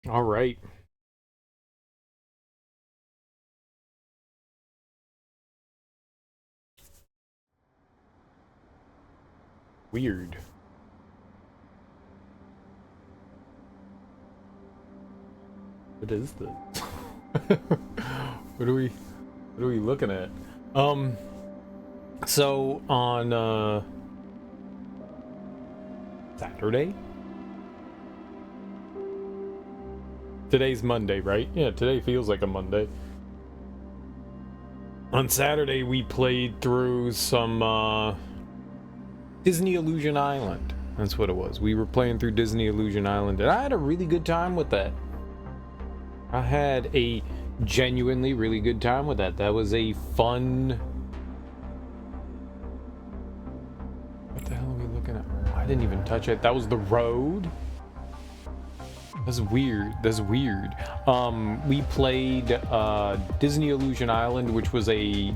All right. Weird. What is this? What are we looking at? Um so on Saturday? Today's Monday, right? Yeah, today feels like a Monday. On Saturday we played through some Disney Illusion Island. That's what it was. We were playing through Disney Illusion Island, and I had a really good time with that. I had a genuinely really good time with that. That was a fun... What the hell are we looking at? I didn't even touch it. That was the road? That's weird. That's weird. We played Disney Illusion Island, which was a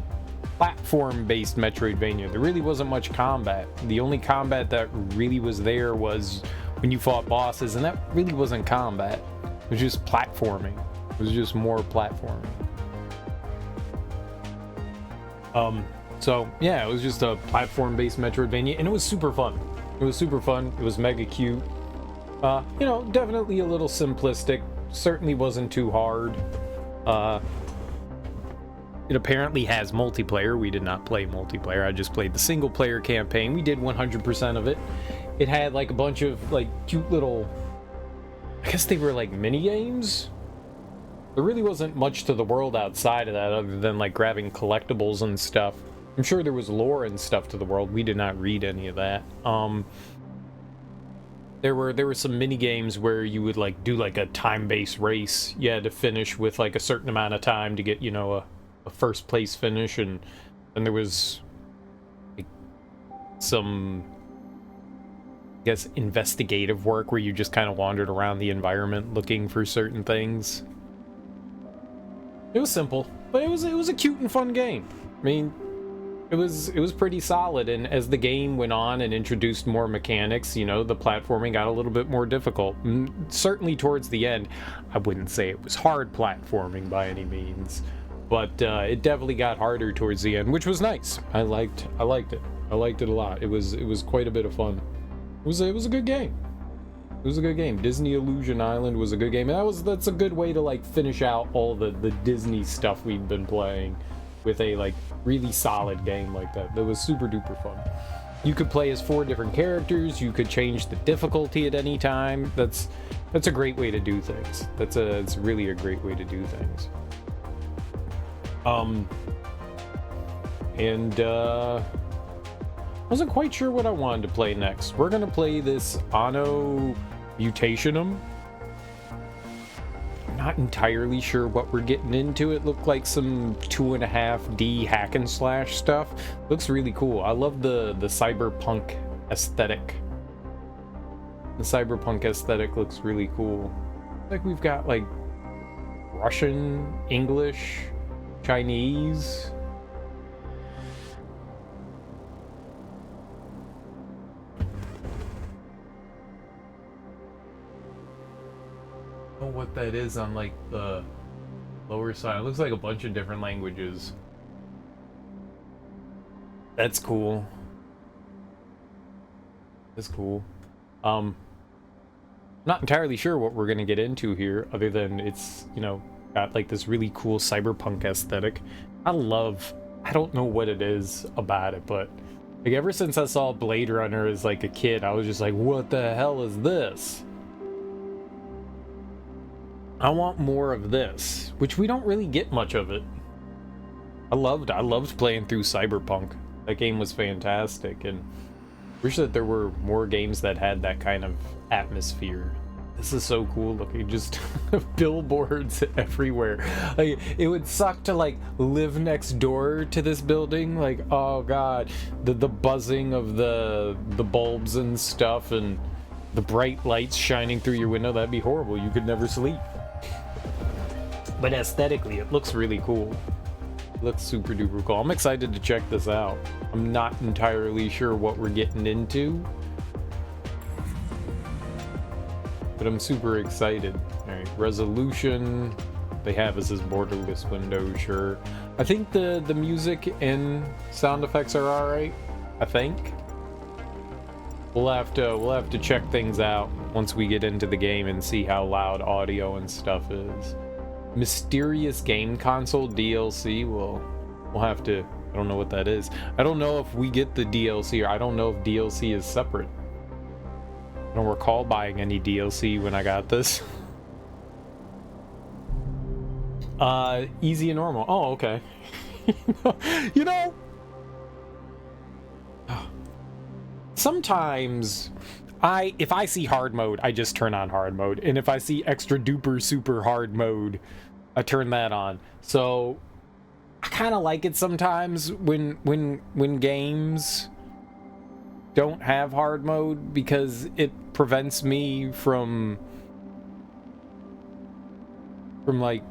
platform-based Metroidvania. There really wasn't much combat. The only combat that really was there was when you fought bosses, and that really wasn't combat. It was just platforming. It was just more platforming. So yeah, it was just a platform-based Metroidvania, and it was super fun. It was super fun. It was mega cute. You know, definitely a little simplistic. Certainly wasn't too hard. It apparently has multiplayer. We did not play multiplayer. I just played the single player campaign. We did 100% of it. It had like a bunch of like cute little, I guess they were like mini games. There really wasn't much to the world outside of that other than like grabbing collectibles and stuff. I'm sure there was lore and stuff to the world. We did not read any of that. There were some mini games where you would like do like a time-based race. You had to finish with like a certain amount of time to get, you know, a first place finish, and there was like, some, I guess, investigative work where you just kind of wandered around the environment looking for certain things. It was simple, but it was a cute and fun game. I mean, it was pretty solid, and as the game went on and introduced more mechanics, you know, the platforming got a little bit more difficult. Certainly towards the end, I wouldn't say it was hard platforming by any means, but it definitely got harder towards the end, which was nice. I liked it. I liked it a lot. It was quite a bit of fun. It was a good game. It was a good game. Disney Illusion Island was a good game, and that's a good way to like finish out all the Disney stuff we've been playing with a like really solid game like that. That was super duper fun. You could play as 4 different characters. You could change the difficulty at any time. That's a great way to do things. It's really a great way to do things. And wasn't quite sure what I wanted to play next. We're gonna play this ANNO Mutationem. I'm not entirely sure what we're getting into. It looked like some 2.5D hack and slash stuff. Looks really cool. I love the cyberpunk aesthetic. The cyberpunk aesthetic looks really cool. Like we've got like Russian, English, Chinese. I don't know what that is on like the lower side. It looks like a bunch of different languages. That's cool. That's cool. Not entirely sure what we're gonna get into here, other than it's, you know, got like this really cool cyberpunk aesthetic. I don't know what it is about it, but like ever since I saw Blade Runner as like a kid, I was just like, what the hell is this? I want more of this, which we don't really get much of it. I loved playing through Cyberpunk. That game was fantastic, and wish that there were more games that had that kind of atmosphere. This is so cool looking, just billboards everywhere. Like, it would suck to like live next door to this building. Like, oh god, the buzzing of the bulbs and stuff, and the bright lights shining through your window, that'd be horrible. You could never sleep. But aesthetically, it looks really cool. It looks super duper cool. I'm excited to check this out. I'm not entirely sure what we're getting into. but I'm super excited. All right, resolution. They have us as borderless window, sure. I think the music and sound effects are all right. I think we'll have to check things out once we get into the game and see how loud audio and stuff is. Mysterious game console DLC. We'll have to. I don't know what that is. I don't know if we get the DLC, or I don't know if DLC is separate. I don't recall buying any DLC when I got this. Easy and normal. Oh, okay. You know, sometimes if I see hard mode, I just turn on hard mode, and if I see extra duper super hard mode, I turn that on. So I kind of like it sometimes when games don't have hard mode, because it prevents me from like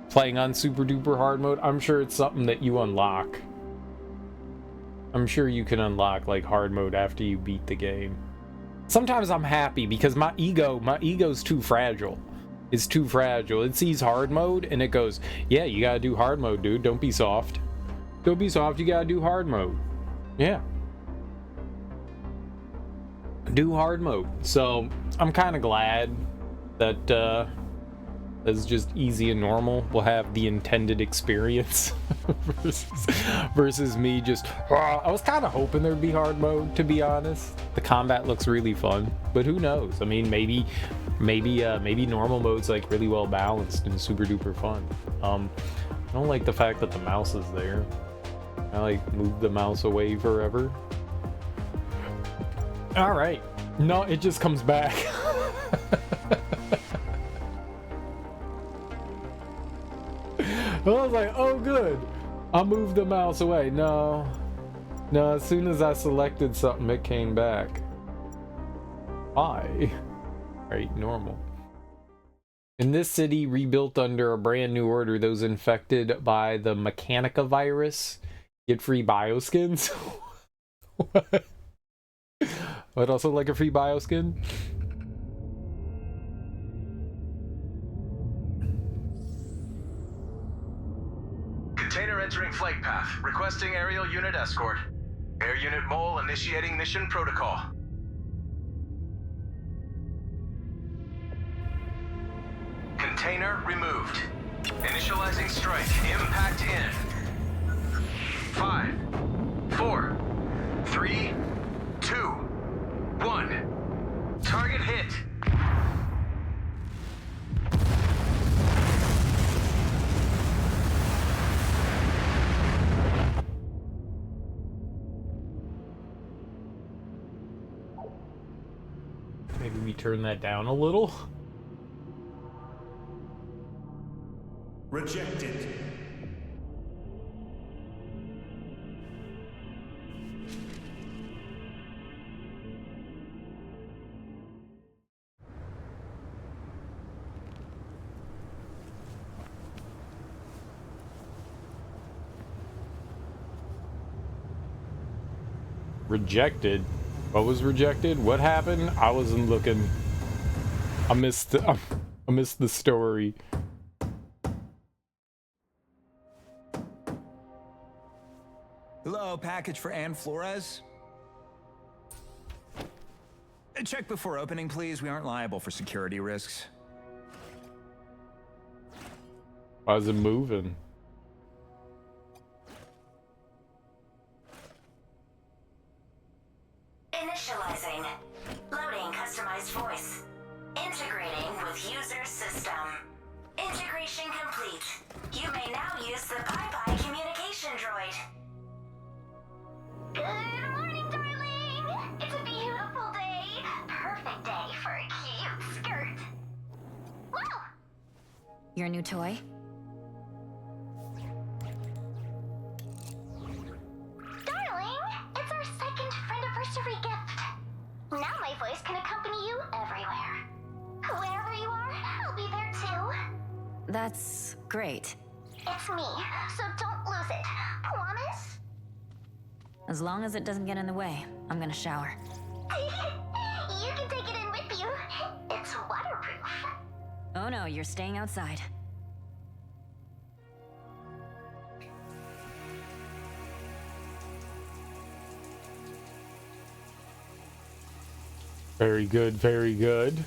playing on super duper hard mode. I'm sure it's something that you unlock. I'm sure you can unlock like hard mode after you beat the game. Sometimes I'm happy because my ego's too fragile. It's too fragile. It sees hard mode and it goes, yeah, you gotta do hard mode, dude. Don't be soft. Don't be soft, you gotta do hard mode. Yeah. Do hard mode. So I'm kind of glad that it's just easy and normal. We'll have the intended experience versus me just. I was kind of hoping there'd be hard mode, to be honest. The combat looks really fun, but who knows? I mean, maybe normal mode's like really well balanced and super duper fun. I don't like the fact that the mouse is there. I like move the mouse away forever. All right, no, it just comes back. I was like, oh good, I'll move the mouse away. No, as soon as I selected something, it came back. Why? Right, normal. In this city, rebuilt under a brand new order, those infected by the Mechanica virus get free bioskins. What? I'd also like a free bioskin. Container entering flight path. Requesting aerial unit escort. Air unit Mole initiating mission protocol. Container removed. Initializing strike. Impact in. 5, 4, 3, 2, 1. Target hit. Maybe we turn that down a little. Rejected. Rejected? What was rejected? What happened? I wasn't looking. I missed the story. Hello, package for Ann Flores? Check before opening, please. We aren't liable for security risks. Why is it moving? Initializing. Loading customized voice. Integrating with user system. Integration complete. You may now use the Bye-Bye communication droid. Good morning, darling! It's a beautiful day. Perfect day for a cute skirt. Wow! Your new toy? Darling, it's our second friendiversary gift. Now my voice can accompany you everywhere. Wherever you are, I'll be there too. That's great. It's me, so don't lose it. Promise? As long as it doesn't get in the way, I'm gonna shower. You can take it in with you. It's no, you're staying outside. Very good, very good.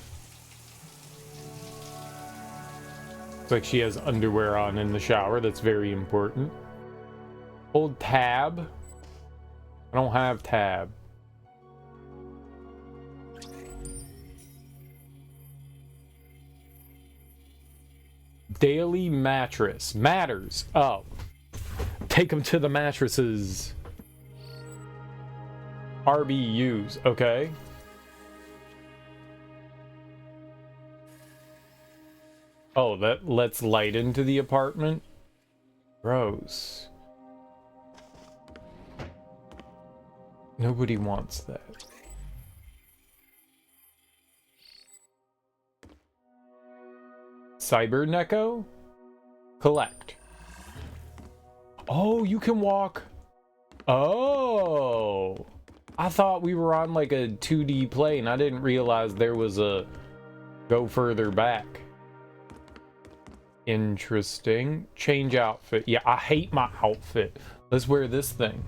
Looks like she has underwear on in the shower. That's very important. Hold tab. I don't have tab. Daily mattress. Matters. Oh. Take them to the mattresses. RBUs. Okay. Oh, that lets light into the apartment? Gross. Nobody wants that. Cyberneko? Collect. Oh, you can walk. Oh. I thought we were on like a 2D plane. I didn't realize there was a go further back. Interesting. Change outfit. Yeah, I hate my outfit. Let's wear this thing.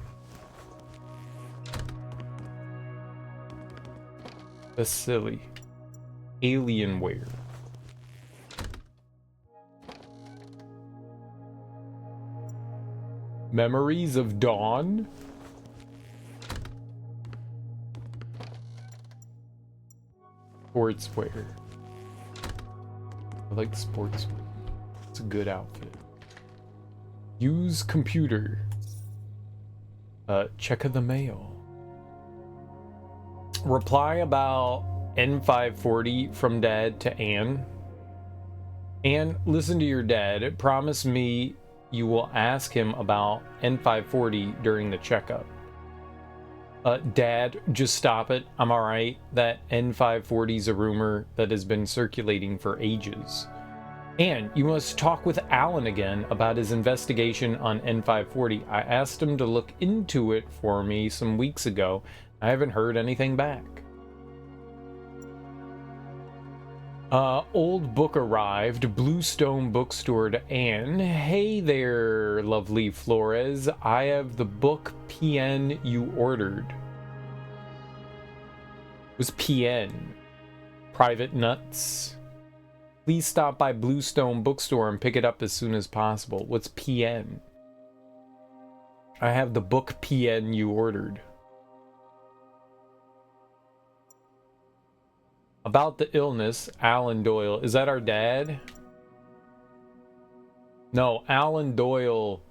That's silly. Alien wear. Memories of Dawn. Sportswear. I like sportswear. It's a good outfit. Use computer. Check of the mail. Reply about N540 from Dad to Anne. Anne, listen to your dad. Promise me you will ask him about N540 during the checkup. Dad, just stop it. I'm alright. That N540's a rumor that has been circulating for ages. And you must talk with Alan again about his investigation on N540. I asked him to look into it for me some weeks ago. I haven't heard anything back. Old book arrived. Bluestone Bookstore to Anne. Hey there, lovely Flores. I have the book PN you ordered. It was PN. Private Nuts. Please stop by Bluestone Bookstore and pick it up as soon as possible. What's PN? I have the book PN you ordered. About the illness, Alan Doyle. Is that our dad? No, Alan Doyle.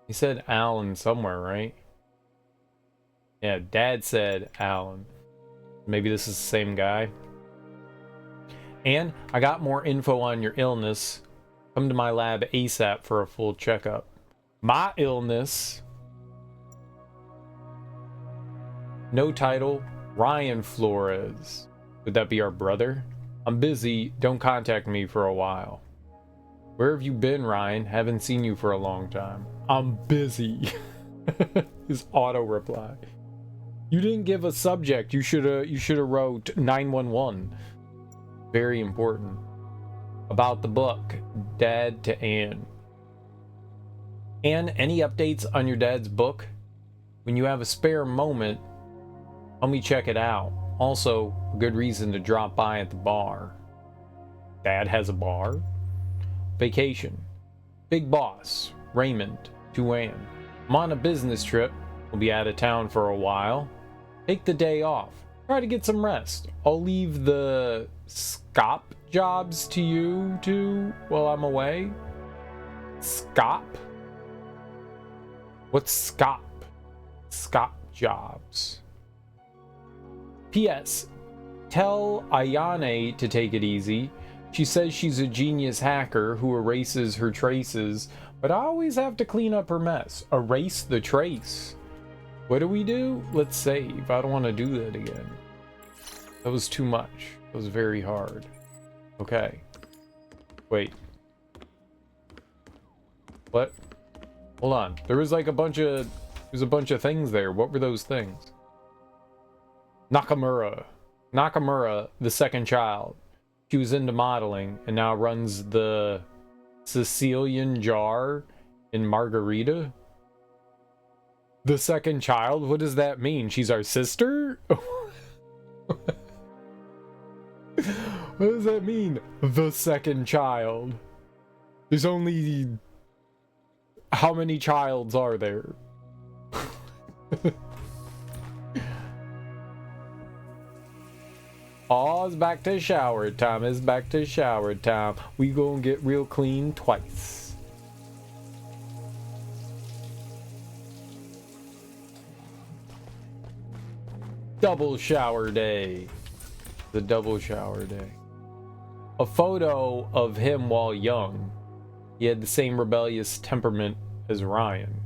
He said Alan somewhere, right? Yeah, Dad said Alan. Maybe this is the same guy. And I got more info on your illness. Come to my lab ASAP for a full checkup. My illness. No title. Ryan Flores. Would that be our brother? I'm busy. Don't contact me for a while. Where have you been, Ryan? Haven't seen you for a long time. I'm busy. His auto reply. You didn't give a subject. You should have wrote 911. Very important. About the book. Dad to Anne. Anne, any updates on your dad's book? When you have a spare moment, help me check it out. Also, a good reason to drop by at the bar. Dad has a bar. Vacation. Big boss. Raymond. To Anne. I'm on a business trip. We'll be out of town for a while. Take the day off. Try to get some rest. I'll leave the scop jobs to you two while I'm away. Scop? What's scop? Scop jobs. P.S. Tell Ayane to take it easy. She says she's a genius hacker who erases her traces, but I always have to clean up her mess. Erase the trace. What do? Let's save. I don't want to do that again. That was too much. That was very hard. Okay. Wait. What? Hold on. There was like a bunch of... There's a bunch of things there. What were those things? Nakamura. Nakamura, the second child. She was into modeling and now runs the Sicilian Jar in Margarita. The second child? What does that mean? She's our sister? What does that mean? The second child. There's only... How many childs are there? Oh, it's back to shower time. It's back to shower time. We gonna get real clean twice. Double shower day. The double shower day. A photo of him while young. He had the same rebellious temperament as Ryan.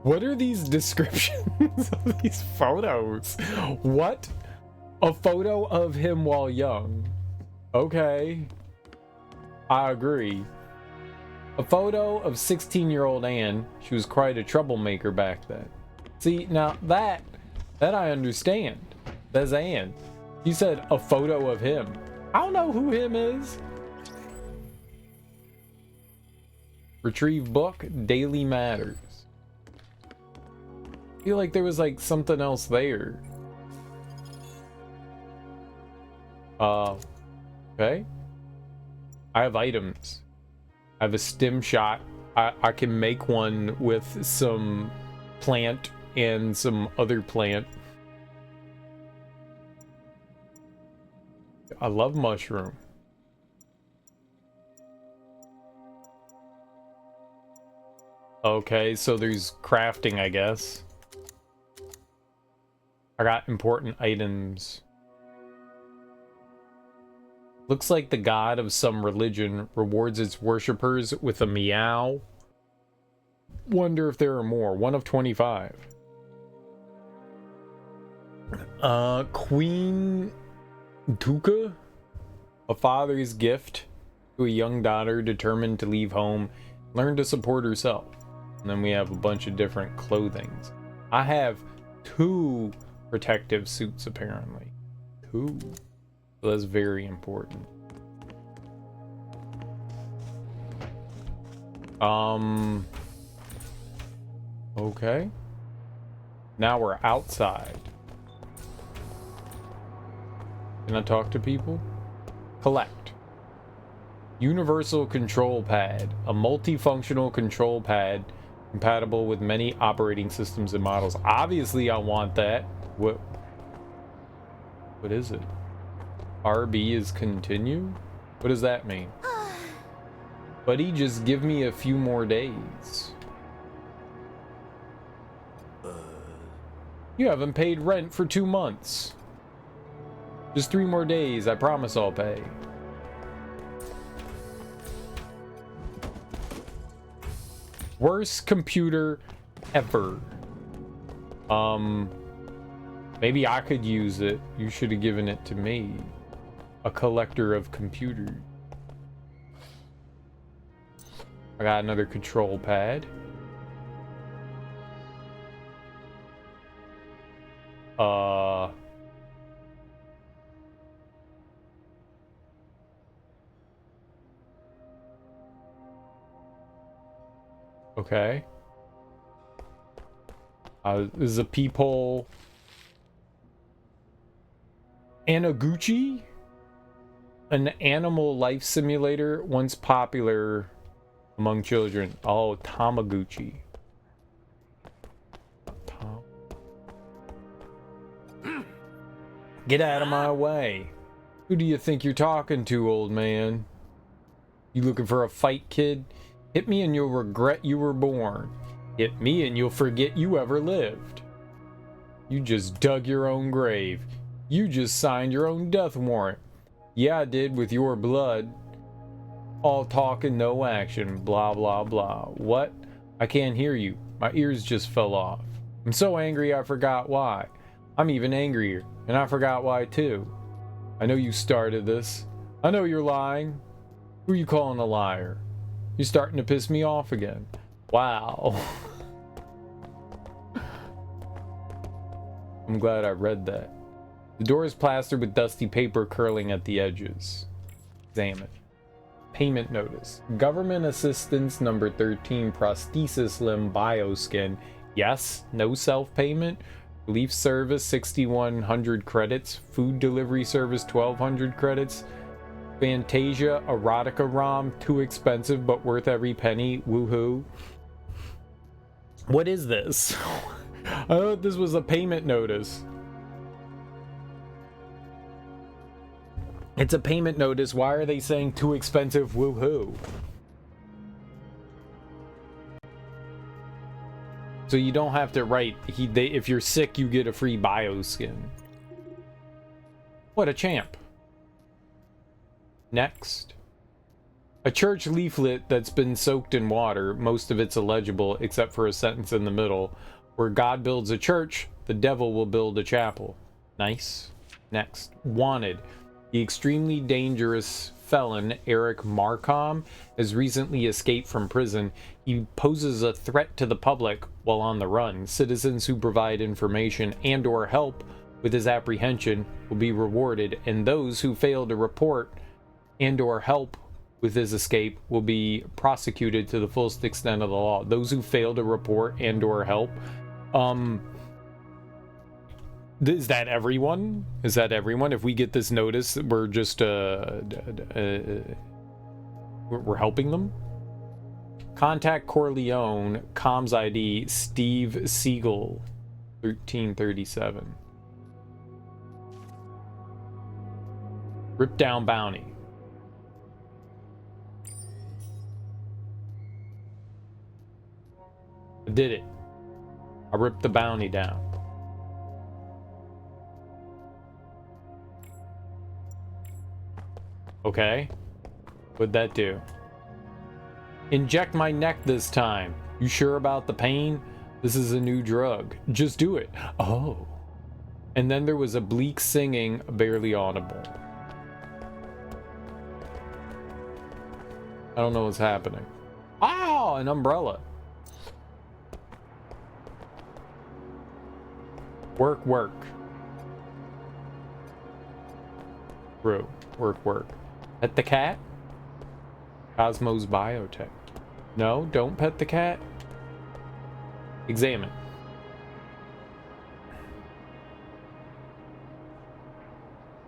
What are these descriptions of these photos? What? A photo of him while young. Okay. I agree. A photo of 16-year-old Anne. She was quite a troublemaker back then. See, now that I understand. That's Anne. You said a photo of him. I don't know who him is. Retrieve book, Daily Matters. I feel like there was like something else there. Okay. I have items. I have a stim shot. I can make one with some plant and some other plant. I love mushroom. Okay, so there's crafting, I guess. I got important items. Looks like the god of some religion rewards its worshippers with a meow. Wonder if there are more. 1 of 25. Queen Tuka? A father's gift to a young daughter determined to leave home, learn to support herself. And then we have a bunch of different clothings. I have 2 protective suits apparently. 2. So that's very important. Okay. Now we're outside. Can I talk to people? Collect. Universal control pad. A multifunctional control pad compatible with many operating systems and models. Obviously, I want that. What is it? RB is continue? What does that mean? Buddy, just give me a few more days. You haven't paid rent for 2 months. Just 3 more days, I promise I'll pay. Worst computer ever. Maybe I could use it. You should have given it to me. A collector of computers. I got another control pad. Okay. This is a peephole. Anaguchi? An animal life simulator once popular among children. Oh, Tamaguchi. Get out of my way. Who do you think you're talking to, old man? You looking for a fight, kid? Hit me and you'll regret you were born. Hit me and you'll forget you ever lived. You just dug your own grave. You just signed your own death warrant. Yeah, I did, with your blood. All talk and no action. Blah, blah, blah. What? I can't hear you. My ears just fell off. I'm so angry I forgot why. I'm even angrier, and I forgot why too. I know you started this. I know you're lying. Who are you calling a liar? You're starting to piss me off again. Wow. I'm glad I read that. The door is plastered with dusty paper curling at the edges. Examine. Payment notice. Government assistance number 13, prosthesis limb bioskin. Yes, no self-payment. Relief service 6,100 credits. Food delivery service 1,200 credits. Fantasia erotica ROM, too expensive but worth every penny. Woohoo. What is this? I thought this was a payment notice. It's a payment notice. Why are they saying too expensive? Woohoo. So you don't have to write, if you're sick, you get a free bioskin. What a champ. Next. A church leaflet that's been soaked in water, most of it's illegible except for a sentence in the middle. Where God builds a church, the devil will build a chapel. Nice. Next. Wanted. The extremely dangerous felon Eric Marcom has recently escaped from prison. He poses a threat to the public while on the run. Citizens who provide information and or help with his apprehension will be rewarded, and those who fail to report and or help with his escape will be prosecuted to the fullest extent of the law. Those who fail to report and or help, is that everyone? Is that everyone? If we get this notice, we're just we're helping them? Contact Corleone, comms ID Steve Siegel 1337. Rip down bounty. I did it. I ripped the bounty down. Okay. What'd that do? Inject my neck this time. You sure about the pain? This is a new drug. Just do it. Oh. And then there was a bleak singing, barely audible. I don't know what's happening. Oh, an umbrella. Work, work. Bro, work, work. Pet the cat? Cosmos Biotech. No, don't pet the cat. Examine.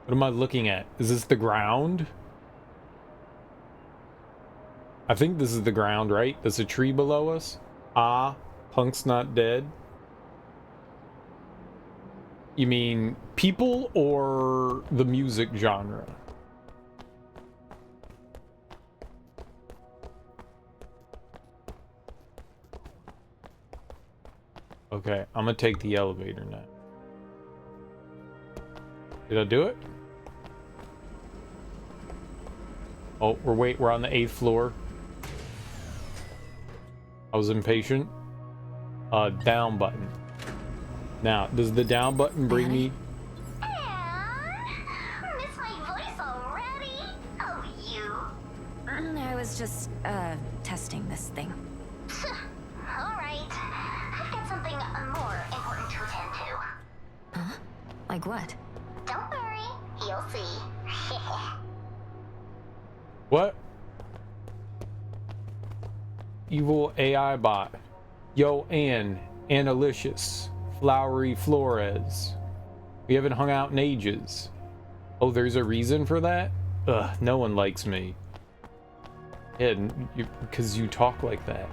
What am I looking at? Is this the ground? I think this is the ground, right? There's a tree below us. Ah, Punk's not dead. You mean people or the music genre? Okay, I'm gonna take the elevator now. Did I do it? Oh, we're on the 8th floor. I was impatient. Down button. Now, does the down button bring me? Miss my voice already? Oh, you. I was just, testing this thing. All right. I've got something more important to attend to. Huh? Like what? Don't worry, you'll see. What? Evil AI bot. Yo, Annalicious. Flowery Flores. We haven't hung out in ages. Oh, there's a reason for that? Ugh, no one likes me. Yeah, because you talk like that.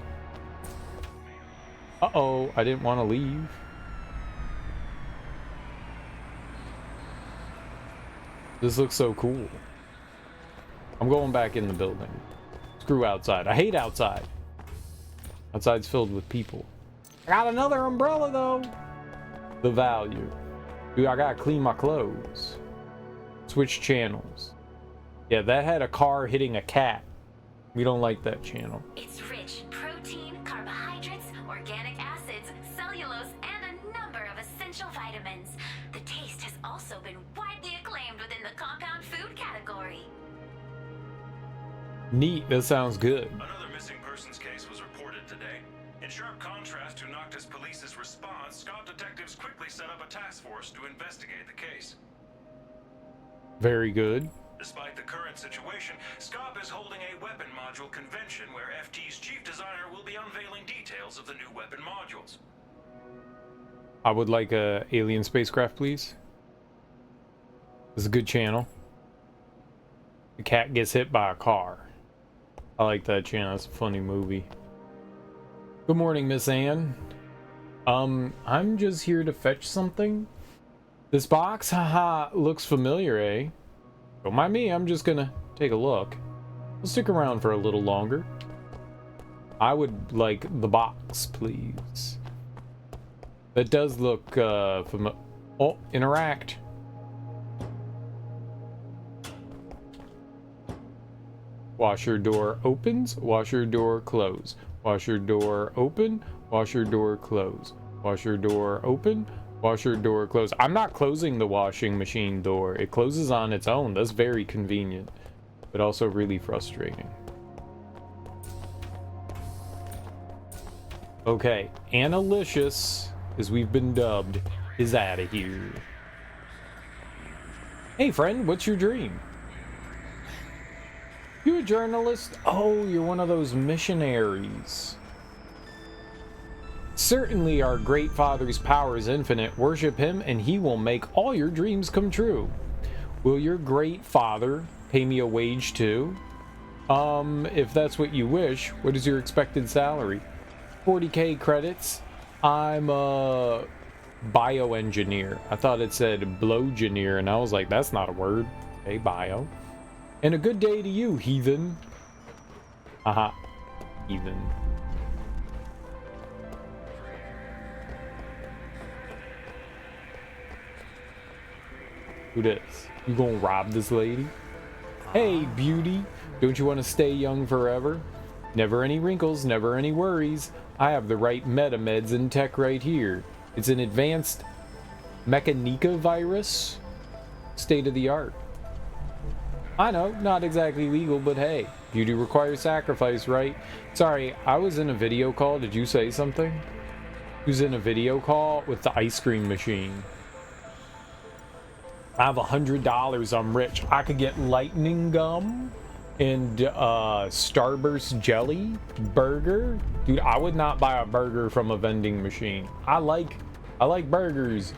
Uh-oh, I didn't want to leave. This looks so cool. I'm going back in the building. Screw outside. I hate outside. Outside's filled with people. I got another umbrella, though. The value. Dude, I gotta clean my clothes. Switch channels. Yeah, that had a car hitting a cat. We don't like that channel. It's rich protein, carbohydrates, organic acids, cellulose, and a number of essential vitamins. The taste has also been widely acclaimed within the compound food category. Neat, that sounds good. Another missing persons case was reported today. In sharp contrast to Noctis Police's response, Scott detectives quickly set up a task force to investigate the case. Very good. Despite the current situation, SCOP is holding a weapon module convention where FT's chief designer will be unveiling details of the new weapon modules. I would like a alien spacecraft, please. This is a good channel. The cat gets hit by a car. I like that channel. It's a funny movie. Good morning, Miss Anne. I'm just here to fetch something. This box, haha, looks familiar, eh? Don't mind me, I'm just gonna take a look. We'll stick around for a little longer. I would like the box, please. That does look familiar. Oh, interact. Washer door opens, washer door close. Washer door open, washer door close. Washer door open, washer door close. I'm not closing the washing machine door. It closes on its own. That's very convenient, but also really frustrating. Okay, Annalicious, as we've been dubbed, is out of here. Hey friend, what's your dream? You a journalist? Oh, you're one of those missionaries. Certainly our great Father's power is infinite. Worship him and he will make all your dreams come true. Will your great father pay me a wage too? If that's what you wish, what is your expected salary? 40k credits. I'm a bioengineer. I thought it said blowgeneer and I was like, that's not a word. Okay, bio. And a good day to you, heathen. Haha, heathen. Who this? You gonna rob this lady? Hey, beauty. Don't you want to stay young forever? Never any wrinkles, never any worries. I have the right metameds and tech right here. It's an advanced Mechanica virus. State of the art. I know, not exactly legal, but hey, beauty requires sacrifice, right? Sorry, I was in a video call. Did you say something? Who's in a video call with the ice cream machine? I have $100. I'm rich. I could get lightning gum and Starburst jelly burger. Dude, I would not buy a burger from a vending machine. I like burgers,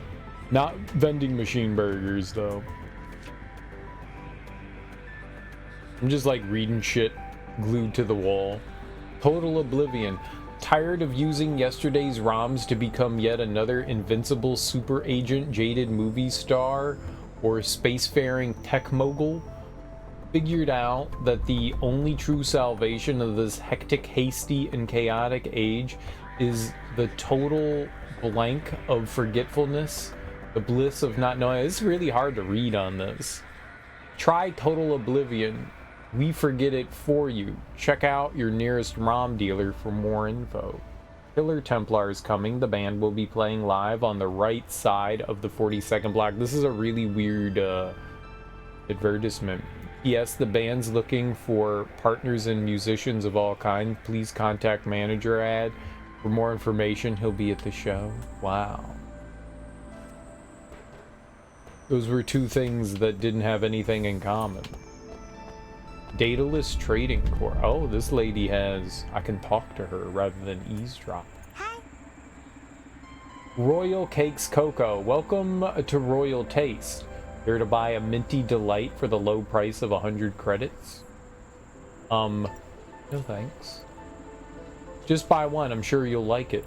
not vending machine burgers though. I'm just like reading shit glued to the wall. Total oblivion. Tired of using yesterday's ROMs to become yet another invincible super agent, jaded movie star, or spacefaring tech mogul? Figured out that the only true salvation of this hectic, hasty, and chaotic age is the total blank of forgetfulness, the bliss of not knowing. It's really hard to read on this. Try total oblivion. We forget it for you. Check out your nearest ROM dealer for more info. Killer Templar is coming. The band will be playing live on the right side of the 42nd block. This is a really weird advertisement. Yes, the band's looking for partners and musicians of all kinds. Please contact manager ad. For more information, he'll be at the show. Wow. Those were two things that didn't have anything in common. Dataless Trading Corp. Oh, this lady has... I can talk to her rather than eavesdrop. Hi. Royal Cakes Cocoa. Welcome to Royal Taste. Here to buy a minty delight for the low price of 100 credits. No thanks. Just buy one. I'm sure you'll like it.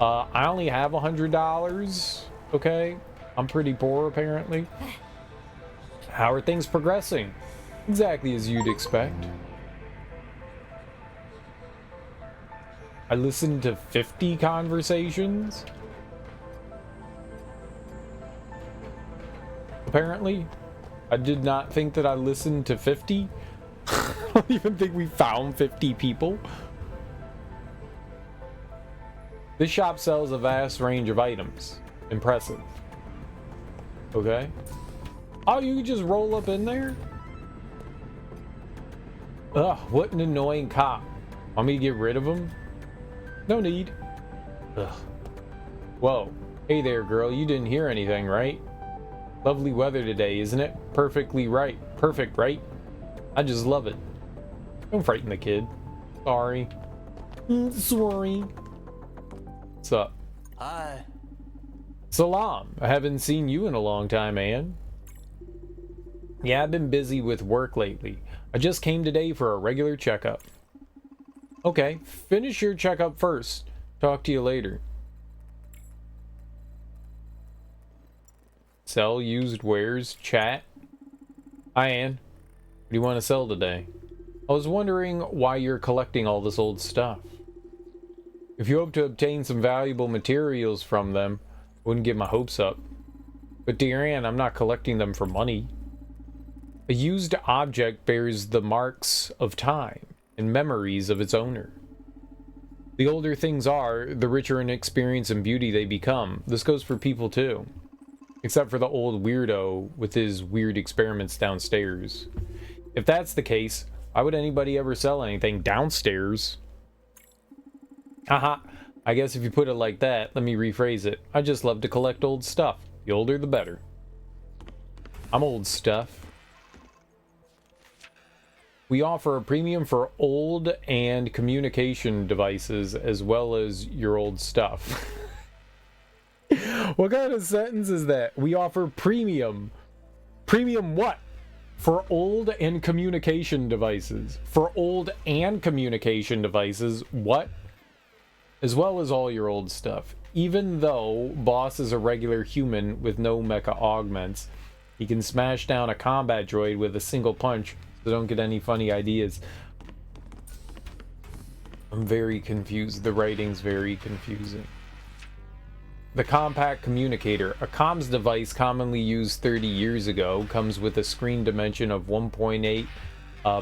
I only have $100. Okay. I'm pretty poor apparently. How are things progressing? Exactly as you'd expect. I listened to 50 conversations. Apparently. I did not think that I listened to 50. I don't even think we found 50 people. This shop sells a vast range of items. Impressive. Okay. Oh, you can just roll up in there? Ugh, what an annoying cop. Want me to get rid of him? No need. Ugh. Whoa. Hey there, girl. You didn't hear anything, right? Lovely weather today, isn't it? Perfectly right. Perfect, right? I just love it. Don't frighten the kid. Sorry. Sorry. What's up? Hi. Salam. I haven't seen you in a long time, Anne. Yeah, I've been busy with work lately. I just came today for a regular checkup. Okay, finish your checkup first. Talk to you later. Sell used wares, chat. Hi, Anne. What do you want to sell today? I was wondering why you're collecting all this old stuff. If you hope to obtain some valuable materials from them, I wouldn't get my hopes up. But dear Anne, I'm not collecting them for money. A used object bears the marks of time and memories of its owner. The older things are, the richer in experience and beauty they become. This goes for people too. Except for the old weirdo with his weird experiments downstairs. If that's the case, why would anybody ever sell anything downstairs? Haha, I guess if you put it like that, let me rephrase it. I just love to collect old stuff. The older the better. I'm old stuff. We offer a premium for old and communication devices as well as your old stuff. What kind of sentence is that? We offer premium. Premium what? For old and communication devices. For old and communication devices, what? As well as all your old stuff. Even though Boss is a regular human with no mecha augments, he can smash down a combat droid with a single punch, so don't get any funny ideas. I'm very confused. The writing's very confusing. The compact communicator, a comms device commonly used 30 years ago, comes with a screen dimension of 1.8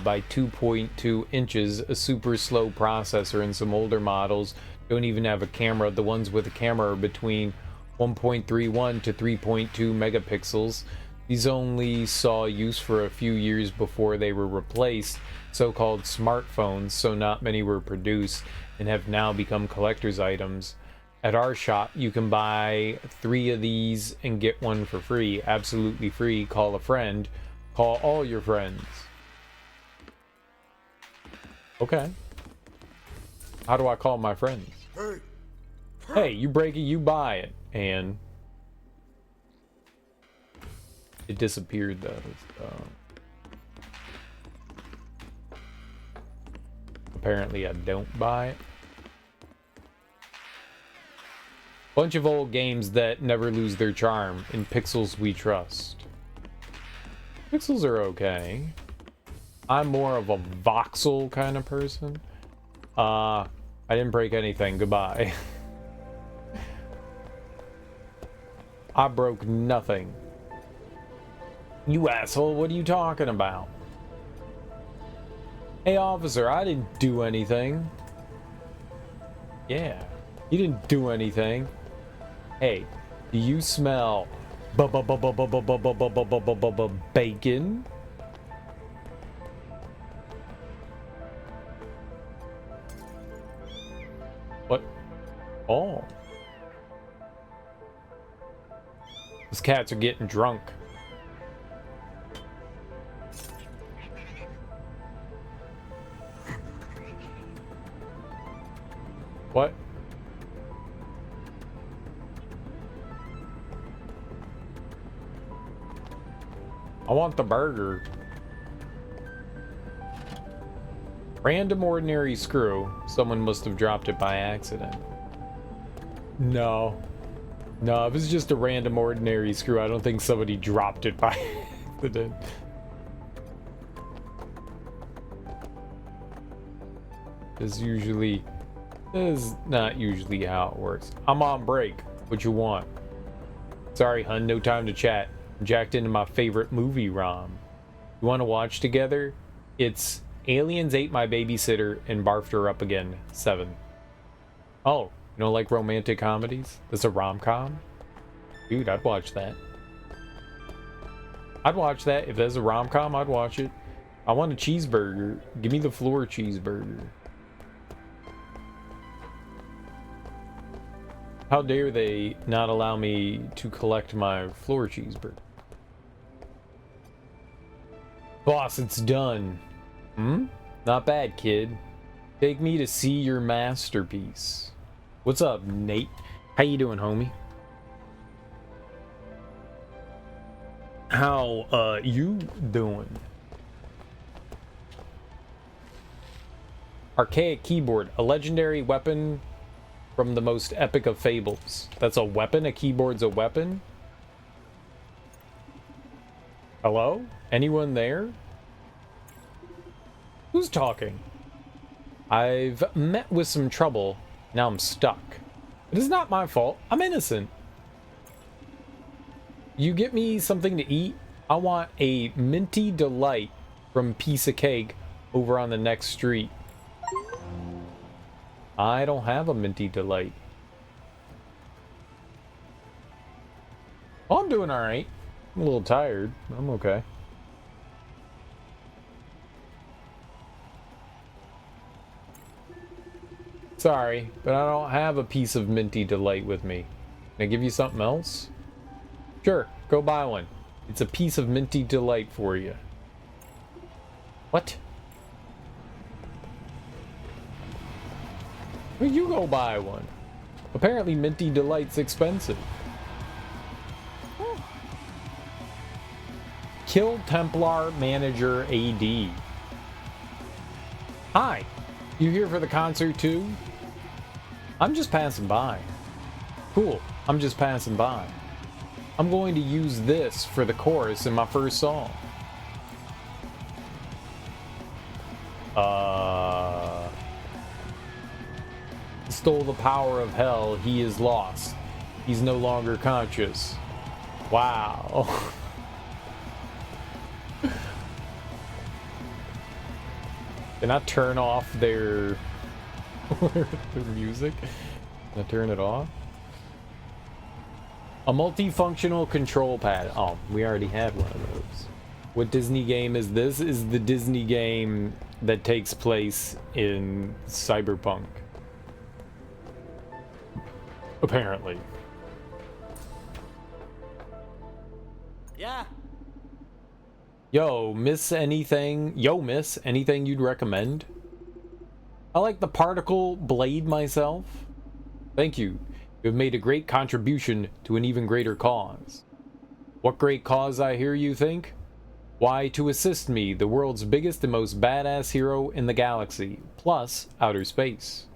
by 2.2 inches, a super slow processor, and some older models don't even have a camera. The ones with a camera are between 1.31 to 3.2 megapixels. These only saw use for a few years before they were replaced, so-called smartphones, so not many were produced and have now become collector's items. At our shop, you can buy 3 of these and get one for free. Absolutely free. Call a friend. Call all your friends. Okay. How do I call my friends? Hey, you break it, you buy it. And it disappeared though. So apparently I don't buy it. Bunch of old games that never lose their charm. In pixels we trust. Pixels are okay. I'm more of a voxel kind of person. I didn't break anything. Goodbye. I broke nothing. You asshole, what are you talking about? Hey officer, I didn't do anything. Yeah, you didn't do anything. Hey, do you smell bacon? What? Oh. These cats are getting drunk. What? I want the burger. Random ordinary screw. Someone must have dropped it by accident. No. No, if it's just a random ordinary screw, I don't think somebody dropped it by accident. This is not usually how it works. I'm on break. What you want? Sorry, hun, no time to chat. I'm jacked into my favorite movie ROM. You want to watch together? It's Aliens Ate My Babysitter and Barfed Her Up Again 7. Oh, you don't like romantic comedies? That's a rom-com? Dude, I'd watch that. I'd watch that. If there's a rom-com, I'd watch it. I want a cheeseburger. Give me the floor cheeseburger. How dare they not allow me to collect my floor cheeseburger? Boss, it's done. Hmm? Not bad, kid. Take me to see your masterpiece. What's up, Nate? How you doing, homie? How, you doing? Archaic keyboard. A legendary weapon from the most epic of fables. That's a weapon? A keyboard's a weapon? Hello? Anyone there? Who's talking? I've met with some trouble. Now I'm stuck. It is not my fault. I'm innocent. You get me something to eat? I want a minty delight from Piece of Cake over on the next street. I don't have a minty delight. Oh, I'm doing alright. I'm a little tired. I'm okay. Sorry, but I don't have a piece of minty delight with me. Can I give you something else? Sure, go buy one. It's a piece of minty delight for you. What? Well, you go buy one. Apparently minty delight's expensive. Kill Templar Manager AD. Hi, you here for the concert too? I'm just passing by. Cool, I'm just passing by. I'm going to use this for the chorus in my first song. Stole the power of hell, he is lost. He's no longer conscious. Wow. Can I turn off their music? Can I turn it off? A multifunctional control pad. Oh, we already had one of those. What Disney game is this? Is the Disney game that takes place in Cyberpunk. Apparently. Yeah. Yo, miss, anything you'd recommend? I like the particle blade myself. Thank you. You have made a great contribution to an even greater cause. What great cause, I hear you think? Why, to assist me, the world's biggest and most badass hero in the galaxy, plus outer space.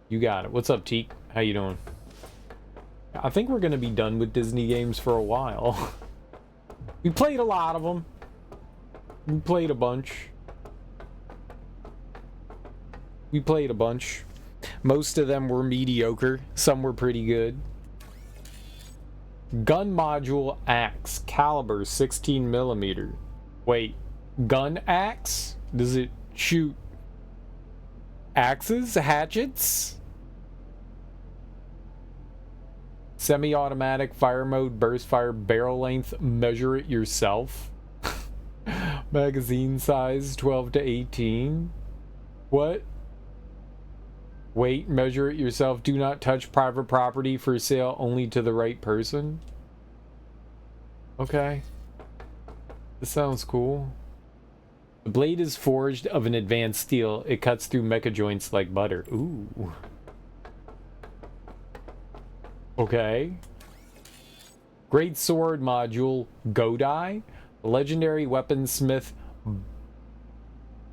You got it. What's up, Teak? How you doing? I think we're gonna be done with Disney games for a while. We played a lot of them. We played a bunch. Most of them were mediocre. Some were pretty good. Gun module axe. Caliber 16mm. Wait. Gun axe? Does it shoot axes? Hatchets? Semi-automatic fire mode, burst fire, barrel length, measure it yourself. Magazine size 12 to 18. What? Wait, measure it yourself. Do not touch private property, for sale only to the right person. Okay. This sounds cool. The blade is forged of an advanced steel. It cuts through mecha joints like butter. Ooh. Okay. Great sword module, Godai. Legendary weaponsmith,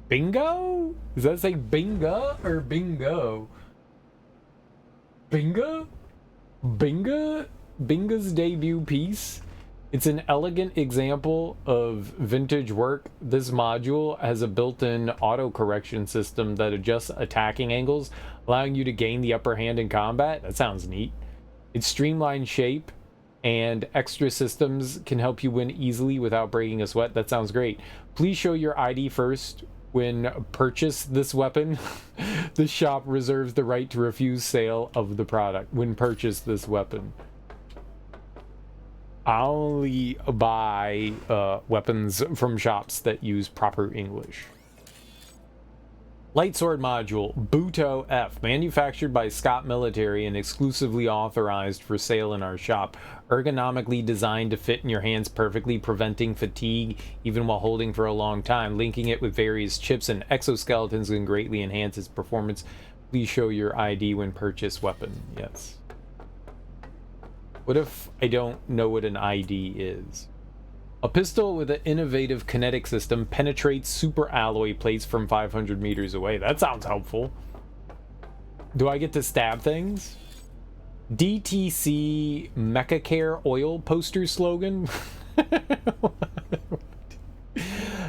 Bingo? Does that say Binga or Bingo? Binga? Binga's debut piece. It's an elegant example of vintage work. This module has a built-in auto-correction system that adjusts attacking angles, allowing you to gain the upper hand in combat. That sounds neat. Its streamlined shape and extra systems can help you win easily without breaking a sweat. That sounds great. Please show your ID first when purchase this weapon. The shop reserves the right to refuse sale of the product when purchase this weapon. I only buy weapons from shops that use proper English. Light sword module, Buto F, manufactured by Scott Military and exclusively authorized for sale in our shop. Ergonomically designed to fit in your hands perfectly, preventing fatigue even while holding for a long time. Linking it with various chips and exoskeletons can greatly enhance its performance. Please show your ID when purchase weapon. Yes. What if I don't know what an ID is? A pistol with an innovative kinetic system penetrates super alloy plates from 500 meters away. That sounds helpful. Do I get to stab things? DTC Mecha Care oil poster slogan?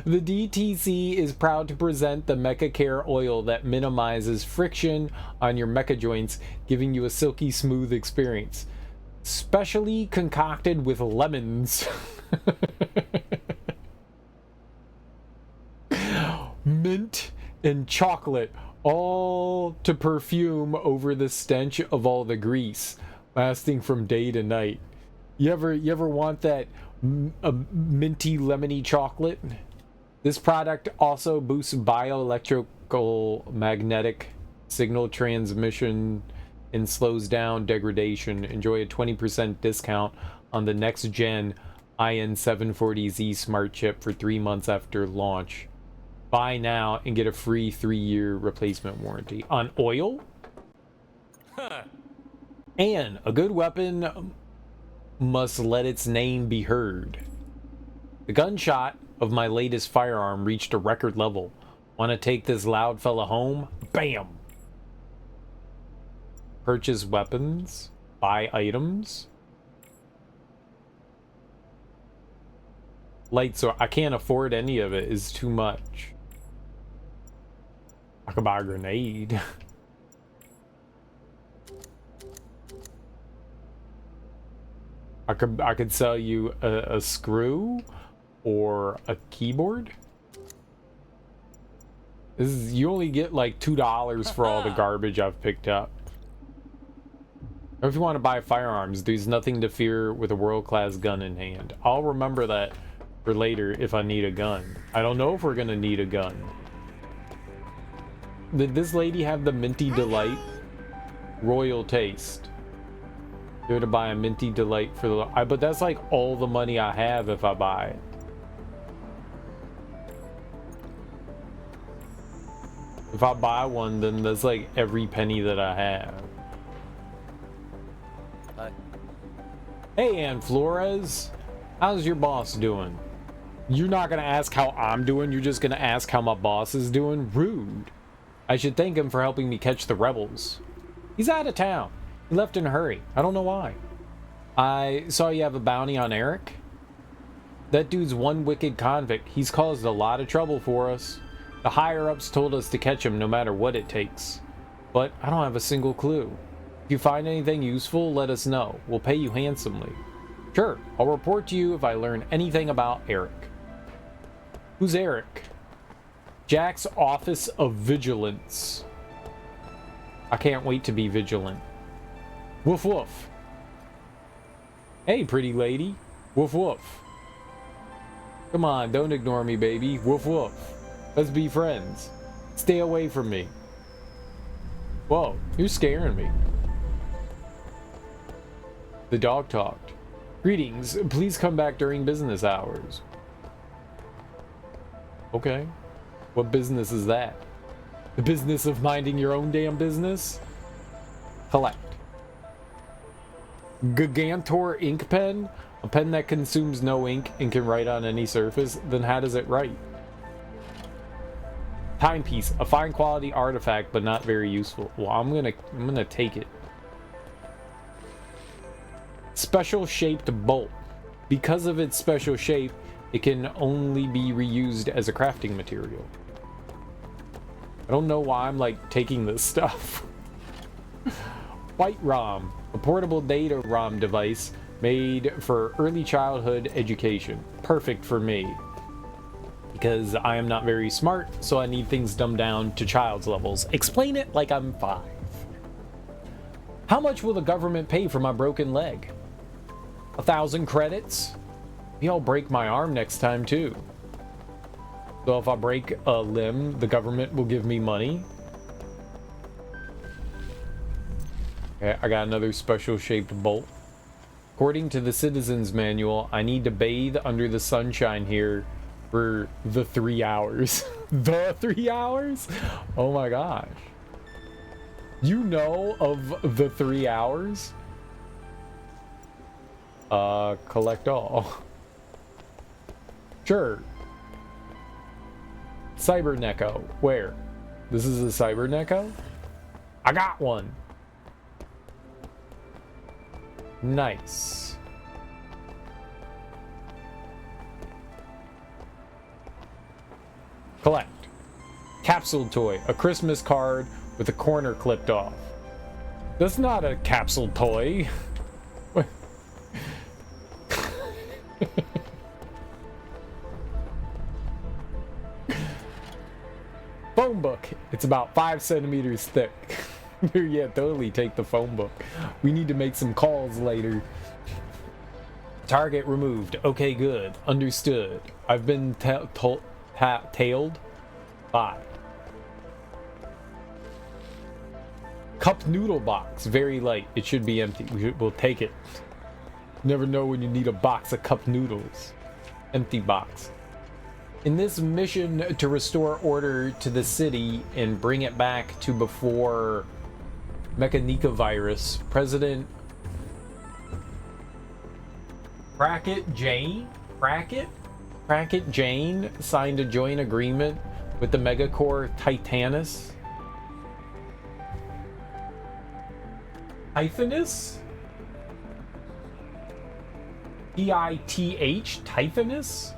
The DTC is proud to present the Mecha Care oil that minimizes friction on your mecha joints, giving you a silky smooth experience. Specially concocted with lemons. Mint and chocolate, all to perfume over the stench of all the grease, lasting from day to night. You ever want that minty lemony chocolate? This product also boosts bioelectrical magnetic signal transmission and slows down degradation. Enjoy a 20% discount on the next gen IN740Z smart chip for 3 months after launch. Buy now and get a free 3-year replacement warranty on oil. And a good weapon must let its name be heard. The gunshot of my latest firearm reached a record level. Want to take this loud fella home? Bam! Purchase weapons. Buy items. Light sword. I can't afford any of it. It's too much. I could buy a grenade. I could sell you a screw or a keyboard. This is, you only get like $2 for all the garbage I've picked up. Or if you want to buy firearms, there's nothing to fear with a world-class gun in hand. I'll remember that for later if I need a gun. I don't know if we're gonna need a gun. Did this lady have the Minty Delight? Royal Taste. Here to buy a Minty Delight for the... but that's like all the money I have if I buy it. If I buy one, then that's like every penny that I have. Hi. Hey, Ann Flores. How's your boss doing? You're not gonna ask how I'm doing, you're just gonna ask how my boss is doing? Rude. I should thank him for helping me catch the rebels. He's out of town. He left in a hurry. I don't know why. I saw you have a bounty on Eric. That dude's one wicked convict. He's caused a lot of trouble for us. The higher-ups told us to catch him no matter what it takes. But I don't have a single clue. If you find anything useful, let us know. We'll pay you handsomely. Sure, I'll report to you if I learn anything about Eric. Who's Eric? Jack's Office of Vigilance. I can't wait to be vigilant. Woof woof. Hey, pretty lady. Woof woof. Come on, don't ignore me, baby. Woof woof. Let's be friends. Stay away from me. Whoa, you're scaring me. The dog talked. Greetings, please come back during business hours. Okay. What business is that? The business of minding your own damn business? Collect. Gigantor ink pen? A pen that consumes no ink and can write on any surface? Then how does it write? Timepiece, a fine quality artifact but not very useful. Well, I'm gonna take it. Special shaped bolt. Because of its special shape, it can only be reused as a crafting material. I don't know why I'm like taking this stuff. White ROM, a portable data ROM device made for early childhood education. Perfect for me. Because I am not very smart, so I need things dumbed down to child's levels. Explain it like I'm 5. How much will the government pay for my broken leg? 1,000 credits? Maybe I'll break my arm next time too. So if I break a limb, the government will give me money. Okay, I got another special shaped bolt. According to the citizen's manual, I need to bathe under the sunshine here for the 3 hours. The 3 hours? Oh my gosh. You know of the 3 hours? Collect all. Sure. Cybernecco. Where? This is a Cybernecco? I got one. Nice. Collect. Capsule toy. A Christmas card with a corner clipped off. That's not a capsule toy. Phone book. It's about 5 centimeters thick. Yeah, totally take the phone book. We need to make some calls later. Target removed. Okay, good. Understood. I've been tailed. Bye. Cup noodle box. Very light. It should be empty. We'll take it. Never know when you need a box of cup noodles. Empty box. In this mission to restore order to the city and bring it back to before Mechanica virus, President Brackett Jane signed a joint agreement with the megacore Titanus. Tithanus? T-I-T-H? Tithanus?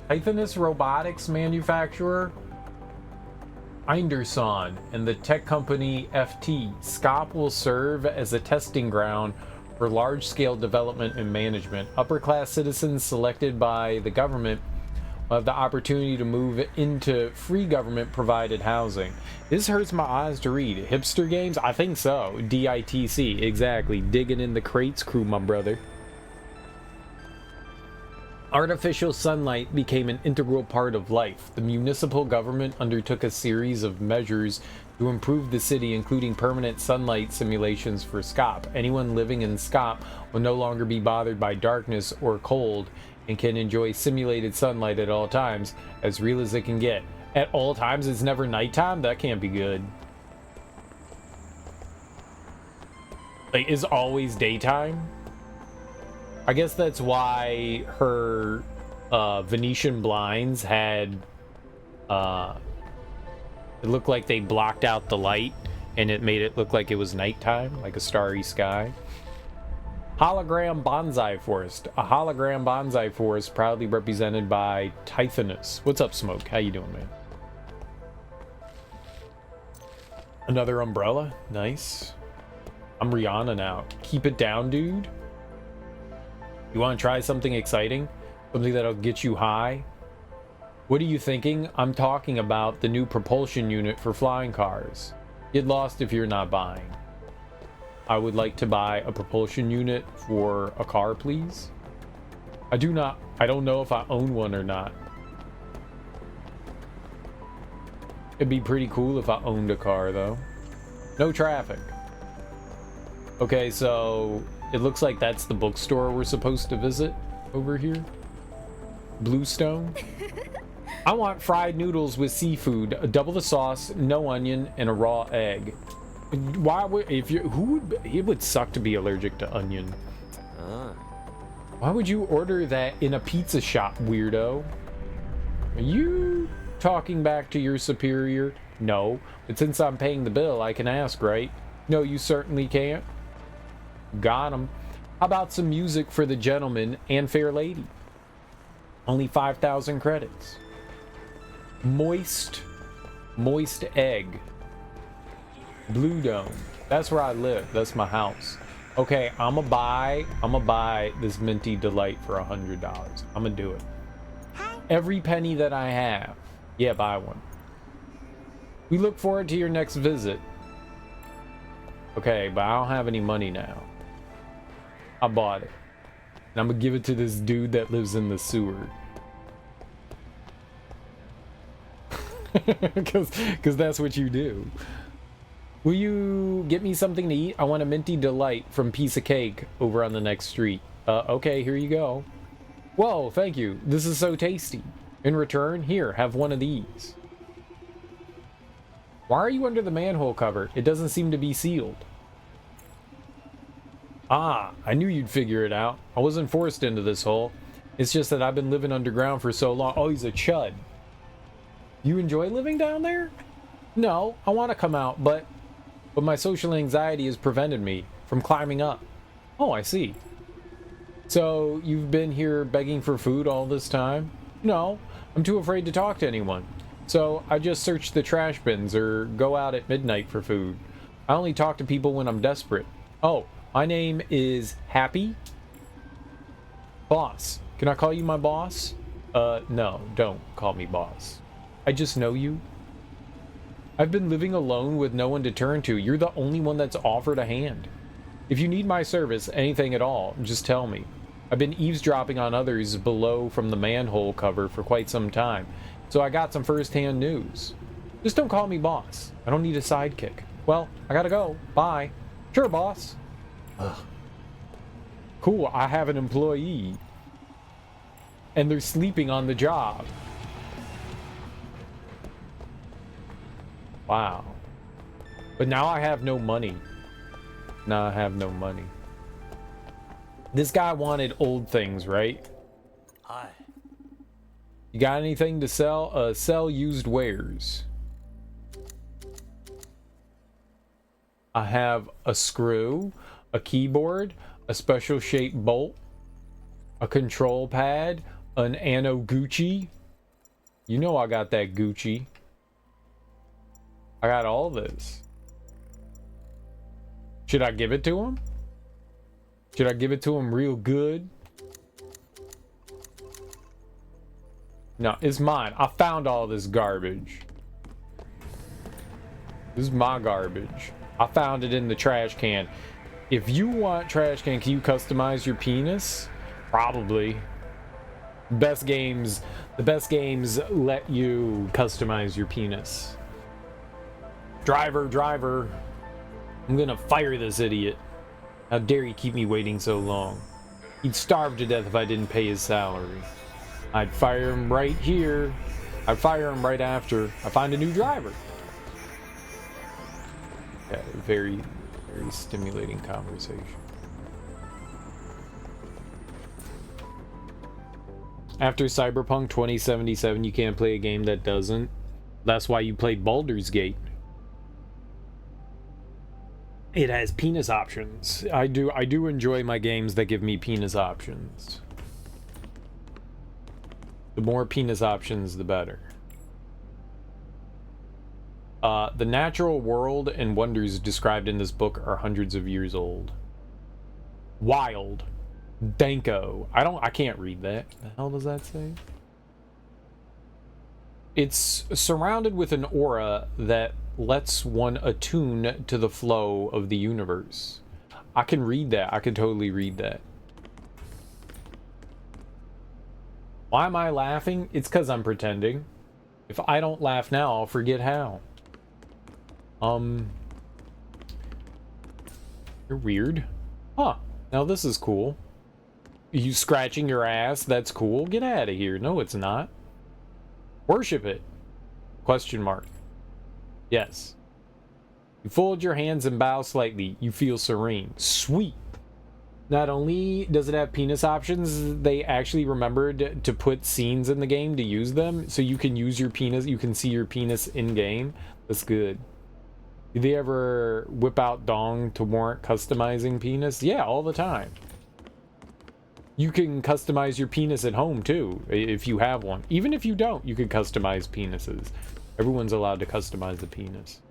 Tithanus robotics manufacturer Einderson and the tech company FT. SCOP will serve as a testing ground for large-scale development and management. Upper-class citizens selected by the government will have the opportunity to move into free government-provided housing. This hurts my eyes to read. Hipster games? I think so. DITC, exactly. Digging in the crates crew, my brother. Artificial sunlight became an integral part of life. The municipal government undertook a series of measures to improve the city, including permanent sunlight simulations for SCOP. Anyone living in SCOP will no longer be bothered by darkness or cold and can enjoy simulated sunlight at all times, as real as it can get. At all times? It's never nighttime? That can't be good. Like, is always daytime? I guess that's why her Venetian blinds had it looked like they blocked out the light and it made it look like it was nighttime, like a starry sky. Hologram bonsai forest. A hologram bonsai forest proudly represented by Tithanus. What's up, Smoke? How you doing, man? Another umbrella. Nice. I'm Rihanna now. Keep it down, dude. You want to try something exciting? Something that'll get you high? What are you thinking? I'm talking about the new propulsion unit for flying cars. Get lost if you're not buying. I would like to buy a propulsion unit for a car, please. I don't know if I own one or not. It'd be pretty cool if I owned a car, though. No traffic. Okay, so it looks like that's the bookstore we're supposed to visit over here. Bluestone. I want fried noodles with seafood, double the sauce, no onion, and a raw egg. Why would it would suck to be allergic to onion. Why would you order that in a pizza shop, weirdo? Are you talking back to your superior? No, but since I'm paying the bill, I can ask, right? No, you certainly can't. Got him. How about some music for the gentleman and fair lady? Only 5,000 credits. Moist egg. Blue Dome. That's where I live. That's my house. Okay, I'ma buy this minty delight for $100. I'ma do it. Every penny that I have. Yeah, buy one. We look forward to your next visit. Okay, but I don't have any money now. I bought it. And I'm gonna give it to this dude that lives in the sewer. Because that's what you do. Will you get me something to eat? I want a minty delight from Piece of Cake over on the next street. Okay, here you go. Whoa, thank you. This is so tasty. In return, here, have one of these. Why are you under the manhole cover? It doesn't seem to be sealed. Ah, I knew you'd figure it out. I wasn't forced into this hole. It's just that I've been living underground for so long. Oh, he's a chud. You enjoy living down there? No, I want to come out, but my social anxiety has prevented me from climbing up. Oh, I see. So, you've been here begging for food all this time? No, I'm too afraid to talk to anyone. So, I just search the trash bins or go out at midnight for food. I only talk to people when I'm desperate. Oh, my name is Happy. Boss. Can I call you my boss? No, don't call me boss. I just know you. I've been living alone with no one to turn to. You're the only one that's offered a hand. If you need my service, anything at all, just tell me. I've been eavesdropping on others below from the manhole cover for quite some time, so I got some first-hand news. Just don't call me boss. I don't need a sidekick. Well, I gotta go. Bye. Sure, boss. Ugh. Cool, I have an employee. And they're sleeping on the job. Wow. But now I have no money. Now I have no money. This guy wanted old things, right? Hi. You got anything to sell? Sell used wares. I have a screw, a keyboard, a special shaped bolt, a control pad, an ANNO Gucci. You know I got that Gucci. I got all this. Should I give it to him? Should I give it to him real good? No, it's mine. I found all this garbage. This is my garbage. I found it in the trash can. If you want trash can you customize your penis? Probably. The best games let you customize your penis. Driver. I'm gonna fire this idiot. How dare he keep me waiting so long? He'd starve to death if I didn't pay his salary. I'd fire him right here. I'd fire him right after I find a new driver. Yeah, very stimulating conversation. After Cyberpunk 2077, you can't play a game that doesn't. That's why you played Baldur's Gate. It has penis options. I do enjoy my games that give me penis options. The more penis options, the better. The natural world and wonders described in this book are hundreds of years old. Wild. Danko. I can't read that. The hell does that say? It's surrounded with an aura that lets one attune to the flow of the universe. I can read that. I can totally read that. Why am I laughing? It's because I'm pretending. If I don't laugh now, I'll forget how. You're weird. Huh. Now this is cool. You scratching your ass? That's cool. Get out of here. No, it's not. Worship it. Question mark. Yes. You fold your hands and bow slightly. You feel serene. Sweet. Not only does it have penis options, they actually remembered to put scenes in the game to use them. So you can use your penis. You can see your penis in game. That's good. Did they ever whip out dong to warrant customizing penis? Yeah, all the time. You can customize your penis at home too, if you have one. Even if you don't, you can customize penises. Everyone's allowed to customize the penis.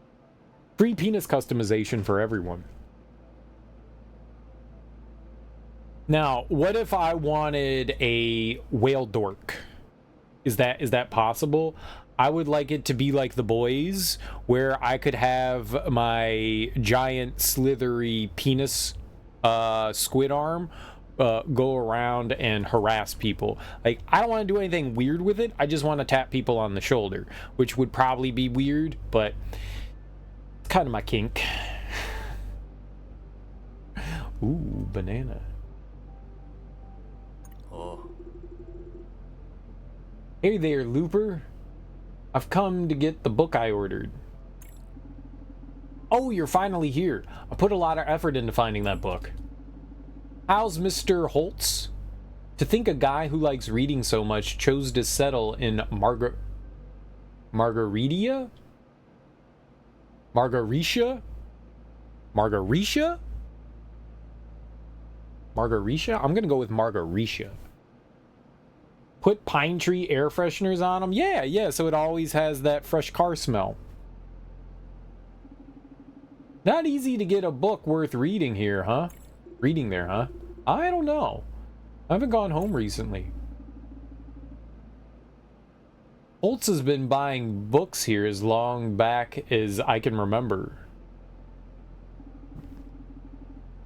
Free penis customization for everyone. Now, what if I wanted a whale dork? Is that possible? I would like it to be like The Boys, where I could have my giant slithery penis squid arm go around and harass people. Like, I don't want to do anything weird with it. I just want to tap people on the shoulder, which would probably be weird, but it's kind of my kink. Ooh, banana. Oh. Hey there, Looper. I've come to get the book I ordered. Oh, you're finally here. I put a lot of effort into finding that book. How's Mr. Holtz? To think a guy who likes reading so much chose to settle in Margaritia? Margaritia? Margaritia? Margaritia? I'm gonna go with Margaritia. Put pine tree air fresheners on them? Yeah, so it always has that fresh car smell. Not easy to get a book worth reading here, huh? Reading there, huh? I don't know. I haven't gone home recently. Holtz has been buying books here as long back as I can remember.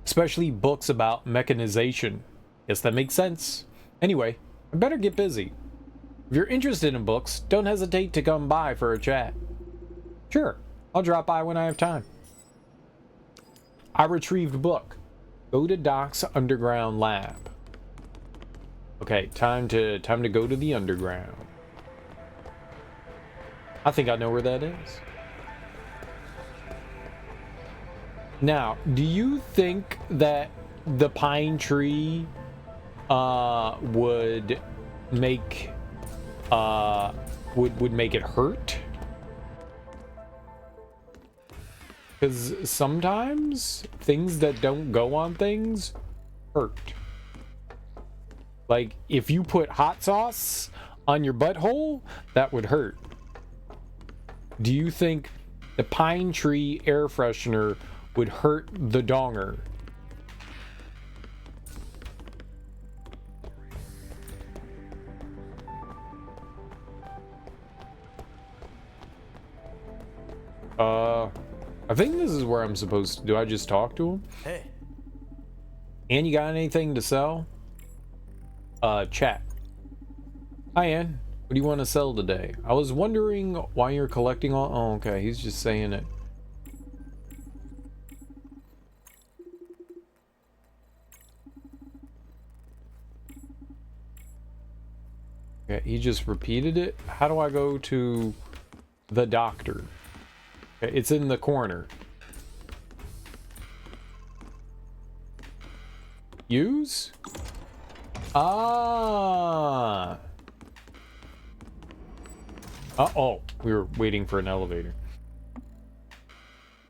Especially books about mechanization. Guess that makes sense. Anyway, I better get busy. If you're interested in books, don't hesitate to come by for a chat. Sure, I'll drop by when I have time. I retrieved book. Go to Doc's underground lab. Okay, time to go to the underground. I think I know where that is. Now, do you think that the pine tree would make would make it hurt? Because sometimes things that don't go on things hurt. Like if you put hot sauce on your butthole, that would hurt. Do you think the pine tree air freshener would hurt the donger? I think this is where I'm supposed to. Do I just talk to him? Hey. Ann, you got anything to sell? Chat. Hi, Ann. What do you want to sell today? I was wondering why you're collecting all... Oh, okay. He's just saying it. Okay, he just repeated it. How do I go to the doctor? Okay, it's in the corner. Use? Ah. Oh, we were waiting for an elevator.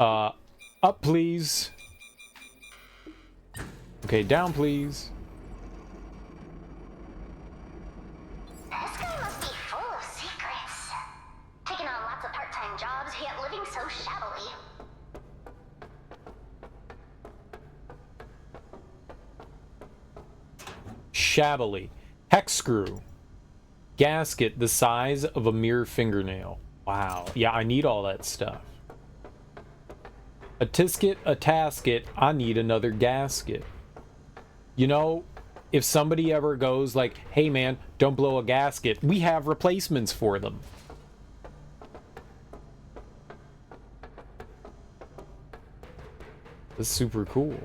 Up, please. Okay, down, please. This guy must be full of secrets. Taking on lots of part-time jobs, yet living so shabbily. Shabbily. Hex screw. Gasket the size of a mere fingernail. Wow. Yeah, I need all that stuff. A tisket, a tasket. I need another gasket. You know, if somebody ever goes like, hey man, don't blow a gasket, we have replacements for them. That's super cool.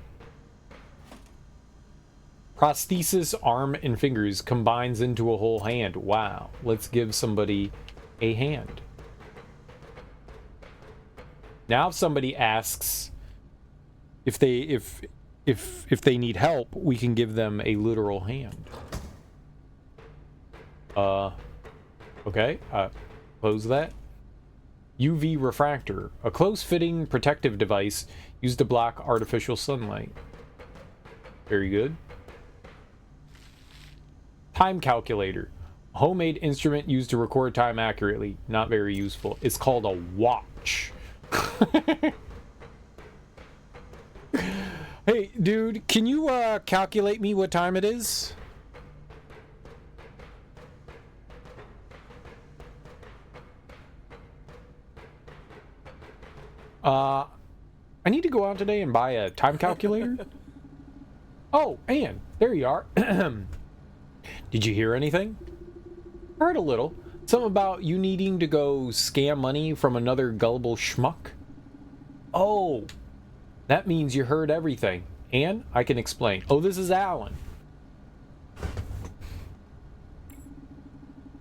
Prosthesis, arm, and fingers combines into a whole hand. Wow. Let's give somebody a hand. Now if somebody asks if they need help, we can give them a literal hand. Okay. Close that. UV refractor, a close-fitting protective device used to block artificial sunlight. Very good. Time calculator, a homemade instrument used to record time accurately. Not very useful. It's called a watch. Hey, dude, can you calculate me what time it is? I need to go out today and buy a time calculator. Oh, Anne, there you are. Did you hear anything? Heard a little. Something about you needing to go scam money from another gullible schmuck? Oh, that means you heard everything. Anne, I can explain. Oh, this is Alan.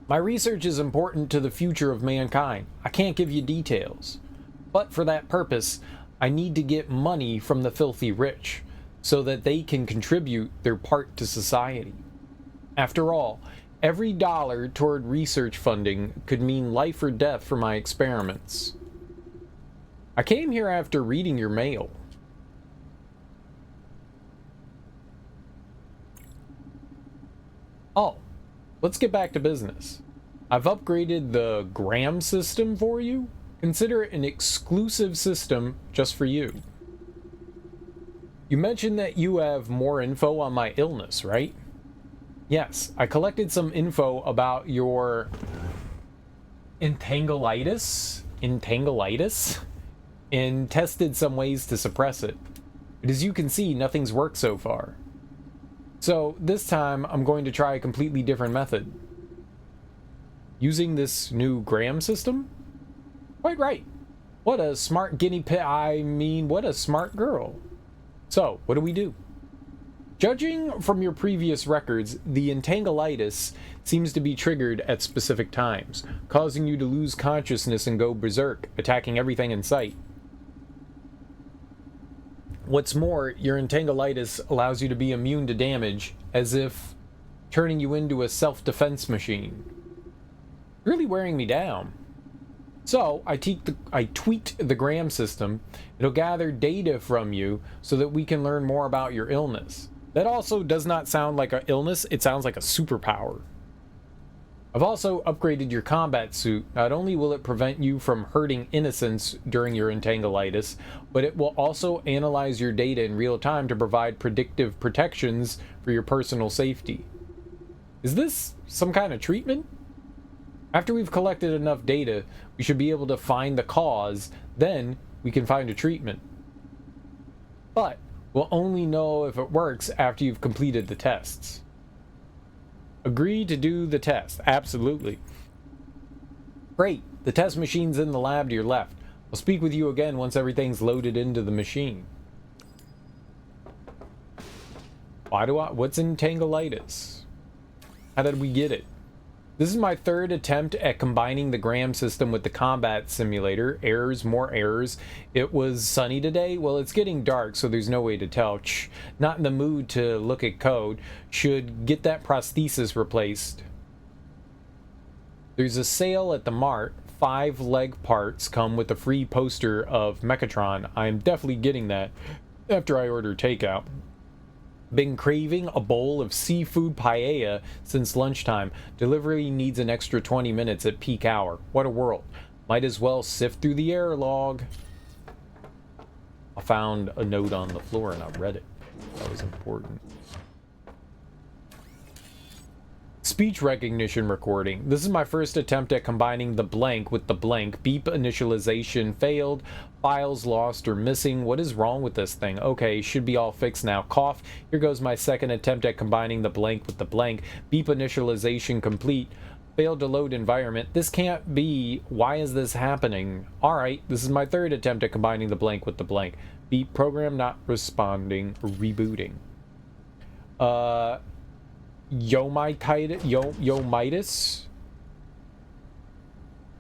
My research is important to the future of mankind. I can't give you details. But for that purpose, I need to get money from the filthy rich, so that they can contribute their part to society. After all, every dollar toward research funding could mean life or death for my experiments. I came here after reading your mail. Oh, let's get back to business. I've upgraded the Gram system for you. Consider it an exclusive system just for you. You mentioned that you have more info on my illness, right? Yes, I collected some info about your entanglitis, and tested some ways to suppress it. But as you can see, nothing's worked so far. So this time, I'm going to try a completely different method. Using this new Gram system? Quite right. What a smart guinea pig, what a smart girl. So, what do we do? Judging from your previous records, the entanglitis seems to be triggered at specific times, causing you to lose consciousness and go berserk, attacking everything in sight. What's more, your entanglitis allows you to be immune to damage, as if turning you into a self-defense machine. Really wearing me down. So, I tweaked the Gram system. It'll gather data from you so that we can learn more about your illness. That also does not sound like an illness, it sounds like a superpower. I've also upgraded your combat suit. Not only will it prevent you from hurting innocents during your entanglitis, but it will also analyze your data in real time to provide predictive protections for your personal safety. Is this some kind of treatment? After we've collected enough data, we should be able to find the cause, then we can find a treatment. But we'll only know if it works after you've completed the tests. Agree to do the test. Absolutely. Great. The test machine's in the lab to your left. I'll speak with you again once everything's loaded into the machine. What's entanglitis? How did we get it? This is my third attempt at combining the Gram system with the combat simulator. Errors, more errors. It was sunny today. Well, it's getting dark, so there's no way to tell. Not in the mood to look at code. Should get that prosthesis replaced. There's a sale at the mart. 5 leg parts come with a free poster of Mechatron. I'm definitely getting that after I order takeout. Been craving a bowl of seafood paella since lunchtime. Delivery needs an extra 20 minutes at peak hour. What a world. Might as well sift through the error log. I found a note on the floor and I read it. That was important. Speech recognition recording. This is my first attempt at combining the blank with the blank. Beep initialization failed. Files lost or missing. What is wrong with this thing? Okay, should be all fixed now. Cough. Here goes my second attempt at combining the blank with the blank. Beep initialization complete. Failed to load environment. This can't be. Why is this happening? Alright, this is my third attempt at combining the blank with the blank. Beep program not responding. Rebooting. Yomitis?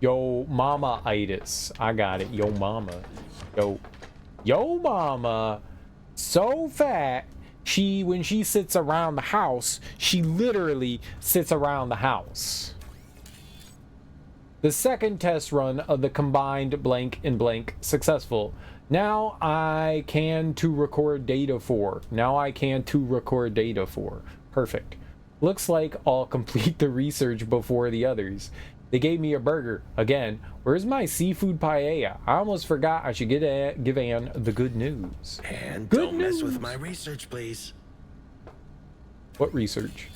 Yo mama-itis. I got it. Yo mama. Yo mama. So fat. When she sits around the house, she literally sits around the house. The second test run of the combined blank and blank successful. Now I can to record data for. Perfect. Looks like I'll complete the research before the others. They gave me a burger. Again, where's my seafood paella? I almost forgot I should give Anne the good news. And Good don't mess news. with my research, please. What research?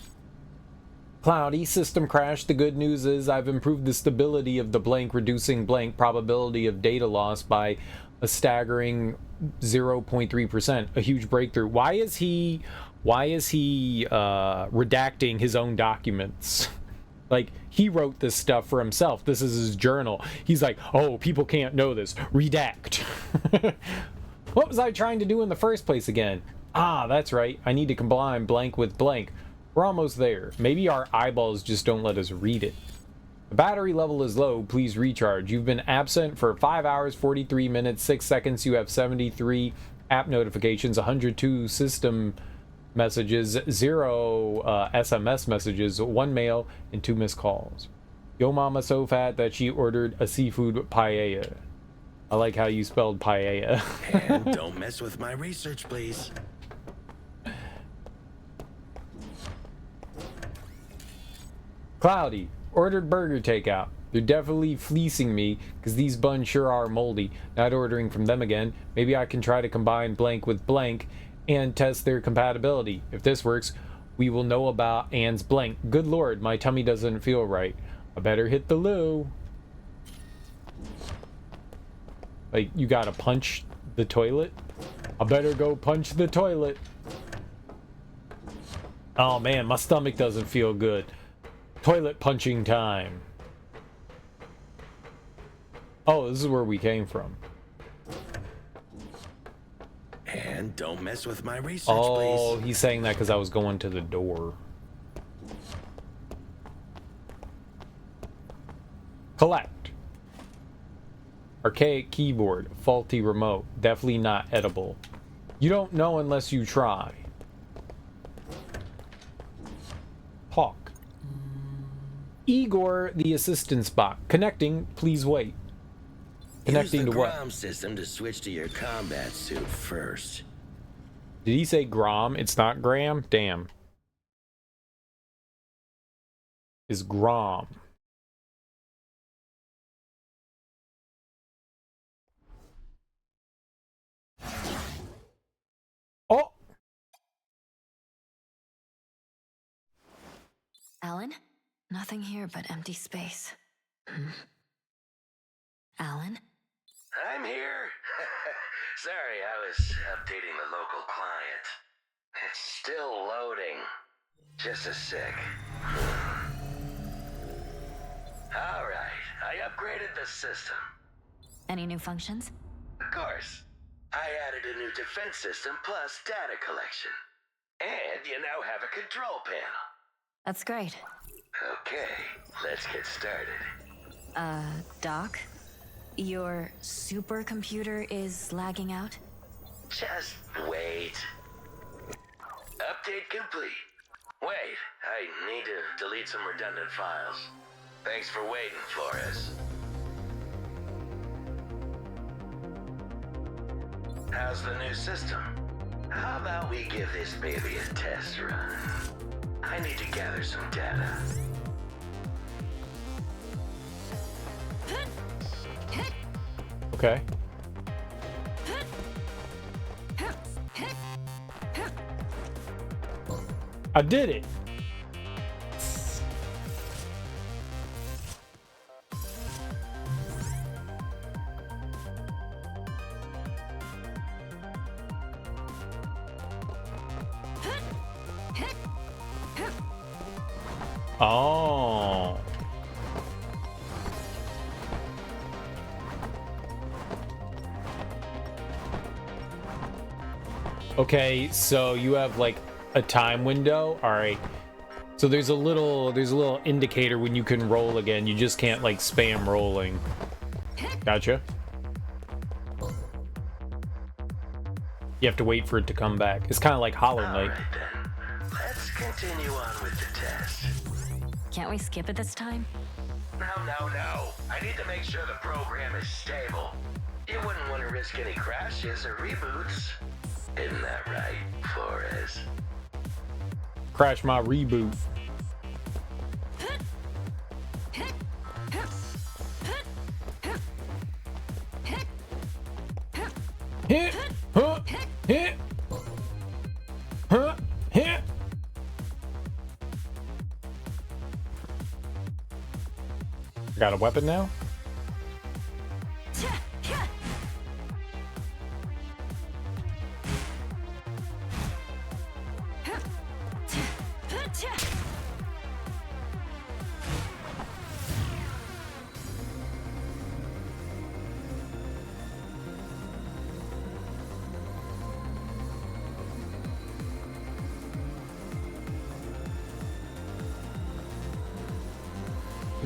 Cloudy, system crash. The good news is I've improved the stability of the blank, reducing blank probability of data loss by a staggering 0.3%. A huge breakthrough. Why is he redacting his own documents? Like, he wrote this stuff for himself. This is his journal. He's like, oh, people can't know this. Redact. What was I trying to do in the first place again? Ah, that's right. I need to combine blank with blank. We're almost there. Maybe our eyeballs just don't let us read it. The battery level is low. Please recharge. You've been absent for 5 hours, 43 minutes, 6 seconds. You have 73 app notifications, 102 system messages, 0 SMS messages, 1 mail, and 2 missed calls. Yo mama so fat that she ordered a seafood paella. I like how you spelled paella. And don't mess with my research, please. Cloudy, ordered burger takeout. They're definitely fleecing me because these buns sure are moldy. Not ordering from them again. Maybe I can try to combine blank with blank and test their compatibility. If this works, we will know about Anne's blank. Good lord, my tummy doesn't feel right. I better hit the loo. Like, you gotta punch the toilet? I better go punch the toilet. Oh man, my stomach doesn't feel good. Toilet punching time. Oh, this is where we came from. And don't mess with my research, Oh, please. he's saying that because I was going to the door. Collect. Archaic keyboard. Faulty remote. Definitely not edible. You don't know unless you try. Hawk. Igor, the assistance bot. Connecting. Please wait. Connecting Use to the what? Grom system to switch to your combat suit first. Did he say Grom? It's not Graham? Damn. Is Grom. Oh! Alan? Nothing here but empty space. Alan? I'm here. Sorry, I was updating the local client. It's still loading. Just a sec. Alright, I upgraded the system. Any new functions? Of course. I added a new defense system plus data collection. And you now have a control panel. That's great. Okay, let's get started. Doc? Your supercomputer is lagging out? Just wait. Update complete. Wait, I need to delete some redundant files. Thanks for waiting, Flores. How's the new system? How about we give this baby a test run? I need to gather some data. Okay. I did it. Oh. Okay, so you have like a time window. All right. So there's a little indicator when you can roll again. You just can't like spam rolling. Gotcha. You have to wait for it to come back. It's kind of like Hollow Knight. Alright then. Let's continue on with the test. Can't we skip it this time? No. I need to make sure the program is stable. You wouldn't want to risk any crashes or reboots. Isn't that right, Flores? Crash my reboot. Hit, huh, hit, huh, hit. Got a weapon now?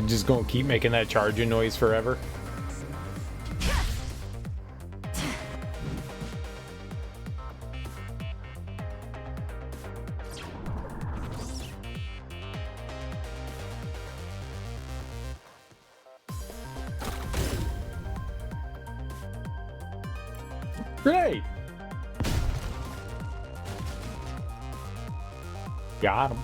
Just gonna keep making that charging noise forever. Great. Got him.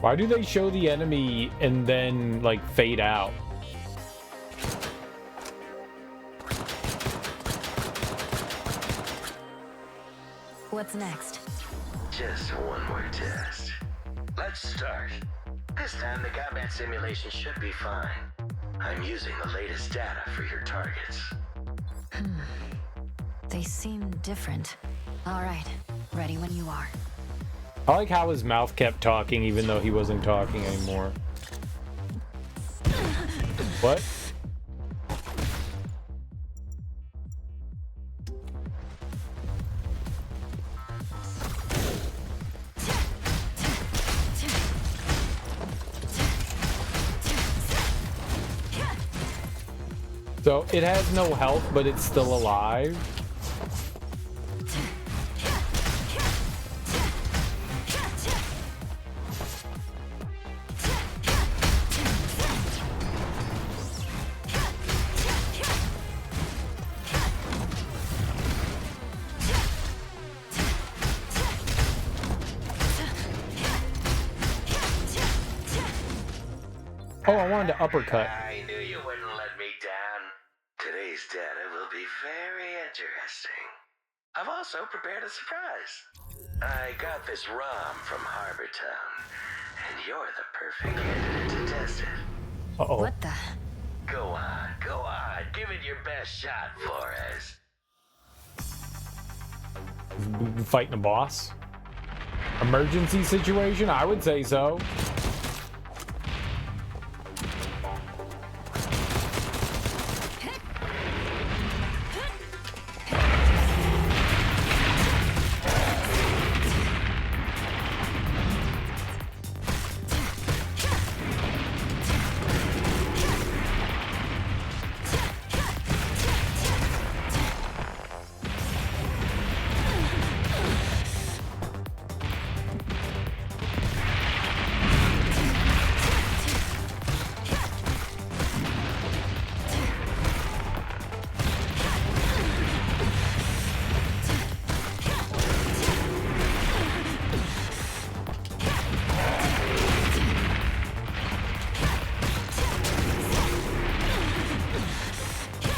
Why do they show the enemy and then, like, fade out? What's next? Just one more test. Let's start. This time the combat simulation should be fine. I'm using the latest data for your targets. They seem different. All right, ready when you are. I like how his mouth kept talking even though he wasn't talking anymore. What? So it has no health, but it's still alive. Oh, I wanted to uppercut. I knew you wouldn't let me down. Today's data will be very interesting. I've also prepared a surprise. I got this ROM from Harbor Town, and you're the perfect candidate to test it. Uh-oh. What the? Go on, give it your best shot, Flores. Fighting a boss? Emergency situation? I would say so.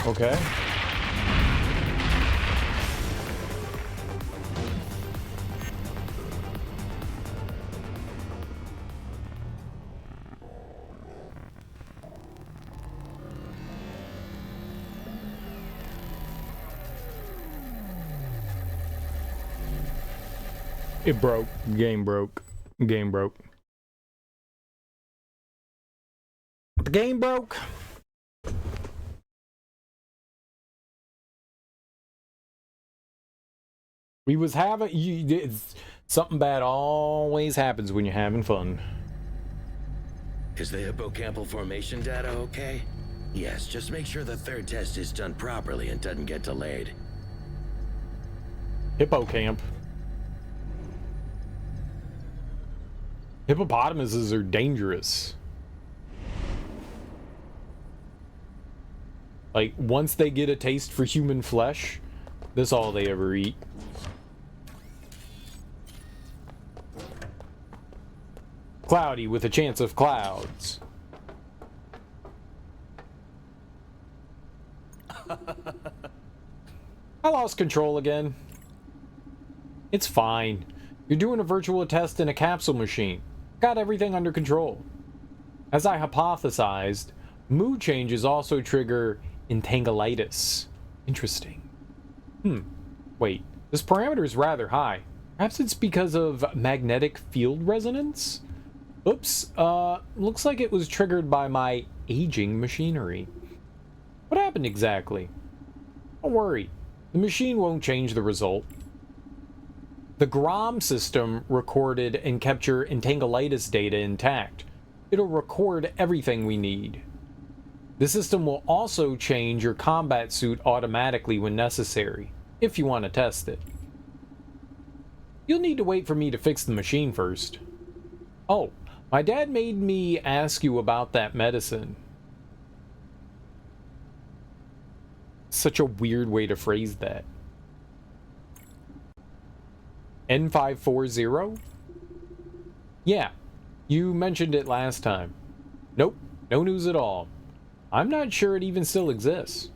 Okay. It broke. Game broke. Game broke. The game broke. We was having something bad always happens when you're having fun. Is the hippocampal formation data okay? Yes, just make sure the third test is done properly and doesn't get delayed. Hippocamp. Hippopotamuses are dangerous. Like, once they get a taste for human flesh, that's all they ever eat. Cloudy with a chance of clouds. I lost control again. It's fine. You're doing a virtual test in a capsule machine. Got everything under control. As I hypothesized, mood changes also trigger entanglitis. Interesting. Wait, this parameter is rather high. Perhaps it's because of magnetic field resonance? Oops, looks like it was triggered by my aging machinery. What happened exactly? Don't worry, the machine won't change the result. The GROM system recorded and kept your entanglitis data intact. It'll record everything we need. The system will also change your combat suit automatically when necessary, if you want to test it. You'll need to wait for me to fix the machine first. Oh, my dad made me ask you about that medicine. Such a weird way to phrase that. N540? Yeah, you mentioned it last time. Nope, no news at all. I'm not sure it even still exists.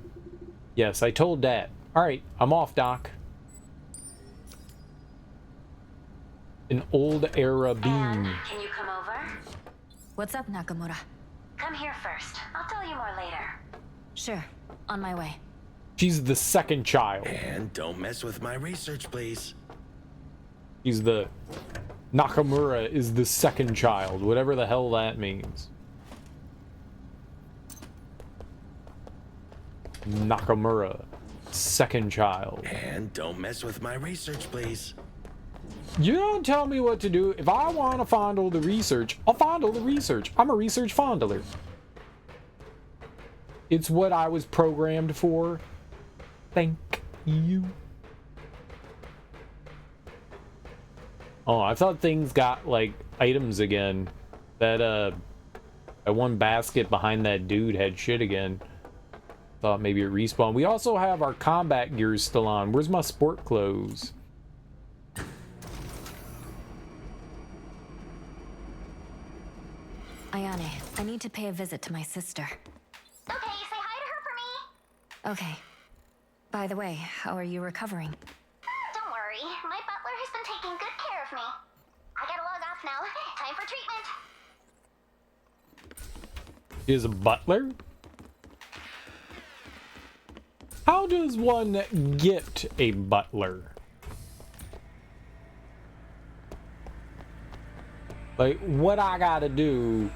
Yes, I told Dad. Alright, I'm off, Doc. An old era beam. Anne, can you come over? What's up, Nakamura? Come here first. I'll tell you more later. Sure, on my way. She's the second child. And don't mess with my research, please. She's the... Nakamura is the second child, whatever the hell that means. Nakamura, second child. And don't mess with my research, please. You don't tell me what to do. If I want to fondle the research, I'll fondle the research. I'm a research fondler. It's what I was programmed for. Thank you. Oh, I thought things got, like, items again. That one basket behind that dude had shit again. Thought maybe it respawned. We also have our combat gears still on. Where's my sport clothes? Ayane, I need to pay a visit to my sister. Okay, say hi to her for me. Okay. By the way, how are you recovering? Don't worry, my butler has been taking good care of me. I gotta log off now. Time for treatment. Is a butler? How does one get a butler? Like, what I gotta do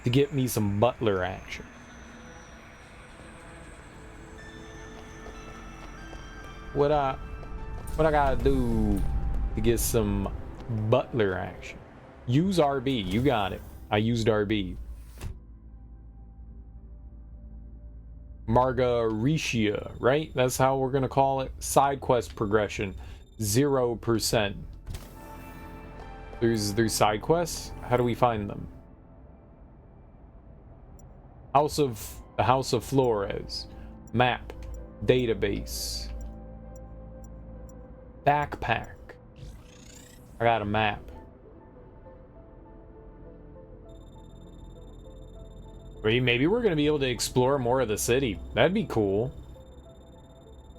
to get me some butler action? What I gotta do to get some butler action? Use RB. You got it. I used RB. Margaritia, right? That's how we're gonna call it. Side quest progression, 0%. There's side quests. How do we find them? The House of Flores. Map. Database. Backpack. I got a map. Maybe we're gonna be able to explore more of the city. That'd be cool.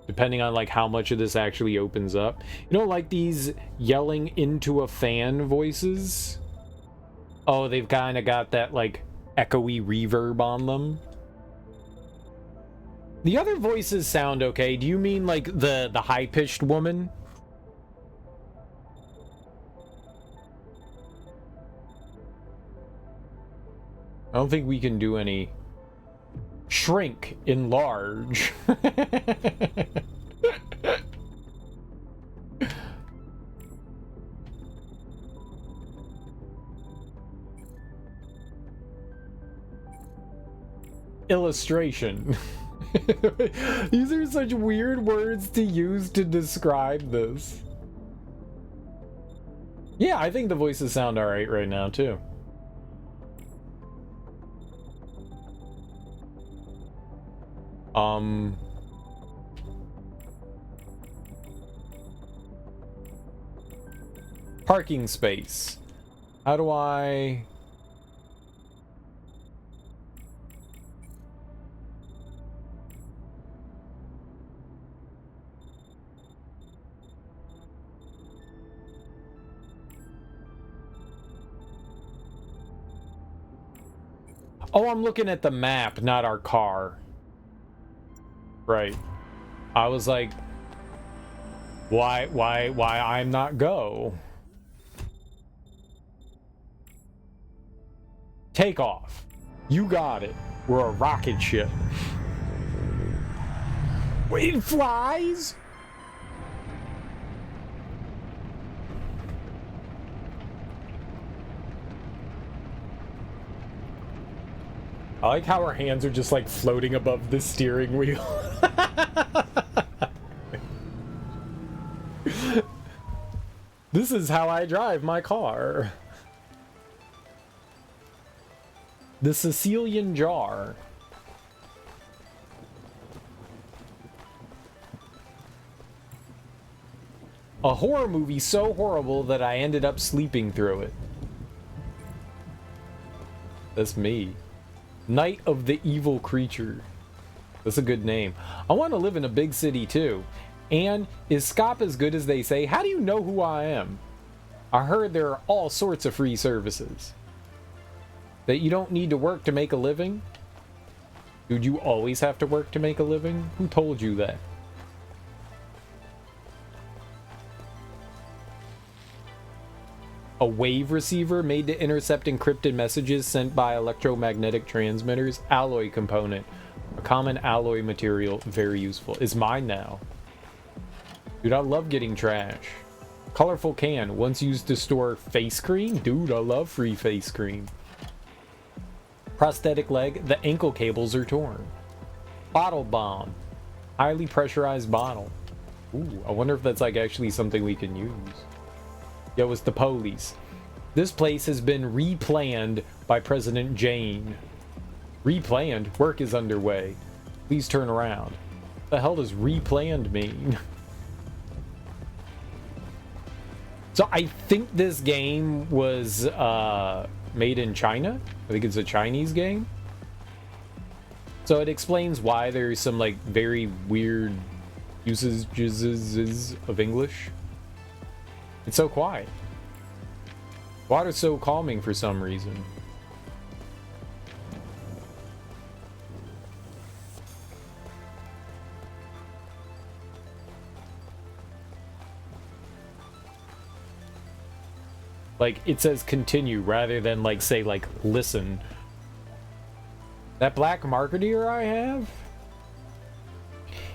Depending on like how much of this actually opens up. You know, like these yelling into a fan voices? Oh, they've kind of got that like echoey reverb on them. The other voices sound okay. Do you mean like the high-pitched woman? I don't think we can do any shrink, enlarge. Illustration. These are such weird words to use to describe this. Yeah, I think the voices sound alright right now, too. Parking space. How do I... Oh, I'm looking at the map, not our car. Right. I was like, why I'm not go? Take off. You got it. We're a rocket ship. Wait, it flies? I like how our hands are just like floating above the steering wheel. This is how I drive my car. The Sicilian jar. A horror movie so horrible that I ended up sleeping through it. That's me. Night of the Evil Creature. That's a good name. I want to live in a big city too. And is SCOP as good as they say? How do you know who I am? I heard there are all sorts of free services. That you don't need to work to make a living? Dude, you always have to work to make a living? Who told you that? A wave receiver made to intercept encrypted messages sent by electromagnetic transmitters. Alloy component. A common alloy material. Very useful. Is mine now. Dude, I love getting trash. Colorful can. Once used to store face cream. Dude, I love free face cream. Prosthetic leg. The ankle cables are torn. Bottle bomb. Highly pressurized bottle. Ooh, I wonder if that's like actually something we can use. Yo, it's the police. This place has been replanned by President Jane. Replanned? Work is underway. Please turn around. What the hell does replanned mean? So I think this game was made in China. I think it's a Chinese game. So it explains why there's some like very weird usages of English. It's so quiet. Water's so calming for some reason. Like, it says continue rather than like say like listen. That black marketeer I have?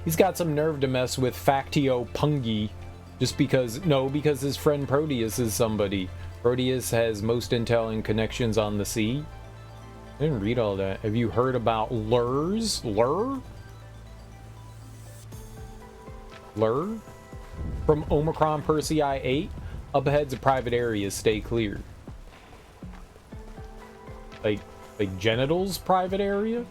He's got some nerve to mess with Factio Pungi. Just because, no, because his friend Proteus is somebody. Proteus has most intel and connections on the sea. I didn't read all that. Have you heard about lures? Lure? Lure? From Omicron Persei 8, up ahead's a private area, stay clear. Like genitals private area?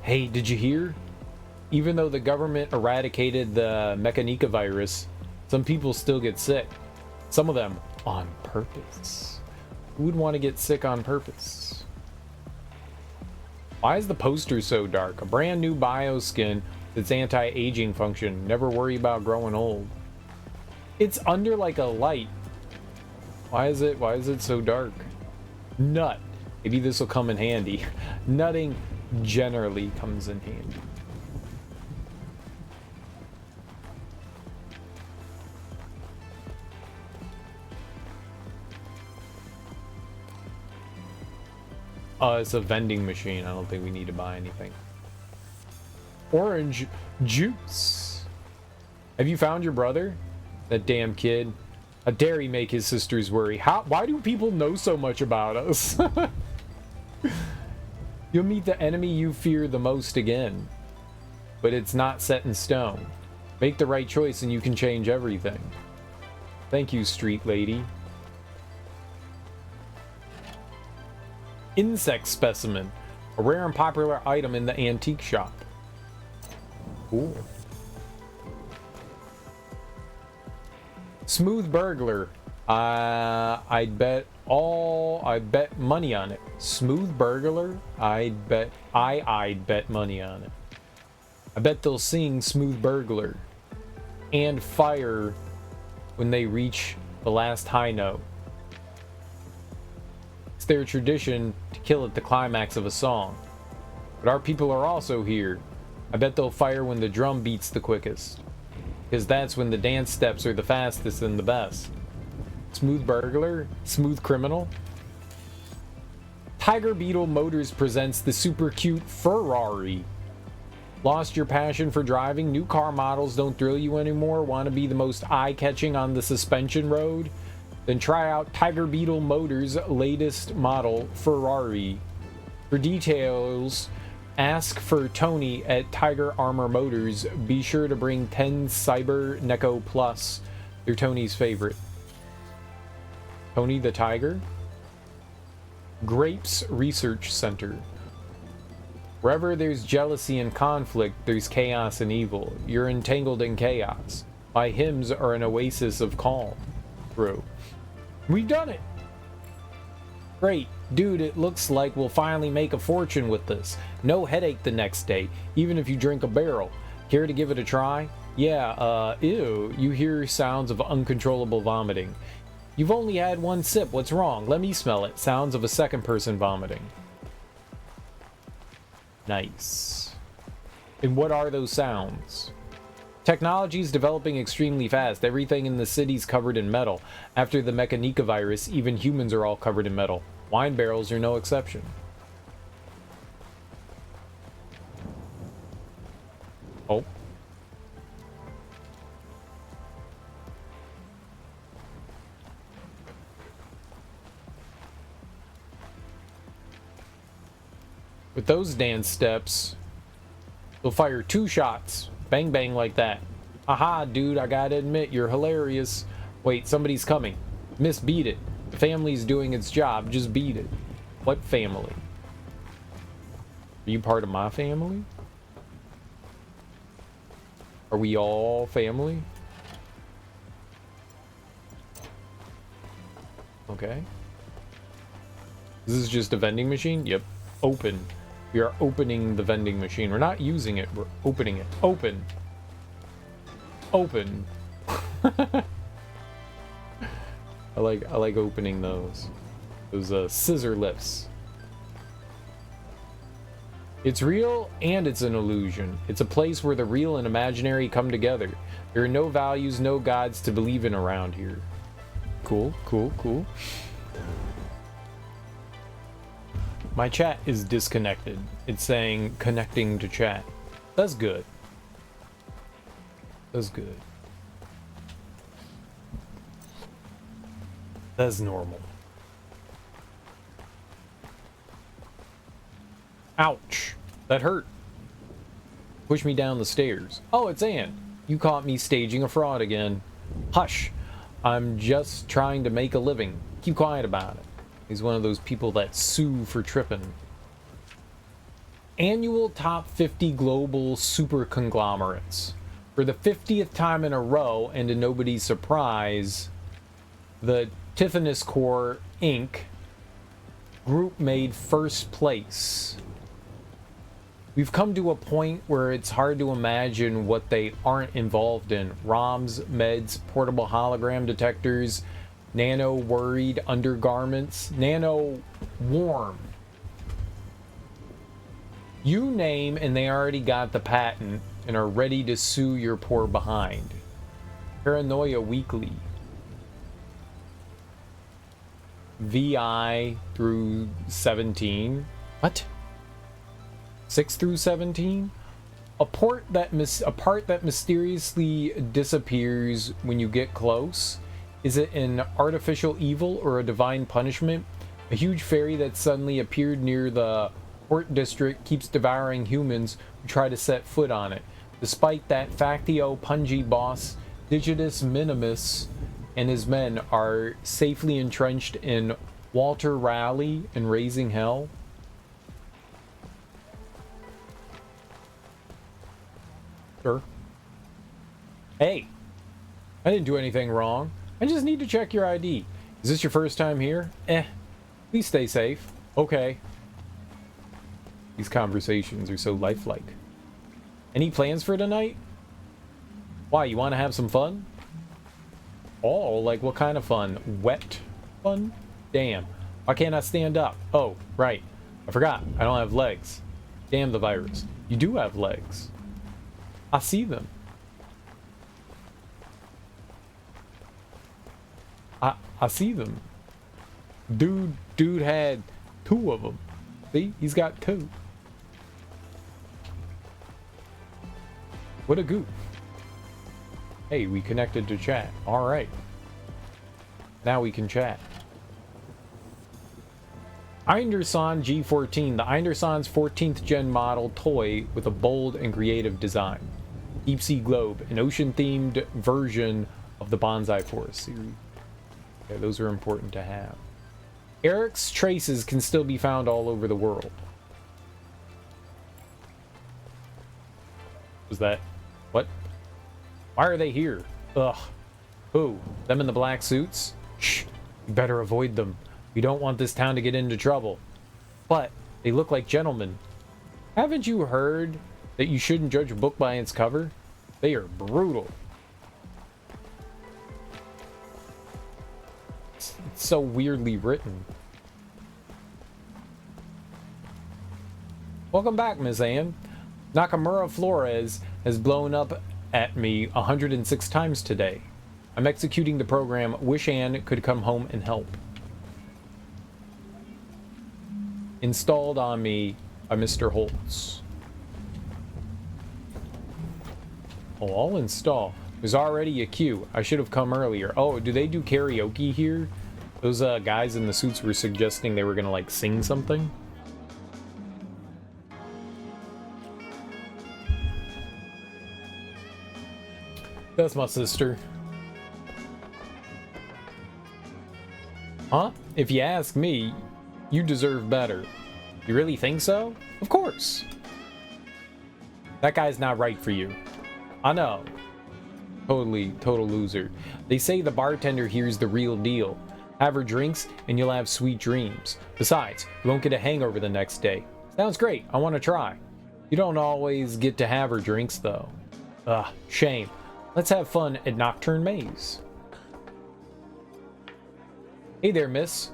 Hey, did you hear? Even though the government eradicated the Mechanica virus, some people still get sick. Some of them on purpose. Who would want to get sick on purpose? Why is the poster so dark? A brand new bioskin that's anti-aging function. Never worry about growing old. It's under like a light. Why is it so dark? Nut. Maybe this will come in handy. Nutting generally comes in handy. It's a vending machine. I don't think we need to buy anything. Orange juice. Have you found your brother? That damn kid. How dare he make his sisters worry? Why do people know so much about us? You'll meet the enemy you fear the most again. But it's not set in stone. Make the right choice and you can change everything. Thank you, street lady. Insect specimen. A rare and popular item in the antique shop. Cool. Smooth burglar. I'd bet money on it. Smooth burglar. I'd bet money on it. I bet they'll sing Smooth Burglar and fire when they reach the last high note. It's their tradition to kill at the climax of a song. But our people are also here. I bet they'll fire when the drum beats the quickest. Because that's when the dance steps are the fastest and the best. Smooth burglar? Smooth criminal? Tiger Beetle Motors presents the super cute Ferrari. Lost your passion for driving? New car models don't thrill you anymore? Want to be the most eye-catching on the suspension road? Then try out Tiger Beetle Motors' latest model, Ferrari. For details, ask for Tony at Tiger Armor Motors. Be sure to bring 10 Cyber Neko Plus. They're Tony's favorite. Tony the Tiger? Grapes Research Center. Wherever there's jealousy and conflict, there's chaos and evil. You're entangled in chaos. My hymns are an oasis of calm. Bro. We've done it! Great. Dude, it looks like we'll finally make a fortune with this. No headache the next day, even if you drink a barrel. Care to give it a try? Yeah, ew. You hear sounds of uncontrollable vomiting. You've only had one sip. What's wrong? Let me smell it. Sounds of a second person vomiting. Nice. And what are those sounds? Technology is developing extremely fast. Everything in the city's covered in metal. After the Mechanica virus, even humans are all covered in metal. Wine barrels are no exception. Oh. With those dance steps, they'll fire 2 shots. Bang bang like that. Aha, dude, I gotta admit, you're hilarious. Wait, somebody's coming. Miss, beat it. The family's doing its job, just beat it. What family? Are you part of my family? Are we all family? Okay. This is just a vending machine? Yep. Open. We are opening the vending machine. We're not using it, we're opening it. Open. Open. I like opening those. Those scissor lifts. It's real and it's an illusion. It's a place where the real and imaginary come together. There are no values, no gods to believe in around here. Cool, cool, cool. My chat is disconnected. It's saying connecting to chat. That's good. That's good. That's normal. Ouch. That hurt. Push me down the stairs. Oh, it's Ann. You caught me staging a fraud again. Hush. I'm just trying to make a living. Keep quiet about it. He's one of those people that sue for tripping. Annual top 50 global super conglomerates. For the 50th time in a row, and to nobody's surprise, the Tiffinus Corps Inc. group made first place. We've come to a point where it's hard to imagine what they aren't involved in. ROMs, meds, portable hologram detectors, nano worried undergarments, nano warm. You name and they already got the patent and are ready to sue your poor behind. Paranoia Weekly. VI through 17. What? 6 through 17? A part that mysteriously disappears when you get close. Is it an artificial evil or a divine punishment? A huge fairy that suddenly appeared near the port district keeps devouring humans who try to set foot on it. Despite that, Factio Punji boss Digitus Minimus and his men are safely entrenched in Walter Raleigh and Raising Hell. Sure. Hey, I didn't do anything wrong. I just need to check your ID. Is this your first time here? Please stay safe. Okay. These conversations are so lifelike. Any plans for tonight? Why, you want to have some fun? Oh, like what kind of fun? Wet fun? Damn. Why can't I stand up? Oh, right. I forgot. I don't have legs. Damn the virus. You do have legs. I see them. I see them. Dude had 2 of them. See? He's got 2. What a goof. Hey, we connected to chat. Alright. Now we can chat. Einderson G14. The Einderson's 14th gen model toy with a bold and creative design. Deep Sea Globe, an ocean-themed version of the Bonsai Forest series. Okay, those are important to have. Eric's traces can still be found all over the world. Was that... what? Why are they here? Ugh. Who? Them in the black suits? Shh. You better avoid them. We don't want this town to get into trouble. But they look like gentlemen. Haven't you heard that you shouldn't judge a book by its cover? They are brutal. It's so weirdly written. Welcome back, Miss Anne. Nakamura Flores has blown up at me 106 times today. I'm executing the program. Wish Anne could come home and help. Installed on me by Mr. Holtz. Oh, I'll install. There's already a queue. I should have come earlier. Oh, do they do karaoke here? Those guys in the suits were suggesting they were gonna like sing something. That's my sister. Huh? If you ask me, you deserve better. You really think so? Of course. That guy's not right for you. I know. Total loser. They say the bartender here's the real deal. Have her drinks and you'll have sweet dreams. Besides, you won't get a hangover the next day. Sounds great. I want to try. You don't always get to have her drinks though. Ugh, shame. Let's have fun at Nocturne Maze. Hey there, miss.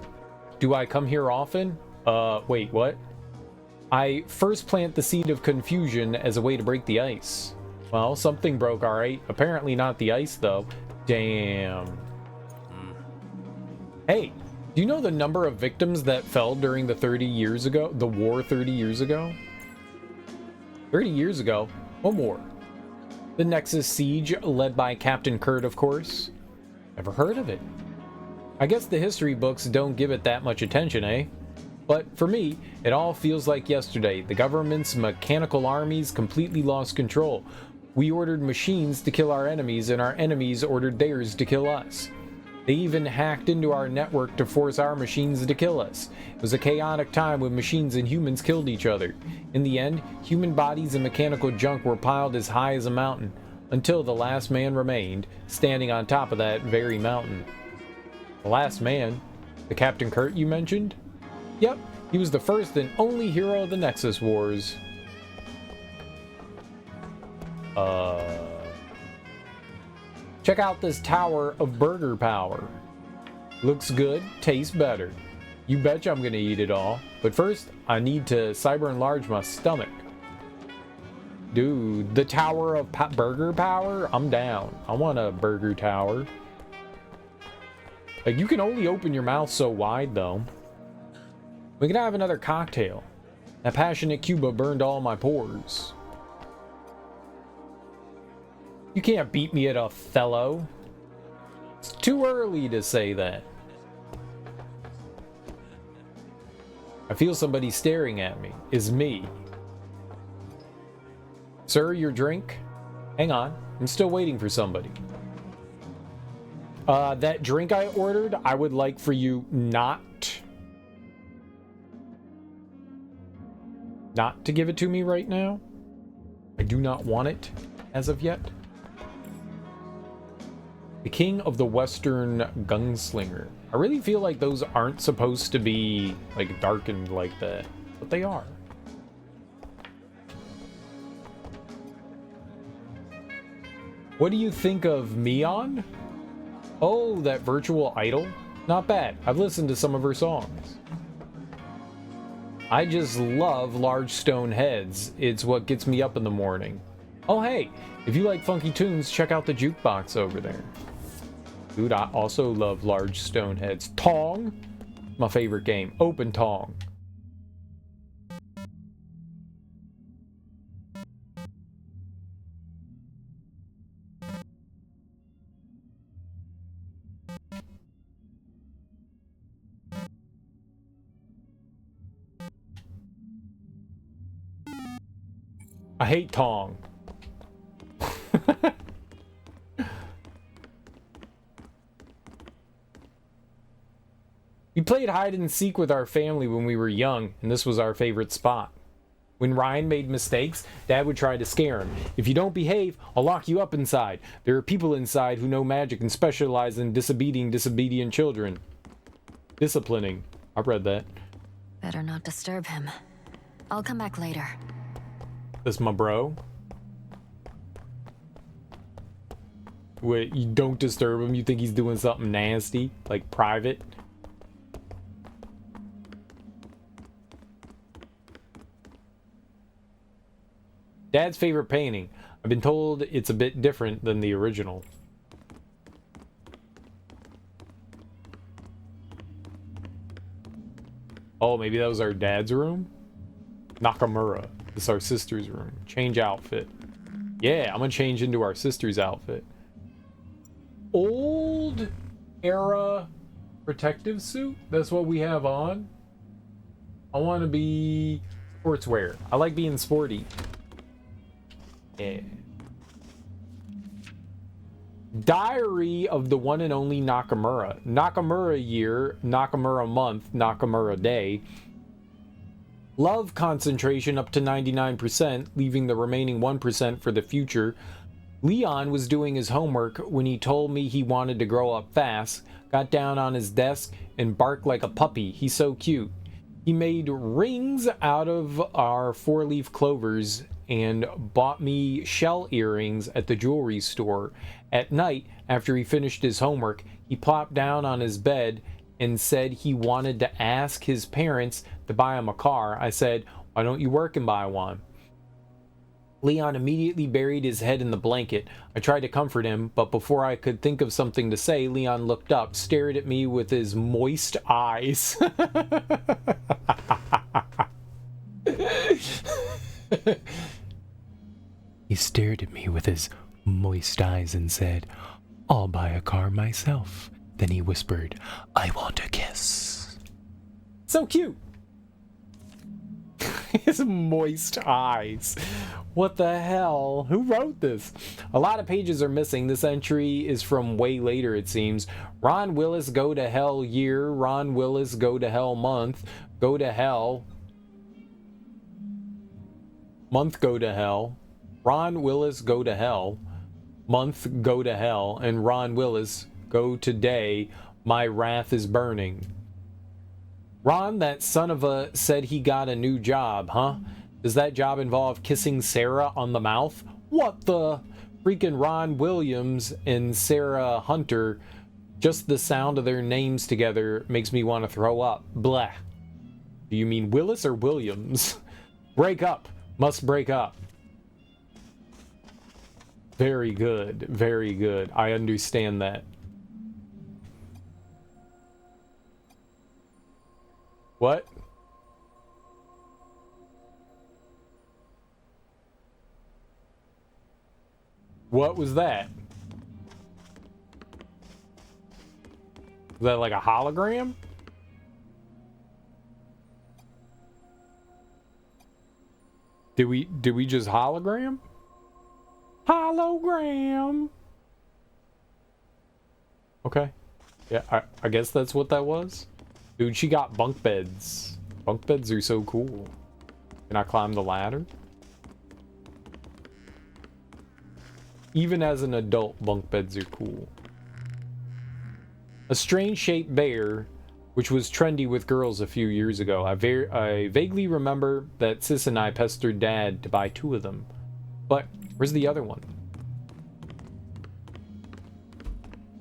Do I come here often? Wait, what? I first plant the seed of confusion as a way to break the ice. Well, something broke, alright. Apparently not the ice, though. Damn. Hey, do you know the number of victims that fell during the 30 years ago? The war 30 years ago? 30 years ago? What war? The Nexus Siege, led by Captain Kurt, of course. Never heard of it. I guess the history books don't give it that much attention, eh? But for me, it all feels like yesterday. The government's mechanical armies completely lost control. We ordered machines to kill our enemies, and our enemies ordered theirs to kill us. They even hacked into our network to force our machines to kill us. It was a chaotic time when machines and humans killed each other. In the end, human bodies and mechanical junk were piled as high as a mountain, until the last man remained, standing on top of that very mountain. The last man? The Captain Kurt you mentioned? Yep, he was the first and only hero of the Nexus Wars. Check out this tower of burger power. Looks good, tastes better. You betcha I'm gonna eat it all. But first, I need to cyber enlarge my stomach. Dude, the tower of burger power? I'm down. I want a burger tower. Like, you can only open your mouth so wide, though. We can have another cocktail. That passionate Cuba burned all my pores. You can't beat me at Othello. It's too early to say that. I feel somebody staring at me. Is me. Sir, your drink? Hang on. I'm still waiting for somebody. That drink I ordered, I would like for you not to give it to me right now. I do not want it as of yet. The King of the Western Gunslinger. I really feel like those aren't supposed to be like darkened like that, but they are. What do you think of Mion? Oh, that Virtual Idol? Not bad. I've listened to some of her songs. I just love large stone heads. It's what gets me up in the morning. Oh, hey, if you like funky tunes, check out the jukebox over there. Dude, I also love large stone heads. Tong, my favorite game. Open Tong. I hate Tong. We played hide and seek with our family when we were young, and this was our favorite spot. When Ryan made mistakes, Dad would try to scare him. If you don't behave, I'll lock you up inside. There are people inside who know magic and specialize in disobedient children. Disciplining. I read that. Better not disturb him. I'll come back later. This my bro. Wait, you don't disturb him? You think he's doing something nasty? Like private? Dad's favorite painting. I've been told it's a bit different than the original. Oh, maybe that was our dad's room? Nakamura. This is our sister's room. Change outfit. Yeah, I'm gonna change into our sister's outfit. Old era protective suit? That's what we have on? I want to be sportswear. I like being sporty. Yeah. Diary of the one and only Nakamura. Nakamura year, Nakamura month, Nakamura day. Love concentration up to 99%, leaving the remaining 1% for the future. Leon was doing his homework when he told me he wanted to grow up fast, got down on his desk and barked like a puppy. He's so cute. He made rings out of our 4-leaf clovers and bought me shell earrings at the jewelry store. At night, after he finished his homework, he plopped down on his bed and said he wanted to ask his parents to buy him a car. I said, "Why don't you work and buy one?" Leon immediately buried his head in the blanket. I tried to comfort him, but before I could think of something to say, Leon looked up, stared at me with his moist eyes. He stared at me with his moist eyes and said, "I'll buy a car myself." Then he whispered, "I want a kiss." So cute. His moist eyes. What the hell? Who wrote this? A lot of pages are missing. This entry is from way later, it seems. Ron Willis go to hell year. Ron Willis go to hell month. Go to hell. Month go to hell. Ron Willis go to hell. Month go to hell. And Ron Willis go today. My wrath is burning. Ron, that son of a, said he got a new job, huh? Does that job involve kissing Sarah on the mouth? What the? Freaking Ron Williams and Sarah Hunter. Just the sound of their names together makes me want to throw up. Blah. Do you mean Willis or Williams? Break up. Must break up. Very good. Very good. I understand that. What? What was that? Was that like a hologram? Did we just hologram? Hologram. Okay. Yeah, I guess that's what that was. Dude, she got bunk beds. Bunk beds are so cool. Can I climb the ladder? Even as an adult, bunk beds are cool. A strange-shaped bear, which was trendy with girls a few years ago. I vaguely remember that Sis and I pestered Dad to buy 2 of them. But where's the other one?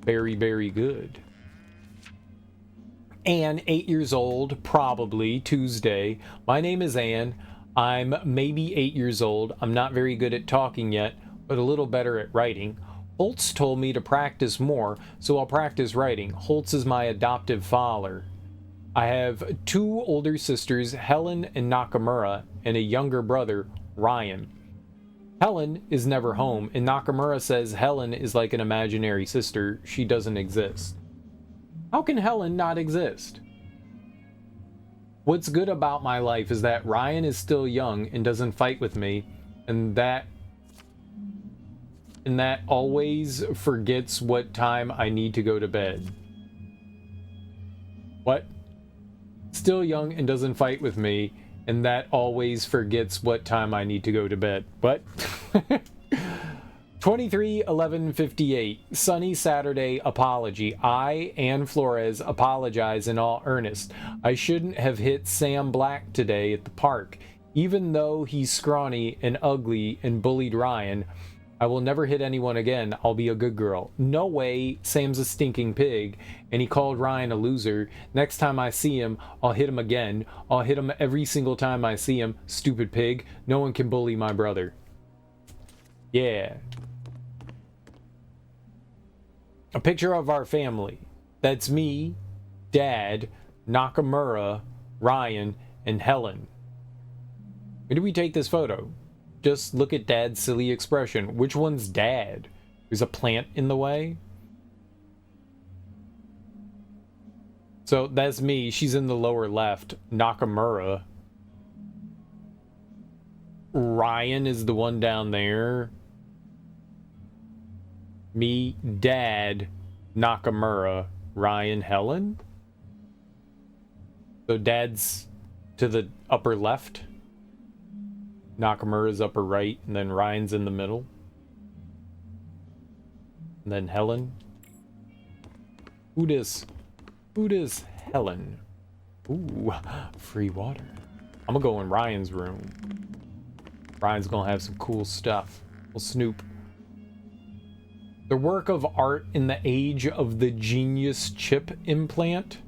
Very, very good. Anne, 8 years old, probably, Tuesday. My name is Anne. I'm maybe 8 years old. I'm not very good at talking yet, but a little better at writing. Holtz told me to practice more, so I'll practice writing. Holtz is my adoptive father. I have 2 older sisters, Helen and Nakamura, and a younger brother, Ryan. Helen is never home, and Nakamura says Helen is like an imaginary sister. She doesn't exist. How can Helen not exist? What's good about my life is that Ryan is still young and doesn't fight with me, and that always forgets what time I need to go to bed. What? Still young and doesn't fight with me, and that always forgets what time I need to go to bed. What? 23/11/58. Sunny Saturday apology. I, Ann Flores, apologize in all earnest. I shouldn't have hit Sam Black today at the park. Even though he's scrawny and ugly and bullied Ryan, I will never hit anyone again. I'll be a good girl. No way, Sam's a stinking pig, and he called Ryan a loser. Next time I see him, I'll hit him again. I'll hit him every single time I see him. Stupid pig. No one can bully my brother. Yeah. A picture of our family. That's me, Dad, Nakamura, Ryan, and Helen. Where did we take this photo? Just look at Dad's silly expression. Which one's Dad? There's a plant in the way. So that's me. She's in the lower left. Nakamura. Ryan is the one down there. Me, Dad, Nakamura, Ryan, Helen. So Dad's to the upper left. Nakamura's upper right, and then Ryan's in the middle. And then Helen. Who dis Helen? Ooh, free water. I'm gonna go in Ryan's room. Ryan's gonna have some cool stuff. We'll snoop. The work of art in the age of the genius chip implant.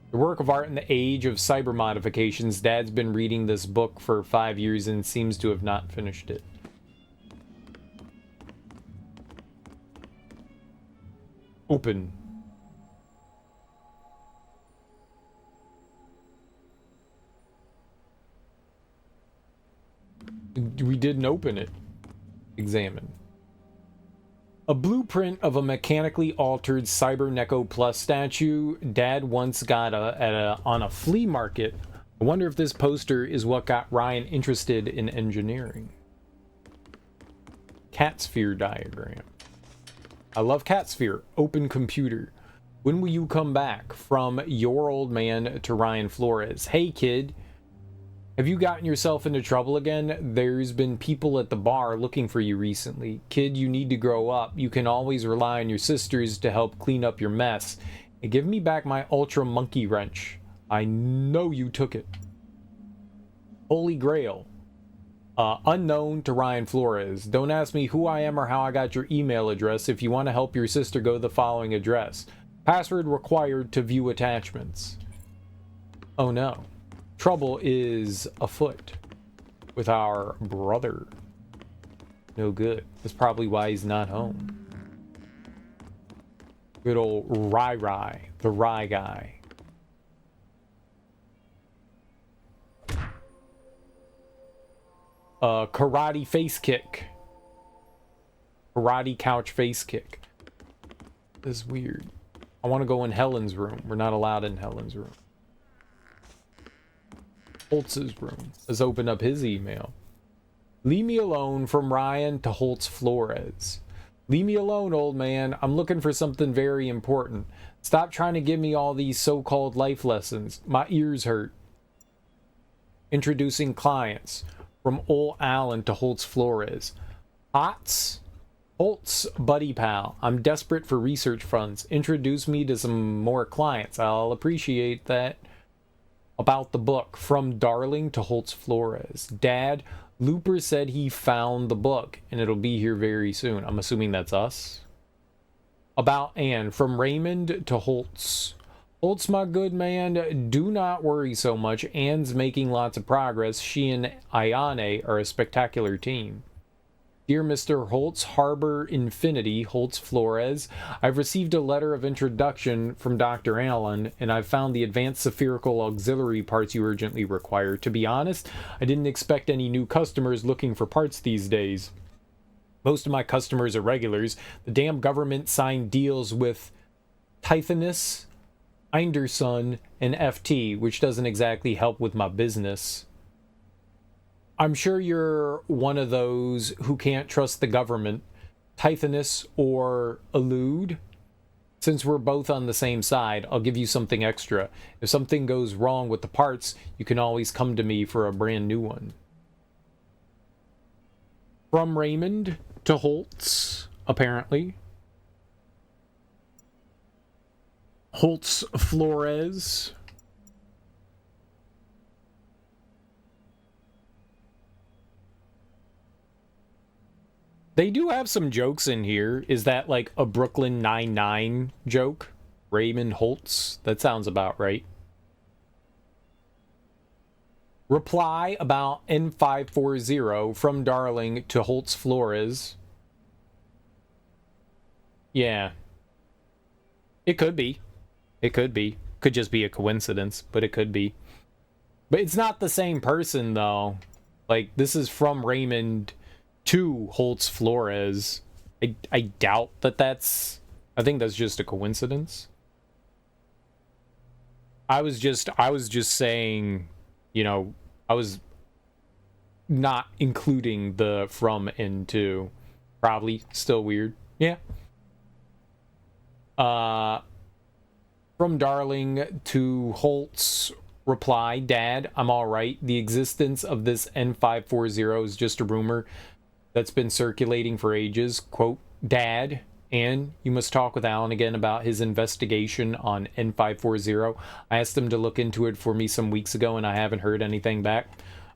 The work of art in the age of cyber modifications. Dad's been reading this book for 5 years and seems to have not finished it. Open. We didn't open it. Examine. A blueprint of a mechanically altered Cyber Plus statue Dad once got on a flea market. I wonder if this poster is what got Ryan interested in engineering. Cat sphere diagram. I love cat sphere. Open computer. When will you come back? From your old man to Ryan Flores. Hey kid. Have you gotten yourself into trouble again? There's been people at the bar looking for you recently. Kid, you need to grow up. You can always rely on your sisters to help clean up your mess. And give me back my Ultra Monkey Wrench. I know you took it. Holy Grail. Unknown to Ryan Flores. Don't ask me who I am or how I got your email address. If you want to help your sister, go to the following address. Password required to view attachments. Oh no. Trouble is afoot with our brother. No good. That's probably why he's not home. Good old Rai, the Rai guy. Karate face kick. Karate couch face kick. This is weird. I want to go in Helen's room. We're not allowed in Helen's room. Holtz's room. Let's open up his email. Leave me alone, from Ryan to Holtz Flores. Leave me alone, old man. I'm looking for something very important. Stop trying to give me all these so-called life lessons. My ears hurt. Introducing clients. From old Allen to Holtz Flores. Hots? Holtz, buddy pal. I'm desperate for research funds. Introduce me to some more clients. I'll appreciate that. About the book. From Darling to Holtz Flores. Dad, Looper said he found the book and it'll be here very soon. I'm assuming that's us. about Anne, from Raymond to Holtz. Holtz, my good man, do not worry so much. Anne's making lots of progress. She and Ayane are a spectacular team. Dear Mr. Holtz, Harbor Infinity, Holtz Flores, I've received a letter of introduction from Dr. Allen, and I've found the advanced spherical auxiliary parts you urgently require. To be honest, I didn't expect any new customers looking for parts these days. Most of my customers are regulars. The damn government signed deals with Tithonus, Einderson, and FT, which doesn't exactly help with my business. I'm sure you're one of those who can't trust the government, Tithonus or Elude. Since we're both on the same side, I'll give you something extra. If something goes wrong with the parts, you can always come to me for a brand new one. From Raymond to Holtz, apparently. Holtz Flores. They do have some jokes in here. Is that like a Brooklyn Nine-Nine joke? Raymond Holtz? That sounds about right. Reply about N540 from Darling to Holtz Flores. Yeah. It could be. It could be. Could just be a coincidence, but it could be. But it's not the same person, though. Like, this is from Raymond to Holtz Flores. I doubt that that's... I think that's just a coincidence. I was just saying, you know, I was not including the from and to. Probably still weird. Yeah. From Darling to Holtz, reply, Dad, I'm alright. The existence of this N540 is just a rumor that's been circulating for ages. Quote, Dad, and you must talk with Alan again about his investigation on N540. I asked him to look into it for me some weeks ago, and I haven't heard anything back.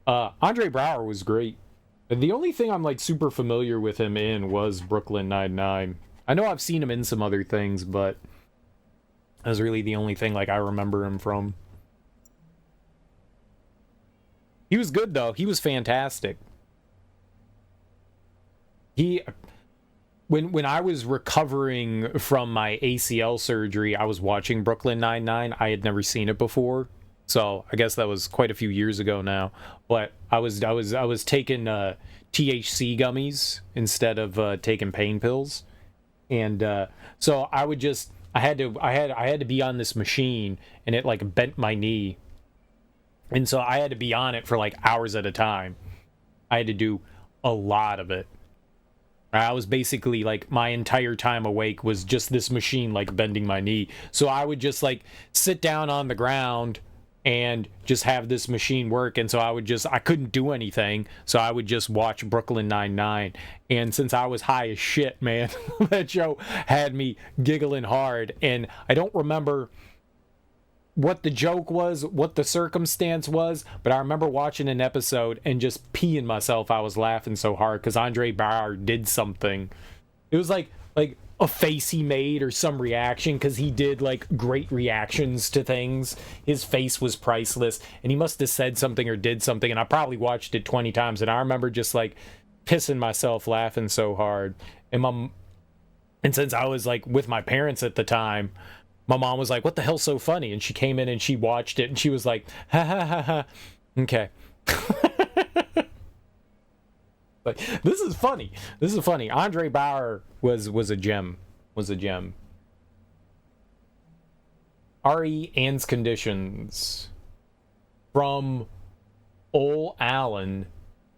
Andre Braugher was great. The only thing I'm like super familiar with him in was Brooklyn Nine-Nine. I know I've seen him in some other things, but that's really the only thing like I remember him from. He was good though. He was fantastic. When I was recovering from my ACL surgery, I was watching Brooklyn Nine-Nine. I had never seen it before, so I guess that was quite a few years ago now. But I was taking THC gummies instead of taking pain pills, and so I had to be on this machine, and it like bent my knee, and so I had to be on it for like hours at a time. I had to do a lot of it. I was basically like my entire time awake was just this machine like bending my knee. So I would just like sit down on the ground and just have this machine work. And so I couldn't do anything. So I would just watch Brooklyn Nine-Nine. And since I was high as shit, man, that show had me giggling hard. And I don't remember what the joke was, what the circumstance was, but I remember watching an episode and just peeing myself. I was laughing so hard because Andre Braugher did something. It was like a face he made or some reaction, because he did like great reactions to things. His face was priceless, and he must have said something or did something, and I probably watched it 20 times, and I remember just like pissing myself laughing so hard. And since I was like with my parents at the time, my mom was like, what the hell's so funny? And she came in and she watched it and she was like, ha ha ha ha. Okay. Like, this is funny. This is funny. Andre Braugher was a gem. Was a gem. R.E. Ann's Conditions. From Ol Allen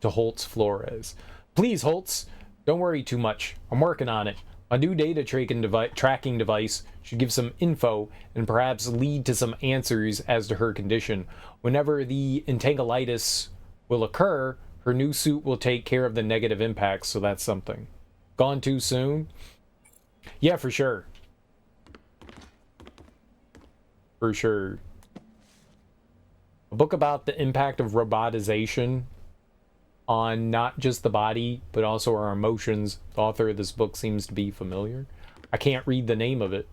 to Holtz Flores. Please, Holtz, don't worry too much. I'm working on it. My new data tracking device should give some info and perhaps lead to some answers as to her condition. Whenever the entanglitis will occur, her new suit will take care of the negative impacts, so that's something. Gone too soon? Yeah, for sure. For sure. A book about the impact of robotization on not just the body, but also our emotions. The author of this book seems to be familiar. I can't read the name of it.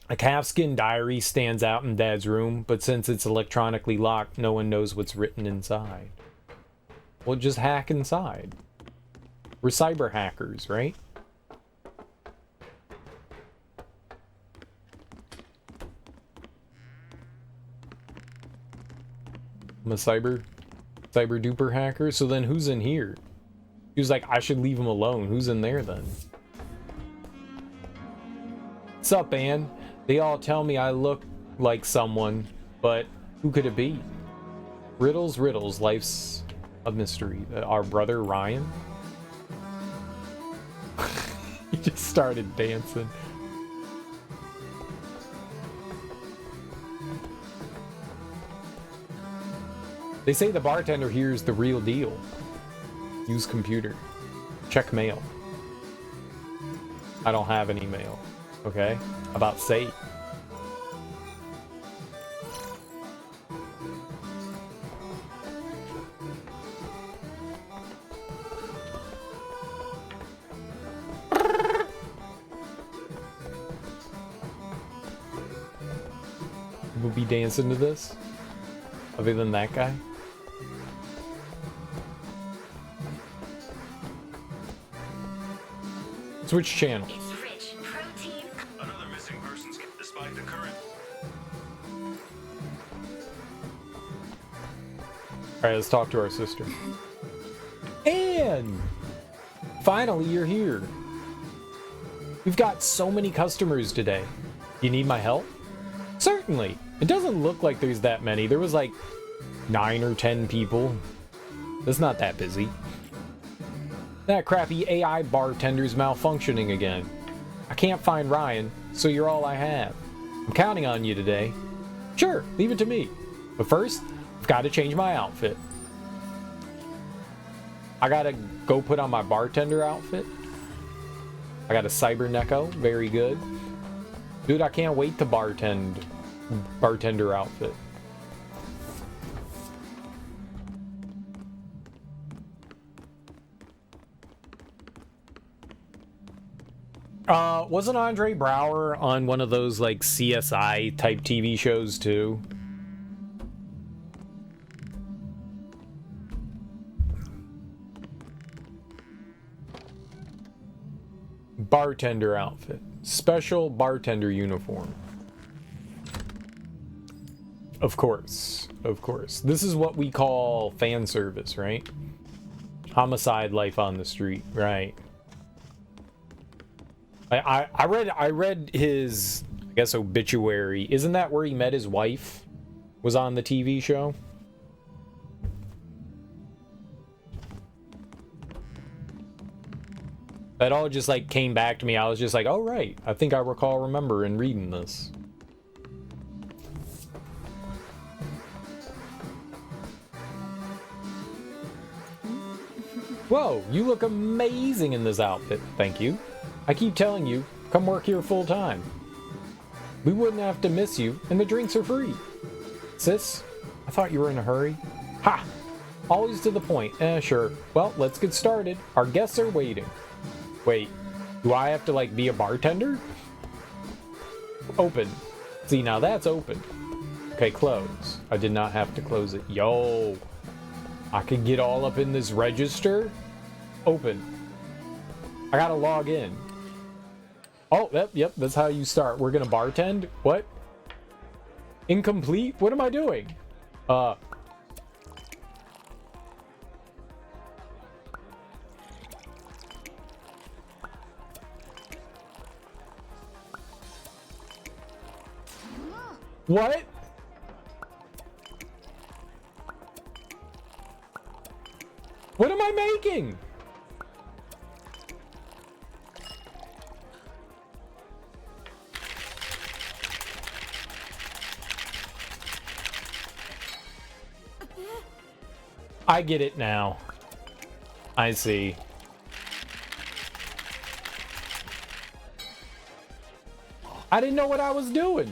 A calfskin diary stands out in Dad's room, but since it's electronically locked, no one knows what's written inside. Well, just hack inside. We're cyber hackers, right? I'm a cyber duper hacker. So then who's in here? He was like, I should leave him alone. Who's in there then? Sup, Ann? They all tell me I look like someone, but who could it be? Riddles, riddles, life's a mystery. Our brother Ryan? He just started dancing. They say the bartender here is the real deal. Use computer. Check mail. I don't have any mail. Okay? About say. We'll be dancing to this? Other than that guy? Switch channel. It's rich in protein. Another missing persons despite the current. Alright, let's talk to our sister. Anne! Finally, you're here. We've got so many customers today. You need my help? Certainly. It doesn't look like there's that many. There was like 9 or 10 people. It's not that busy. That crappy AI bartender's malfunctioning again. I can't find Ryan, so you're all I have. I'm counting on you today. Sure, leave it to me. But first, I've got to change my outfit. I gotta go put on my bartender outfit. I got a cyber very good. Dude, I can't wait to bartender outfit. Wasn't Andre Brower on one of those like CSI type TV shows too? Bartender outfit. Special bartender uniform. Of course. Of course. This is what we call fan service, right? Homicide life on the street, right? I read his, I guess, obituary. Isn't that where he met his wife? Was on the TV show? That all just like came back to me. I was just like, oh right, I think I remember in reading this. Whoa, you look amazing in this outfit. Thank you. I keep telling you, come work here full time. We wouldn't have to miss you, and the drinks are free. Sis, I thought you were in a hurry. Ha! Always to the point. Sure. Well, let's get started. Our guests are waiting. Wait, do I have to, like, be a bartender? Open. See, now that's open. Okay, close. I did not have to close it. Yo! I could get all up in this register? Open. I gotta log in. Oh, yep, that's how you start. We're gonna bartend? What? Incomplete? What am I doing? What? What am I making? I get it now. I see. I didn't know what I was doing.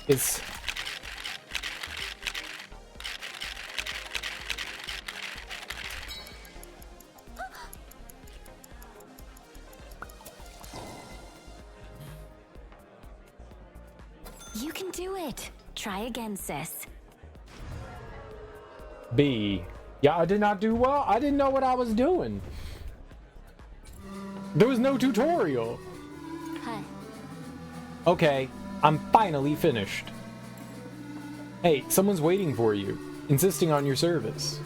It's... You can do it. Try again, sis. B. Yeah, I did not do well. I didn't know what I was doing. There was no tutorial. Huh. Okay, I'm finally finished. Hey, someone's waiting for you, insisting on your service.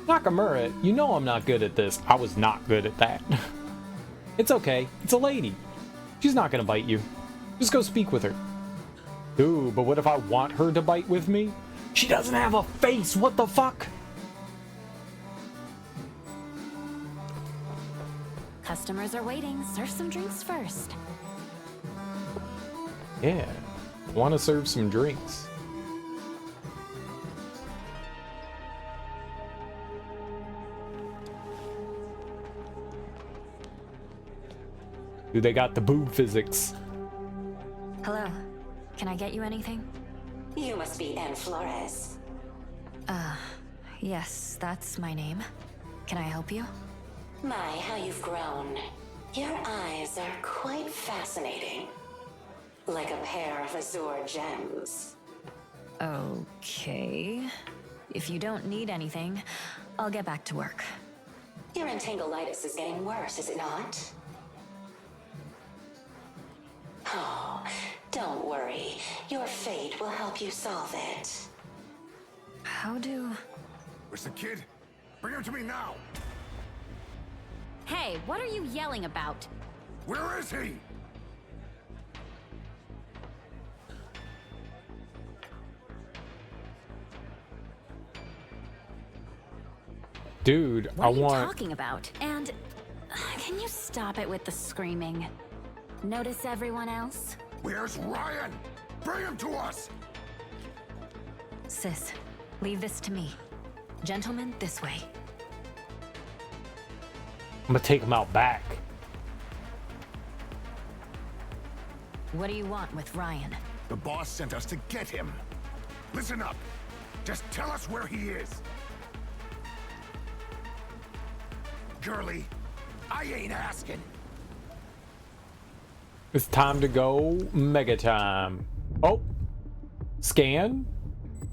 Nakamura, you know I'm not good at this. I was not good at that. It's okay, it's a lady. She's not gonna bite you. Just go speak with her. Ooh, but what if I want her to bite with me? She doesn't have a face, what the fuck? Customers are waiting. Serve some drinks first. Yeah, want to serve some drinks. Dude, they got the boob physics. Hello. Can I get you anything? You must be Ann Flores. Yes, that's my name. Can I help you? My, how you've grown. Your eyes are quite fascinating. Like a pair of azure gems. Okay. If you don't need anything, I'll get back to work. Your entanglitis is getting worse, is it not? Oh, don't worry. Your fate will help you solve it. How do... Where's the kid? Bring him to me now! Hey, what are you yelling about? Where is he? Dude, What I are you want... talking about? And can you stop it with the screaming? Notice everyone else? Where's Ryan? Bring him to us! Sis, leave this to me. Gentlemen, this way. I'm gonna take him out back. What do you want with Ryan? The boss sent us to get him. Listen up. Just tell us where he is. Girlie, I ain't asking. It's time to go mega time. Oh, scan?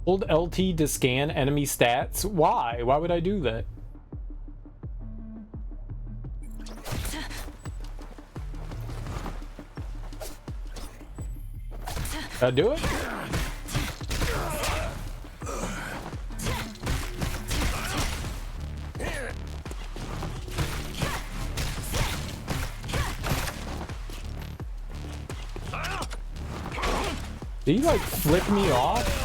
Hold LT to scan enemy stats. Why? Why would I do that? Did I do it? Did he like flip me off?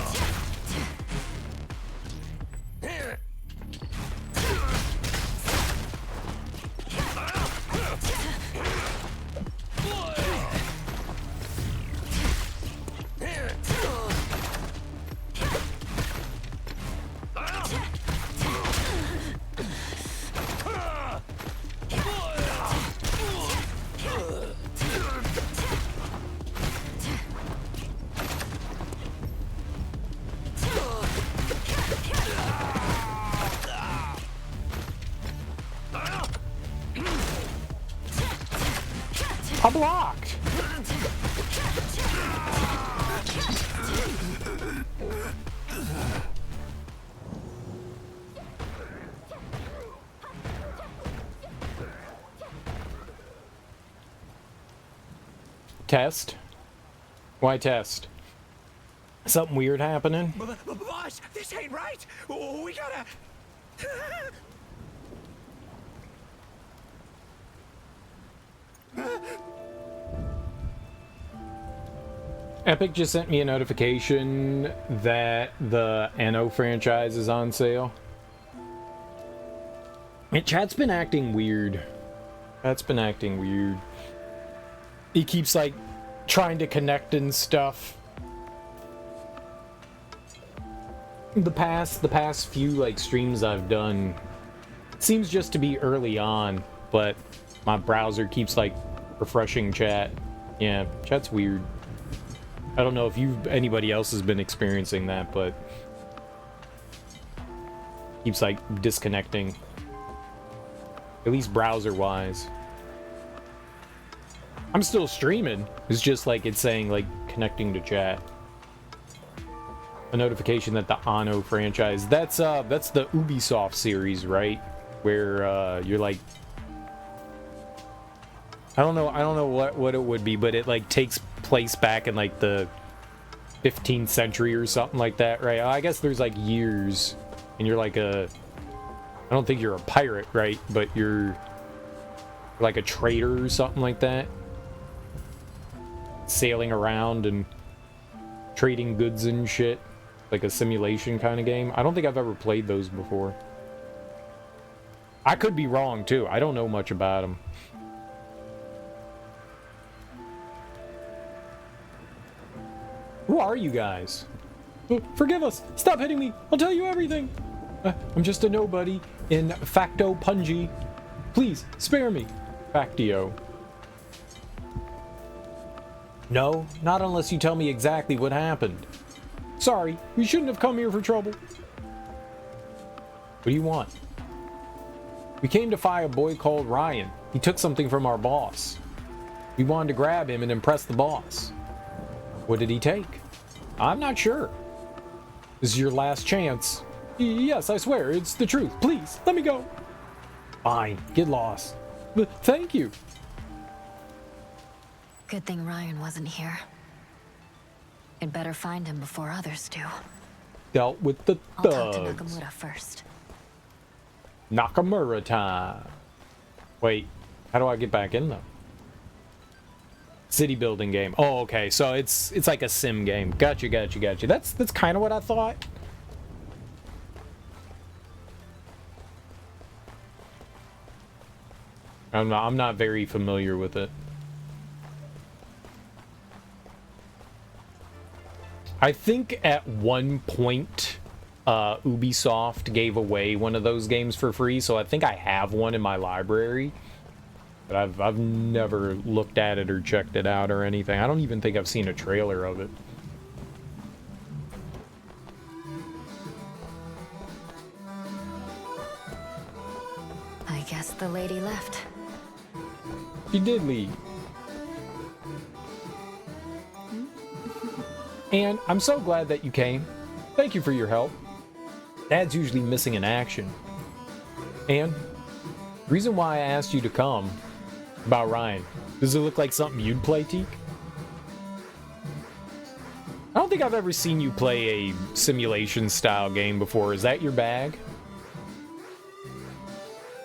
I blocked. Test? Why test? Something weird happening? Boss, this ain't right. We gotta... Epic just sent me a notification that the ANNO franchise is on sale. And chat's been acting weird. Chat's been acting weird. He keeps like trying to connect and stuff. The past few like streams I've done seems just to be early on, but my browser keeps like refreshing chat. Yeah, chat's weird. I don't know if anybody else has been experiencing that, but keeps like disconnecting. At least browser-wise. I'm still streaming. It's just like it's saying like connecting to chat. a notification that the ANNO franchise, that's the Ubisoft series, right? Where you're like, I don't know what it would be, but it like takes place back in like the 15th century or something like that, right? I guess there's like years, and you're like I don't think you're a pirate, right? But you're like a trader or something like that, sailing around and trading goods and shit, like a simulation kind of game. I don't think I've ever played those before. I could be wrong too. I don't know much about them. Who are you guys? Forgive us. Stop hitting me. I'll tell you everything. I'm just a nobody in facto punji. Please spare me. Factio. No, not unless you tell me exactly what happened. Sorry, we shouldn't have come here for trouble. What do you want? We came to find a boy called Ryan. He took something from our boss. We wanted to grab him and impress the boss. What did he take? I'm not sure. This is your last chance. Yes, I swear, it's the truth. Please, let me go. Fine, get lost. But thank you. Good thing Ryan wasn't here. I'd better find him before others do. Dealt with the I'll talk to thugs. Nakamura first. Nakamura time. Wait, how do I get back in though? City building game. Oh, okay. So it's like a sim game. Gotcha. That's kind of what I thought. I'm not very familiar with it. I think at one point Ubisoft gave away one of those games for free, so I think I have one in my library. But I've never looked at it or checked it out or anything. I don't even think I've seen a trailer of it. I guess the lady left. She did leave. And I'm so glad that you came. Thank you for your help. Dad's usually missing in action. And the reason why I asked you to come about Ryan, does it look like something you'd play, Teak? I don't think I've ever seen you play a simulation style game before. Is that your bag?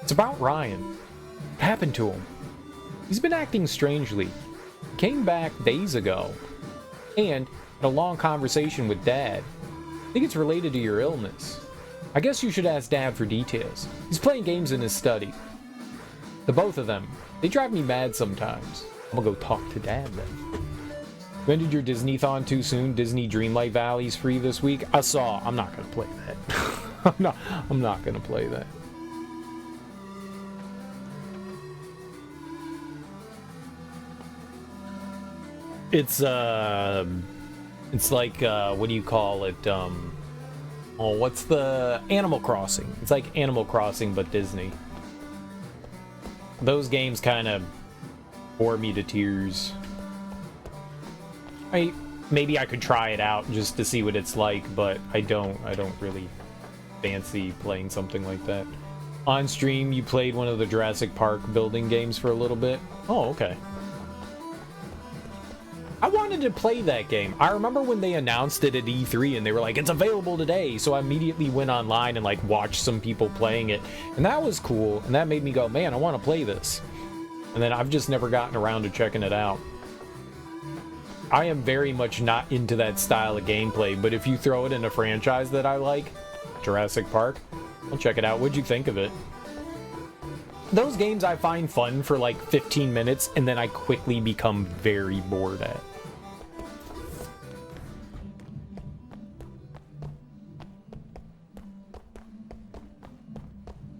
It's about Ryan. What happened to him? He's been acting strangely. He came back days ago. And had a long conversation with Dad. I think it's related to your illness. I guess you should ask Dad for details. He's playing games in his study. The both of them, they drive me mad sometimes. I'm gonna go talk to Dad then. When did your Disney-thon too soon? Disney Dreamlight Valley's free this week. I saw. I'm not gonna play that. I'm not gonna play that. It's like what do you call it? Oh, what's the Animal Crossing? It's like Animal Crossing but Disney. Those games kind of bore me to tears. Maybe I could try it out just to see what it's like, but I don't really fancy playing something like that. On stream, you played one of the Jurassic Park building games for a little bit. Oh, okay. I wanted to play that game. I remember when they announced it at E3 and they were like, it's available today. So I immediately went online and like watched some people playing it. And that was cool. And that made me go, man, I want to play this. And then I've just never gotten around to checking it out. I am very much not into that style of gameplay, but if you throw it in a franchise that I like, Jurassic Park, I'll check it out. What'd you think of it? Those games I find fun for like 15 minutes and then I quickly become very bored at.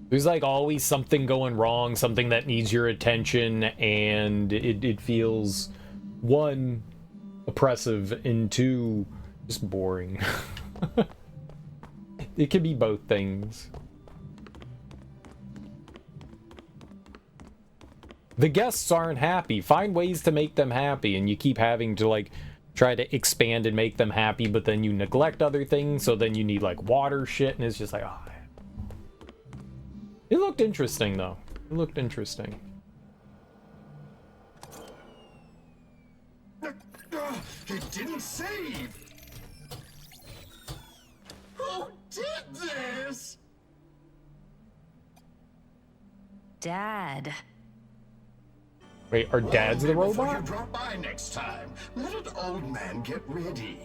There's like always something going wrong, something that needs your attention, and it feels, one, oppressive, and two, just boring. It could be both things. The guests aren't happy. Find ways to make them happy, and you keep having to like try to expand and make them happy, but then you neglect other things, so then you need like water shit, and it's just like, oh. It looked interesting though. It looked interesting. It didn't save! Who did this? Dad. Wait, are dads the Before robot? you drop by next time, let an old man get ready.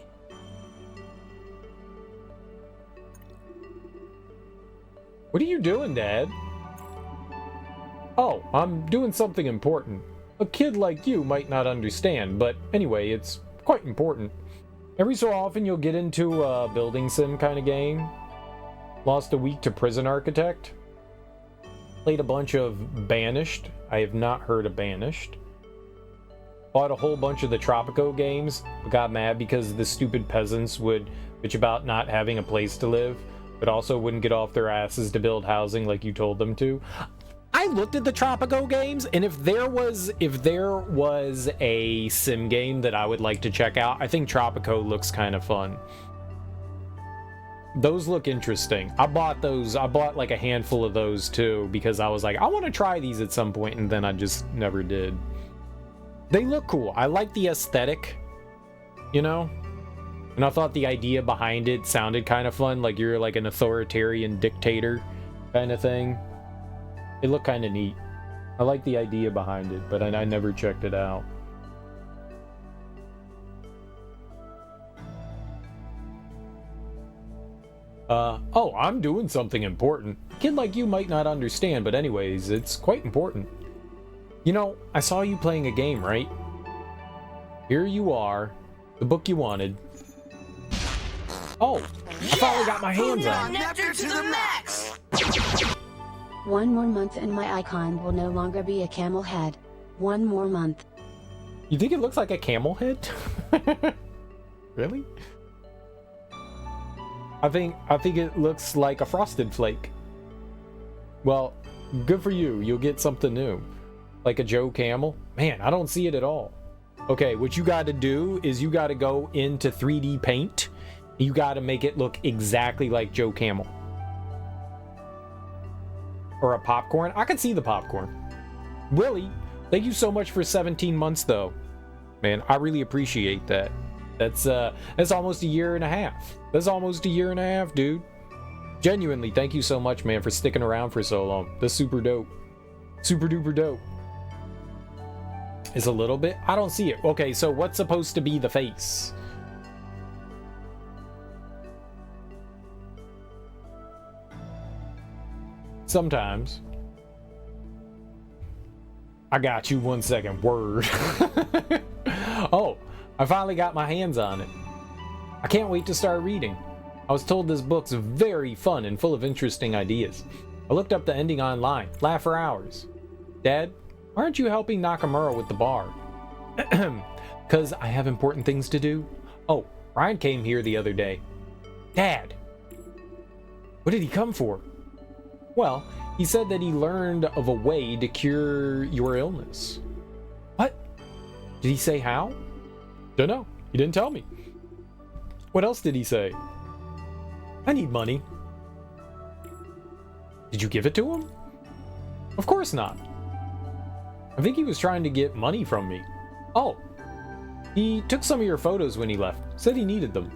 What are you doing, Dad? Oh, I'm doing something important. A kid like you might not understand, but anyway, it's quite important. Every so often you'll get into a building sim kind of game. Lost a week to Prison Architect. Played a bunch of Banished. I have not heard of Banished. Bought a whole bunch of the Tropico games, but got mad because the stupid peasants would bitch about not having a place to live, but also wouldn't get off their asses to build housing like you told them to. I looked at the Tropico games, and if there was a sim game that I would like to check out, I think Tropico looks kind of fun. Those look interesting. I bought like a handful of those too, because I was like, I want to try these at some point, and then I just never did. They look cool. I like the aesthetic, you know? And I thought the idea behind it sounded kind of fun, like you're like an authoritarian dictator kind of thing. It looked kind of neat. I like the idea behind it, but I never checked it out. Oh, I'm doing something important. A kid like you might not understand, but anyways, it's quite important. You know, I saw you playing a game, right? Here you are, the book you wanted. Oh, I finally got my hands on it. Nectar to the max! One more month and my icon will no longer be a camel head. One more month. You think it looks like a camel head? Really? I think it looks like a frosted flake. Well, good for you. You'll get something new. Like a Joe Camel. Man, I don't see it at all. Okay, what you got to do is you got to go into 3D paint. You got to make it look exactly like Joe Camel. Or a popcorn. I can see the popcorn. Willie, thank you so much for 17 months though. Man, I really appreciate that. That's almost a year and a half. That's almost a year and a half, dude. Genuinely, thank you so much, man, for sticking around for so long. That's super dope. Super duper dope. Is a little bit? I don't see it. Okay, so what's supposed to be the face? Sometimes. I got you 1 second. Word. Oh, I finally got my hands on it. I can't wait to start reading. I was told this book's very fun and full of interesting ideas. I looked up the ending online. Laugh for hours. Dad, why aren't you helping Nakamura with the bar? 'Cause I have important things to do. Oh, Ryan came here the other day. Dad! What did he come for? Well, he said that he learned of a way to cure your illness. What? Did he say how? Dunno. He didn't tell me. What else did he say? I need money. Did you give it to him? Of course not. I think he was trying to get money from me. Oh. He took some of your photos when he left. Said he needed them.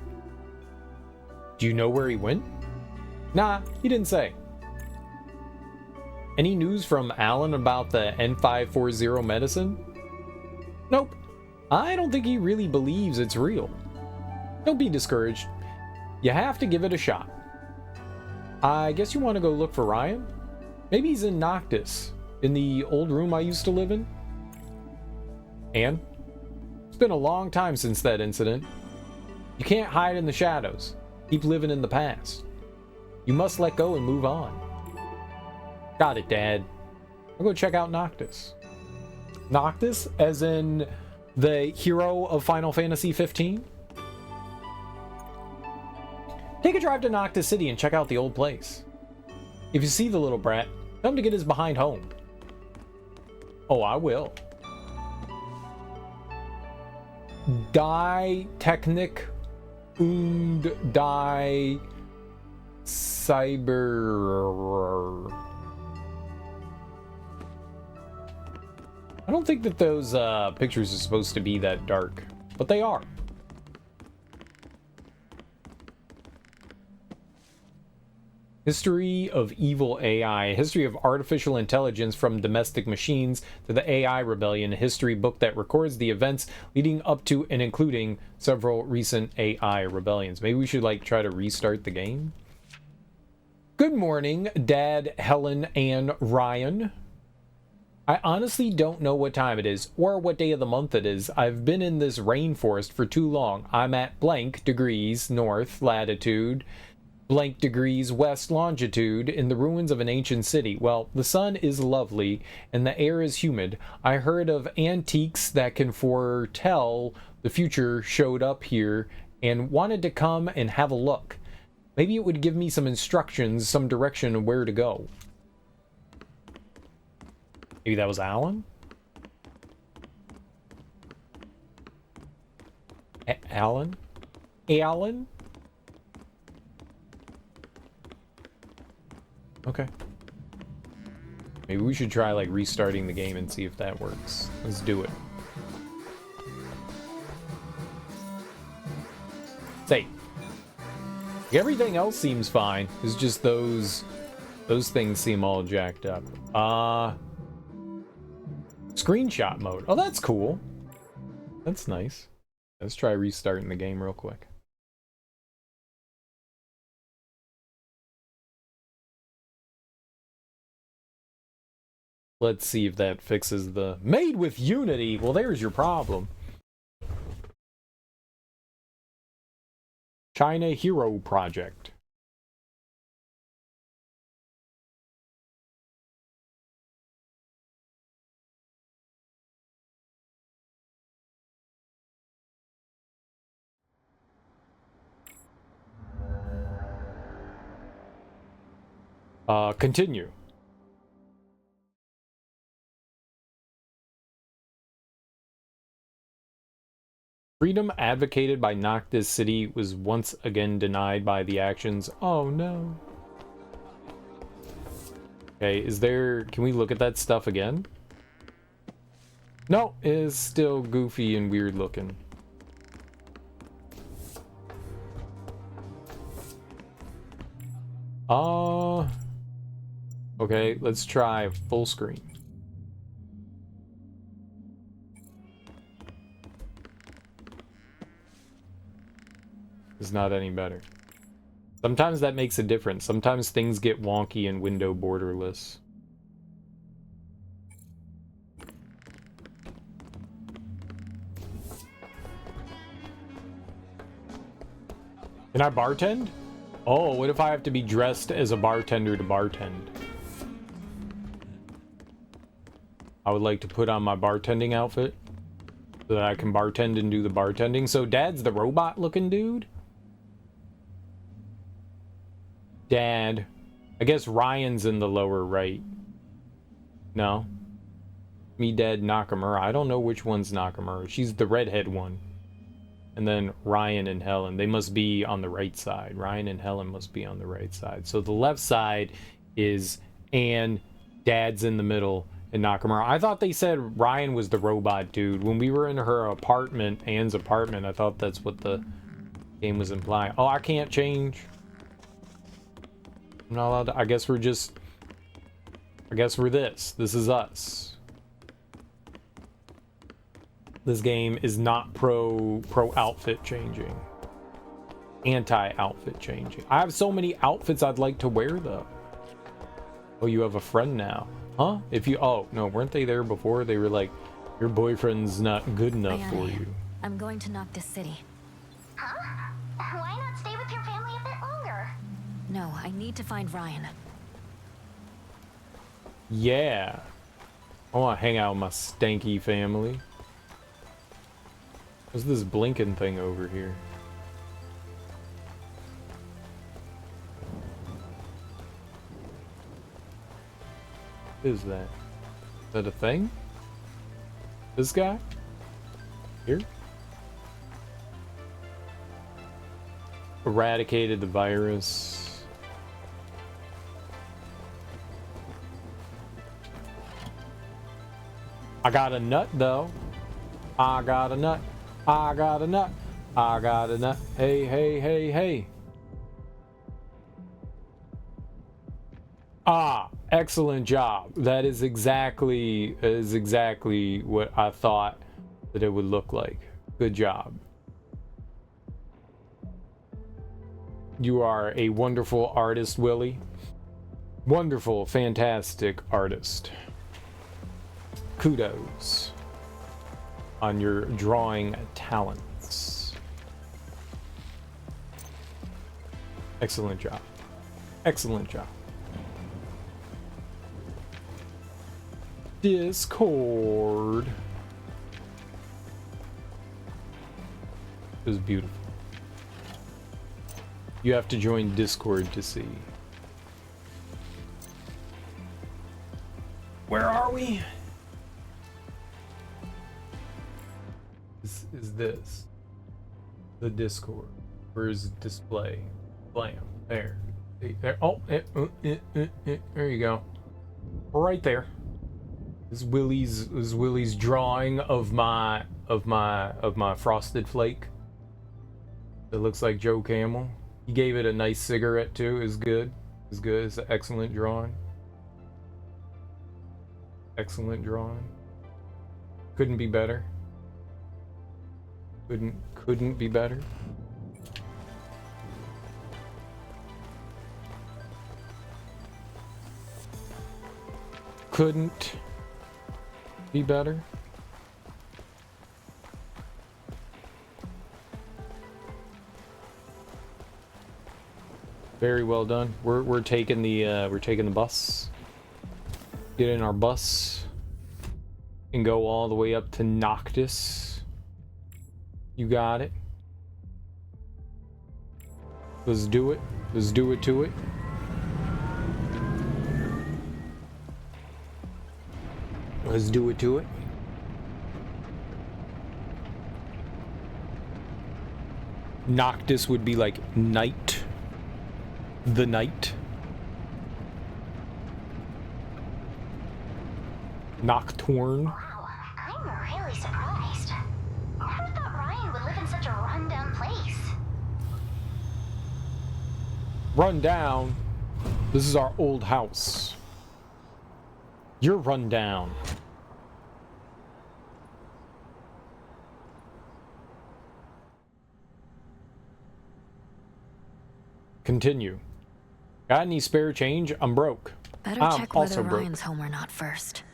Do you know where he went? Nah, he didn't say. Any news from Alan about the N540 medicine? Nope. I don't think he really believes it's real. Don't be discouraged. You have to give it a shot. I guess you want to go look for Ryan? Maybe he's in Noctis, in the old room I used to live in. And? It's been a long time since that incident. You can't hide in the shadows. Keep living in the past. You must let go and move on. Got it, Dad. I'll go check out Noctis. Noctis, as in the hero of Final Fantasy 15? Take a drive to Noctis City and check out the old place. If you see the little brat, tell him to get his behind home. Oh, I will. Die Technik und Die Cyber. I don't think that those pictures are supposed to be that dark, but they are. History of evil AI, history of artificial intelligence from domestic machines to the AI rebellion, a history book that records the events leading up to and including several recent AI rebellions. Maybe we should like try to restart the game. Good morning, Dad, Helen, and Ryan. I honestly don't know what time it is or what day of the month it is. I've been in this rainforest for too long. I'm at blank degrees north latitude, blank degrees west longitude in the ruins of an ancient city. Well, the sun is lovely and the air is humid. I heard of antiques that can foretell the future showed up here and wanted to come and have a look. Maybe it would give me some instructions, some direction of where to go. Maybe that was Alan? Alan? Alan? Okay. Maybe we should try like restarting the game and see if that works. Let's do it. Say. Everything else seems fine. It's just those things seem all jacked up. Screenshot mode. Oh, that's cool. That's nice. Let's try restarting the game real quick. Let's see if that fixes the made with Unity. Well, there's your problem. China Hero Project. Continue. Freedom advocated by Noctis City was once again denied by the actions. Oh no. Okay, can we look at that stuff again? No, it is still goofy and weird looking. Okay, let's try full screen. It's not any better. Sometimes that makes a difference. Sometimes things get wonky and window borderless. Can I bartend? Oh, what if I have to be dressed as a bartender to bartend? I would like to put on my bartending outfit so that I can bartend and do the bartending. So Dad's the robot looking dude? Dad. I guess Ryan's in the lower right. No. Me, Dad, Nakamura. I don't know which one's Nakamura. She's the redhead one. And then Ryan and Helen. They must be on the right side. Ryan and Helen must be on the right side. So the left side is Anne. Dad's in the middle. And Nakamura. I thought they said Ryan was the robot dude. When we were in her apartment, Anne's apartment, I thought that's what the game was implying. Oh, I can't change. I'm not allowed to. I guess we're this. This is us. This game is not pro outfit changing. Anti-outfit changing. I have so many outfits I'd like to wear though. Oh, you have a friend now. Huh? Oh, no, weren't they there before? They were like, your boyfriend's not good enough for you. I'm going to Noctis City. Huh? Why not stay with your family a bit longer? No, I need to find Ryan. Yeah. I want to hang out with my stanky family. What's this blinking thing over here? What is that? Is that a thing? This guy? Here? eradicated the virus. I got a nut though. I got a nut. I got a nut. I got a nut. Hey, hey, hey, hey. Ah, excellent job. That is exactly what I thought that it would look like. Good job. You are a wonderful artist, Willie. Wonderful, fantastic artist. Kudos on your drawing talents. Excellent job. Excellent job. Discord. It was beautiful. You have to join Discord to see. Where are we? This is this. The Discord. Where's display? Blam. There. There. Oh, there you go. Right there. Is Willie's drawing of my frosted flake. It looks like Joe Camel. He gave it a nice cigarette too. Is good. Is good. It's an excellent drawing. Excellent drawing. Couldn't be better. Couldn't be better. Couldn't be better. Very well done. We're taking the bus. Get in our bus and go all the way up to Noctis. You got it. Let's do it. Let's do it to it. Let's do it to it. Noctis would be like night. The night. Nocturne. Wow, I'm really surprised. Who thought Ryan would live in such a rundown place? Run down. This is our old house. You're run down. Continue. Got any spare change? I'm broke. Better I'm check also whether broke. Ryan's home or not first.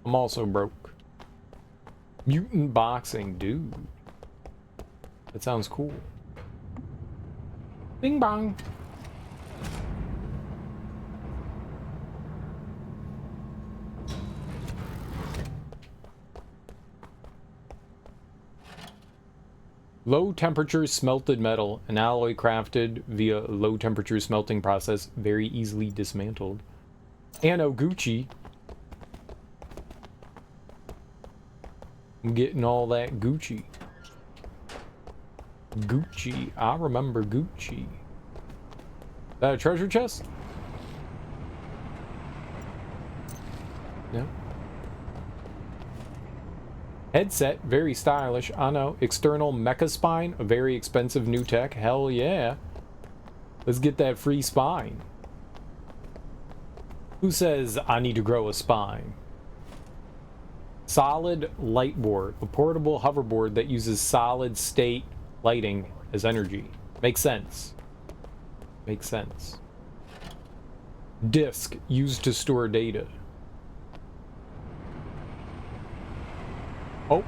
I'm also broke. Mutant boxing, dude. That sounds cool. Bing bong. Low temperature smelted metal, an alloy crafted via low temperature smelting process, very easily dismantled. Anno Gucci. I'm getting all that Gucci. Gucci. I remember Gucci. Is that a treasure chest? No. Headset, very stylish. I know. External mecha spine, a very expensive new tech. Hell yeah. Let's get that free spine. Who says I need to grow a spine? Solid light board, a portable hoverboard that uses solid state lighting as energy. Makes sense. Makes sense. Disk, used to store data. Oh.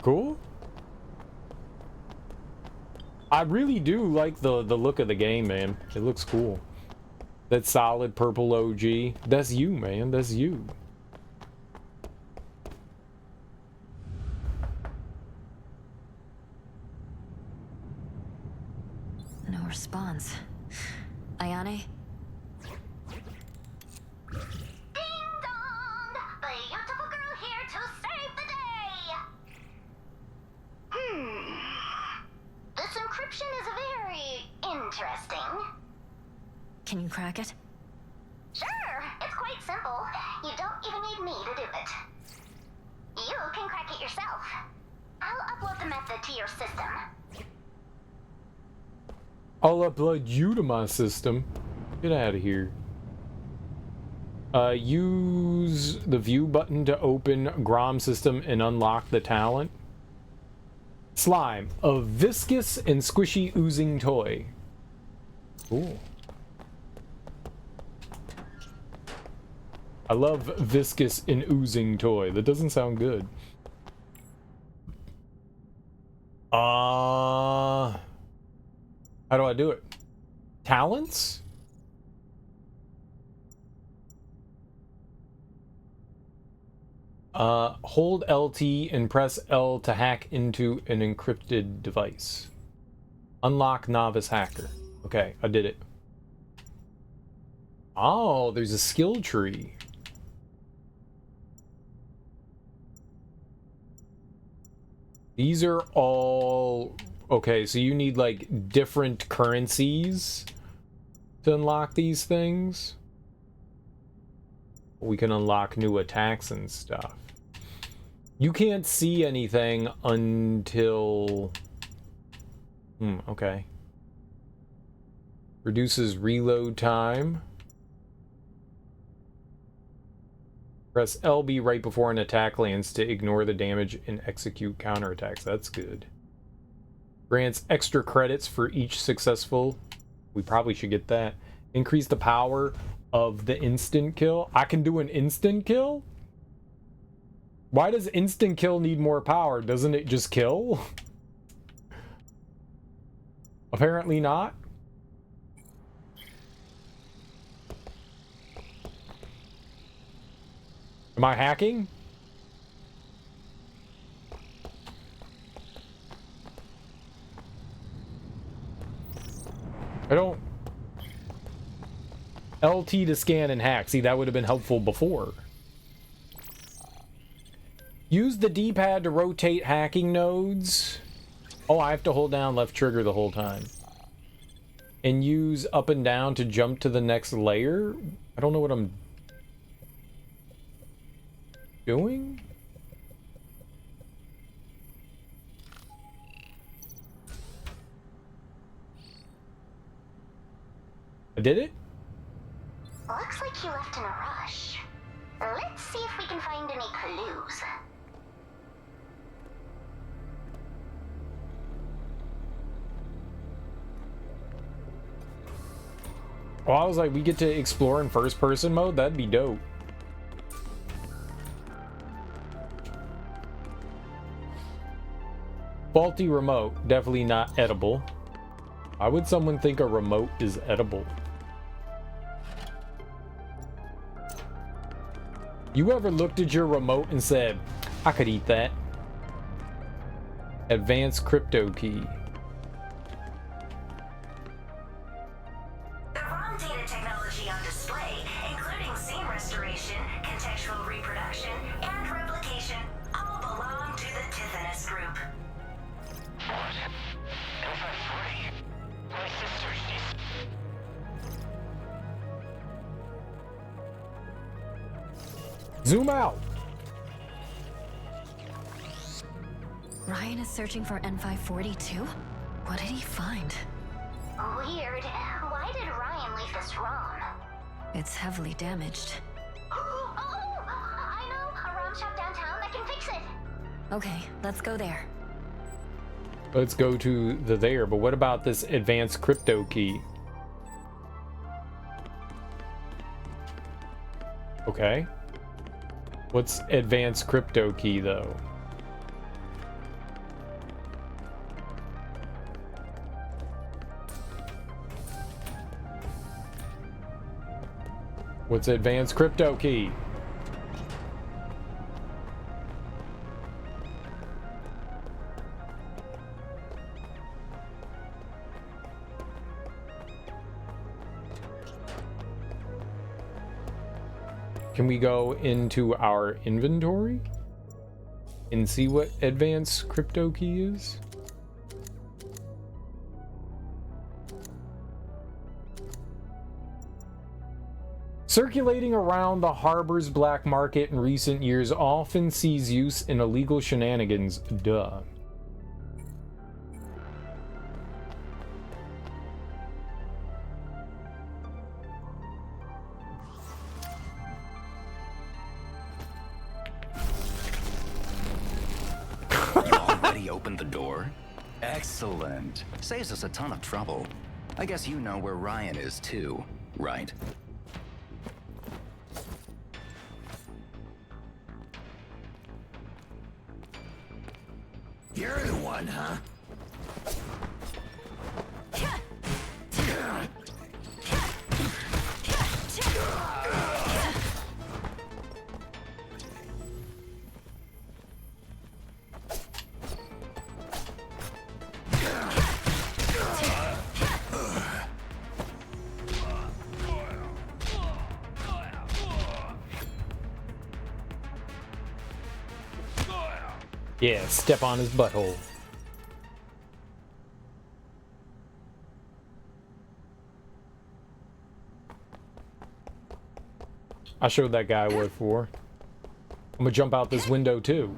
Cool. I really do like the look of the game, man. It looks cool. That solid purple OG. That's you, man. That's you. response. Ayane? Ding dong! The beautiful girl here to save the day! This encryption is very interesting. Can you crack it? Sure, it's quite simple. You don't even need me to do it. You can crack it yourself. I'll upload the method to your system. I'll upload you to my system. Get out of here. Use the view button to open Grom system and unlock the talent. Slime, a viscous and squishy oozing toy. Cool. I love viscous and oozing toy. That doesn't sound good. How do I do it? Talents? Hold LT and press L to hack into an encrypted device. Unlock novice hacker. Okay, I did it. Oh, there's a skill tree. These are all... Okay, so you need, like, different currencies to unlock these things. We can unlock new attacks and stuff. You can't see anything until... okay. Reduces reload time. Press LB right before an attack lands to ignore the damage and execute counterattacks. That's good. Grants extra credits for each successful. We probably should get that. Increase the power of the instant kill. I can do an instant kill? Why does instant kill need more power? Doesn't it just kill? Apparently not. Am I hacking? I don't... LT to scan and hack. See, that would have been helpful before. Use the D-pad to rotate hacking nodes. Oh, I have to hold down left trigger the whole time. And use up and down to jump to the next layer. I don't know what I'm doing. I did it? Looks like you left in a rush. Let's see if we can find any clues. Well, I was like, we get to explore in first person mode? That'd be dope. Faulty remote. Definitely not edible. Why would someone think a remote is edible? You ever looked at your remote and said, I could eat that? Advanced crypto key. The ROM data technology on display, including scene restoration, contextual reproduction, and replication, all belong to the Tithonus group. What? N540? My sister, she's... Zoom out! Ryan is searching for N540 too? What did he find? Weird. Why did Ryan leave this ROM? It's heavily damaged. Oh, I know a ROM shop downtown that can fix it. Okay, let's go there. Let's go to the there, but what about this advanced crypto key? Okay. What's advanced crypto key though? What's advanced crypto key? Can we go into our inventory and see what advanced crypto key is? Circulating around the harbor's black market in recent years often sees use in illegal shenanigans. Duh. You already opened the door? Excellent. Saves us a ton of trouble. I guess you know where Ryan is too, right? You're the one, huh? Yeah, step on his butthole. I showed that guy what for. I'm gonna jump out this window too.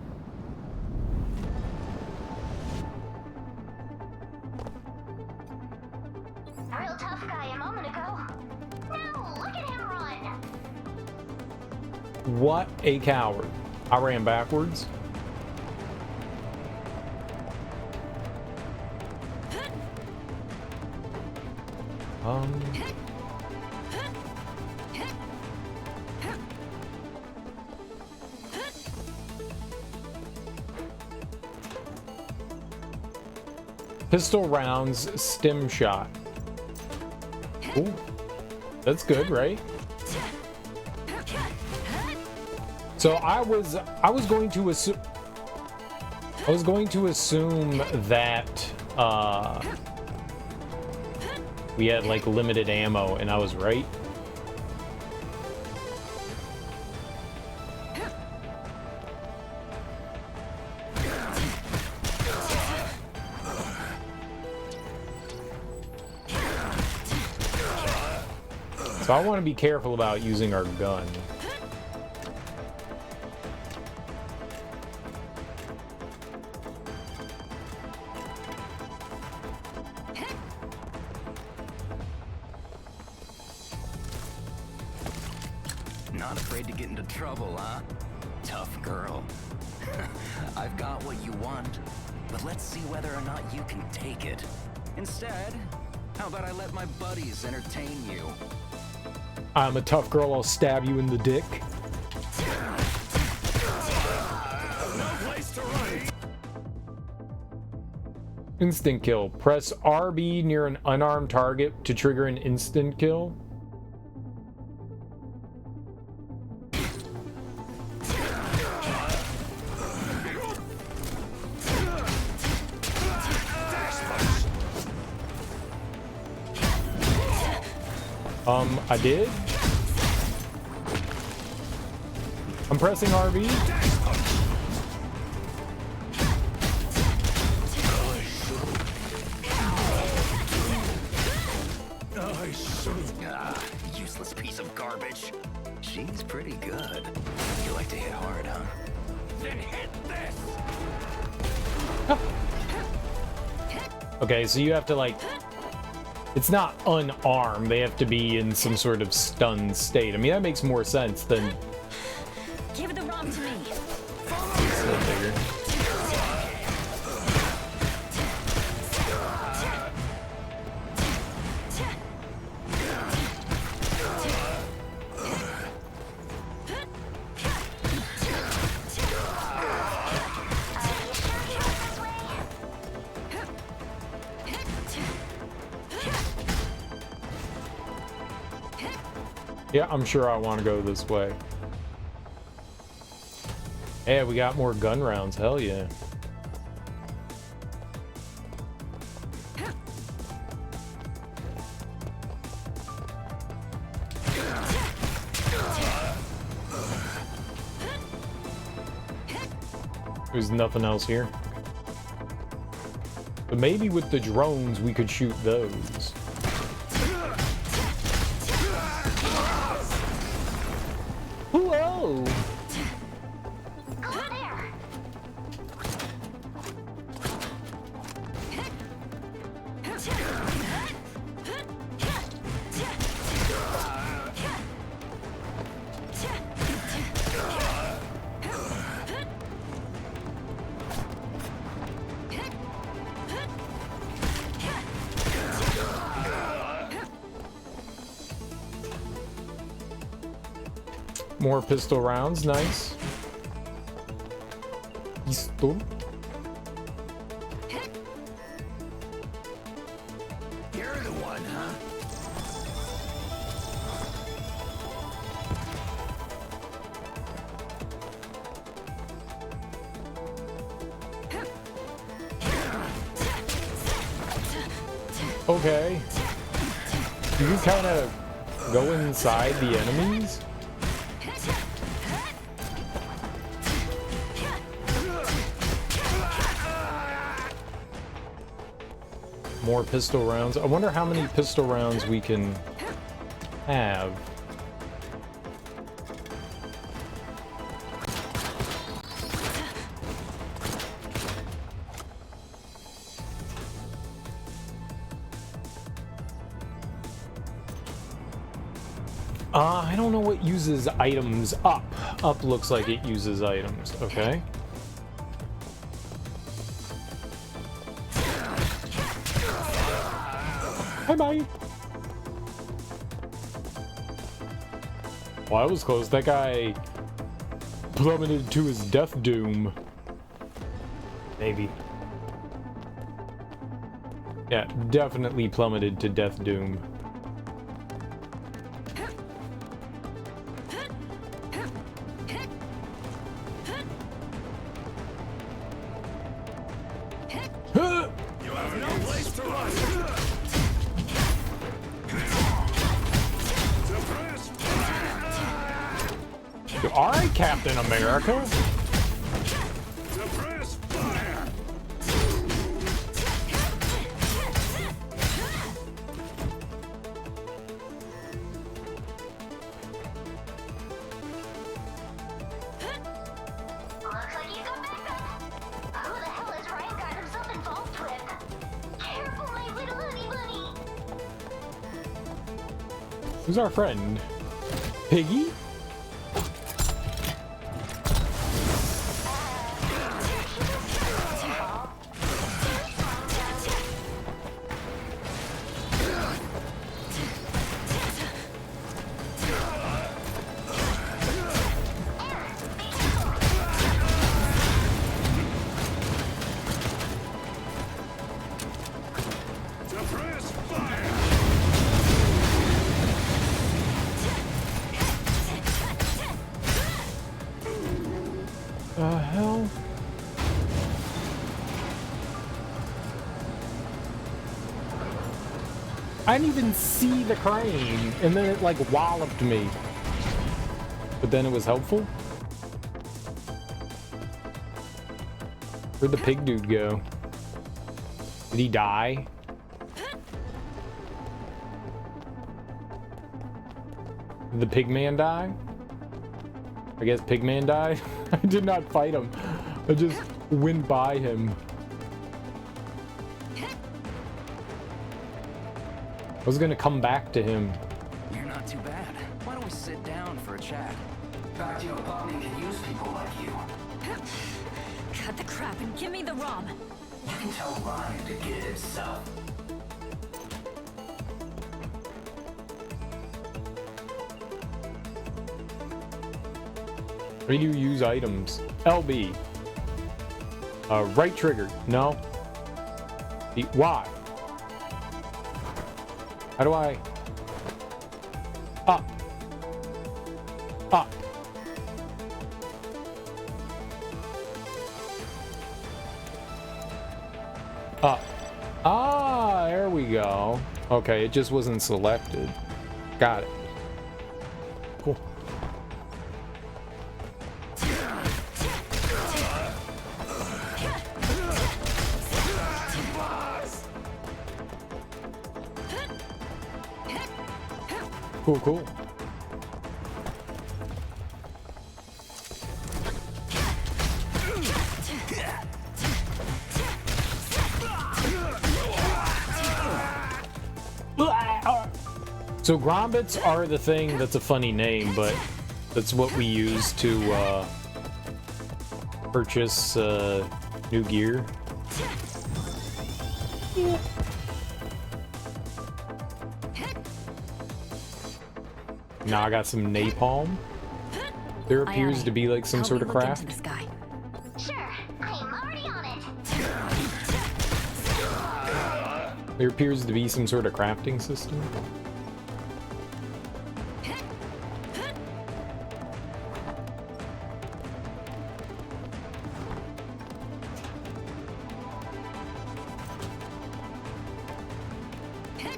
A real tough guy a moment ago. Now look at him run. What a coward. I ran backwards. Pistol rounds, stim shot. Ooh, that's good, right? So I was going to assume that we had like limited ammo, and I was right. So I want to be careful about using our gun. Not afraid to get into trouble, huh? Tough girl. I've got what you want, but let's see whether or not you can take it. Instead, how about I let my buddies entertain you? I'm a tough girl, I'll stab you in the dick. No place to run. Instant kill. Press RB near an unarmed target to trigger an instant kill. I did. I'm pressing RB. Useless piece of garbage. She's pretty good. You like to hit hard, huh? Then hit this. Okay, so you have to like... It's not unarmed, they have to be in some sort of stunned state. I mean, that makes more sense than... Give the ROM to me. It's a little bigger. Yeah, I'm sure I want to go this way. Yeah, we got more gun rounds. Hell yeah. There's nothing else here. But maybe with the drones we could shoot those. Whoa! More pistol rounds, nice. Pistol. You're the one, huh? Okay. Do you kind of go inside the enemies? More pistol rounds. I wonder how many pistol rounds we can have. I don't know what uses items. Up. Up looks like it uses items. Okay. Bye-bye. Well, that was close. That guy plummeted to his death doom. Maybe. Yeah, definitely plummeted to death doom. You have no place to run. All right, Captain America. Suppress fire. Looks like you got backup. Who the hell has Ryan got himself involved with? Careful, my little honey bunny. Who's our friend? Piggy? Suppress fire. The hell? I didn't even see the crane, and then it like walloped me. But then it was helpful. Where'd the pig dude go? Did he die? Did the pig man die? I guess Pigman died. I did not fight him. I just went by him. I was gonna come back to him. You're not too bad. Why don't we sit down for a chat? Fact, you Bobby can use people like you. Cut the crap and give me the ROM. You can tell Ryan to get it himself. Where do you use items? LB. Right trigger. No. Y. How do I? Up. Up. Up. Ah, there we go. Okay, it just wasn't selected. Got it. Cool. Cool. So grommets are the thing. That's a funny name, but that's what we use to purchase new gear. Now I got some napalm. There appears to be like some sort of craft. Sure, I'm already on it. There appears to be some sort of crafting system.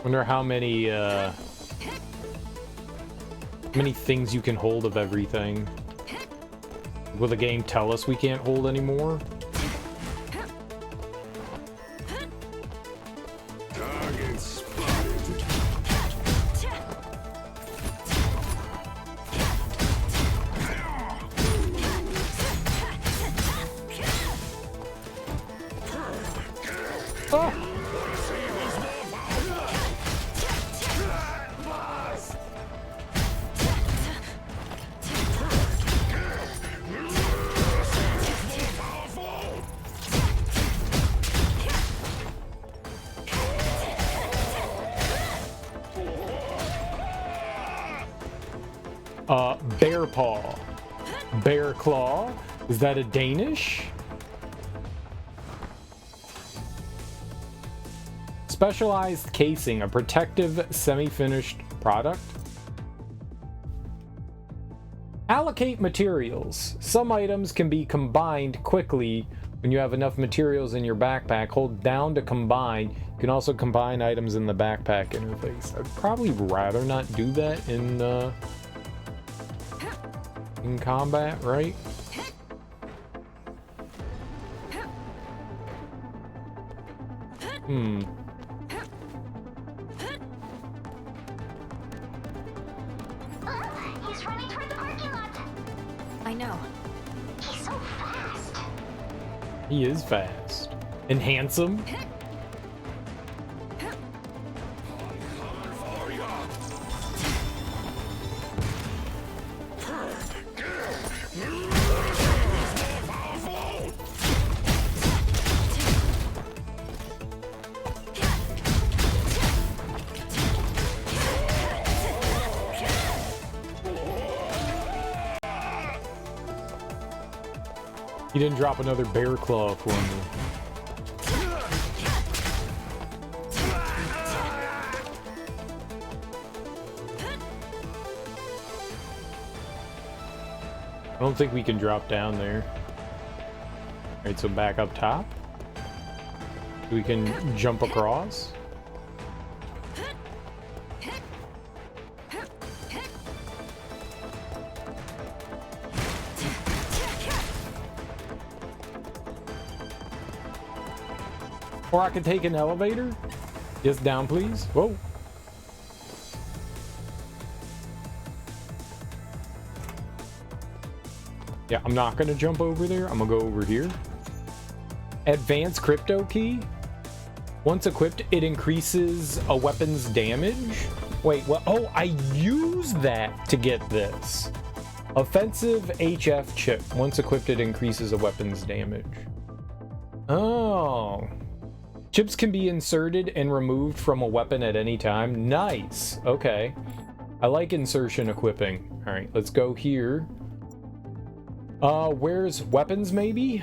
Wonder how many things you can hold of everything. Will the game tell us we can't hold anymore? Target spotted. Oh. Bear paw. Bear claw. Is that a Danish? Specialized casing, a protective semi-finished product. Allocate materials. Some items can be combined quickly when you have enough materials in your backpack. Hold down to combine. You can also combine items in the backpack interface. I'd probably rather not do that in combat, right? He's running toward the parking lot. I know. He's so fast. He is fast. And handsome. He didn't drop another bear claw for me. I don't think we can drop down there. Alright, so back up top. We can jump across. Or I could take an elevator. Yes, down, please. Whoa. Yeah, I'm not gonna jump over there. I'm gonna go over here. Advanced crypto key. Once equipped, it increases a weapon's damage. Wait, what? Oh, I use that to get this. Offensive HF chip. Once equipped, it increases a weapon's damage. Oh. Chips can be inserted and removed from a weapon at any time. Nice. Okay. I like insertion equipping. All right, let's go here. Where's weapons, maybe?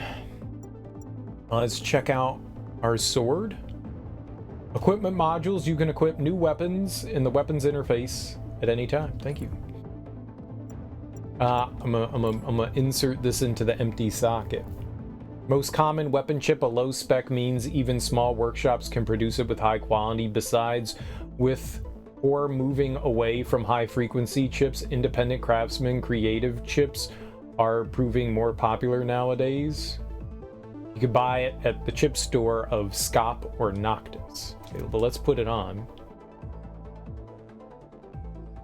Let's check out our sword. Equipment modules. You can equip new weapons in the weapons interface at any time. Thank you. I'm gonna insert this into the empty socket. Most common weapon chip, a low spec means even small workshops can produce it with high quality. Besides, with or moving away from high frequency chips, independent craftsmen creative chips are proving more popular nowadays. You could buy it at the chip store of Scop or Noctis. Okay, but let's put it on.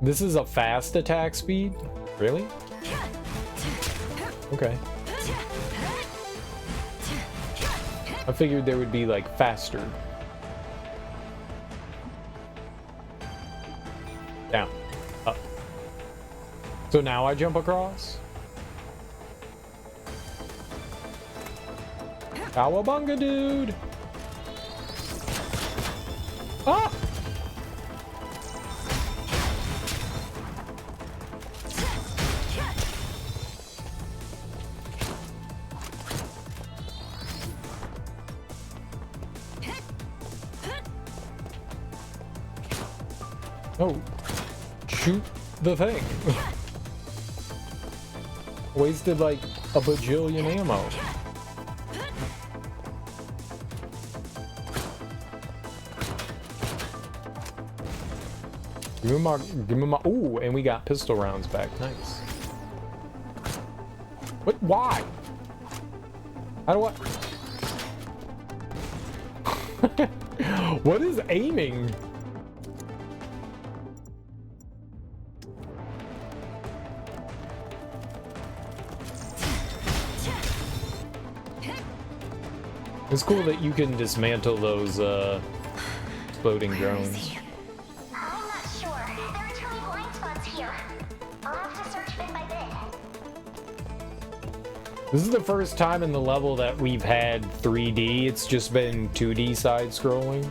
This is a fast attack speed? Really? Okay. I figured there would be like faster. Down. Up. So now I jump across? Cowabunga, dude! Ah! Oh, shoot the thing. Wasted like a bajillion ammo. Give me my, ooh, and we got pistol rounds back. Nice. What? Why? How do I? What is aiming? It's cool that you can dismantle those exploding drones. I'm not sure. There are too many blind spots here. I'll have to search bit by bit. This is the first time in the level that we've had 3D. It's just been 2D side-scrolling.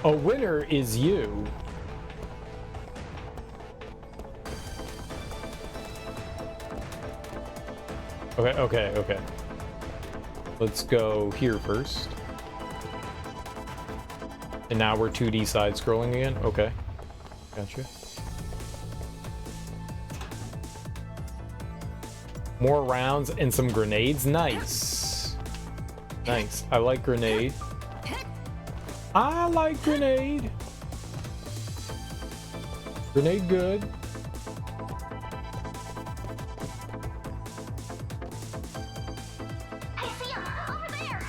A winner is you. Okay. Let's go here first. And now we're 2D side scrolling again? Okay. Gotcha. More rounds and some grenades? Nice. Nice. I like grenade. I like grenade. Grenade good. I see him over there.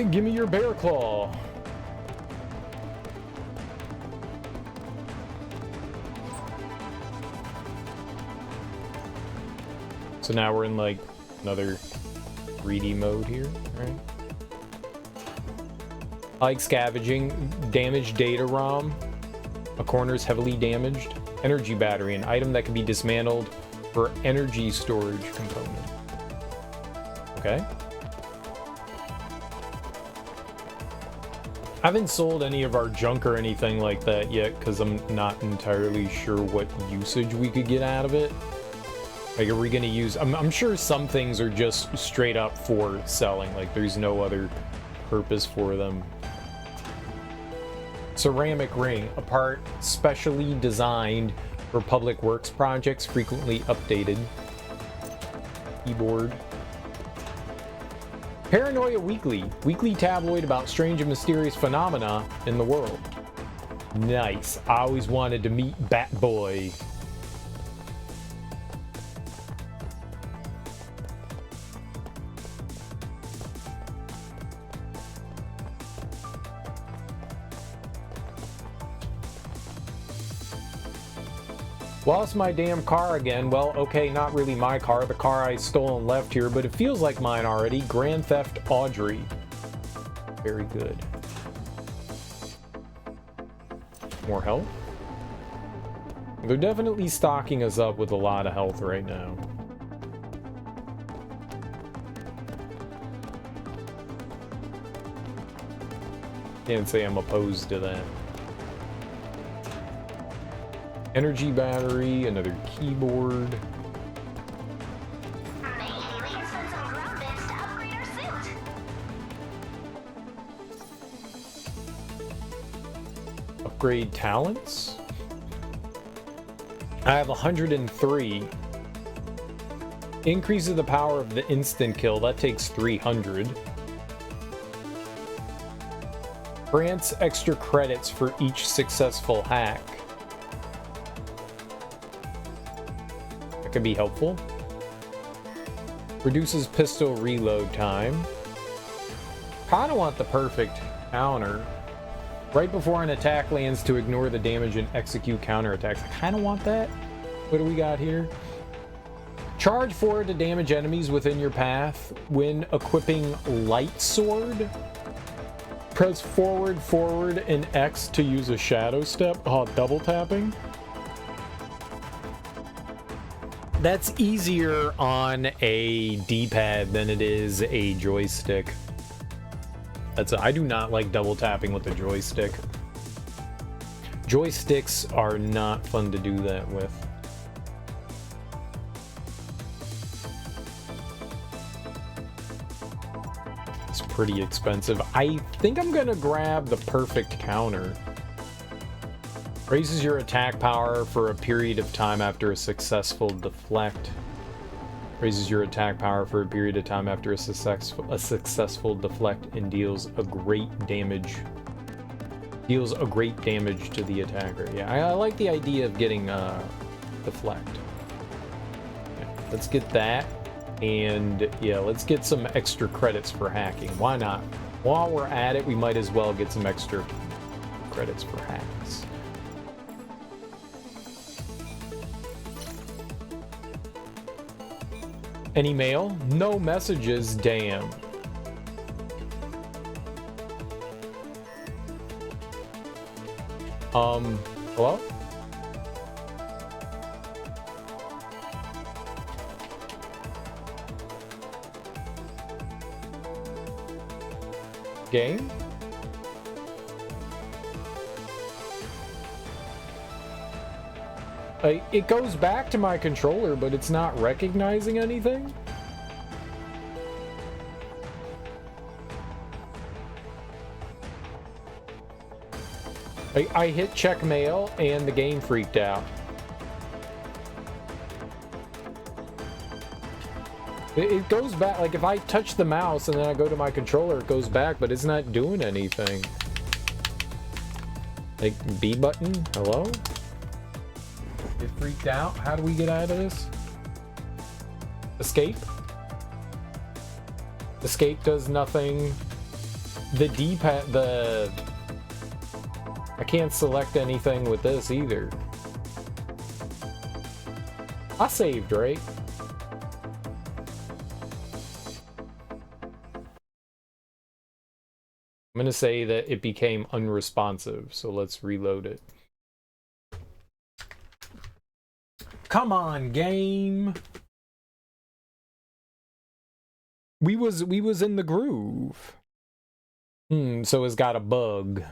Give me your bear claw. So now we're in like another 3D mode here, right? I like scavenging. Damaged data ROM. A corner is heavily damaged. Energy battery, an item that can be dismantled for energy storage component. Okay. I haven't sold any of our junk or anything like that yet because I'm not entirely sure what usage we could get out of it. Like, are we going to use... I'm sure some things are just straight up for selling. Like, there's no other purpose for them. Ceramic ring. A part specially designed for public works projects, frequently updated. Keyboard. Paranoia Weekly. Weekly tabloid about strange and mysterious phenomena in the world. Nice. I always wanted to meet Batboy. Lost my damn car again. Well, okay, not really my car. The car I stole and left here, but it feels like mine already. Grand Theft Audrey. Very good. More health? They're definitely stocking us up with a lot of health right now. Can't say I'm opposed to that. Energy battery, another keyboard. Maybe we can spend some ground bits to upgrade our suit. Upgrade talents? I have 103. Increases the power of the instant kill. That takes 300. Grants extra credits for each successful hack. That could be helpful. Reduces pistol reload time. Kinda want the perfect counter. Right before an attack lands to ignore the damage and execute counterattacks. I kinda want that. What do we got here? Charge forward to damage enemies within your path when equipping Light Sword. Press forward, and X to use a shadow step. Oh, double tapping. That's easier on a D-pad than it is a joystick. I do not like double tapping with a joystick. Joysticks are not fun to do that with. It's pretty expensive. I think I'm gonna grab the perfect counter. Raises your attack power for a period of time after a successful deflect. Raises your attack power for a period of time after a successful deflect and deals a great damage. Deals a great damage to the attacker. Yeah, I like the idea of getting deflect. Okay, let's get that. And yeah, let's get some extra credits for hacking. Why not? While we're at it, we might as well get some extra credits for hacks. Any mail? No messages, damn. Hello? Game? It goes back to my controller, but it's not recognizing anything? I hit check mail and the game freaked out. It goes back, like if I touch the mouse and then I go to my controller, it goes back, but it's not doing anything. Like, B button? Hello? It freaked out? How do we get out of this? Escape? Escape does nothing. The D-pad, I can't select anything with this either. I saved, right? I'm gonna say that it became unresponsive, so let's reload it. Come on, game. We was in the groove. So it's got a bug.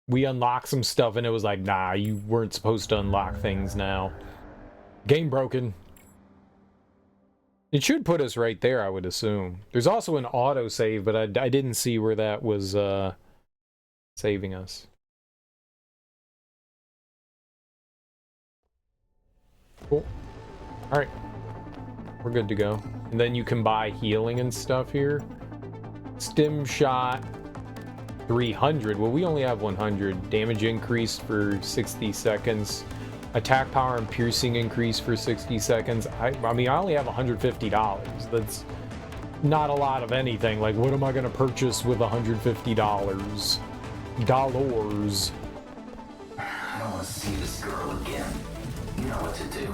We unlocked some stuff and it was like, nah, you weren't supposed to unlock things now. Game broken. It should put us right there, I would assume. There's also an autosave, but I didn't see where that was saving us. Cool. Alright. We're good to go. And then you can buy healing and stuff here. Stim shot. 300. Well, we only have 100. Damage increase for 60 seconds. Attack power and piercing increase for 60 seconds. I mean, I only have $150. That's not a lot of anything. Like, what am I going to purchase with $150? Dollars. I don't want to see this girl again. You know what to do.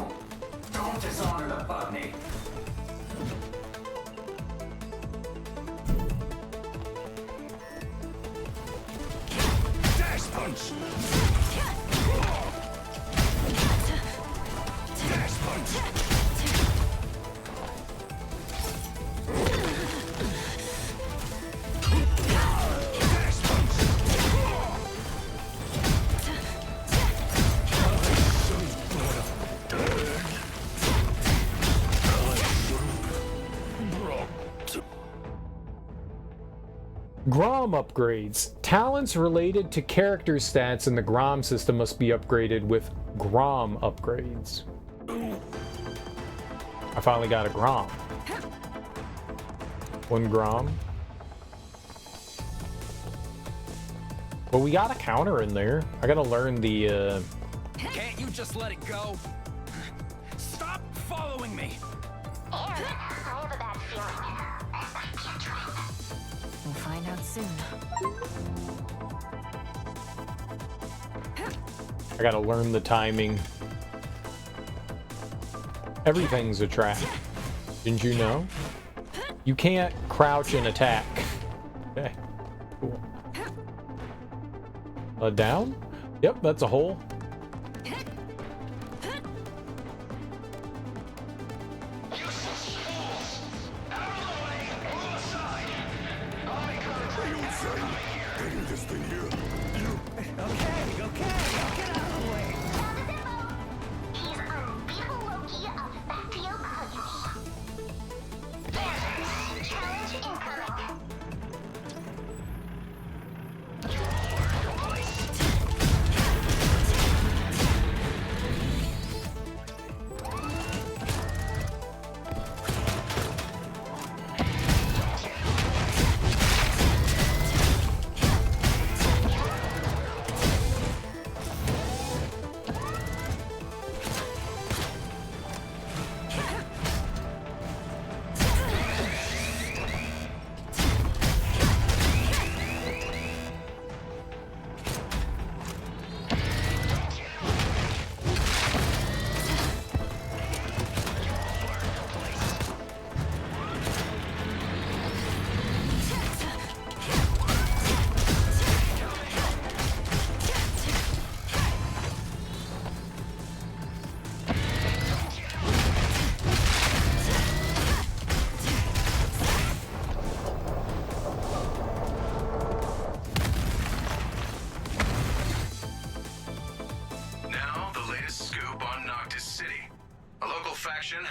Don't dishonor the butney. Dash punch! Dash punch! Grom upgrades. Talents related to character stats in the Grom system must be upgraded with Grom upgrades. I finally got a Grom. 1 Grom. But we got a counter in there. I gotta learn the, Can't you just let it go? Stop following me! Aaron, I have a bad feeling. I can't drink. We'll find out soon. I gotta learn the timing. Everything's a trap. Didn't you know? You can't crouch and attack. Okay, cool. Down? Yep, that's a hole. Getting this thing here. Okay, get out of the way. He's unbeatable Loki of Factio Challenge incoming.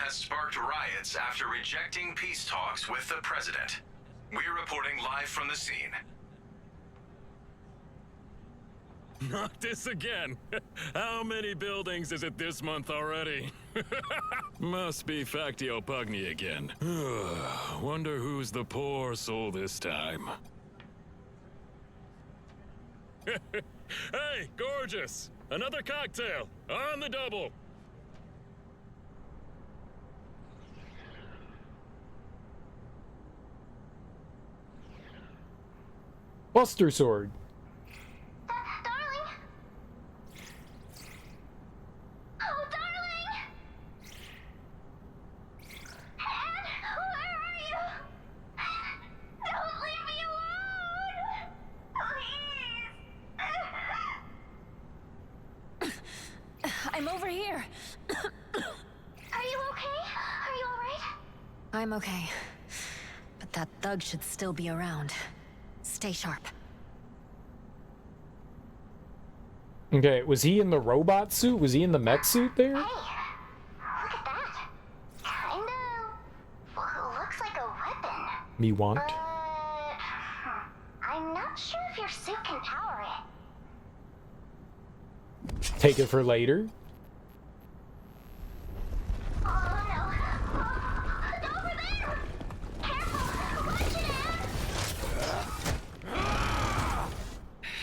has sparked riots after rejecting peace talks with the president. We're reporting live from the scene. Not this again. How many buildings is it this month already? Must be Factio Pugny again. Wonder who's the poor soul this time. Hey, gorgeous! Another cocktail, on the double! Buster Sword. Darling! Oh, darling! Ed, where are you? Don't leave me alone! Please! I'm over here. Are you okay? Are you alright? I'm okay. But that thug should still be around. Stay sharp. Okay, was he in the robot suit? Was he in the mech suit there? Hey, look at that. Kinda looks like a weapon. Me want? I'm not sure if your suit can power it. Take it for later. Oh no. Oh, it's over there. Careful. Watch it, Ed.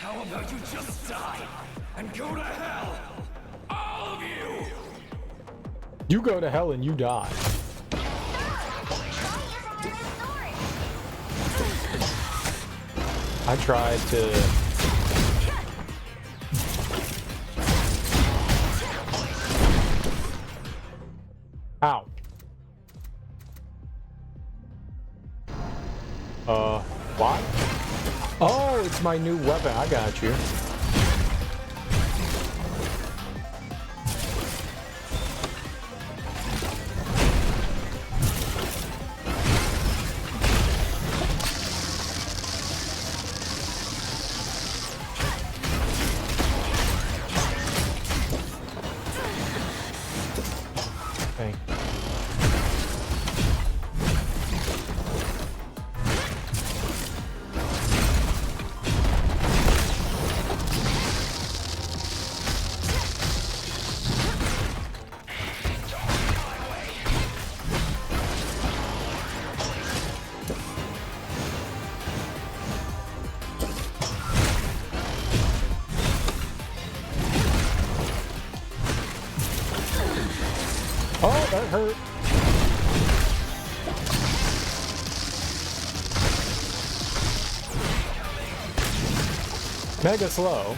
How about you just die and go to hell? All of you! You go to hell and you die. I tried to... Ow. What? Oh, it's my new weapon. I got you. Okay. that hurt. Mega slow.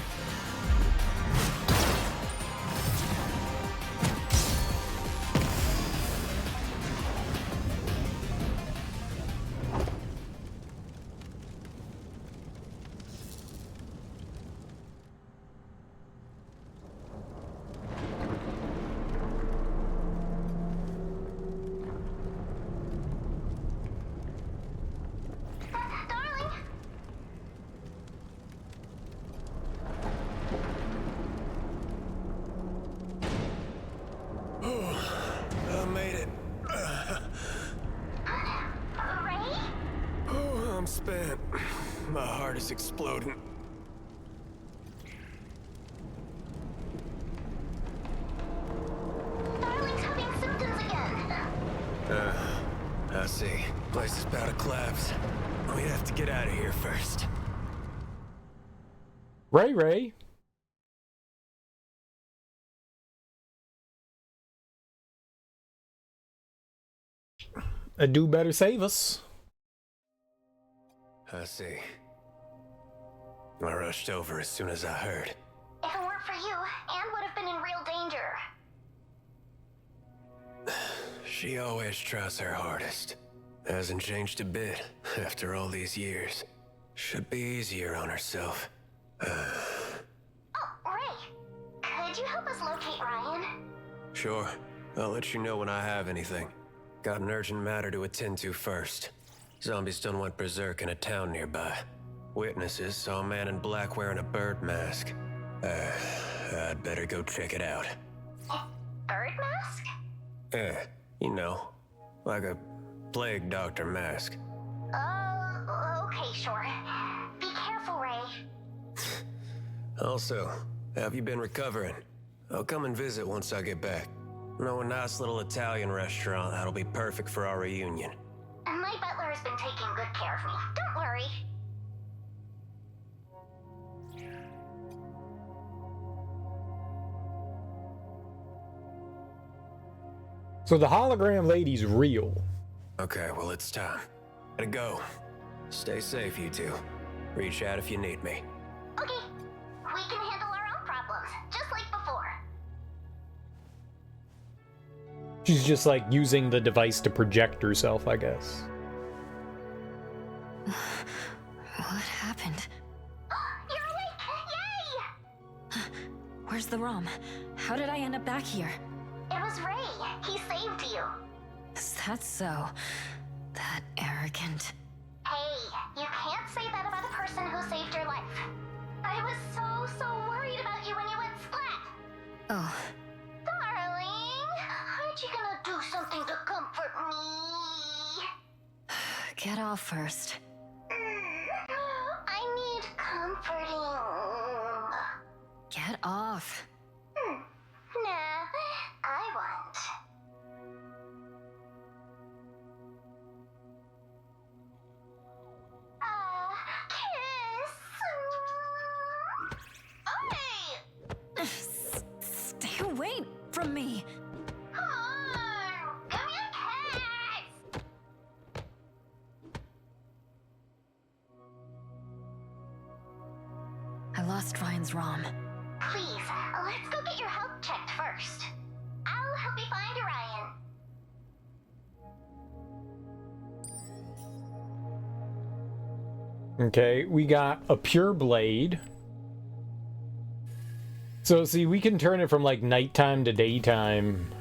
I made it. Ray? Oh, I'm spent. My heart is exploding. Darling's having symptoms again. I see. Place is about to collapse. We have to get out of here first. Ray. A do better save us. I see. I rushed over as soon as I heard. If it weren't for you, Anne would have been in real danger. She always tries her hardest. Hasn't changed a bit after all these years. Should be easier on herself. Oh, Ray. Could you help us locate Ryan? Sure. I'll let you know when I have anything. Got an urgent matter to attend to first. Zombies done went berserk in a town nearby. Witnesses saw a man in black wearing a bird mask. I'd better go check it out. Bird mask? You know, like a plague doctor mask. Okay, sure. Be careful, Ray. Also, have you been recovering? I'll come and visit once I get back. Know a nice little Italian restaurant that'll be perfect for our reunion. My butler has been taking good care of me. Don't worry. So the hologram lady's real. Okay, well, it's time. Gotta go. Stay safe, you two. Reach out if you need me. Okay. We can handle our own problems, just like before. She's just like using the device to project herself, I guess. What happened? You're awake! Yay! Where's the ROM? How did I end up back here? It was Ray. He saved you. Is that so? That arrogant. Hey, you can't say that about a person who saved your life. I was so worried about you when you went splat. Oh. Darling, aren't you gonna do something to comfort me? Get off first. I need comforting. Get off. Nah, I won't. Kiss. Stay away from me. Come on, give me a kiss. I lost Ryan's ROM. Please, let's go get your health checked first. I'll help you find Ryan. Okay, we got a pure blade. So see, we can turn it from like nighttime to daytime.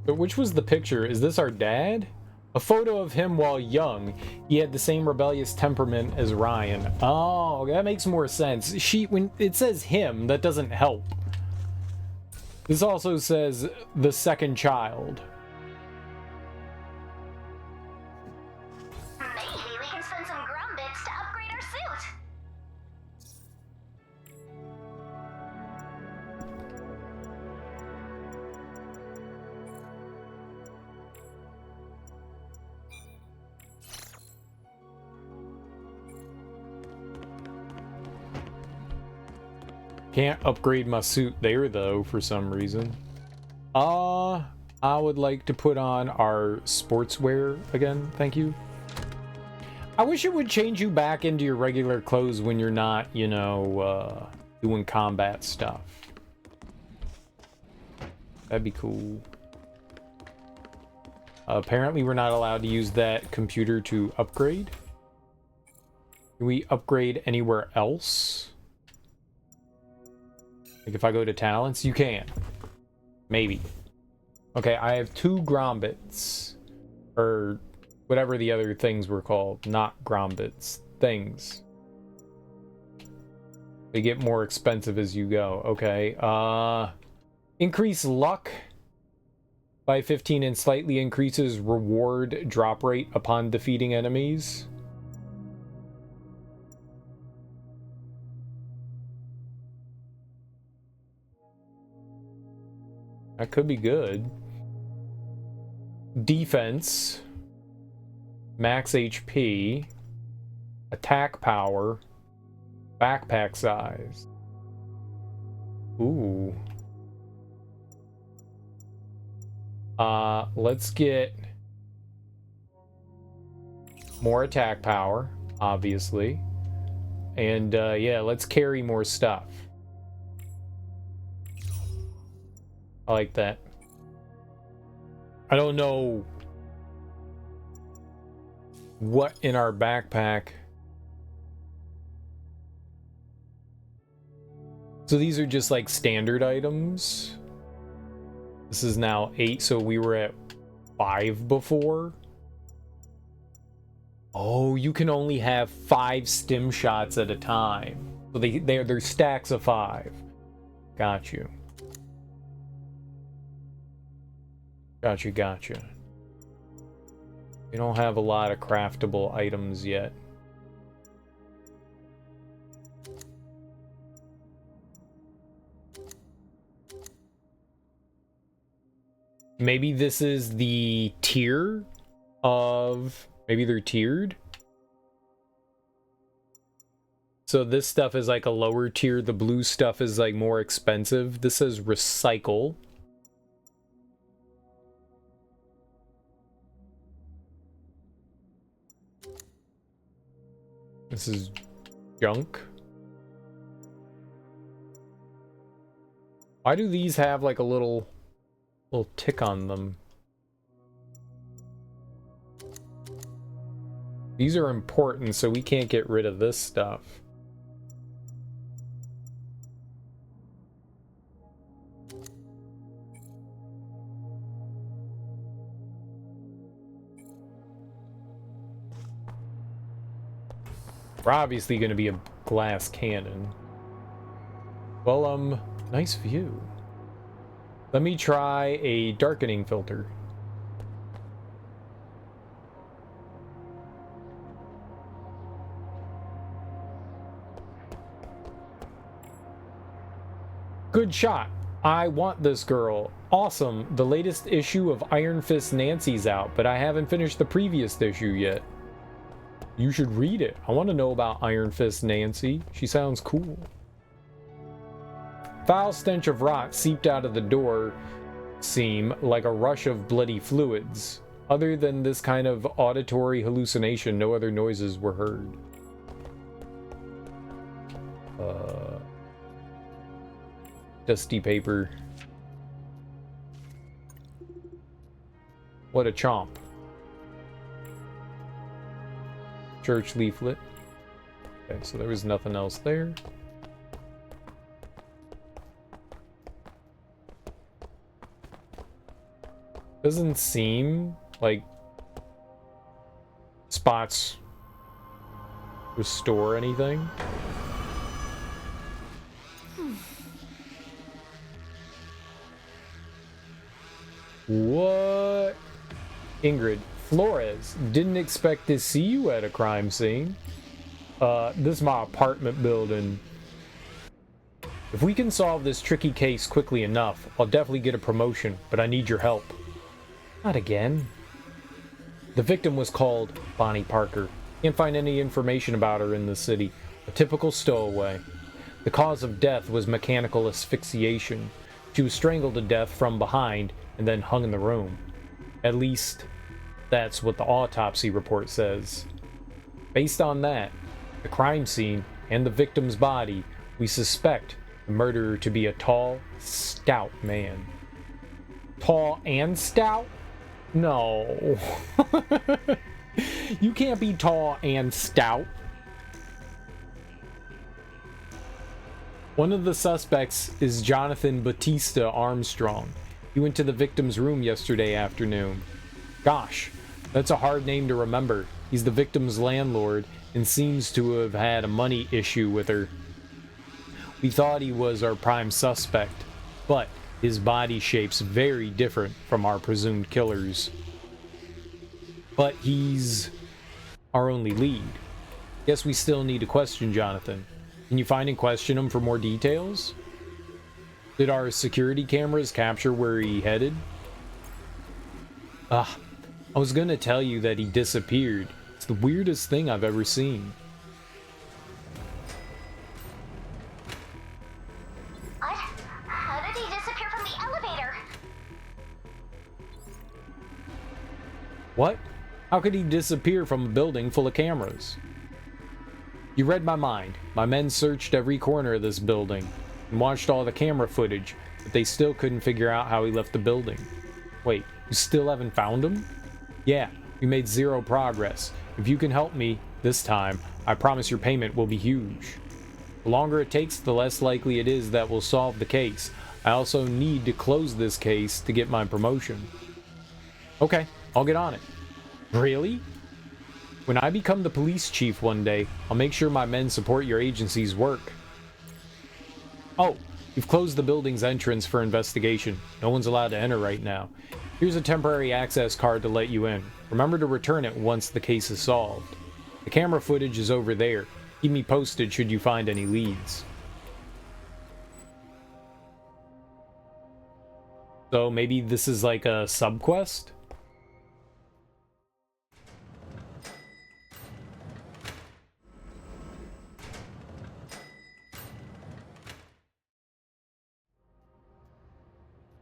But which was the picture? Is this our dad? A photo of him while young. He had the same rebellious temperament as Ryan. Oh, that makes more sense. When it says him, that doesn't help. This also says the second child. Maybe we can spend some grum bits to upgrade our suit. Can't upgrade my suit there, though, for some reason. I would like to put on our sportswear again, thank you. I wish it would change you back into your regular clothes when you're not, you know, doing combat stuff. That'd be cool. Apparently we're not allowed to use that computer to upgrade. Can we upgrade anywhere else? Like if I go to talents, you can. Maybe. Okay, I have 2 grombits. Or whatever the other things were called. Not grombits. Things. They get more expensive as you go. Okay. Increase luck by 15 and slightly increases reward drop rate upon defeating enemies. That could be good. Defense. Max HP. Attack power. Backpack size. Ooh. Let's get more attack power, obviously. And, yeah, let's carry more stuff. I like that. I don't know what in our backpack. So these are just like standard items. This is now 8, so we were at 5 before. Oh, you can only have 5 stim shots at a time. So they're stacks of 5. Got you. Gotcha. We don't have a lot of craftable items yet. Maybe this is the tier of... Maybe they're tiered? So this stuff is like a lower tier. The blue stuff is like more expensive. This says recycle. This is junk. Why do these have like a little tick on them? These are important, so we can't get rid of this stuff. We're obviously going to be a glass cannon. Well, nice view. Let me try a darkening filter. Good shot. I want this girl. Awesome. The latest issue of Iron Fist Nancy's out, but I haven't finished the previous issue yet. You should read it. I want to know about Iron Fist Nancy. She sounds cool. Foul stench of rot seeped out of the door seam like a rush of bloody fluids. Other than this kind of auditory hallucination, no other noises were heard. Dusty paper. What a chomp. Church leaflet. Okay, so there was nothing else there. Doesn't seem like spots restore anything. What? Ingrid. Flores, didn't expect to see you at a crime scene. This is my apartment building. If we can solve this tricky case quickly enough, I'll definitely get a promotion, but I need your help. Not again. The victim was called Bonnie Parker. Can't find any information about her in the city. A typical stowaway. The cause of death was mechanical asphyxiation. She was strangled to death from behind and then hung in the room. At least, that's what the autopsy report says. Based on that, the crime scene, and the victim's body, we suspect the murderer to be a tall, stout man. Tall and stout? No. You can't be tall and stout. One of the suspects is Jonathan Batista Armstrong. He went to the victim's room yesterday afternoon. Gosh, that's a hard name to remember. He's the victim's landlord and seems to have had a money issue with her. We thought he was our prime suspect, but his body shape's very different from our presumed killers. But he's our only lead. Guess we still need to question Jonathan. Can you find and question him for more details? Did our security cameras capture where he headed? I was gonna tell you that he disappeared. It's the weirdest thing I've ever seen. What? How did he disappear from the elevator? What? How could he disappear from a building full of cameras? You read my mind. My men searched every corner of this building and watched all the camera footage, but they still couldn't figure out how he left the building. Wait, you still haven't found him? Yeah, we made zero progress. If you can help me this time, I promise your payment will be huge. The longer it takes, the less likely it is that we'll solve the case. I also need to close this case to get my promotion. Okay, I'll get on it. Really? When I become the police chief one day, I'll make sure my men support your agency's work. Oh, you've closed the building's entrance for investigation. No one's allowed to enter right now. Here's a temporary access card to let you in. Remember to return it once the case is solved. The camera footage is over there. Keep me posted should you find any leads. So maybe this is like a subquest?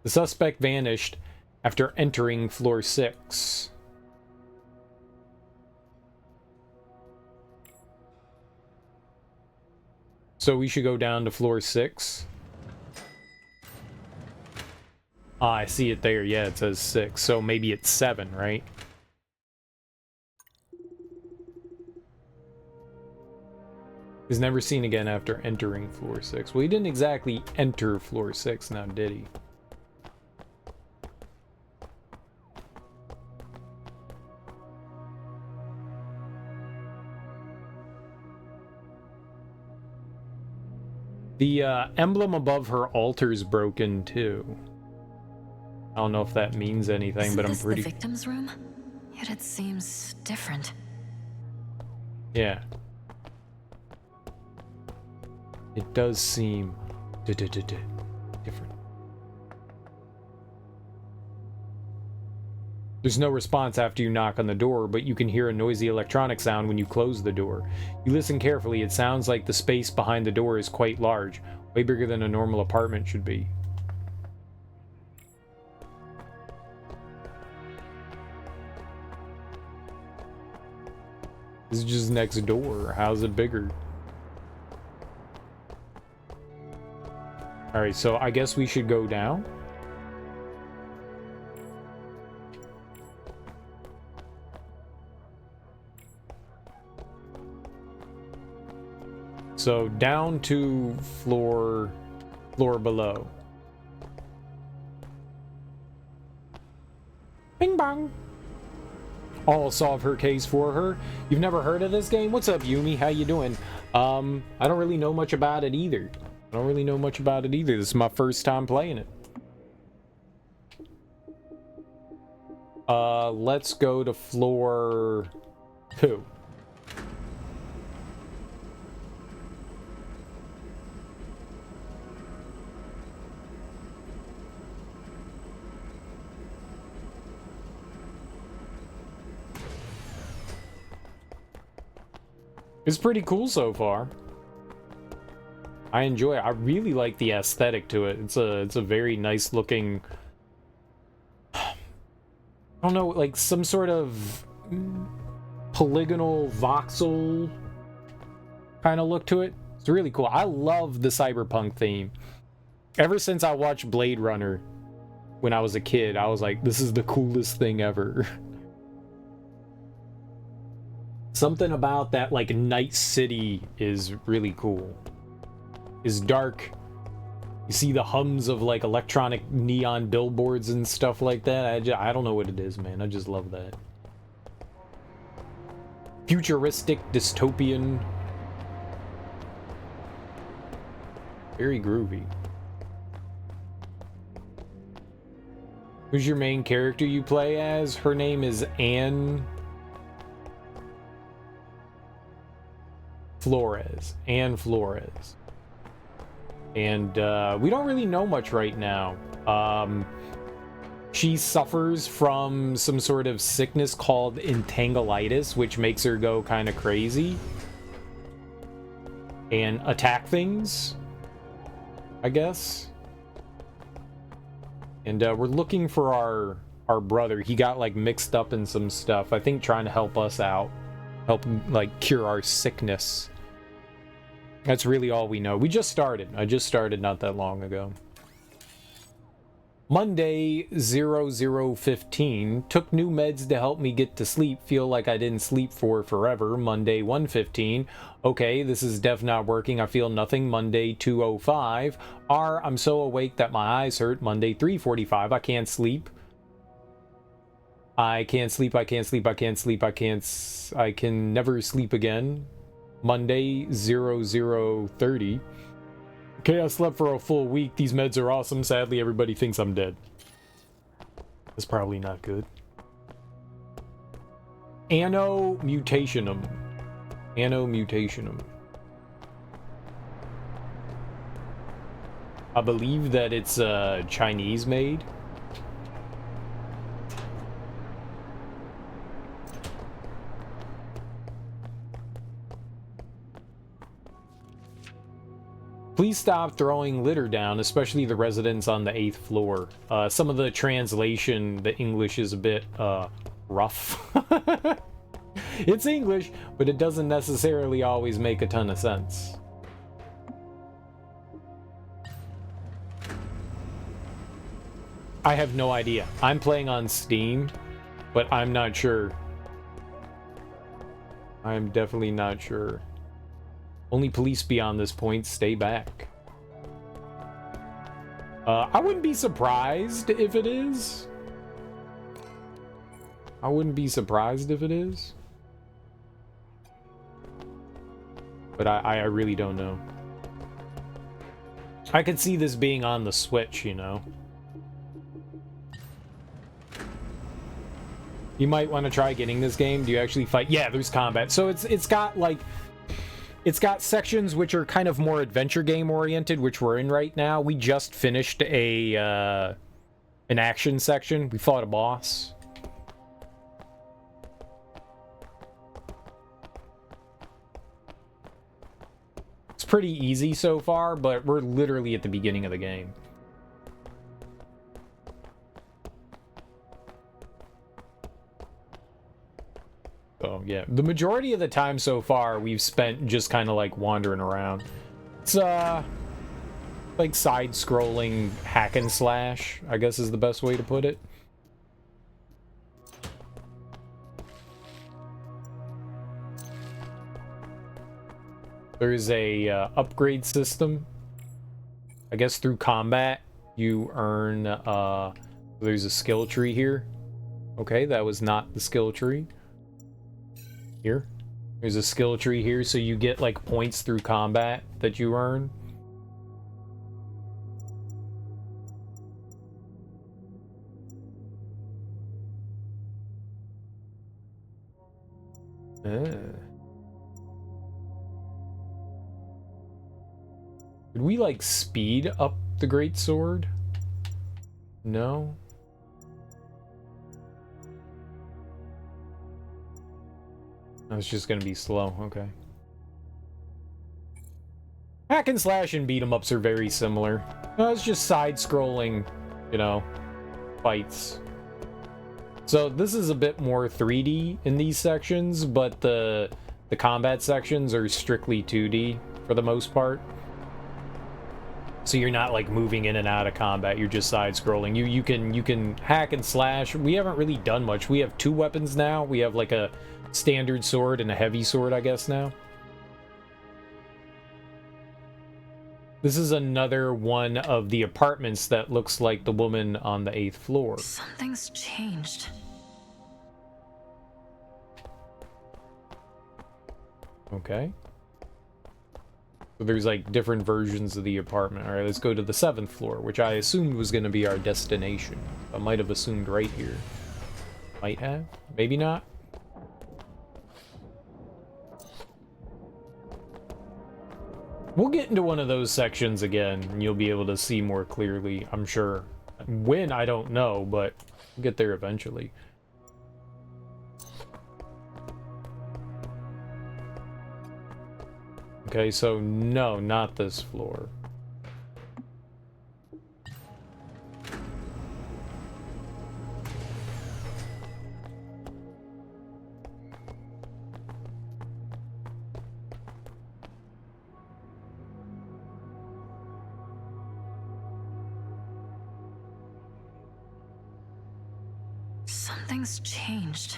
The suspect vanished after entering floor 6. So we should go down to floor 6. Ah, I see it there. Yeah, it says 6. So maybe it's 7, right? He's never seen again after entering floor 6. Well, he didn't exactly enter floor 6 now, did he? The emblem above her altar's broken too. I don't know if that means anything, but I'm pretty. Is this the victim's room? Yet it seems different. Yeah. It does seem different. There's no response after you knock on the door, but you can hear a noisy electronic sound when you close the door. You listen carefully, it sounds like the space behind the door is quite large, way bigger than a normal apartment should be. This is just next door. How's it bigger? Alright, so I guess we should go down. So down to floor below. Bing bong. I'll solve her case for her. You've never heard of this game? What's up, Yumi? How you doing? I don't really know much about it either. This is my first time playing it. Let's go to floor 2. It's pretty cool so far. I enjoy it. I really like the aesthetic to it. It's a very nice looking, I don't know, like some sort of polygonal voxel kind of look to it. It's really cool. I love the cyberpunk theme. Ever since I watched Blade Runner when I was a kid, I was like, this is the coolest thing ever. Something about that, like, night city is really cool. It's dark. You see the hums of, like, electronic neon billboards and stuff like that. I don't know what it is, man. I just love that. Futuristic, dystopian. Very groovy. Who's your main character you play as? Her name is Anne Flores. Anne Flores. And we don't really know much right now. She suffers from some sort of sickness called entanglitis, which makes her go kind of crazy and attack things, I guess. And we're looking for our brother. He got like mixed up in some stuff, I think, trying to help us out, help like cure our sickness. That's really all we know. We just started. I just started not that long ago. Monday 0015. Took new meds to help me get to sleep. Feel like I didn't sleep for forever. Monday 115. Okay, this is def not working. I feel nothing. Monday 205. I'm so awake that my eyes hurt. Monday 345. I can't sleep. I can't sleep. I can't sleep. I can't sleep. I can never sleep again. Monday 0030. Okay, I slept for a full week. These meds are awesome. Sadly, everybody thinks I'm dead. That's probably not good. ANNO Mutationem. ANNO Mutationem. I believe that it's Chinese made. Please stop throwing litter down, especially the residents on the 8th floor. Some of the translation, the English is a bit rough. It's English, but it doesn't necessarily always make a ton of sense. I have no idea. I'm playing on Steam, but I'm not sure. I'm definitely not sure. Only police beyond this point. Stay back. I wouldn't be surprised if it is. I wouldn't be surprised if it is. But I really don't know. I could see this being on the Switch, you know. You might want to try getting this game. Do you actually fight? Yeah, there's combat. So it's got like... It's got sections which are kind of more adventure game oriented, which we're in right now. We just finished an action section. We fought a boss. It's pretty easy so far, but we're literally at the beginning of the game. So, yeah, the majority of the time so far we've spent just kind of like wandering around. It's like side-scrolling hack and slash, I guess is the best way to put it. There's a upgrade system. I guess through combat you earn there's a skill tree here. Okay, that was not the skill tree. Here. There's a skill tree here, so you get like points through combat that you earn. Did we like speed up the great sword? No. It's just gonna be slow, okay. Hack and slash and beat 'em ups are very similar. It's just side-scrolling, you know, fights. So this is a bit more 3D in these sections, but the combat sections are strictly 2D for the most part. So you're not like moving in and out of combat, you're just side-scrolling. You can hack and slash. We haven't really done much. We have 2 weapons now. We have like a standard sword and a heavy sword, I guess, now. This is another one of the apartments that looks like the woman on the 8th floor. Something's changed. Okay. So there's like different versions of the apartment. All right, let's go to the 7th floor, which I assumed was going to be our destination. I might have assumed right here. Might have, maybe not. We'll get into one of those sections again, and you'll be able to see more clearly, I'm sure. When, I don't know, but we'll get there eventually. Okay, so no, not this floor. Something's changed.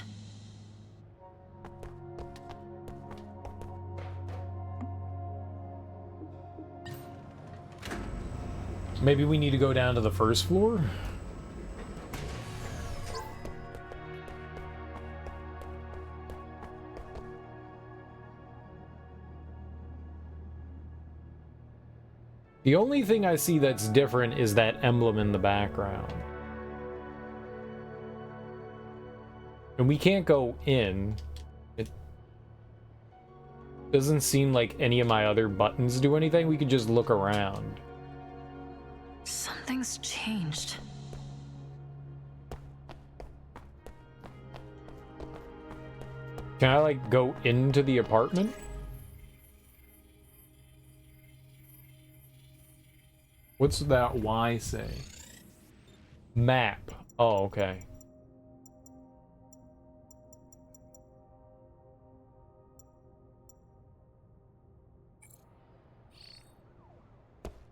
Maybe we need to go down to the 1st floor? The only thing I see that's different is that emblem in the background. And we can't go in. It doesn't seem like any of my other buttons do anything. We could just look around. Something's changed. Can I, like, go into the apartment? What's that Y say? Map. Oh, okay.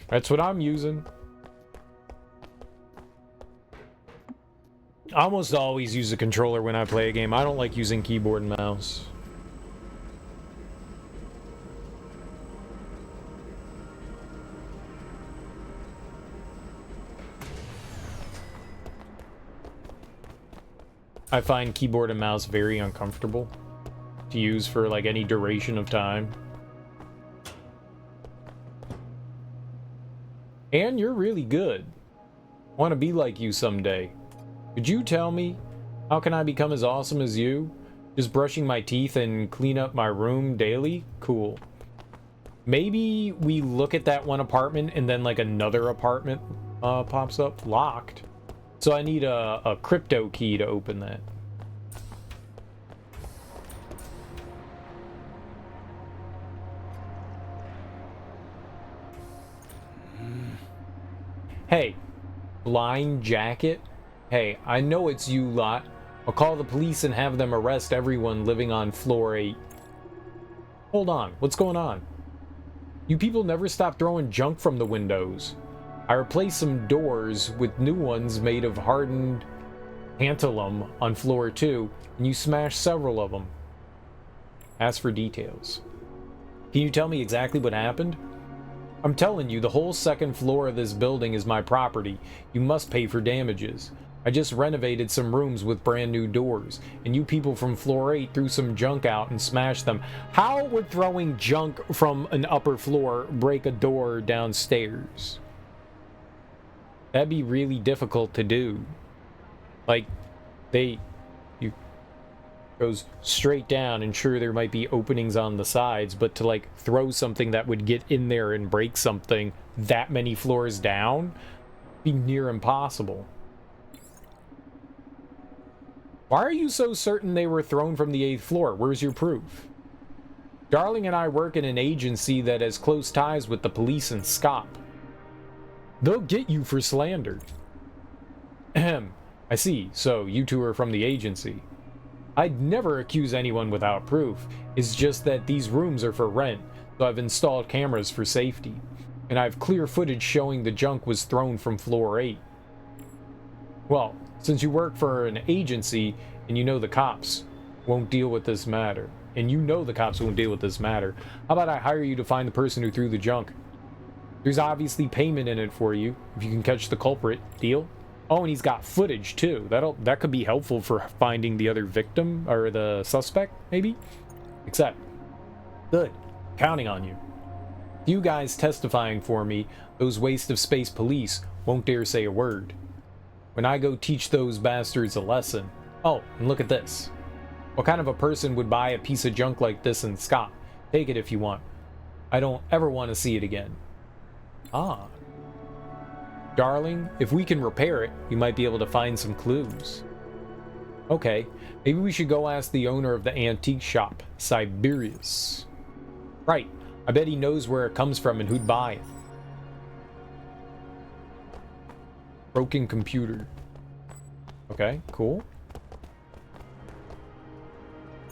That's what I'm using. I almost always use a controller when I play a game. I don't like using keyboard and mouse. I find keyboard and mouse very uncomfortable to use for like any duration of time. And you're really good. Want to be like you someday. Could you tell me, how can I become as awesome as you? Just brushing my teeth and clean up my room daily? Cool. Maybe we look at that one apartment and then like another apartment pops up. Locked. So I need a crypto key to open that. Hey, blind jacket? Hey, I know it's you lot. I'll call the police and have them arrest everyone living on floor 8. Hold on, what's going on? You people never stop throwing junk from the windows. I replaced some doors with new ones made of hardened tantalum on floor 2, and you smashed several of them. Ask for details. Can you tell me exactly what happened? I'm telling you, the whole 2nd floor of this building is my property. You must pay for damages. I just renovated some rooms with brand new doors, and you people from floor 8 threw some junk out and smashed them. How would throwing junk from an upper floor break a door downstairs? That'd be really difficult to do. Like, you goes straight down, and sure, there might be openings on the sides, but to like throw something that would get in there and break something that many floors down, be near impossible. Why are you so certain they were thrown from the 8th floor? Where's your proof? Darling and I work in an agency that has close ties with the police and SCOP. They'll get you for slander. Ahem. I see. So, you two are from the agency. I'd never accuse anyone without proof. It's just that these rooms are for rent, so I've installed cameras for safety. And I have clear footage showing the junk was thrown from floor 8. Well, since you work for an agency and you know the cops won't deal with this matter, how about I hire you to find the person who threw the junk? There's obviously payment in it for you if you can catch the culprit. Deal? Oh, and he's got footage too. That could be helpful for finding the other victim or the suspect, maybe. Except, good, counting on you. You guys testifying for me, those waste of space police won't dare say a word. When I go teach those bastards a lesson. Oh, and look at this. What kind of a person would buy a piece of junk like this and SCOP? Take it if you want. I don't ever want to see it again. Ah. Darling, if we can repair it, we might be able to find some clues. Okay, maybe we should go ask the owner of the antique shop, Siberius. Right, I bet he knows where it comes from and who'd buy it. Broken computer. Okay, cool.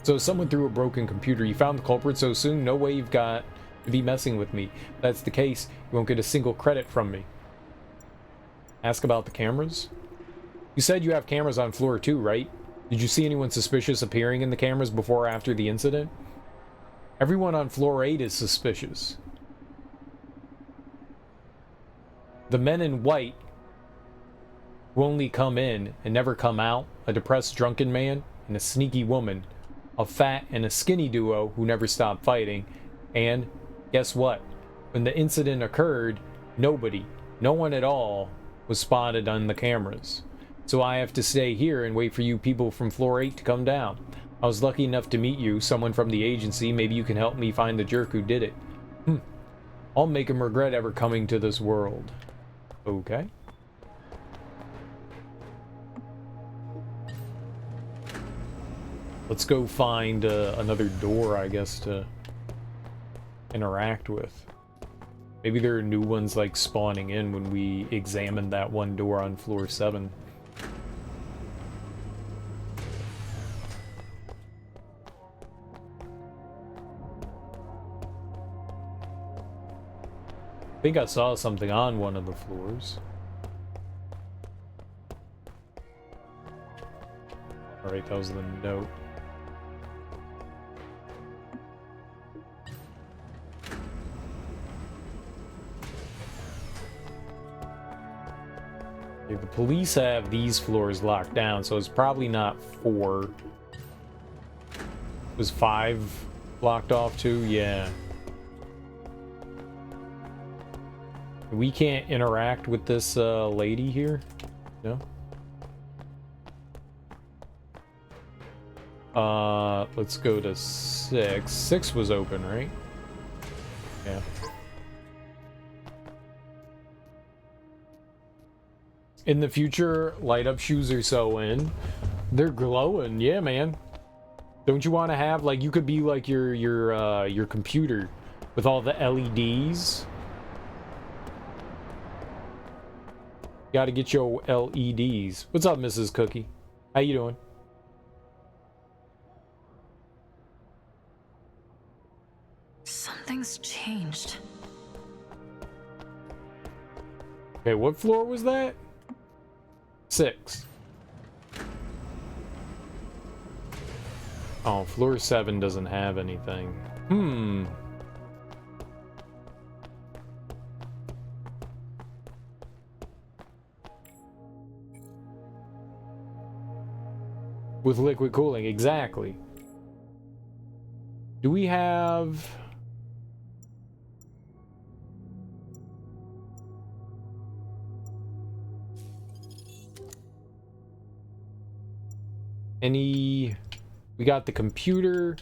So someone threw a broken computer. You found the culprit so soon? No way you've got to be messing with me. If that's the case, you won't get a single credit from me. Ask about the cameras? You said you have cameras on floor 2, right? Did you see anyone suspicious appearing in the cameras before or after the incident? Everyone on floor 8 is suspicious. The men in white who only come in and never come out, a depressed drunken man and a sneaky woman, a fat and a skinny duo who never stop fighting, and guess what? When the incident occurred, no one at all was spotted on the cameras. So I have to stay here and wait for you people from floor 8 to come down. I was lucky enough to meet you, someone from the agency. Maybe you can help me find the jerk who did it. I'll make him regret ever coming to this world. Okay. Let's go find another door, I guess, to interact with. Maybe there are new ones like spawning in when we examine that one door on floor 7. I think I saw something on one of the floors. Alright, that was the note. Okay, the police have these floors locked down, so it's probably not 4. Was 5 blocked off too? Yeah. We can't interact with this lady here? No? Let's go to 6. 6 was open, right? Yeah. In the future, light up shoes are so in. They're glowing, yeah, man. Don't you want to have, like, you could be like your computer with all the LEDs. Got to get your LEDs. What's up, Mrs. Cookie? How you doing? Something's changed. Okay, what floor was that? 6. Oh, floor 7 doesn't have anything. With liquid cooling, exactly. Do we have... any... We got the computer,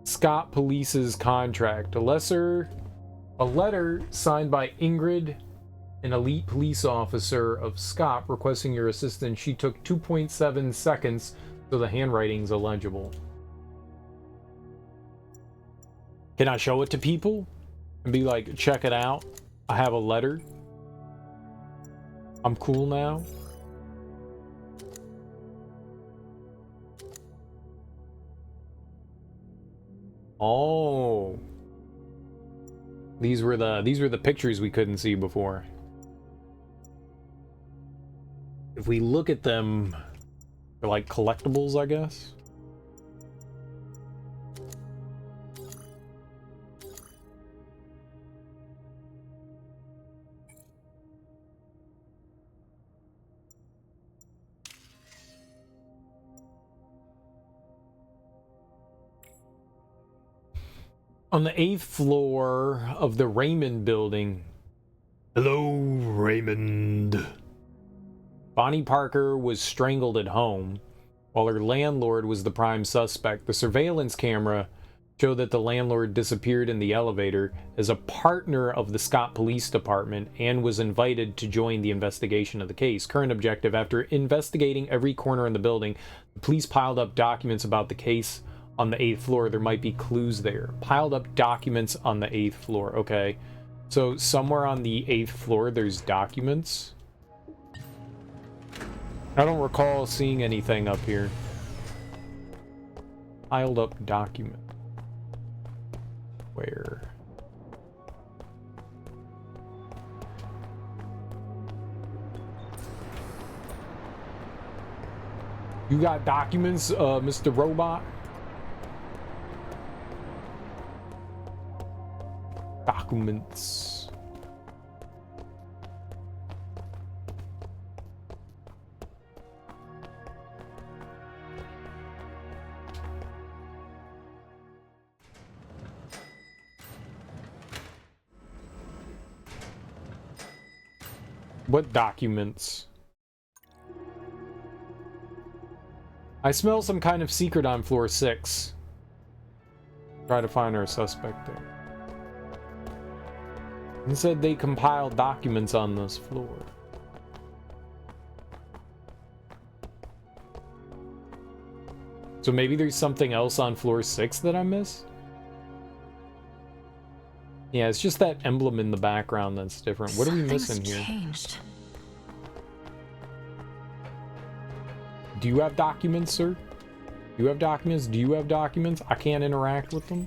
Scott Police's contract, a letter signed by Ingrid, an elite police officer of Scott, requesting your assistance. She took 2.7 seconds, so the handwriting's illegible. Can I show it to people and be like, check it out? I have a letter. I'm cool now. Oh. These were the pictures we couldn't see before. If we look at them, they're like collectibles, I guess. On the 8th floor of the Raymond building. Hello, Raymond. Bonnie Parker was strangled at home, while her landlord was the prime suspect. The surveillance camera showed that the landlord disappeared in the elevator as a partner of the Scott Police Department and was invited to join the investigation of the case. Current objective: after investigating every corner in the building, the police piled up documents about the case on the 8th floor. There might be clues there. Piled up documents on the 8th floor. Okay. So somewhere on the 8th floor there's documents. I don't recall seeing anything up here. Piled up document. Where? You got documents, Mr. Robot? Documents. What documents? I smell some kind of secret on floor 6. Try to find our suspect there. He said they compiled documents on this floor. So maybe there's something else on floor 6 that I missed? Yeah, it's just that emblem in the background that's different. What are we missing here? Changed. Do you have documents, sir? Do you have documents? Do you have documents? I can't interact with them.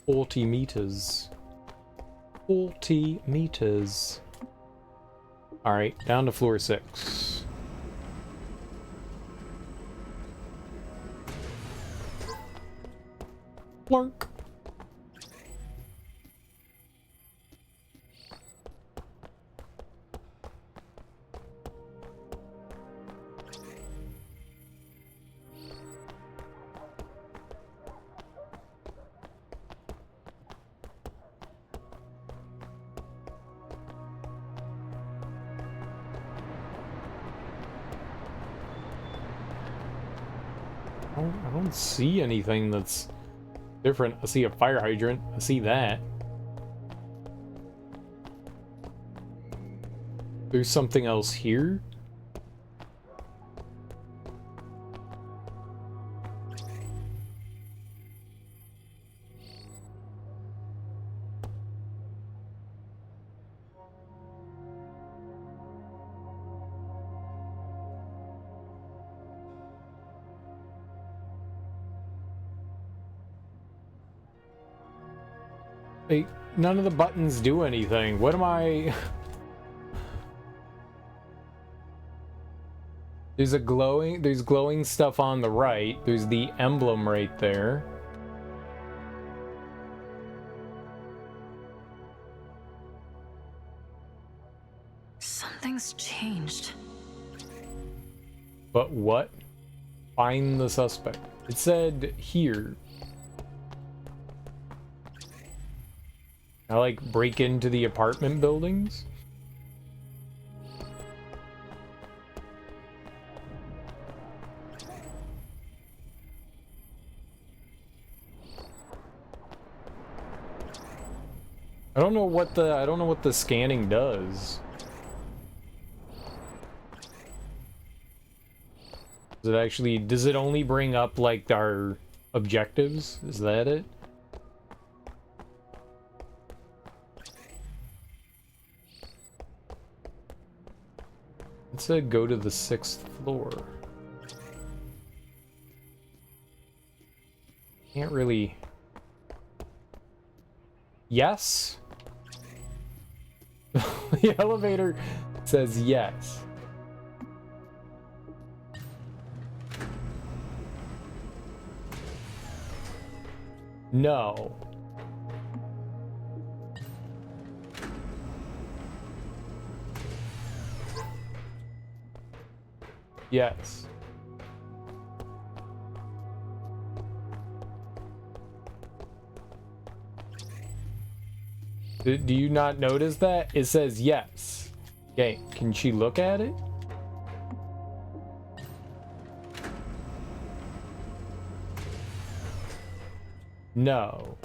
Altimeters. Altimeters. Alright, down to floor 6. Plunk. I don't see anything that's different. I see a fire hydrant. I see that. There's something else here. Hey, none of the buttons do anything. What am I... There's glowing stuff on the right. There's the emblem right there. Something's changed. But what? Find the suspect. It said here. I like break into the apartment buildings. I don't know what the scanning does. Does it actually, does it only bring up like our objectives? Is that it? It said go to the 6th floor. Can't really... Yes? The elevator says yes. No. Yes. Do you not notice that? It says yes. Okay, can she look at it? No.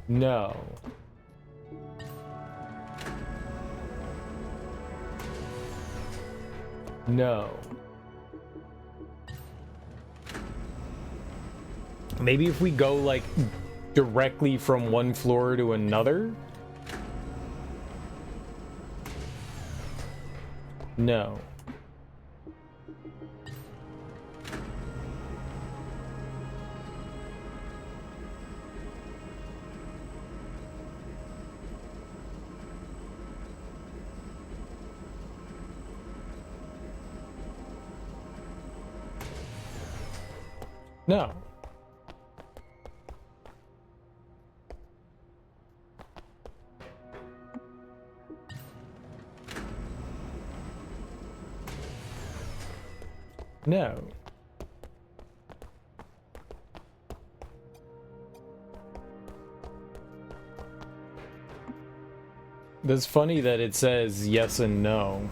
No. No. Maybe if we go like directly from one floor to another? No. No. No. That's funny that it says yes and no.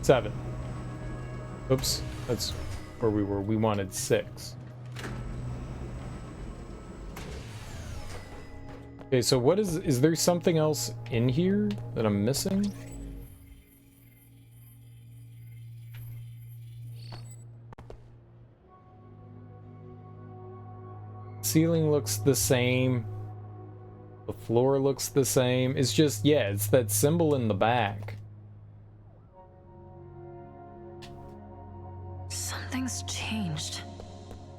Seven. Oops, that's where we were. We wanted 6. Okay, so what is there something else in here that I'm missing? Ceiling looks the same. The floor looks the same. It's just, yeah, it's that symbol in the back. Something's changed.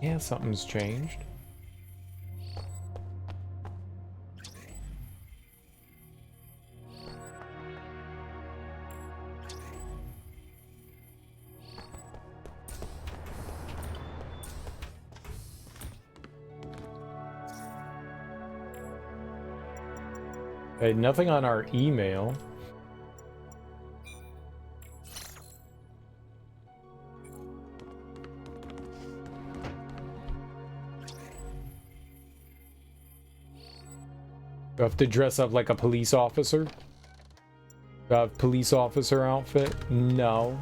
Yeah, something's changed. Okay, nothing on our email. Do I have to dress up like a police officer? Do I have police officer outfit? No.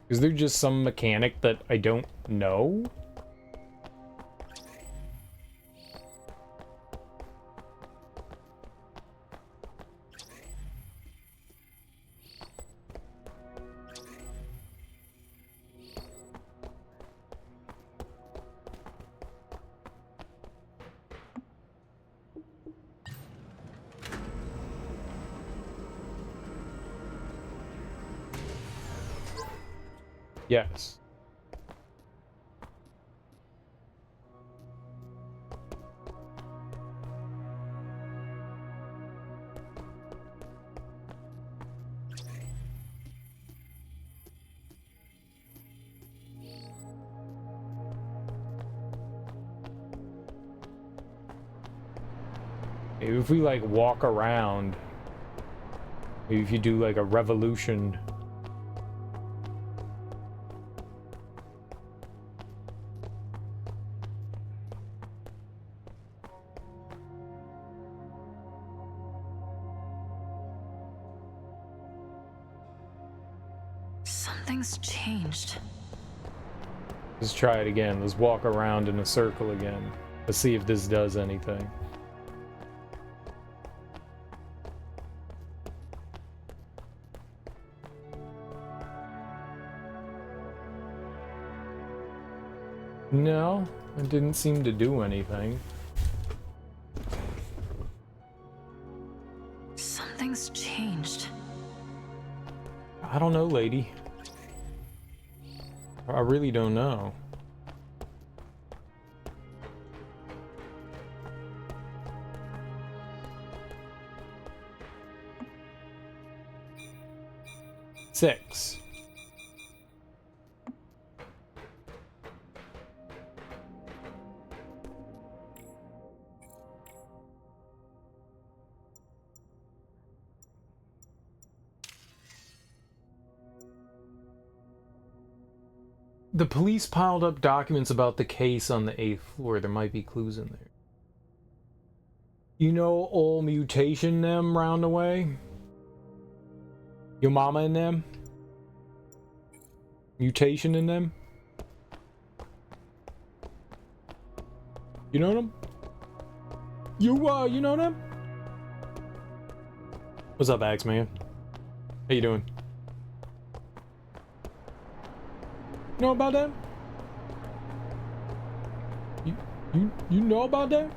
Is there just some mechanic that I don't know? Yes. Maybe if we like walk around, maybe if you do like a revolution. Something's changed. Let's try it again. Let's walk around in a circle again. Let's see if this does anything. No, it didn't seem to do anything. Something's changed. I don't know, lady. I really don't know. Six. The police piled up documents about the case on the 8th floor. There might be clues in there. You know old Mutationem round the way? Your mama and them? Mutation in them? You know them? You know them? What's up, Axeman? How you doing? You know about them? You know about them?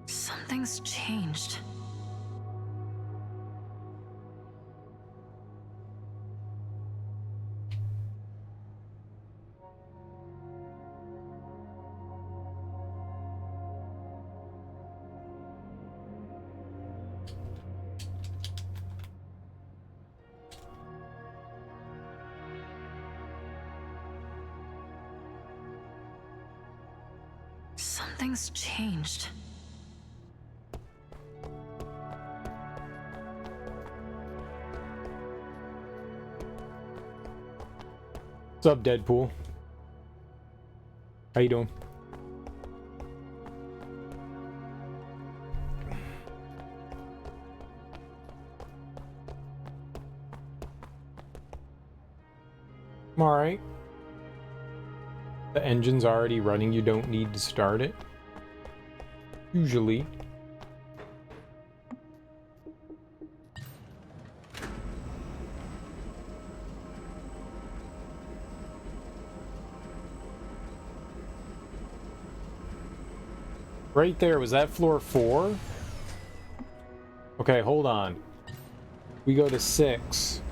Something's changed. Something's changed. What's up, Deadpool? How you doing? I'm alright. The engine's already running, you don't need to start it. Usually. Right there, was that floor 4? Okay, hold on. We go to 6.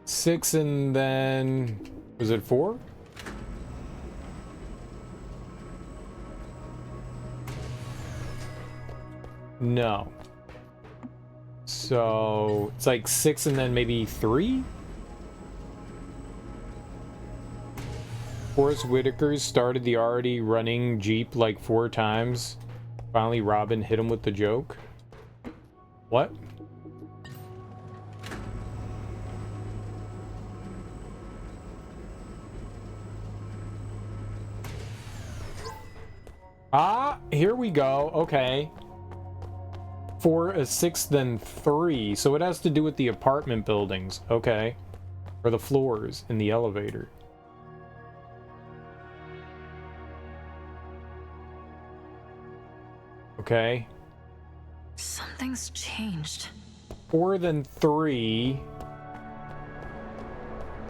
Six, and then was it 4? No. So it's like 6 and then maybe 3? Forrest Whitaker's started the already running Jeep like 4 times. Finally Robin hit him with the joke. What? Ah, here we go. Okay. 4, 6, then 3. So it has to do with the apartment buildings. Okay. Or the floors in the elevator. Okay. Something's changed. 4, then 3.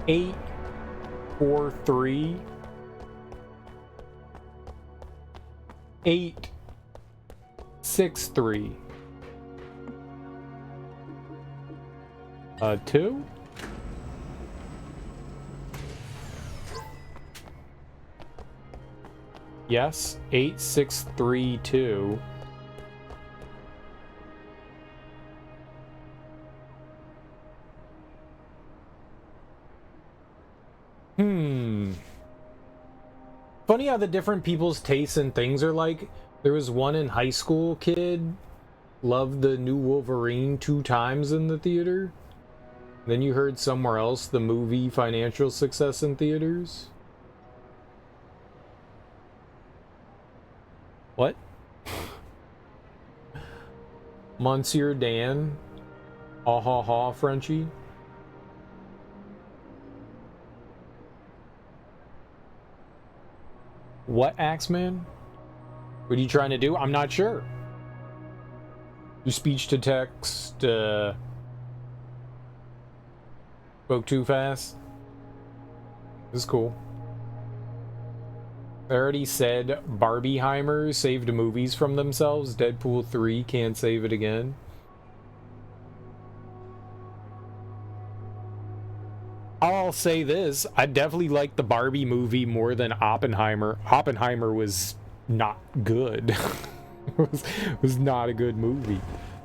8, 4, 3. 8, 6, 3. 2? Yes, 8, 6, 3, 2. Funny how the different people's tastes and things are like. There was one in high school kid loved the new Wolverine 2 times in the theater. Then you heard somewhere else the movie financial success in theaters? What? Monsieur Dan? Ha ha ha, Frenchie? What, Axeman? What are you trying to do? I'm not sure. You speech to text, spoke too fast? This is cool. I already said Barbieheimer saved movies from themselves. Deadpool 3 can't save it again. I'll say this. I definitely liked the Barbie movie more than Oppenheimer. Oppenheimer was not good. it was not a good movie.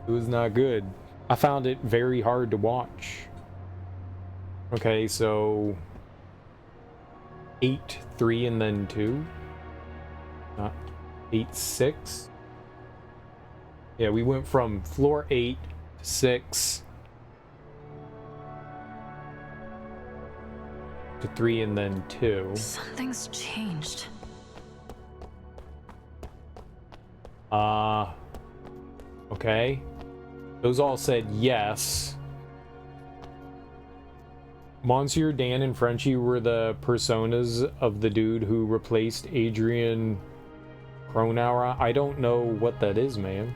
It was not good. I found it very hard to watch. Okay, so 8, 3, and then 2. Not 8, 6. Yeah, we went from floor 8 to 6 to 3 and then 2. Something's changed. Okay. Those all said yes. Monsieur Dan and Frenchie were the personas of the dude who replaced Adrian Cronauer. I don't know what that is, man.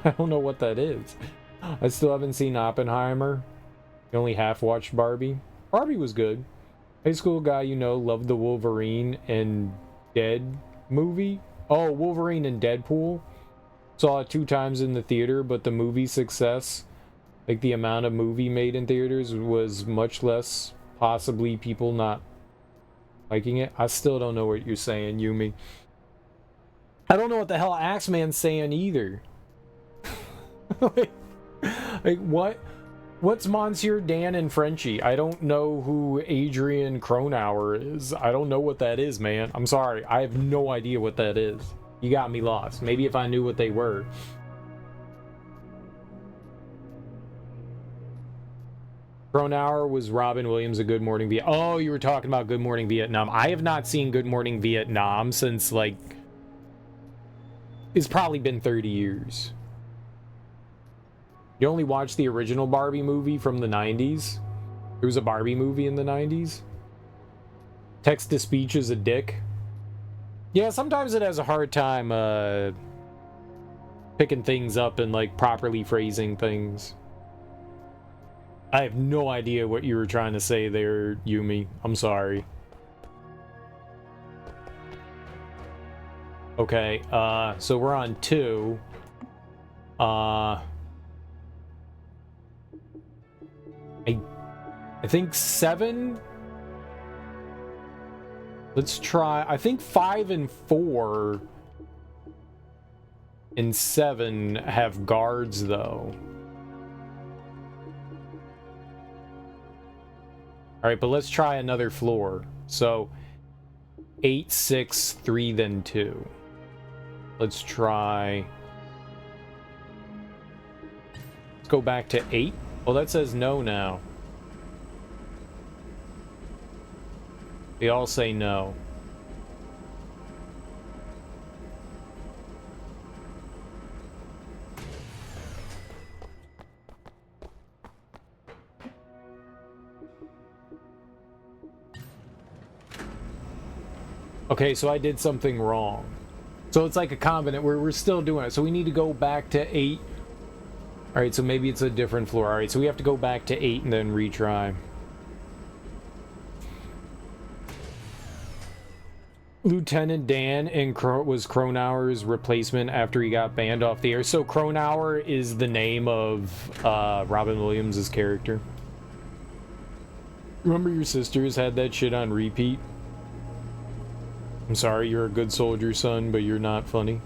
I don't know what that is. I still haven't seen Oppenheimer. I only half watched Barbie. Barbie was good. High school guy, you know, loved the Wolverine and Dead movie. Oh, Wolverine and Deadpool. Saw it 2 times in the theater, but the movie success, like the amount of movie made in theaters, was much less. Possibly people not liking it. I still don't know what you're saying, Yumi. I don't know what the hell Axeman's saying either. like what? What's Monsieur Dan and Frenchie? I don't know who Adrian Cronauer is. I don't know what that is, man. I'm sorry. I have no idea what that is. You got me lost. Maybe if I knew what they were. Cronauer was Robin Williams of Good Morning Vietnam. Oh, you were talking about Good Morning Vietnam. I have not seen Good Morning Vietnam since, like, it's probably been 30 years. You only watched the original Barbie movie from the 90s? There was a Barbie movie in the 90s? Text-to-speech is a dick. Yeah, sometimes it has a hard time picking things up and, like, properly phrasing things. I have no idea what you were trying to say there, Yumi. I'm sorry. Okay, so we're on 2. I think 7. Let's try. I think 5 and 4 and 7 have guards, though. All right, but let's try another floor. So 8, 6, 3, then 2. Let's try. Let's go back to 8. Well, that says no now. They all say no. Okay, so I did something wrong. So it's like a covenant where we're still doing it. So we need to go back to 8. All right, so maybe it's a different floor. All right, so we have to go back to 8 and then retry. Lieutenant Dan and was Cronauer's replacement after he got banned off the air. So Cronauer is the name of Robin Williams' character. Remember your sisters had that shit on repeat? I'm sorry, you're a good soldier, son, but you're not funny.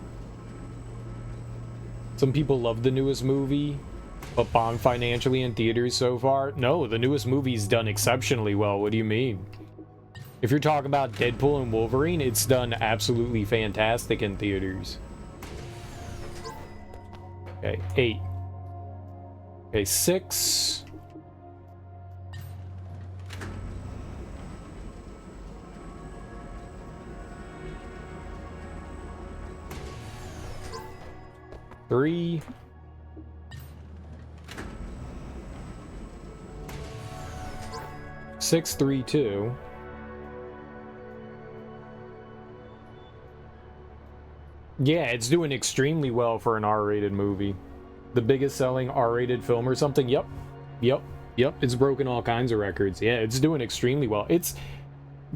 Some people love the newest movie, but bombed financially in theaters so far. No, the newest movie's done exceptionally well. What do you mean? If you're talking about Deadpool and Wolverine, it's done absolutely fantastic in theaters. Okay, 8. Okay, 6. 3. $632. Yeah, it's doing extremely well for an R-rated movie. The biggest selling R-rated film or something. Yep. It's broken all kinds of records. Yeah, it's doing extremely well.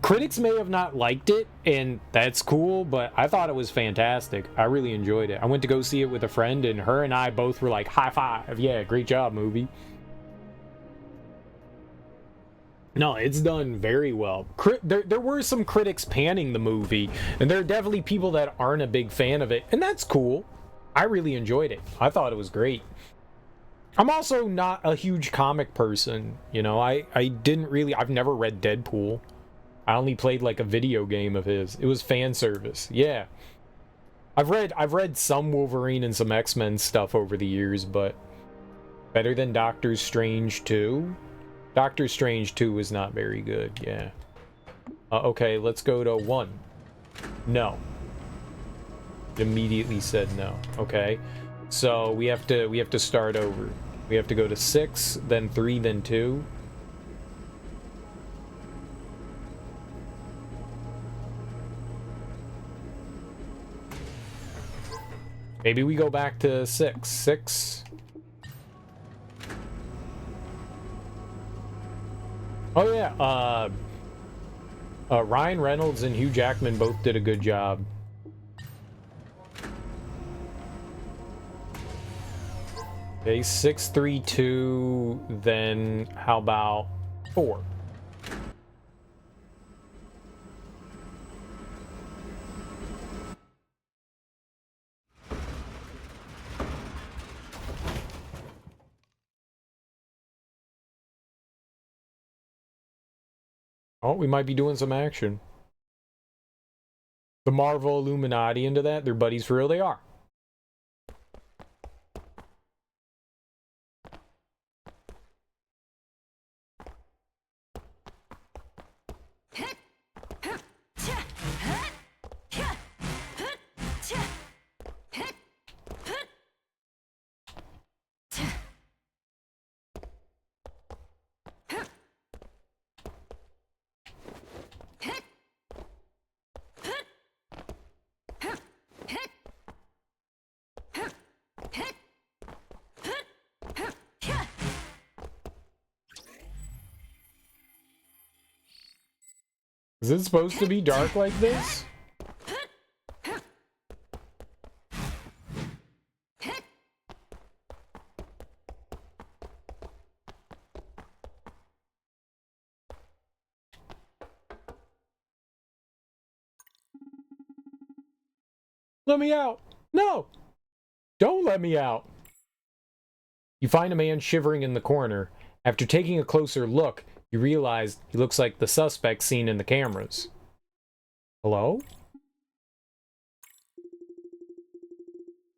Critics may have not liked it, and that's cool, but I thought it was fantastic. I really enjoyed it. I went to go see it with a friend, and her and I both were like, high five. Yeah, great job, movie. No, it's done very well. There were some critics panning the movie, and there are definitely people that aren't a big fan of it, and that's cool. I really enjoyed it. I thought it was great. I'm also not a huge comic person, you know. I've never read Deadpool. I only played like a video game of his. It was fan service. Yeah. I've read some Wolverine and some X-Men stuff over the years, but better than Doctor Strange 2? Doctor Strange 2 was not very good, yeah. Okay, let's go to 1. No. Immediately said no. Okay. So we have to start over. We have to go to 6, then 3, then 2. Maybe we go back to 6. 6. Oh yeah, Ryan Reynolds and Hugh Jackman both did a good job. Okay, 632, then how about 4? Oh, we might be doing some action. The Marvel Illuminati into that. They're buddies for real. They are. Is it supposed to be dark like this? Let me out! No! Don't let me out! You find a man shivering in the corner. After taking a closer look, you realize he looks like the suspect seen in the cameras. Hello?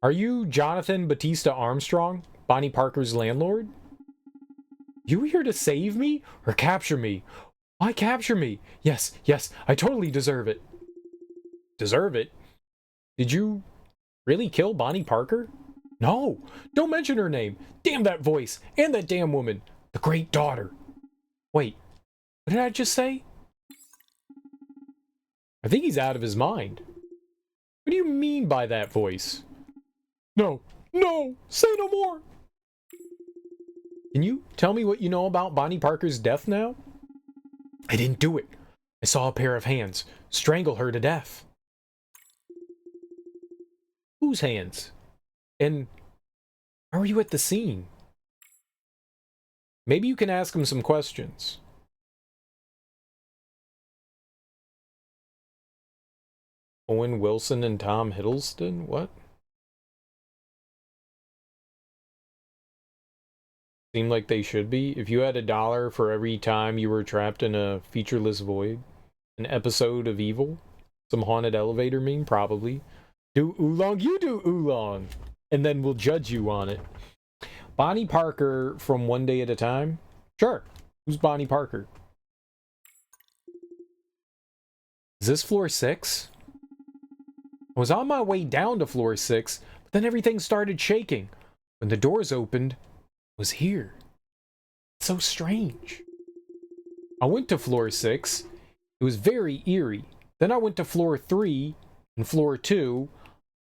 Are you Jonathan Batista Armstrong, Bonnie Parker's landlord? You here to save me or capture me? Why capture me? Yes, I totally deserve it. Deserve it? Did you really kill Bonnie Parker? No, don't mention her name. Damn that voice and that damn woman. The great daughter. Wait, what did I just say? I think he's out of his mind. What do you mean by that voice? No, say no more. Can you tell me what you know about Bonnie Parker's death now? I didn't do it. I saw a pair of hands strangle her to death. Whose hands? And how are you at the scene? Maybe you can ask him some questions. Owen Wilson and Tom Hiddleston? What? Seem like they should be. If you had $1 for every time you were trapped in a featureless void, an episode of Evil, some haunted elevator meme, probably. Do oolong, you do oolong, and then we'll judge you on it. Bonnie Parker from One Day at a Time? Sure. Who's Bonnie Parker? Is this floor 6? I was on my way down to floor 6, but Then everything started shaking. When the doors opened, it was here. It's so strange. I went to floor 6. It was very eerie. Then I went to floor 3 and floor 2.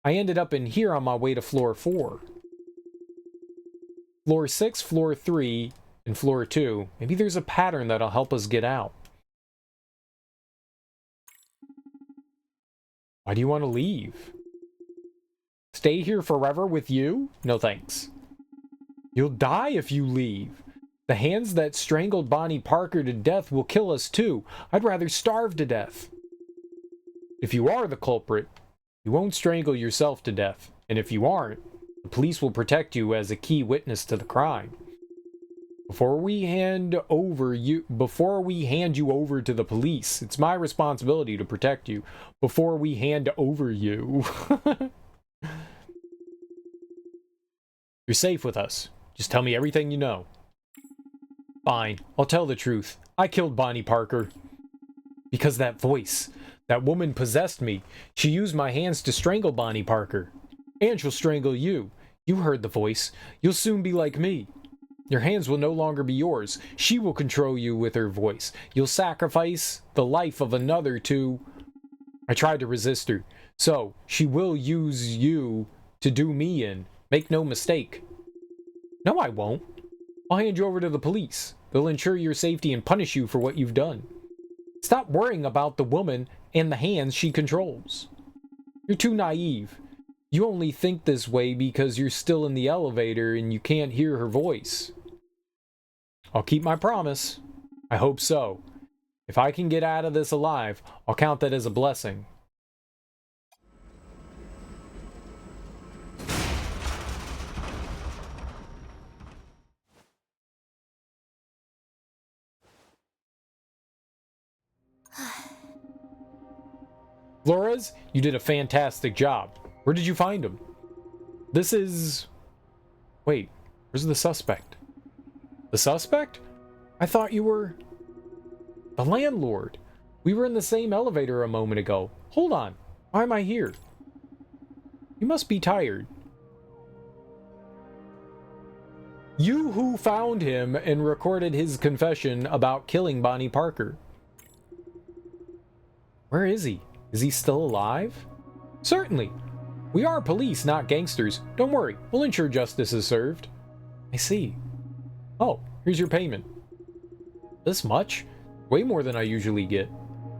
I ended up in here on my way to floor 4. Floor 6, floor 3, and floor 2. Maybe there's a pattern that'll help us get out. Why do you want to leave? Stay here forever with you? No thanks. You'll die if you leave. The hands that strangled Bonnie Parker to death will kill us too. I'd rather starve to death. If you are the culprit, you won't strangle yourself to death. And if you aren't, the police will protect you as a key witness to the crime. Before we hand you over to the police, it's my responsibility to protect you. Before we hand over you. You're safe with us. Just tell me everything you know. Fine, I'll tell the truth. I killed Bonnie Parker. Because that voice, that woman possessed me. She used my hands to strangle Bonnie Parker. And she'll strangle you. You heard the voice. You'll soon be like me. Your hands will no longer be yours. She will control you with her voice. You'll sacrifice the life of another to... I tried to resist her. So, she will use you to do me in. Make no mistake. No, I won't. I'll hand you over to the police. They'll ensure your safety and punish you for what you've done. Stop worrying about the woman and the hands she controls. You're too naive. You only think this way because you're still in the elevator and you can't hear her voice. I'll keep my promise. I hope so. If I can get out of this alive, I'll count that as a blessing. Flores, you did a fantastic job. Where did you find him? This is... Wait, where's the suspect? The suspect? I thought you were... The landlord. We were in the same elevator a moment ago. Hold on. Why am I here? You must be tired. You who found him and recorded his confession about killing Bonnie Parker. Where is he? Is he still alive? Certainly. We are police, not gangsters. Don't worry, we'll ensure justice is served. I see. Oh, here's your payment. This much? Way more than I usually get.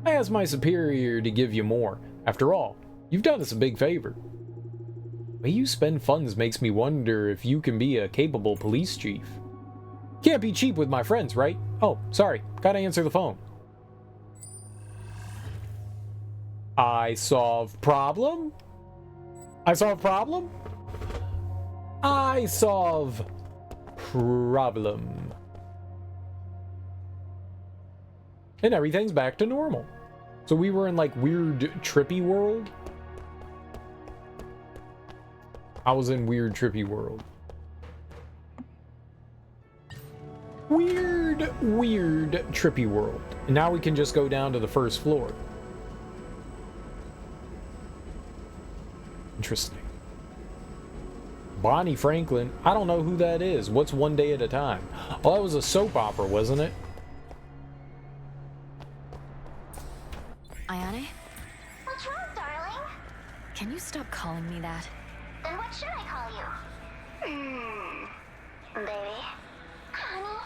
I asked my superior to give you more. After all, you've done us a big favor. The way you spend funds makes me wonder if you can be a capable police chief. Can't be cheap with my friends, right? Oh, sorry, gotta answer the phone. I solve problem? I solve problem? I solve problem. And everything's back to normal. So we were in like weird trippy world? I was in weird trippy world. Weird trippy world. And now we can just go down to the first floor. Interesting. Bonnie Franklin. I don't know who that is. What's One Day at a Time? Oh, that was a soap opera, wasn't it? Ayane? What's wrong, darling? Can you stop calling me that? Then what should I call you? Baby? Honey?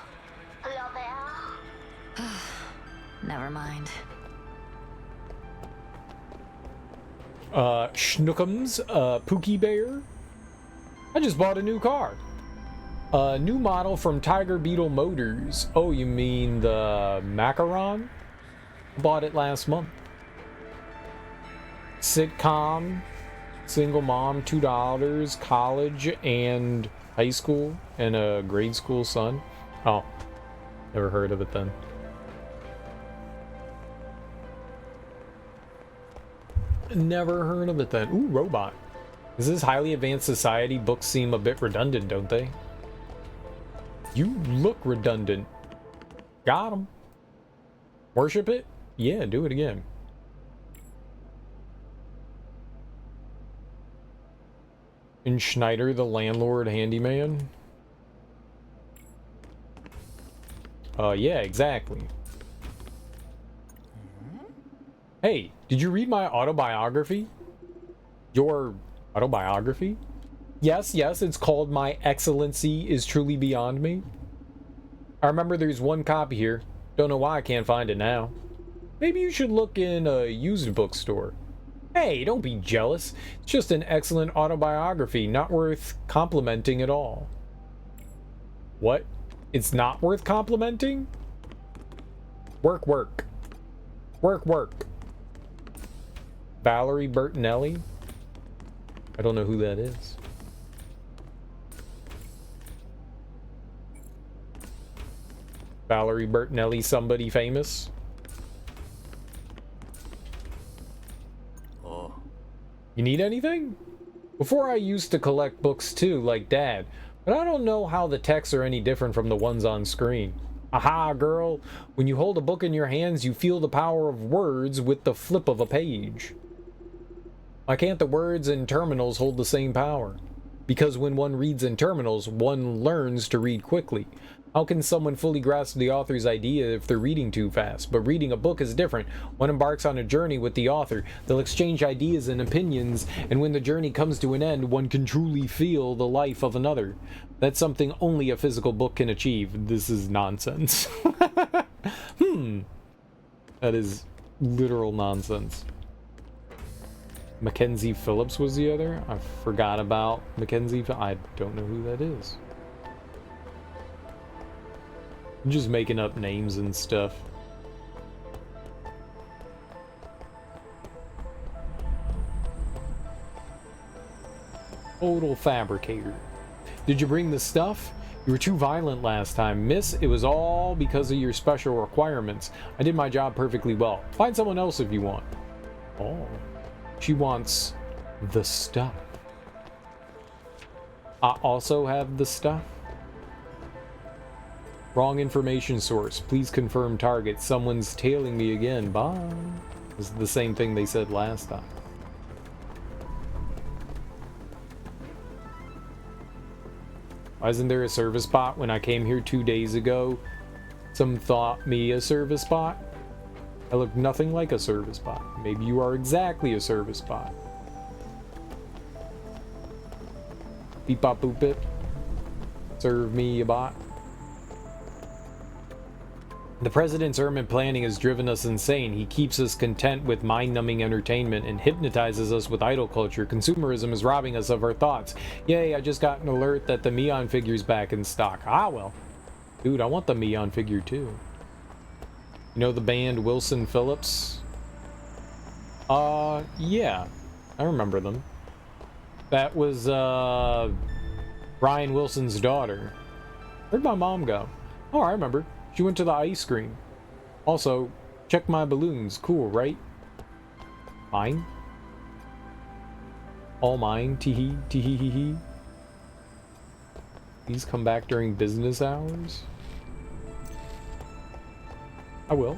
Lovell? Never mind. Schnookums, Pookie Bear. I just bought a new car. A new model from Tiger Beetle Motors. Oh, you mean the Macaron? Bought it last month. Sitcom, single mom, $2, college and high school, and a grade school son. Oh, never heard of it then. Never heard of it then. Ooh, robot. Is this highly advanced society? Books seem a bit redundant, don't they? You look redundant. Got him. Worship it? Yeah, do it again. And Schneider, the landlord handyman? Yeah, exactly. Hey, did you read my autobiography? Your autobiography? Yes, yes, it's called My Excellency is Truly Beyond Me. I remember there's one copy here. Don't know why I can't find it now. Maybe you should look in a used bookstore. Hey, don't be jealous. It's just an excellent autobiography, not worth complimenting at all. What? It's not worth complimenting? Work, work. Work, work. Valerie Bertinelli? I don't know who that is. Valerie Bertinelli, somebody famous? Oh. You need anything? Before I used to collect books too, like Dad, but I don't know how the texts are any different from the ones on screen. Aha, girl! When you hold a book in your hands, you feel the power of words with the flip of a page. Why can't the words in terminals hold the same power? Because when one reads in terminals, one learns to read quickly. How can someone fully grasp the author's idea if they're reading too fast? But reading a book is different. One embarks on a journey with the author. They'll exchange ideas and opinions, and when the journey comes to an end, one can truly feel the life of another. That's something only a physical book can achieve. This is nonsense. That is literal nonsense. Mackenzie Phillips was the other? I forgot about Mackenzie. I don't know who that is. I'm just making up names and stuff. Total fabricator. Did you bring the stuff? You were too violent last time. Miss, it was all because of your special requirements. I did my job perfectly well. Find someone else if you want. Oh. She wants the stuff. I also have the stuff. Wrong information source. Please confirm target. Someone's tailing me again. Bye. This is the same thing they said last time. Why isn't there a service bot? When I came here 2 days ago, some thought me a service bot. I look nothing like a service bot. Maybe you are exactly a service bot. Beep bop boop it. Serve me a bot. The president's urban planning has driven us insane. He keeps us content with mind-numbing entertainment and hypnotizes us with idol culture. Consumerism is robbing us of our thoughts. Yay, I just got an alert that the Mion figure's back in stock. Ah, well. Dude, I want the Mion figure too. You know the band Wilson Phillips? Yeah. I remember them. That was, Brian Wilson's daughter. Where'd my mom go? Oh, I remember. She went to the ice cream. Also, check my balloons. Cool, right? Mine? All mine. Tee-hee. Tee-hee-hee-hee. Please come back during business hours. I will.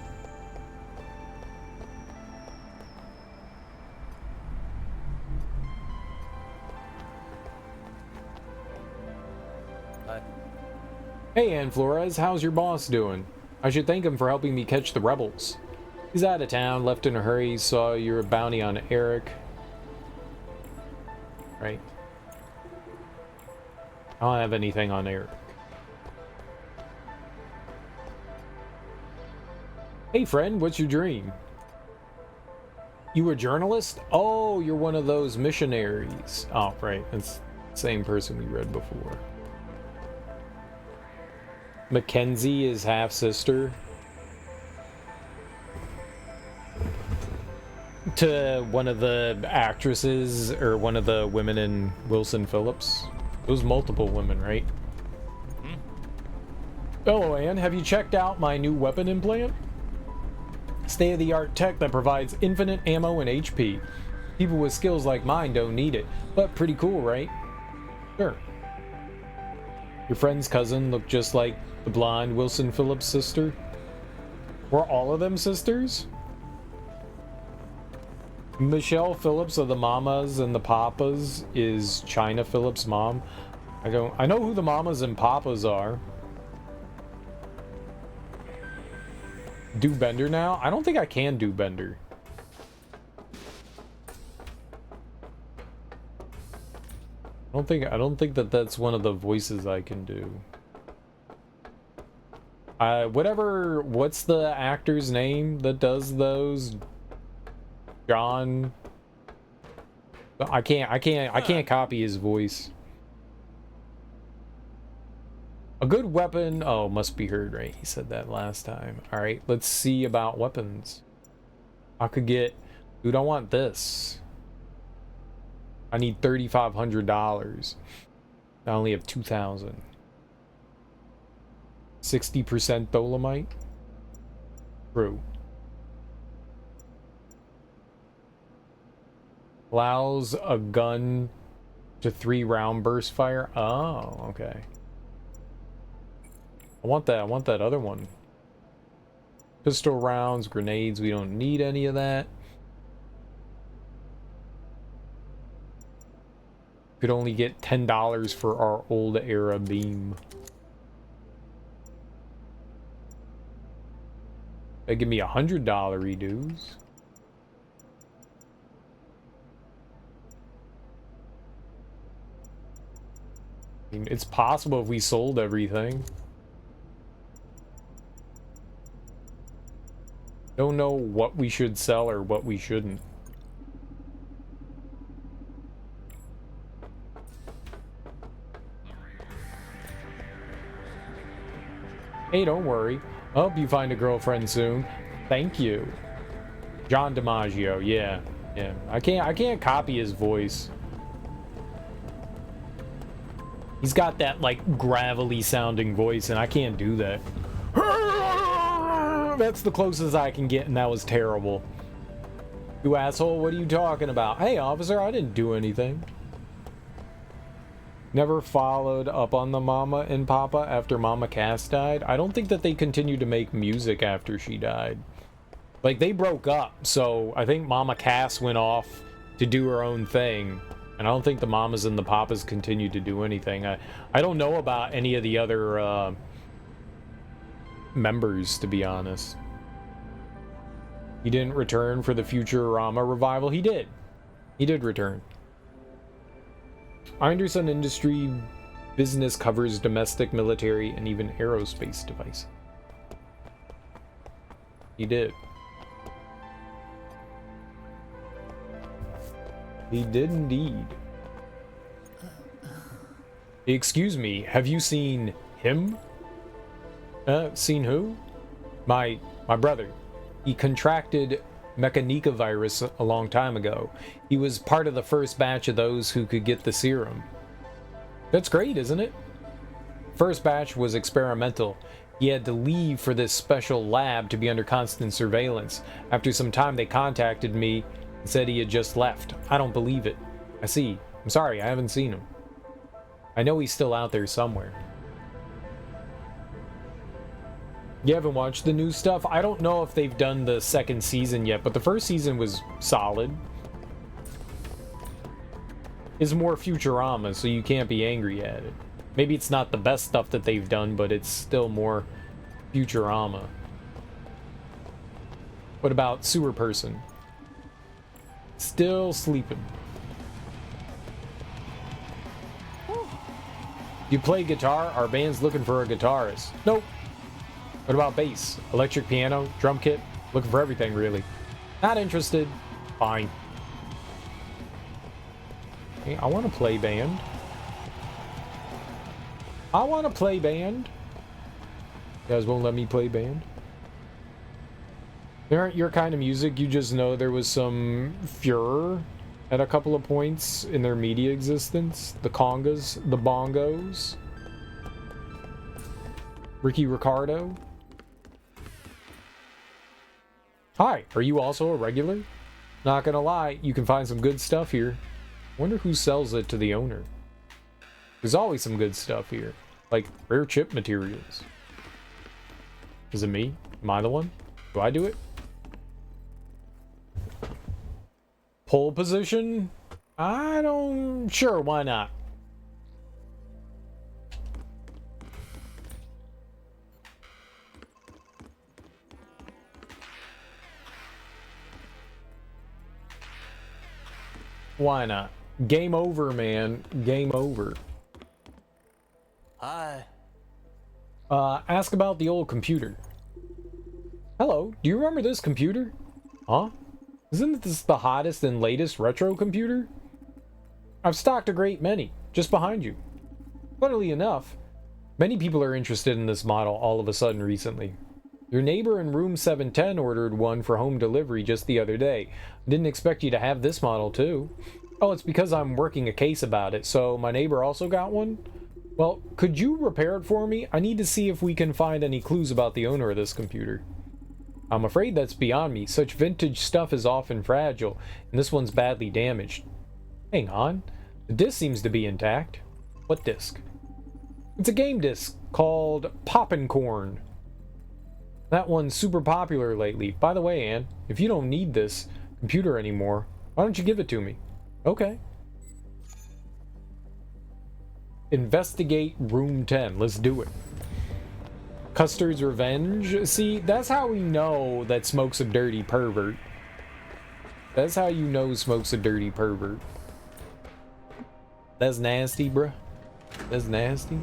Hey, Ann Flores, how's your boss doing? I should thank him for helping me catch the rebels. He's out of town, left in a hurry, saw your bounty on Eric. Right. I don't have anything on Eric. Hey friend, what's your dream? You a journalist? Oh, you're one of those missionaries. Oh, right. It's the same person we read before. Mackenzie is half-sister to one of the actresses, or one of the women in Wilson Phillips. It was multiple women, right? Hello, Ann. Have you checked out my new weapon implant? State-of-the-art tech that provides infinite ammo and HP. People with skills like mine don't need it, but pretty cool, right? Sure. Your friend's cousin looked just like the blonde Wilson Phillips sister? Were all of them sisters? Michelle Phillips of the Mamas and the Papas is China Phillips' mom. I know who the Mamas and Papas are. Do Bender now? I don't think I can do Bender. I don't think that that's one of the voices I can do. What's the actor's name that does those? John. I can't copy his voice. A good weapon. Oh, must be heard, right? He said that last time. All right, let's see about weapons. I could get. Dude, I want this. I need $3,500. I only have 2,000. 60% dolomite. True. Allows a gun to 3-round burst fire. Oh, okay. I want that other one. Pistol rounds, grenades, we don't need any of that. Could only get $10 for our old era beam. They give me $100 redos. I mean, it's possible if we sold everything. Don't know what we should sell or what we shouldn't. Hey, don't worry. I hope you find a girlfriend soon. Thank you. John DiMaggio, yeah. Yeah. I can't copy his voice. He's got that like gravelly sounding voice and I can't do that. That's the closest I can get and that was terrible. You asshole, what are you talking about? Hey officer, I didn't do anything. Never followed up on the Mama and Papa after Mama Cass died. I don't think that they continued to make music after she died. Like, they broke up, so I think Mama Cass went off to do her own thing. And I don't think the Mamas and the Papas continued to do anything. I don't know about any of the other members, to be honest. He didn't return for the Futurama revival. He did. He did return. Anderson Industry business covers domestic, military, and even aerospace devices. He did. He did indeed. Excuse me, have you seen him? Seen who? My brother. He contracted Mechanica virus a long time ago. He was part of the first batch of those who could get the serum. That's great, isn't it? First batch was experimental. He had to leave for this special lab to be under constant surveillance. After some time, they contacted me and said he had just left. I don't believe it. I see. I'm sorry, I haven't seen him. I know he's still out there somewhere. You haven't watched the new stuff? I don't know if they've done the second season yet, but the first season was solid. It's more Futurama, so you can't be angry at it. Maybe it's not the best stuff that they've done, but it's still more Futurama. What about Sewer Person? Still sleeping. You play guitar? Our band's looking for a guitarist. Nope. What about bass? Electric piano? Drum kit? Looking for everything, really. Not interested. Fine. Hey, I want to play band. I want to play band. You guys won't let me play band? They aren't your kind of music. You just know there was some furor at a couple of points in their media existence. The congas, the bongos. Ricky Ricardo. Hi, are you also a regular? Not gonna lie, you can find some good stuff here. Wonder who sells it to the owner. There's always some good stuff here, like rare chip materials. Is it me? Am I the one? Do I do it? Pole position? I don't... Sure, why not? Why not? Game over, man. Game over. Hi. Ask about the old computer. Hello, do you remember this computer? Huh? Isn't this the hottest and latest retro computer? I've stocked a great many, just behind you. Funnily enough, many people are interested in this model all of a sudden recently. Your neighbor in room 710 ordered one for home delivery just the other day. Didn't expect you to have this model too. Oh, it's because I'm working a case about it, so my neighbor also got one? Well, could you repair it for me? I need to see if we can find any clues about the owner of this computer. I'm afraid that's beyond me. Such vintage stuff is often fragile, and this one's badly damaged. Hang on. The disc seems to be intact. What disc? It's a game disc called Poppin' Corn. That one's super popular lately. By the way, Anne, if you don't need this computer anymore, why don't you give it to me? Okay. Investigate room 10. Let's do it. Custer's Revenge. See, that's how we know that Smoke's a dirty pervert. That's how you know Smoke's a dirty pervert. That's nasty, bruh. That's nasty.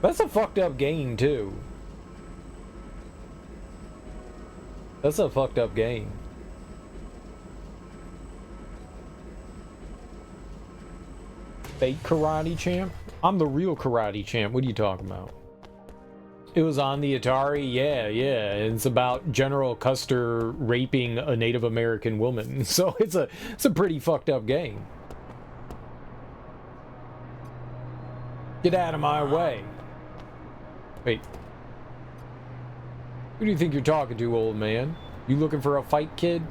That's a fucked up game, too. That's a fucked up game. Fake karate champ? I'm the real karate champ. What are you talking about? It was on the Atari? Yeah. It's about General Custer raping a Native American woman. So it's a pretty fucked up game. Get out of my way. Wait. Who do you think you're talking to, old man? You looking for a fight, kid?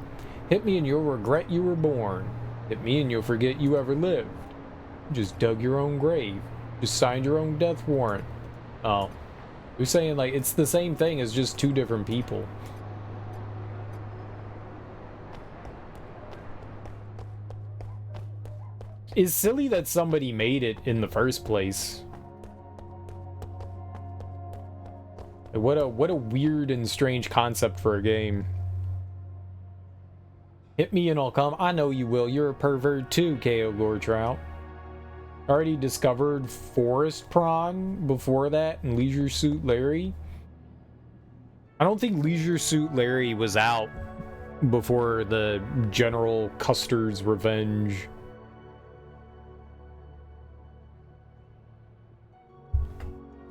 Hit me and you'll regret you were born. Hit me and you'll forget you ever lived. You just dug your own grave. Just signed your own death warrant. Oh. You're saying, like, it's the same thing as just two different people. It's silly that somebody made it in the first place. What a weird and strange concept for a game. Hit me and I'll come. I know you will. You're a pervert too, K.O. Goretrout. Already discovered Forest Prawn before that and Leisure Suit Larry. I don't think Leisure Suit Larry was out before the General Custer's Revenge.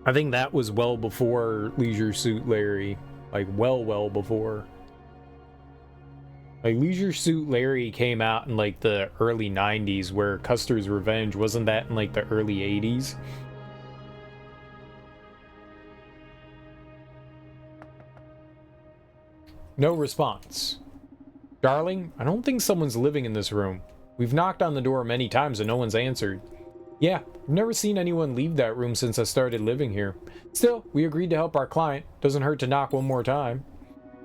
I think that was well before Leisure Suit Larry. Like, well before. Like, Leisure Suit Larry came out in, like, the early 90s, where Custer's Revenge, wasn't that in, like, the early 80s? No response. Darling, I don't think someone's living in this room. We've knocked on the door many times and no one's answered. Yeah, I've never seen anyone leave that room since I started living here. Still, we agreed to help our client. Doesn't hurt to knock one more time.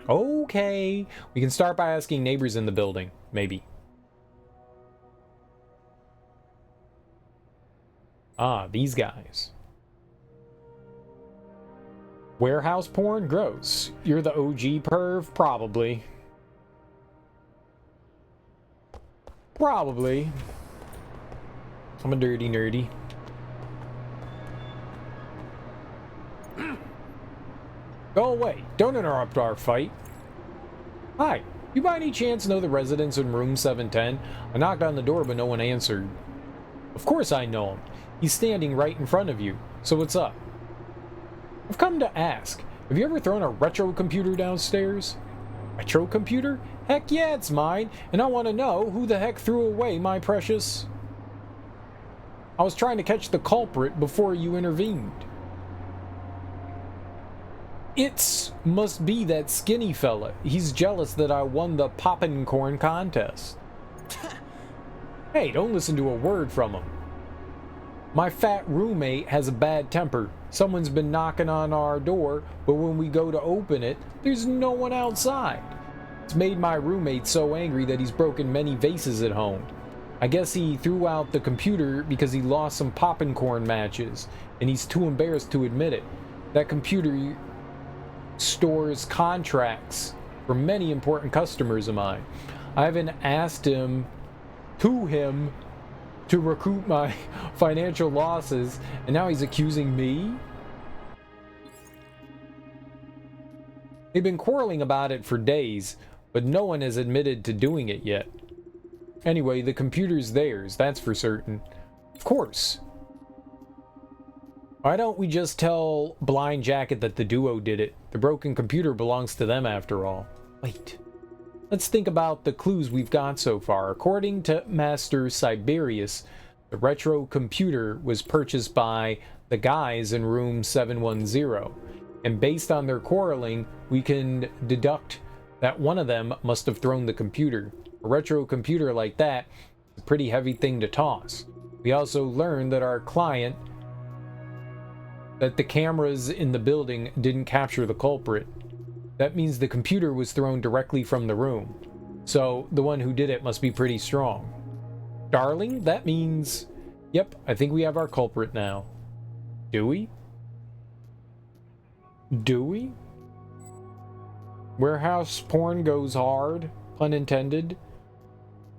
Okay, we can start by asking neighbors in the building, maybe. Ah, these guys. Warehouse porn? Gross. You're the OG perv? Probably. Probably. I'm a dirty nerdy. Go away. Don't interrupt our fight. Hi. You by any chance know the residents in room 710? I knocked on the door but no one answered. Of course I know him. He's standing right in front of you. So what's up? I've come to ask. Have you ever thrown a retro computer downstairs? Retro computer? Heck yeah, it's mine. And I want to know who the heck threw away my precious... I was trying to catch the culprit before you intervened. It must be that skinny fella. He's jealous that I won the Poppin' Corn contest. Hey, don't listen to a word from him. My fat roommate has a bad temper. Someone's been knocking on our door, but when we go to open it, there's no one outside. It's made my roommate so angry that he's broken many vases at home. I guess he threw out the computer because he lost some poppin' corn matches, and he's too embarrassed to admit it. That computer stores contracts for many important customers of mine. I haven't asked him to recoup my financial losses, and now he's accusing me? They've been quarreling about it for days, but no one has admitted to doing it yet. Anyway, the computer's theirs, that's for certain. Of course. Why don't we just tell Blind Jacket that the duo did it? The broken computer belongs to them after all. Wait. Let's think about the clues we've got so far. According to Master Siberius, the retro computer was purchased by the guys in room 710. And based on their quarreling, we can deduct that one of them must have thrown the computer. A retro computer like that is a pretty heavy thing to toss. We also learned that our client, that the cameras in the building didn't capture the culprit. That means the computer was thrown directly from the room. So the one who did it must be pretty strong. Darling, that means... Yep, I think we have our culprit now. Do we? Do we? Warehouse porn goes hard, pun intended.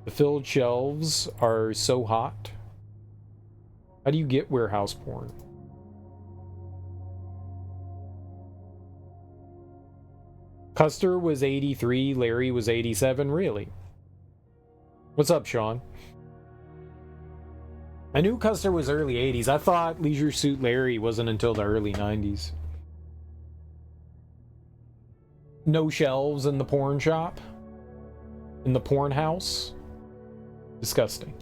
The filled shelves are so hot. How do you get warehouse porn? Custer was 83, Larry was 87, really? What's up, Sean? I knew Custer was early 80s. I thought Leisure Suit Larry wasn't until the early 90s. No shelves in the porn shop? In the porn house? Disgusting.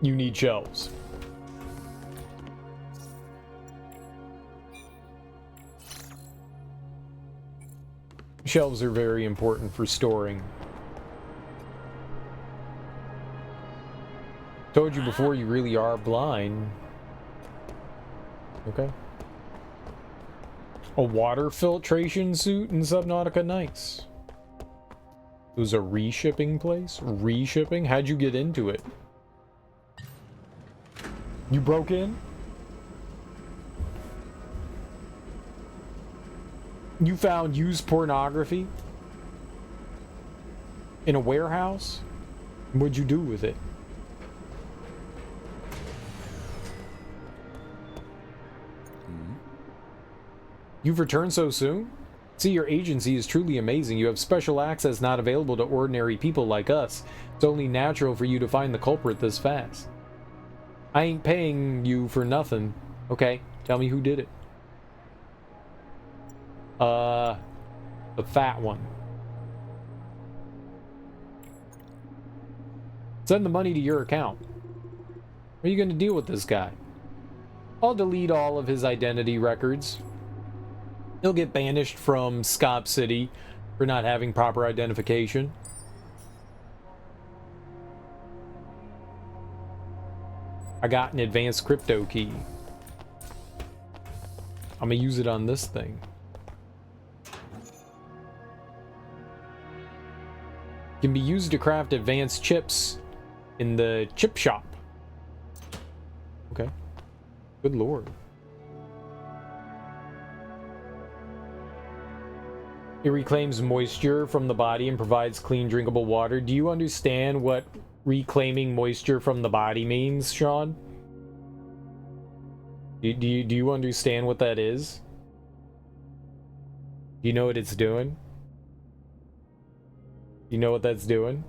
You need shelves. Shelves are very important for storing. Told you before, you really are blind. Okay. A water filtration suit in Subnautica, nice. It was a reshipping place? Reshipping? How'd you get into it? You broke in? You found used pornography? In a warehouse? What'd you do with it? You've returned so soon? See, your agency is truly amazing. You have special access not available to ordinary people like us. It's only natural for you to find the culprit this fast. I ain't paying you for nothing. Okay, tell me who did it. The fat one. Send the money to your account. How are you going to deal with this guy? I'll delete all of his identity records. He'll get banished from Scop City for not having proper identification. I got an advanced crypto key. I'm gonna use it on this thing. Can be used to craft advanced chips in the chip shop. Okay. Good lord. It reclaims moisture from the body and provides clean, drinkable water. Do you understand what reclaiming moisture from the body means, Sean? Do you understand what that is? Do you know what it's doing? You know what that's doing?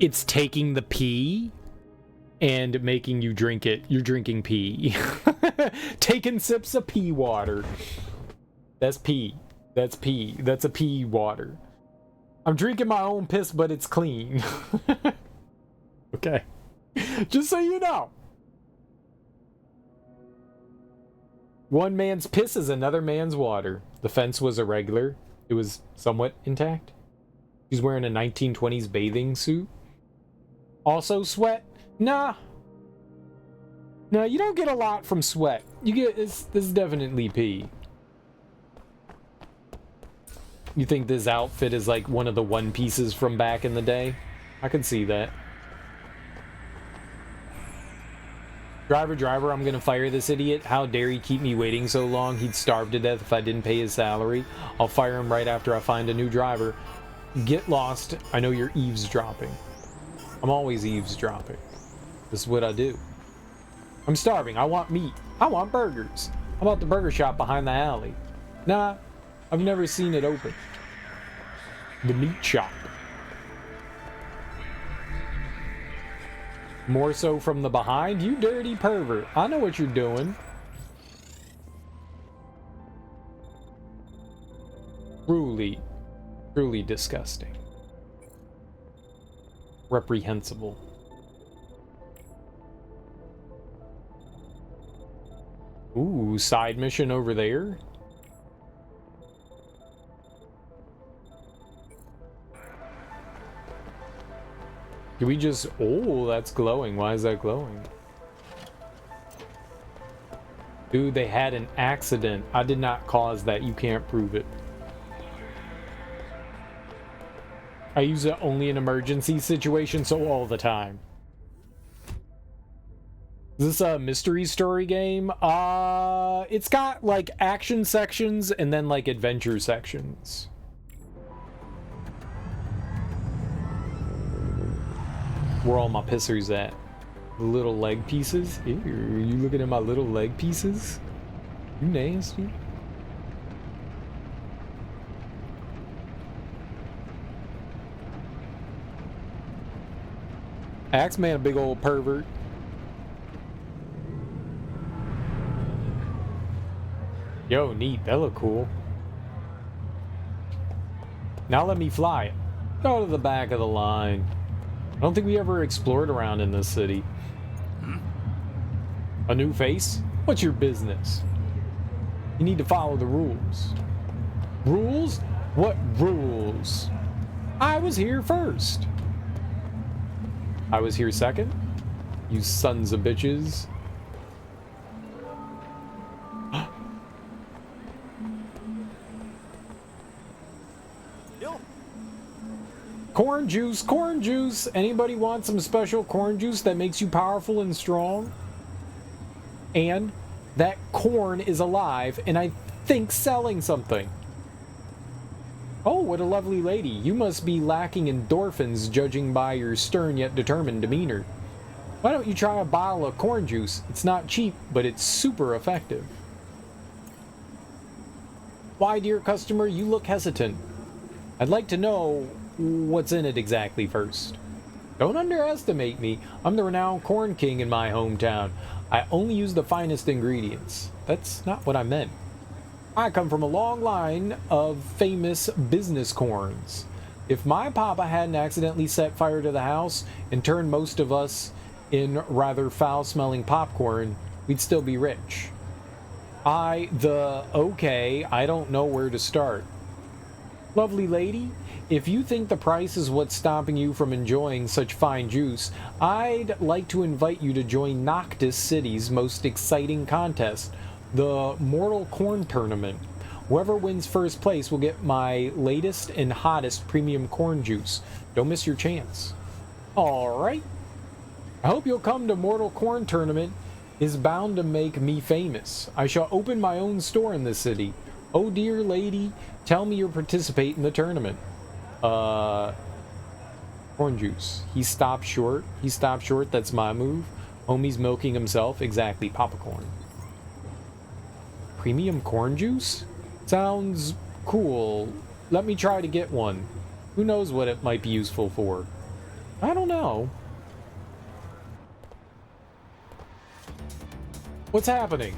It's taking the pee and making you drink it. You're drinking pee. Taking sips of pee water. That's pee. That's pee. That's a pee water. I'm drinking my own piss, but it's clean. Okay. Just so you know. One man's piss is another man's water. The fence was irregular. It was somewhat intact. He's wearing a 1920s bathing suit. Also sweat? Nah. No, you don't get a lot from sweat. You get this is definitely pee. You think this outfit is like one of the One Pieces from back in the day? I can see that. Driver, I'm gonna fire this idiot. How dare he keep me waiting so long? He'd starve to death if I didn't pay his salary. I'll fire him right after I find a new driver. Get lost. I know you're eavesdropping. I'm always eavesdropping. This is what I do. I'm starving. I want meat. I want burgers. How about the burger shop behind the alley? Nah, I've never seen it open. The meat shop. More so from the behind? You dirty pervert. I know what you're doing. Truly, truly disgusting. Reprehensible. Ooh, side mission over there. Can we just... Oh, that's glowing. Why is that glowing? Dude, they had an accident. I did not cause that. You can't prove it. I use it only in emergency situations, so all the time. Is this a mystery story game? It's got like action sections and then like adventure sections. Where all my pissers at? The little leg pieces? Ew, you looking at my little leg pieces? You nasty. Axeman, a big old pervert. Yo, neat. That look cool. Now let me fly it. Go to the back of the line. I don't think we ever explored around in this city. A new face? What's your business? You need to follow the rules. Rules? What rules? I was here first. I was here second? You sons of bitches. Corn juice, corn juice. Anybody want some special corn juice that makes you powerful and strong? And that corn is alive and I think selling something. Oh, what a lovely lady. You must be lacking endorphins judging by your stern yet determined demeanor. Why don't you try a bottle of corn juice? It's not cheap, but it's super effective. Why, dear customer, you look hesitant. I'd like to know what's in it exactly first. Don't underestimate me. I'm the renowned corn king in my hometown. I only use the finest ingredients. That's not what I meant. I come from a long line of famous business corns. If my papa hadn't accidentally set fire to the house and turned most of us in rather foul-smelling popcorn, we'd still be rich. Okay, I don't know where to start. Lovely lady, if you think the price is what's stopping you from enjoying such fine juice, I'd like to invite you to join Noctis City's most exciting contest, the Mortal Corn Tournament. Whoever wins first place will get my latest and hottest premium corn juice. Don't miss your chance. Alright. I hope you'll come to Mortal Corn Tournament. Is bound to make me famous. I shall open my own store in this city. Oh dear lady, tell me you'll participate in the tournament. Corn juice. He stopped short. He stopped short. That's my move. Homie's milking himself. Exactly. Popcorn. Premium corn juice? Sounds cool. Let me try to get one. Who knows what it might be useful for? I don't know. What's happening?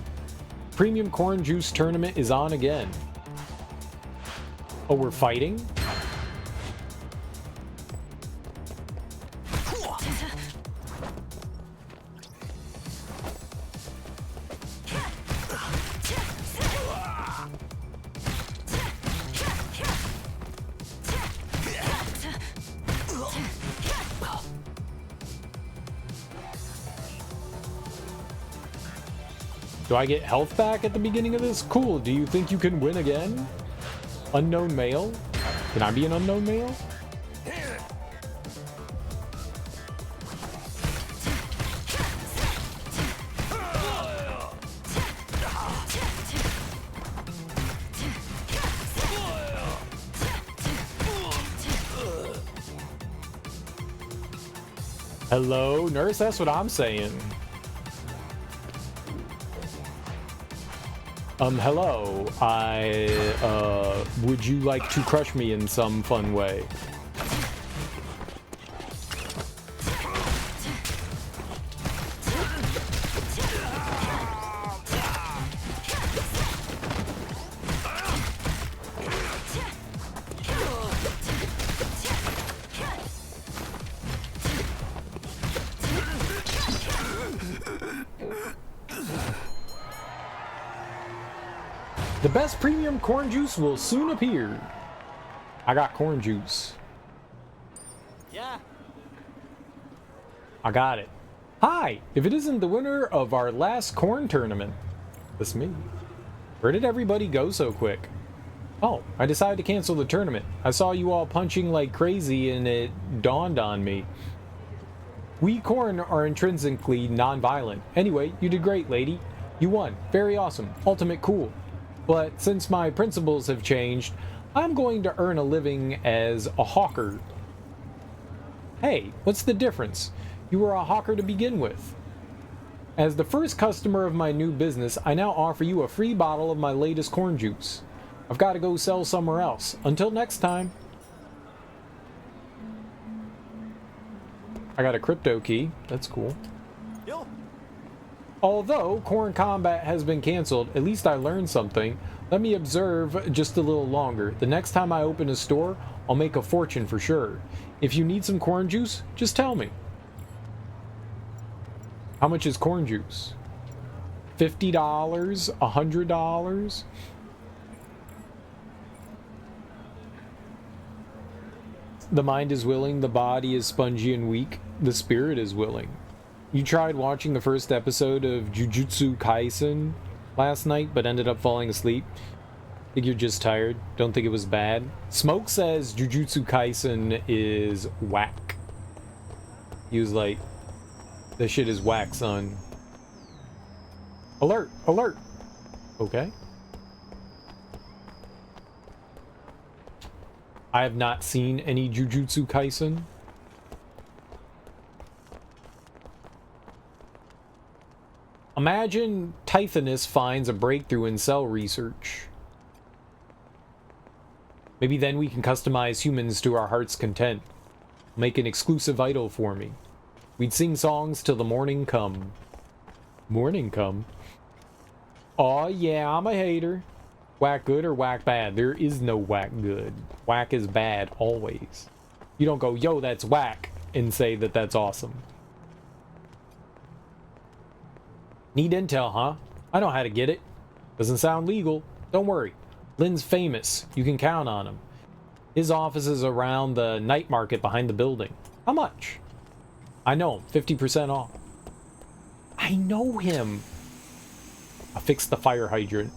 Premium corn juice tournament is on again. Oh, we're fighting? Do I get health back at the beginning of this? Cool. Do you think you can win again? Unknown male? Can I be an unknown male? Hello, nurse? That's what I'm saying. Hello. Would you like to crush me in some fun way? The best premium corn juice will soon appear. I got corn juice. Yeah. I got it. Hi, if it isn't the winner of our last corn tournament. That's me. Where did everybody go so quick? Oh, I decided to cancel the tournament. I saw you all punching like crazy and it dawned on me. We corn are intrinsically non-violent. Anyway, you did great, lady. You won. Very awesome. Ultimate cool. But since my principles have changed, I'm going to earn a living as a hawker. Hey, what's the difference? You were a hawker to begin with. As the first customer of my new business, I now offer you a free bottle of my latest corn juice. I've got to go sell somewhere else. Until next time. I got a crypto key. That's cool. Although corn combat has been canceled, at least I learned something. Let me observe just a little longer. The next time I open a store, I'll make a fortune for sure. If you need some corn juice, just tell me. How much is corn juice? $50? $100? The mind is willing, the body is spongy and weak, the spirit is willing. You tried watching the first episode of Jujutsu Kaisen last night, but ended up falling asleep. Think you're just tired? Don't think it was bad? Smoke says Jujutsu Kaisen is whack. He was like, this shit is whack, son. Alert! Alert! Okay. I have not seen any Jujutsu Kaisen. Imagine Tithonus finds a breakthrough in cell research. Maybe then we can customize humans to our heart's content. Make an exclusive idol for me. We'd sing songs till the morning come. Morning come? Aw, yeah, I'm a hater. Whack good or whack bad? There is no whack good. Whack is bad, always. You don't go, yo, that's whack, and say that that's awesome. Need intel, huh? I know how to get it. Doesn't sound legal. Don't worry. Lynn's famous. You can count on him. His office is around the night market behind the building. How much? I know him. 50% off. I know him. I fixed the fire hydrant.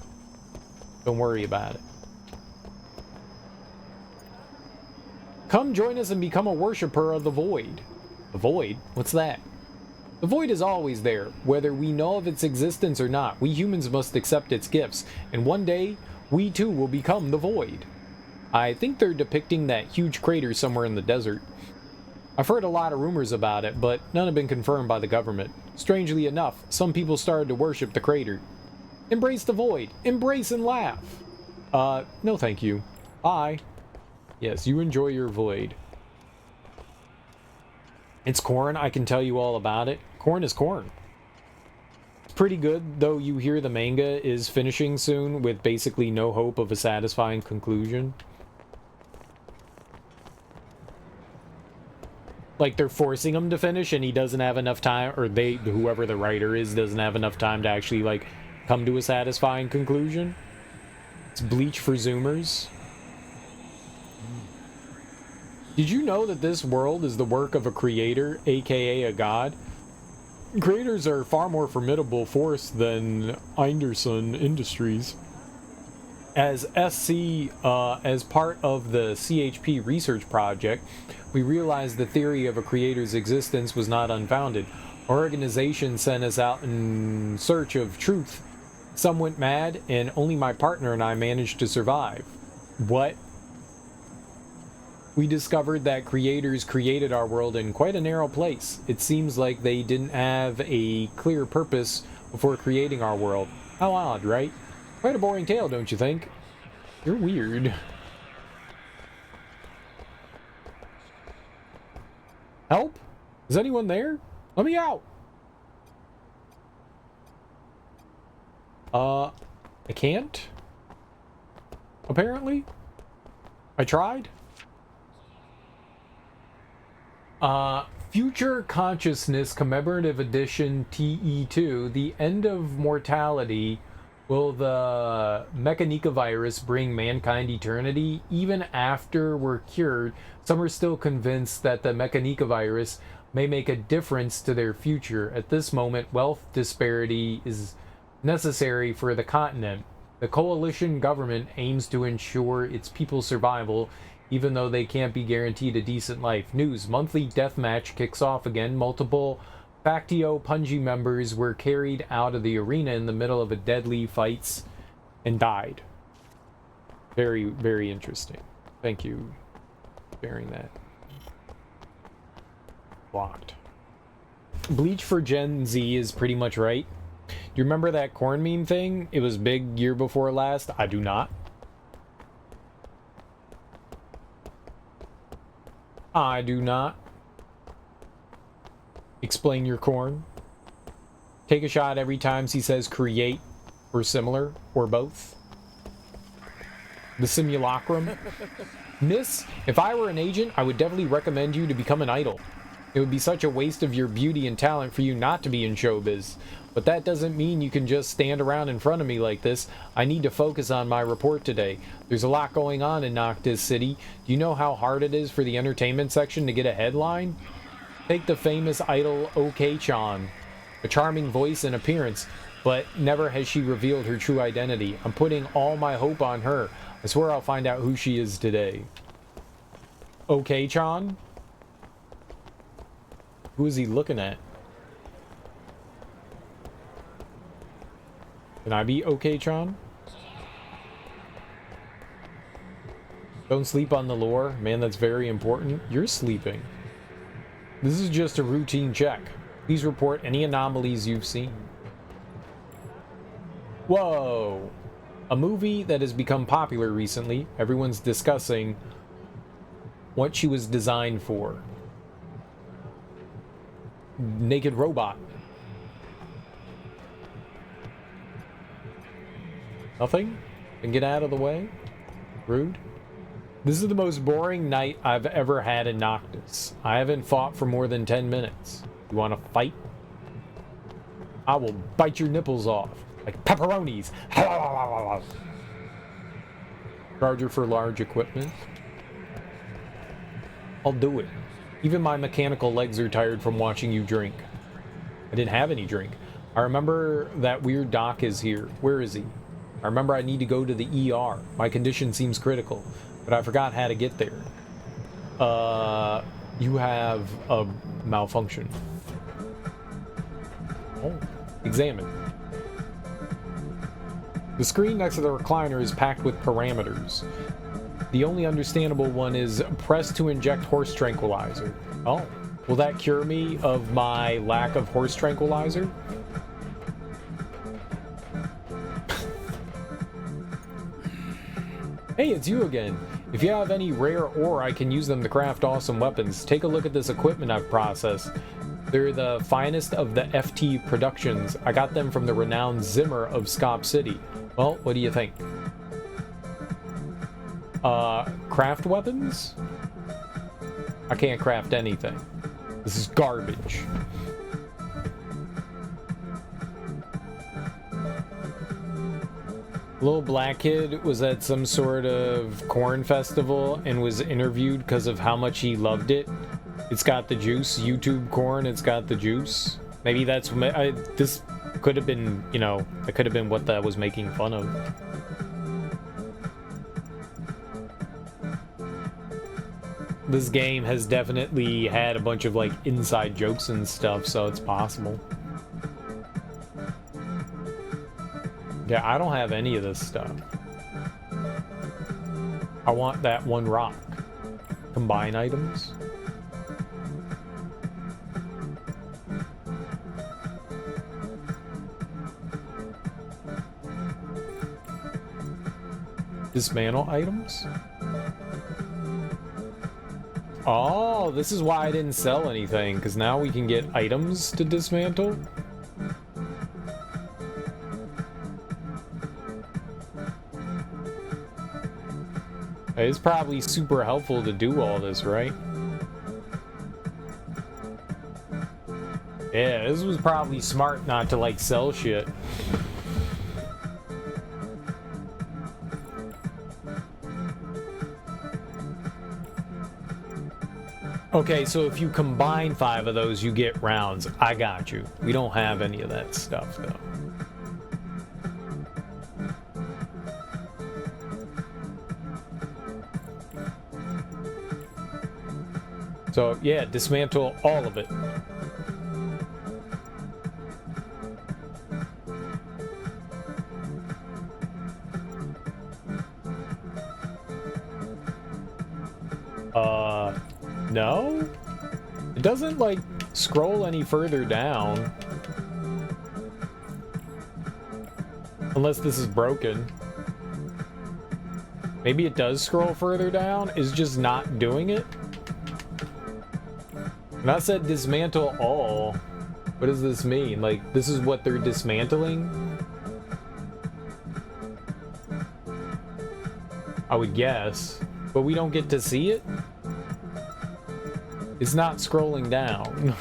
Don't worry about it. Come join us and become a worshiper of the Void. The Void? What's that? The Void is always there, whether we know of its existence or not. We humans must accept its gifts, and one day, we too will become the Void. I think they're depicting that huge crater somewhere in the desert. I've heard a lot of rumors about it, but none have been confirmed by the government. Strangely enough, some people started to worship the crater. Embrace the Void! Embrace and laugh! No thank you. Bye. Yes, you enjoy your Void. It's corn, I can tell you all about it. Corn is corn. It's pretty good, though you hear the manga is finishing soon with basically no hope of a satisfying conclusion. Like, they're forcing him to finish and he doesn't have enough time, or they, whoever the writer is, doesn't have enough time to actually, like, come to a satisfying conclusion. It's Bleach for Zoomers. Did you know that this world is the work of a creator, aka a god? Creators are a far more formidable force than Einderson Industries. As SC, as part of the CHP research project, we realized the theory of a creator's existence was not unfounded. Our organization sent us out in search of truth. Some went mad, and only my partner and I managed to survive. What? We discovered that creators created our world in quite a narrow place. It seems like they didn't have a clear purpose before creating our world. How odd, right? Quite a boring tale, don't you think? You're weird. Help? Is anyone there? Let me out! I can't? Apparently? I tried? Future Consciousness Commemorative Edition TE2, The End of Mortality. Will the Mechanica virus bring mankind eternity? Even after we're cured, some are still convinced that the Mechanica virus may make a difference to their future. At this moment, wealth disparity is necessary for the continent. The coalition government aims to ensure its people's survival, even though they can't be guaranteed a decent life. News: monthly deathmatch kicks off again. Multiple Factio Punji members were carried out of the arena in the middle of a deadly fights and died. Very, very interesting. Thank you for sharing that. Blocked. Bleach for Gen Z is pretty much right. Do you remember that corn meme thing? It was big year before last. I do not. I do not. Explain your corn. Take a shot every time he says create or similar or both. The simulacrum. Miss, if I were an agent, I would definitely recommend you to become an idol. It would be such a waste of your beauty and talent for you not to be in showbiz. But that doesn't mean you can just stand around in front of me like this. I need to focus on my report today. There's a lot going on in Noctis City. Do you know how hard it is for the entertainment section to get a headline? Take the famous idol OK-chan. A charming voice and appearance, but never has she revealed her true identity. I'm putting all my hope on her. I swear I'll find out who she is today. OK-chan? Who is he looking at? Can I be OK-chan? Don't sleep on the lore. Man, that's very important. You're sleeping. This is just a routine check. Please report any anomalies you've seen. Whoa! A movie that has become popular recently. Everyone's discussing what she was designed for. Naked robot. Nothing? Then get out of the way? Rude. This is the most boring night I've ever had in Noctis. I haven't fought for more than 10 minutes. You want to fight? I will bite your nipples off. Like pepperonis. Charger for large equipment. I'll do it. Even my mechanical legs are tired from watching you drink. I didn't have any drink. I remember that weird doc is here. Where is he? I remember I need to go to the ER. My condition seems critical, but I forgot how to get there. You have a malfunction. Oh, examine. The screen next to the recliner is packed with parameters. The only understandable one is press to inject horse tranquilizer. Oh, will that cure me of my lack of horse tranquilizer? Hey, it's you again. If you have any rare ore, I can use them to craft awesome weapons. Take a look at this equipment I've processed. They're the finest of the FT productions. I got them from the renowned Zimmer of Scop City. Well, what do you think? Craft weapons? I can't craft anything. This is garbage. Little black kid was at some sort of corn festival and was interviewed because of how much he loved it. It's got the juice. YouTube corn, it's got the juice. Maybe that's this could have been, you know, that could have been what that was making fun of. This game has definitely had a bunch of like inside jokes and stuff, so it's possible. Yeah, I don't have any of this stuff. I want that one rock. Combine items. Dismantle items? Oh, this is why I didn't sell anything, because now we can get items to dismantle. It's probably super helpful to do all this, right? Yeah, this was probably smart not to like sell shit. Okay, so if you combine 5 of those, you get rounds. I got you. We don't have any of that stuff, though. So, yeah, dismantle all of it. No? It doesn't, like, scroll any further down. Unless this is broken. Maybe it does scroll further down, it's just not doing it? And I said dismantle all. What does this mean? Like, this is what they're dismantling? I would guess. But we don't get to see it? It's not scrolling down.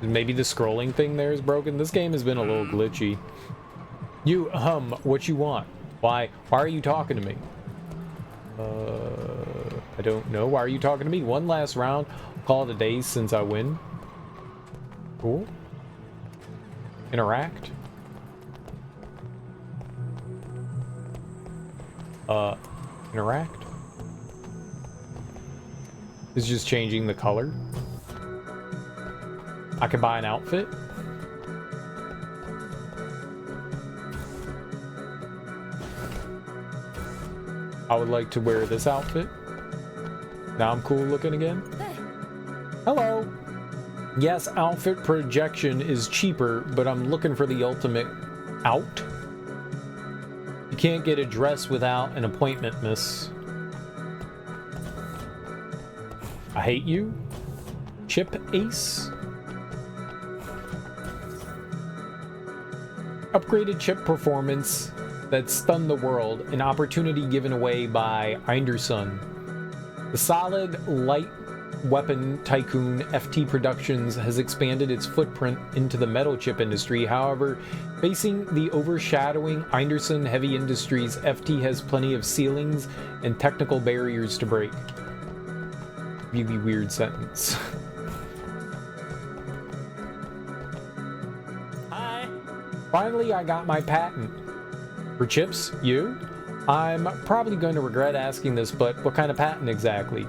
Maybe the scrolling thing there is broken. This game has been a little glitchy. You, what you want? Why are you talking to me? I don't know. Why are you talking to me? One last round. Call it a day since I win. Cool. Interact. Interact. It's just changing the color. I can buy an outfit. I would like to wear this outfit. Now I'm cool looking again. Hello. Yes, outfit projection is cheaper, but I'm looking for the ultimate out. You can't get a dress without an appointment, miss. I hate you. Chip ace. Upgraded chip performance that stunned the world, an opportunity given away by Anderson. The solid light weapon tycoon FT Productions has expanded its footprint into the metal chip industry. However, facing the overshadowing Anderson Heavy Industries, FT has plenty of ceilings and technical barriers to break. Really weird sentence. Finally, I got my patent. For chips, you? I'm probably going to regret asking this, but what kind of patent exactly?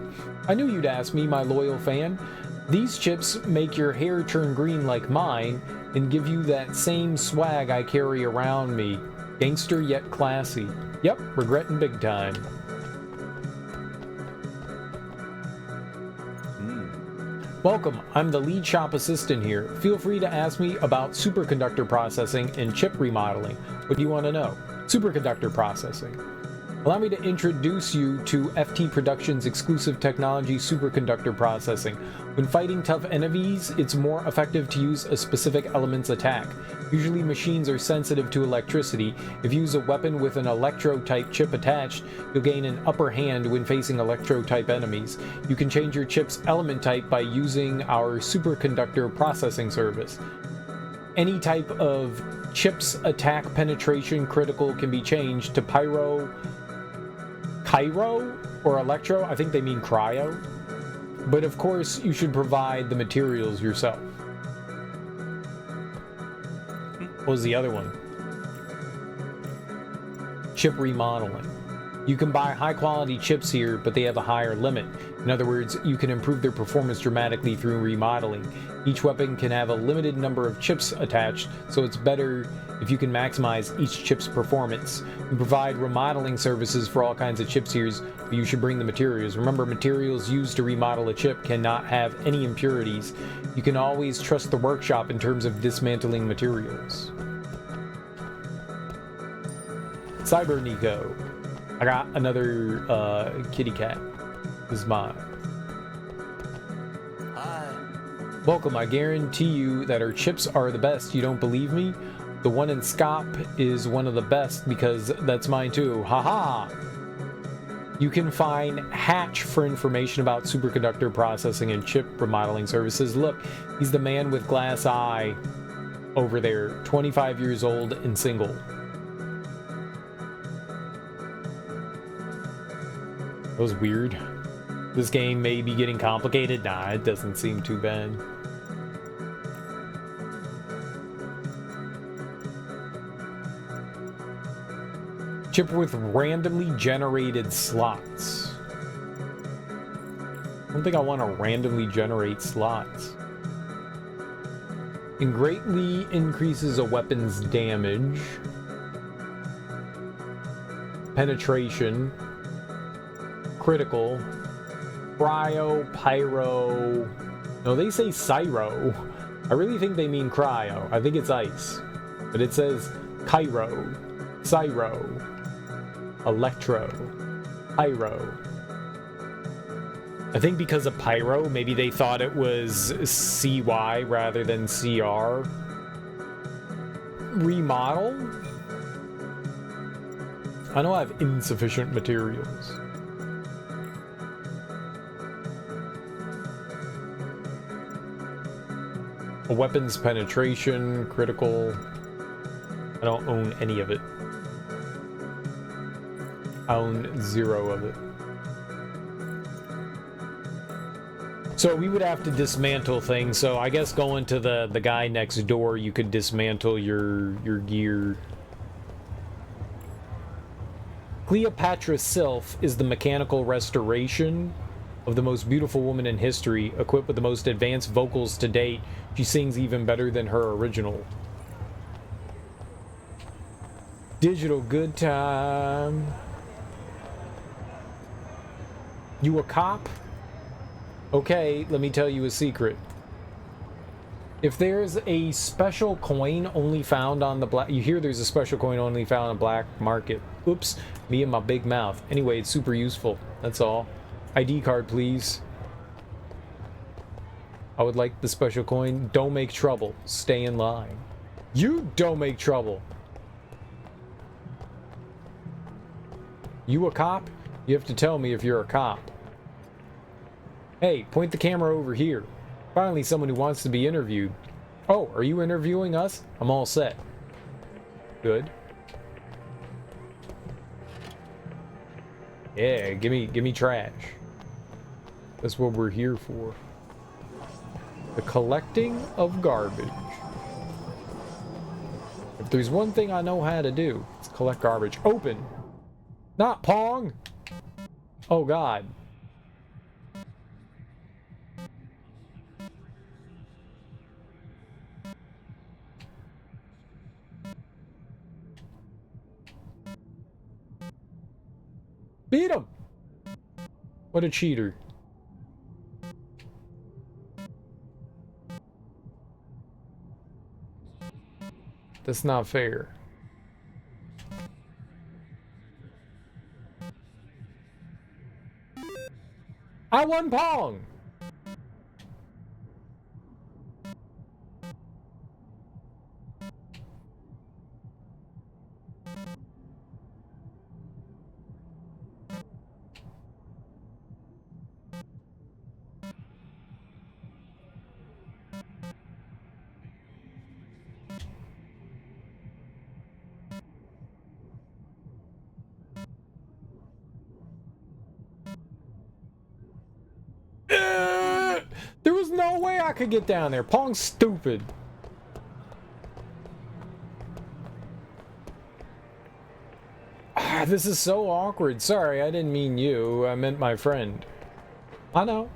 I knew you'd ask me, my loyal fan. These chips make your hair turn green like mine and give you that same swag I carry around me. Gangster yet classy. Yep, regretting big time. Welcome, I'm the lead shop assistant here. Feel free to ask me about superconductor processing and chip remodeling. What do you want to know? Superconductor processing. Allow me to introduce you to FT Productions' exclusive technology, superconductor processing. When fighting tough enemies, it's more effective to use a specific element's attack. Usually machines are sensitive to electricity. If you use a weapon with an electro-type chip attached, you'll gain an upper hand when facing electro-type enemies. You can change your chip's element type by using our superconductor processing service. Any type of chip's attack penetration critical can be changed to pyro, or electro. I think they mean cryo. But of course, you should provide the materials yourself. What was the other one? Chip remodeling. You can buy high quality chips here, but they have a higher limit. In other words, you can improve their performance dramatically through remodeling. Each weapon can have a limited number of chips attached, so it's better if you can maximize each chip's performance. We provide remodeling services for all kinds of chip series, but you should bring the materials. Remember, materials used to remodel a chip cannot have any impurities. You can always trust the workshop in terms of dismantling materials. Cyber Nico. I got another kitty cat. This is mine. Hi. Welcome. I guarantee you that our chips are the best. You don't believe me? The one in Scop is one of the best because that's mine too. Haha! You can find Hatch for information about superconductor processing and chip remodeling services. Look, he's the man with glass eye over there, 25 years old and single. That was weird. This game may be getting complicated. Nah, it doesn't seem too bad. Chip with randomly generated slots. I don't think I want to randomly generate slots. And greatly increases a weapon's damage, penetration, critical, cryo, pyro. No, they say cyro. I really think they mean cryo. I think it's ice. But it says Cairo, cyro, electro, pyro. I think because of pyro, maybe they thought it was CY rather than CR. Remodel? I know I have insufficient materials. A weapons penetration, critical. I don't own any of it. I own 0 of it. So we would have to dismantle things. So I guess going to the guy next door, you could dismantle your gear. Cleopatra Sylph is the mechanical restoration of the most beautiful woman in history, equipped with the most advanced vocals to date. She sings even better than her original. Digital good time. You a cop? Okay, let me tell you a secret. If there's a special coin only found on the black... You hear there's a special coin only found on the black market. Oops, me and my big mouth. Anyway, it's super useful. That's all. ID card, please. I would like the special coin. Don't make trouble. Stay in line. You don't make trouble. You a cop? You have to tell me if you're a cop. Hey, point the camera over here. Finally, someone who wants to be interviewed. Oh, are you interviewing us? I'm all set. Good. Yeah, give me trash. That's what we're here for. The collecting of garbage. If there's one thing I know how to do, it's collect garbage. Open! Not Pong! Oh God. Beat him! What a cheater. That's not fair. I won Pong! I could get down there. Pong's stupid. This is so awkward. Sorry, I didn't mean you. I meant my friend. I know.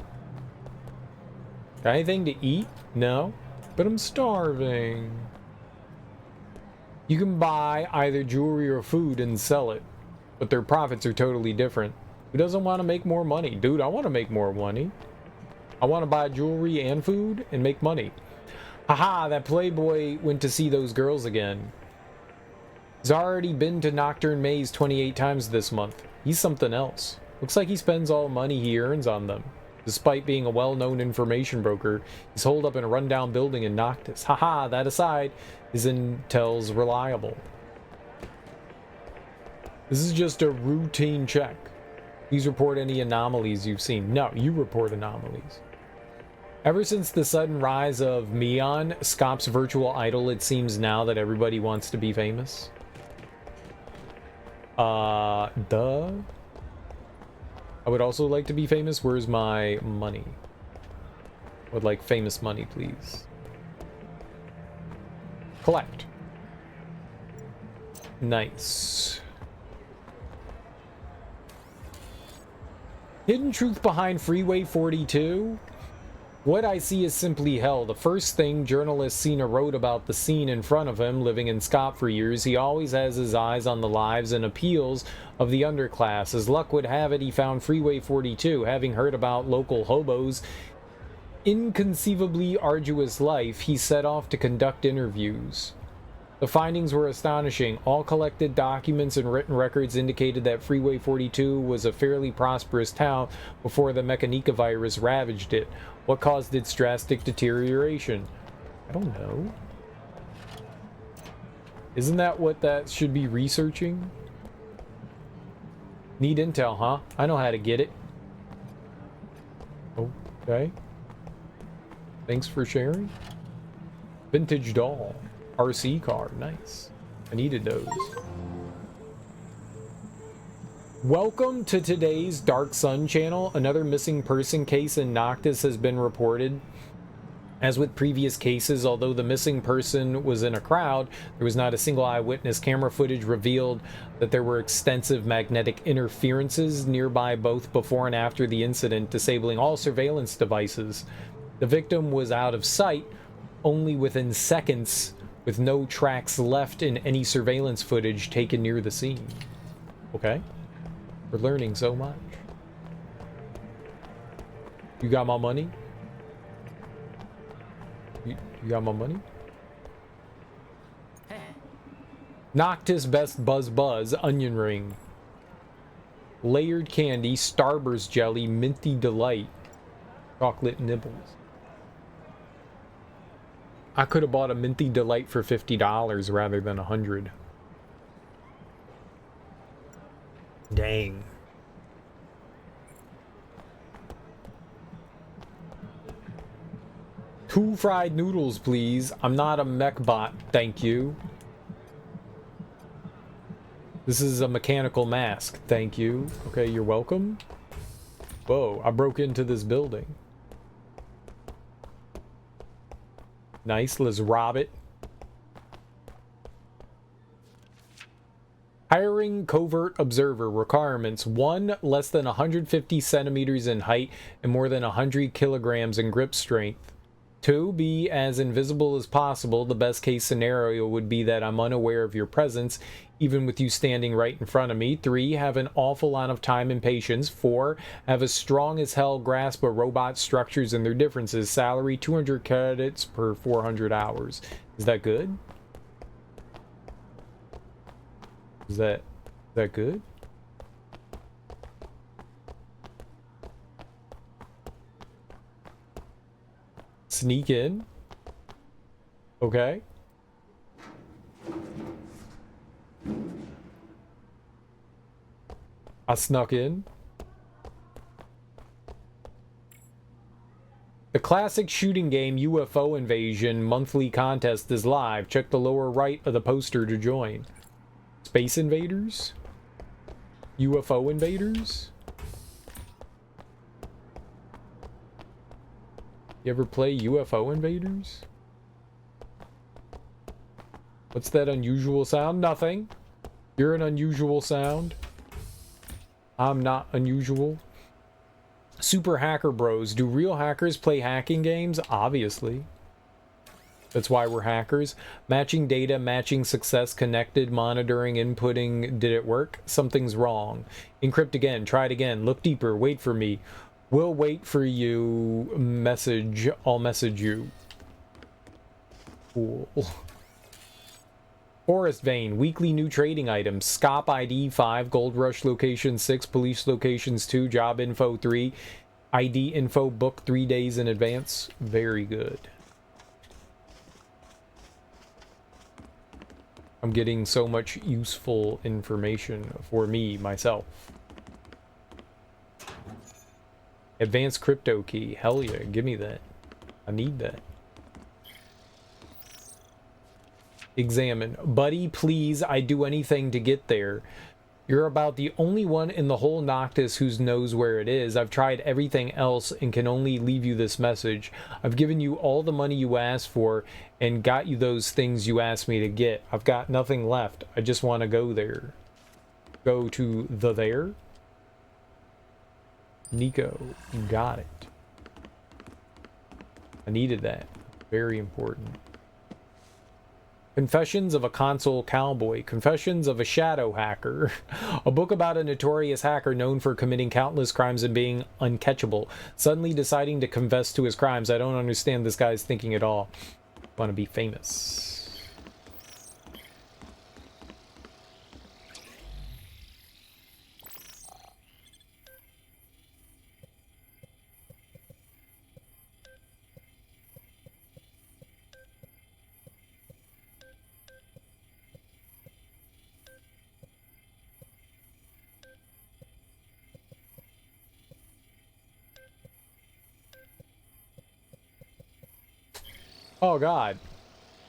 Got anything to eat? No. But I'm starving. You can buy either jewelry or food and sell it. But their profits are totally different. Who doesn't want to make more money? Dude, I want to make more money. I want to buy jewelry and food and make money. Haha, that playboy went to see those girls again. He's already been to Nocturne Maze 28 times this month. He's something else. Looks like he spends all the money he earns on them. Despite being a well-known information broker, he's holed up in a rundown building in Noctis. Haha, that aside, his intel's reliable. This is just a routine check. Please report any anomalies you've seen. No, you report anomalies. Ever since the sudden rise of Meon, Scop's virtual idol, it seems now that everybody wants to be famous. Duh. I would also like to be famous. Where's my money? I would like famous money, please. Collect. Nice. Hidden truth behind Freeway 42? What I see is simply hell. The first thing, journalist Cena wrote about the scene in front of him, living in Scop for years. He always has his eyes on the lives and appeals of the underclass. As luck would have it, he found Freeway 42. Having heard about local hobos' inconceivably arduous life, he set off to conduct interviews. The findings were astonishing. All collected documents and written records indicated that Freeway 42 was a fairly prosperous town before the Mechanica virus ravaged it. What caused its drastic deterioration? I don't know. Isn't that what that should be researching? Need intel, huh? I know how to get it. Okay. Thanks for sharing. Vintage doll. RC car. Nice. I needed those. Welcome to today's Dark Sun channel. Another missing person case in Noctis has been reported. As with previous cases, although the missing person was in a crowd, there was not a single eyewitness. Camera footage revealed that there were extensive magnetic interferences nearby both before and after the incident, disabling all surveillance devices. The victim was out of sight only within seconds, with no tracks left in any surveillance footage taken near the scene. Okay. We're learning so much. You got my money? You got my money? Noctis Best Buzz Onion Ring. Layered candy, Starburst jelly, minty delight. Chocolate nibbles. I could have bought a minty delight for $50 rather than $100. Dang. Two fried noodles, please. I'm not a mech bot, thank you. This is a mechanical mask, thank you. Okay, you're welcome. Whoa, I broke into this building. Nice, let's rob it. Hiring covert observer. Requirements: 1, less than 150 centimeters in height and more than 100 kilograms in grip strength. 2, be as invisible as possible. The best case scenario would be that I'm unaware of your presence, even with you standing right in front of me. 3, have an awful lot of time and patience. 4, have a strong as hell grasp of robot structures and their differences. Salary, 200 credits per 400 hours. Is that good? Is that good? Sneak in. Okay. I snuck in. The classic shooting game UFO Invasion monthly contest is live. Check the lower right of the poster to join. Space Invaders? UFO Invaders? You ever play UFO Invaders? What's that unusual sound? Nothing. You're an unusual sound. I'm not unusual. Super Hacker Bros. Do real hackers play hacking games? Obviously. That's why we're hackers. Matching data, matching success, connected, monitoring, inputting. Did it work? Something's wrong. Encrypt again. Try it again. Look deeper. Wait for me. We'll wait for you. Message. I'll message you. Cool. Forest Vein. Weekly new trading items. SCOP ID 5. Gold Rush Location 6. Police Locations 2. Job Info 3. ID Info book 3 days in advance. Very good. I'm getting so much useful information for me, myself. Advanced crypto key. Hell yeah, give me that. I need that. Examine. Buddy, please, I'd do anything to get there. You're about the only one in the whole Noctis who knows where it is. I've tried everything else and can only leave you this message. I've given you all the money you asked for and got you those things you asked me to get. I've got nothing left. I just want to go there. Go to the there? Nico, got it. I needed that. Very important. Confessions of a Console Cowboy. Confessions of a Shadow Hacker. A book about a notorious hacker known for committing countless crimes and being uncatchable. Suddenly deciding to confess to his crimes. I don't understand this guy's thinking at all. Want to be famous. Oh god.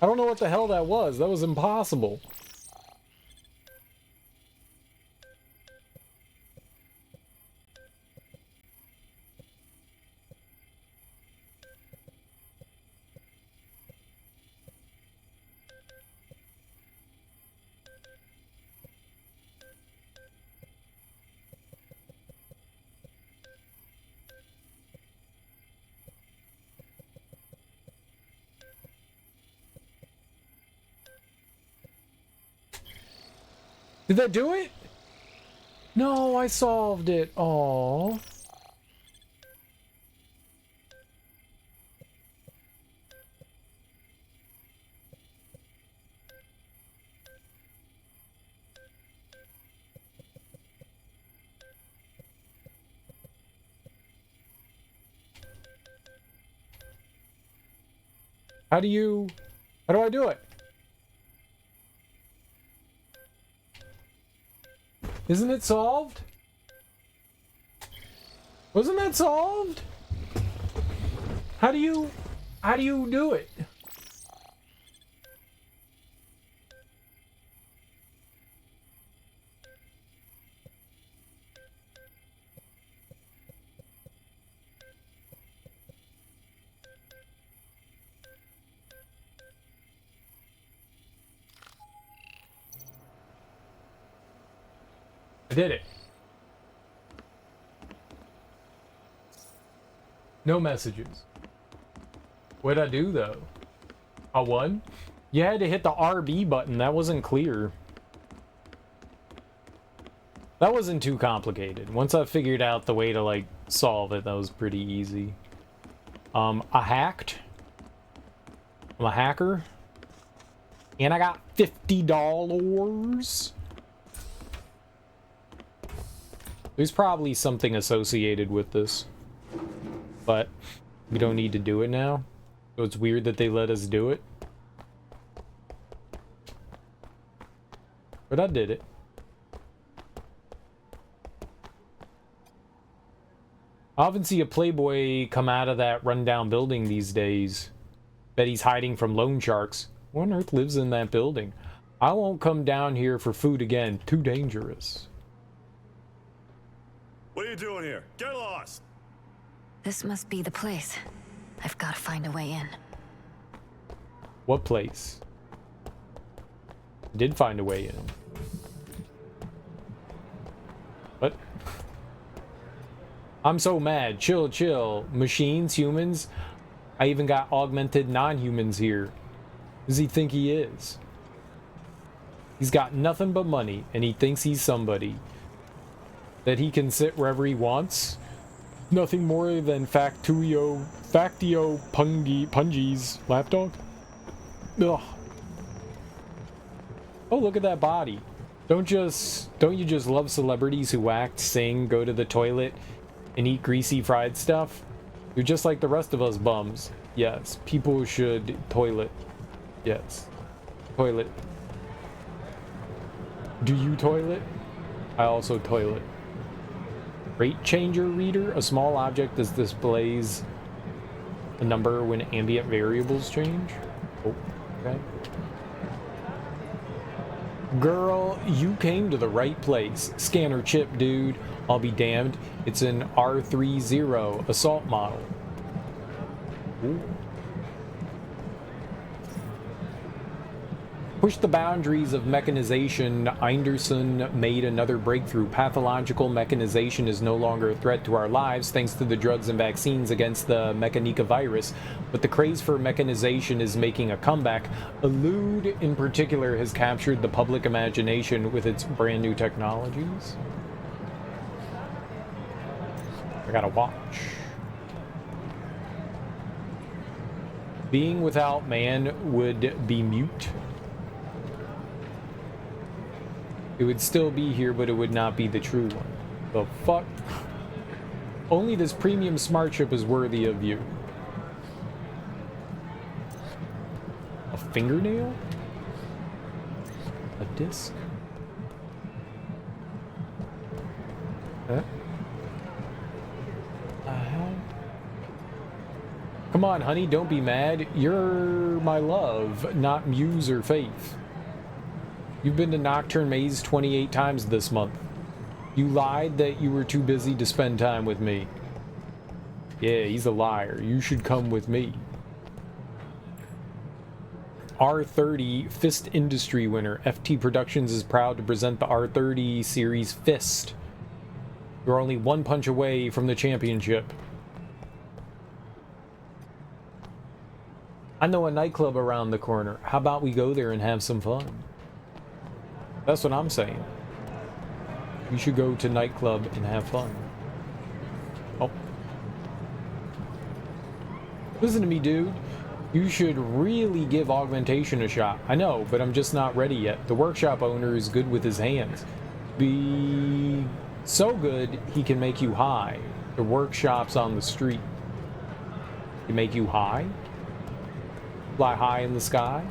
I don't know what the hell that was. That was impossible. Did that do it? No, I solved it. Aww. How do I do it? Isn't it solved? Wasn't that solved? How do you do it? I did it. No messages. What'd I do though? I won? You had to hit the RB button. That wasn't clear. That wasn't too complicated. Once I figured out the way to like solve it, that was pretty easy. I hacked. I'm a hacker. And I got $50. There's probably something associated with this, but we don't need to do it now. So it's weird that they let us do it. But I did it. I often see a playboy come out of that rundown building these days. Bet he's hiding from loan sharks. Who on earth lives in that building? I won't come down here for food again. Too dangerous. What are you doing here? Get lost! This must be the place. I've got to find a way in. What place? Did find a way in. What? I'm so mad. Chill, chill. Machines, humans. I even got augmented non-humans here. Who does he think he is? He's got nothing but money, and he thinks he's somebody. That he can sit wherever he wants. Nothing more than Factio Pungi's lapdog. Ugh. Oh, look at that body. Don't you just love celebrities who act, sing, go to the toilet, and eat greasy fried stuff? You're just like the rest of us bums. Yes, people should toilet. Yes. Toilet. Do you toilet? I also toilet. Rate changer reader, a small object that displays a number when ambient variables change. Oh, okay. Girl, you came to the right place. Scanner chip, dude. I'll be damned. It's an R30 assault model. Ooh. Push the boundaries of mechanization. Einderson made another breakthrough. Pathological mechanization is no longer a threat to our lives thanks to the drugs and vaccines against the Mechanica virus, but the craze for mechanization is making a comeback. Elude, in particular, has captured the public imagination with its brand new technologies. I gotta watch. Being without man would be mute. It would still be here, but it would not be the true one. The fuck? Only this premium smart chip is worthy of you. A fingernail? A disc? Huh? Come on, honey, don't be mad. You're my love, not muse or faith. You've been to Nocturne Maze 28 times this month. You lied that you were too busy to spend time with me. Yeah, he's a liar. You should come with me. R30 Fist Industry winner. FT Productions is proud to present the R30 series Fist. You're only one punch away from the championship. I know a nightclub around the corner. How about we go there and have some fun? That's what I'm saying. You should go to nightclub and have fun. Oh. Listen to me, dude. You should really give augmentation a shot. I know, but I'm just not ready yet. The workshop owner is good with his hands. Be so good, he can make you high. The workshop's on the street. Can make you high? Fly high in the sky?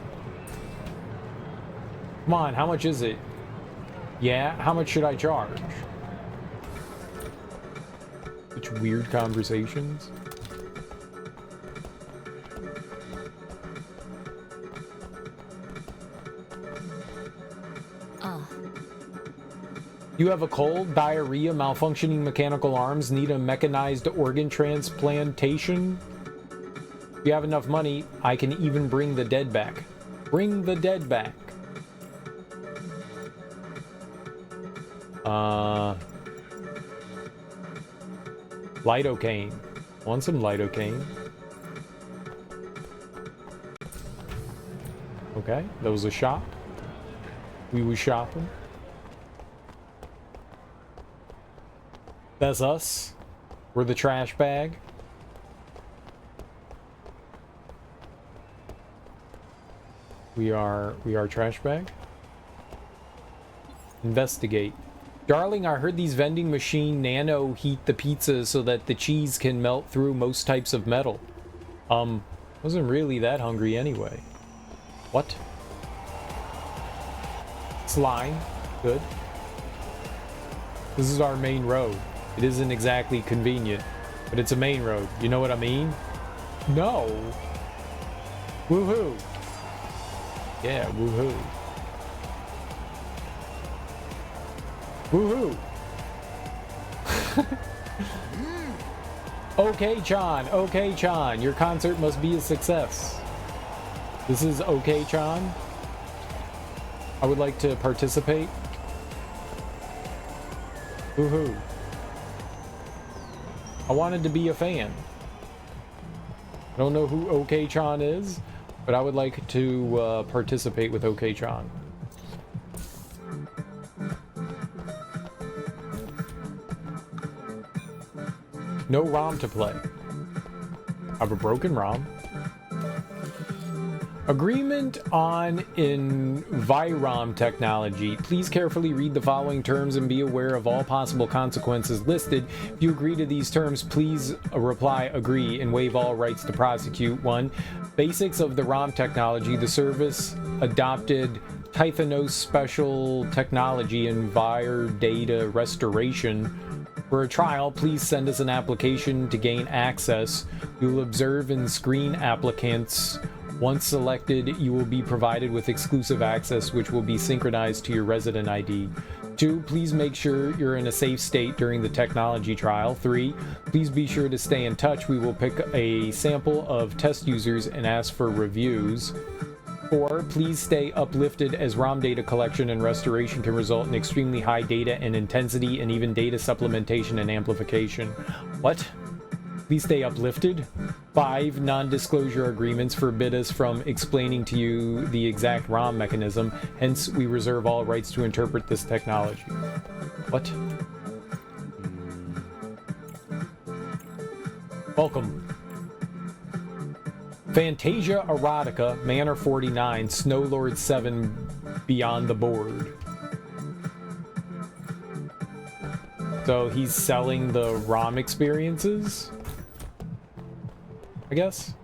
Come on, how much is it? Yeah, how much should I charge? Such weird conversations. Oh. You have a cold, diarrhea, malfunctioning mechanical arms, need a mechanized organ transplantation? If you have enough money, I can even bring the dead back. Bring the dead back. Lidocaine. Want some lidocaine? Okay, that was a shop. We was shopping. That's us. We're the trash bag. We are trash bag. Investigate. Darling, I heard these vending machine nano heat the pizza so that the cheese can melt through most types of metal. Wasn't really that hungry anyway. What? Slime. Good. This is our main road. It isn't exactly convenient, but it's a main road. You know what I mean? No. Woohoo. Yeah, woohoo. Woohoo! Okay, Chan. Okay, Chan. Your concert must be a success. This is Okay, Chan. I would like to participate. Woohoo. I wanted to be a fan. I don't know who Okay Chan is, but I would like to participate with Okay Chan. No ROM to play. I have a broken ROM. Agreement on Envirom technology. Please carefully read the following terms and be aware of all possible consequences listed. If you agree to these terms, please reply agree and waive all rights to prosecute. 1. Basics of the ROM technology. The service adopted Tithanos special technology Envir data restoration. For a trial, please send us an application to gain access. We will observe and screen applicants. Once selected, you will be provided with exclusive access, which will be synchronized to your resident ID. 2. Please make sure you're in a safe state during the technology trial. 3. Please be sure to stay in touch. We will pick a sample of test users and ask for reviews. 4. Please stay uplifted as ROM data collection and restoration can result in extremely high data and intensity and even data supplementation and amplification. What? Please stay uplifted. 5. Non-disclosure agreements forbid us from explaining to you the exact ROM mechanism. Hence, we reserve all rights to interpret this technology. What? Welcome. Fantasia Erotica, Manor 49, Snowlord 7, Beyond the Board. So he's selling the ROM experiences? I guess.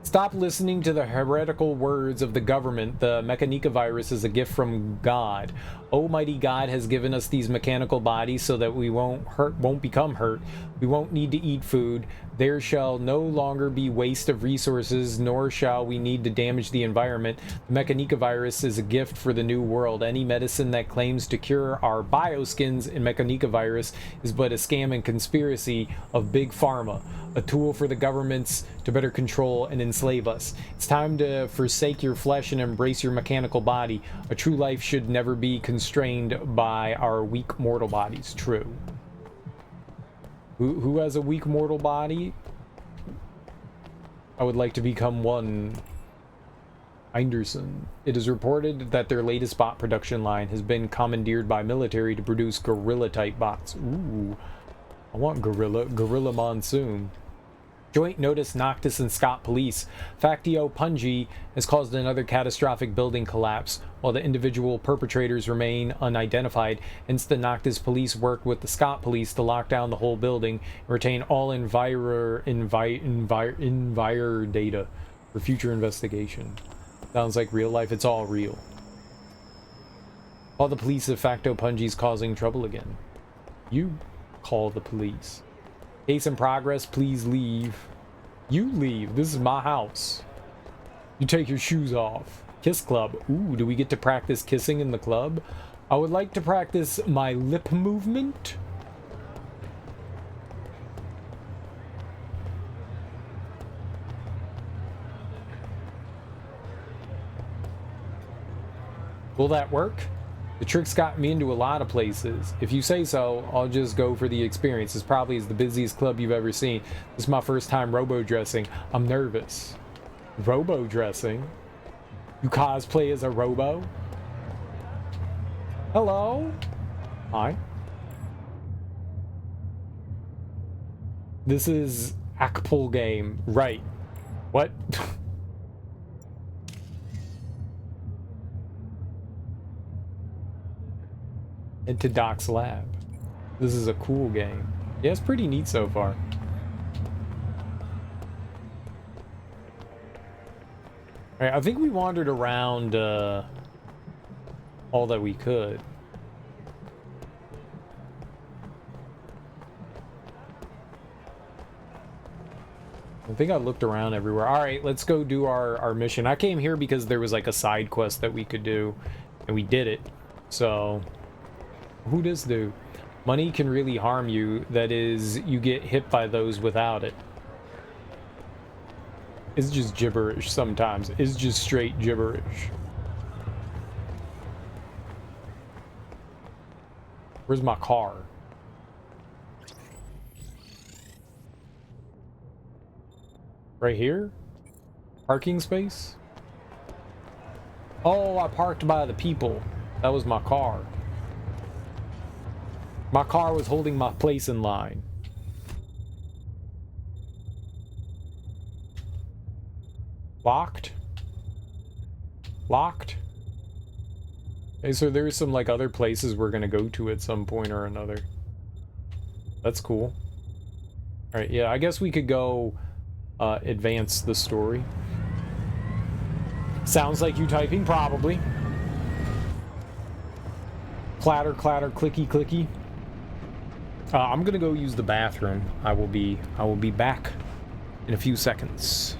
Stop listening to the heretical words of the government. The Mechanica virus is a gift from God. Almighty God has given us these mechanical bodies so that we won't become hurt. We won't need to eat food. There shall no longer be waste of resources, nor shall we need to damage the environment. The Mechanica virus is a gift for the new world. Any medicine that claims to cure our bioskins in Mechanica virus is but a scam and conspiracy of Big Pharma, a tool for the governments to better control and enslave us. It's time to forsake your flesh and embrace your mechanical body. A true life should never be constrained by our weak mortal bodies. True. Who has a weak mortal body? I would like to become one. Anderson. It is reported that their latest bot production line has been commandeered by military to produce gorilla-type bots. Ooh. I want Gorilla Monsoon. Joint notice Noctis and Scott Police. Factio Pungi has caused another catastrophic building collapse, while the individual perpetrators remain unidentified. Hence, the Noctis Police worked with the Scott Police to lock down the whole building and retain all Envir data for future investigation. Sounds like real life. It's all real. Call the police if Facto Pungi's causing trouble again. You call the police. Case in progress, please leave. You leave. This is my house. You take your shoes off. Kiss club. Ooh, do we get to practice kissing in the club? I would like to practice my lip movement. Will that work? The trick's got me into a lot of places. If you say so, I'll just go for the experience. This probably is the busiest club you've ever seen. This is my first time robo-dressing. I'm nervous. Robo-dressing? You cosplay as a robo? Hello? Hi. This is Akpol game. Right. What? Into Doc's lab. This is a cool game. Yeah, it's pretty neat so far. Alright, I think we wandered around all that we could. I think I looked around everywhere. Alright, let's go do our mission. I came here because there was like a side quest that we could do, and we did it. So... who does do? Money can really harm you. That is, you get hit by those without it. It's just gibberish sometimes. It's just straight gibberish. Where's my car? Right here? Parking space? Oh, I parked by the people. That was my car. My car was holding my place in line. Locked? Locked? Okay, so there's some like other places we're gonna go to at some point or another. That's cool. Alright, yeah, I guess we could go advance the story. Sounds like you typing, probably. Clatter, clatter, clicky, clicky. I'm gonna go use the bathroom. I will be back in a few seconds.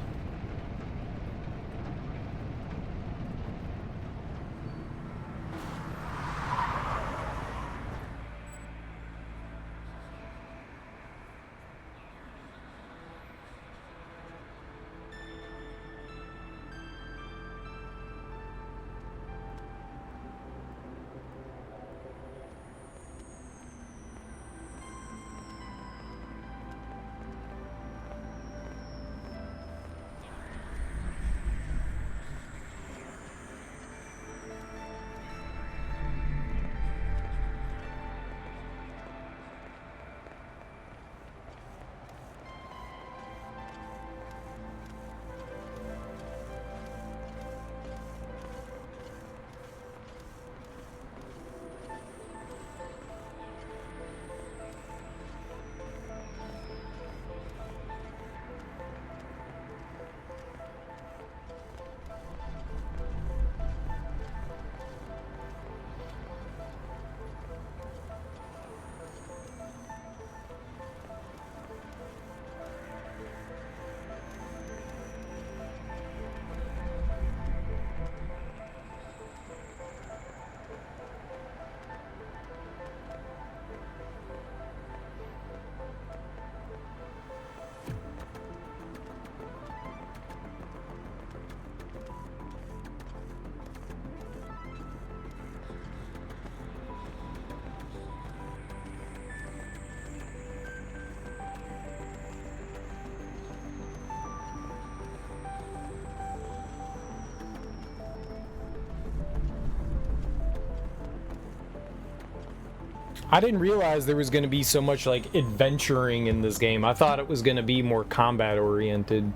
I didn't realize there was going to be so much like adventuring in this game. I thought it was going to be more combat oriented.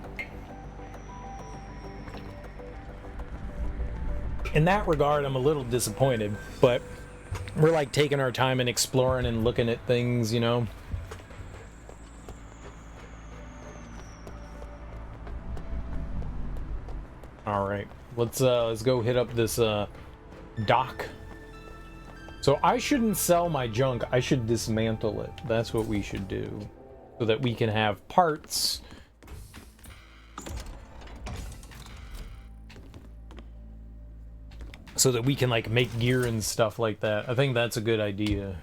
In that regard, I'm a little disappointed, but we're like taking our time and exploring and looking at things, you know. All right, let's go hit up this dock. So I shouldn't sell my junk, I should dismantle it. That's what we should do. So that we can have parts. So that we can like make gear and stuff like that. I think that's a good idea.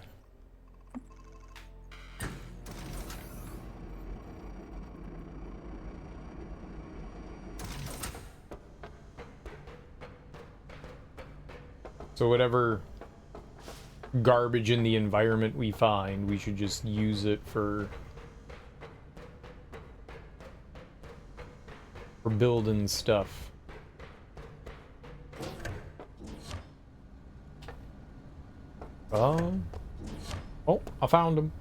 So whatever garbage in the environment we find, we should just use it for building stuff. Oh, I found him.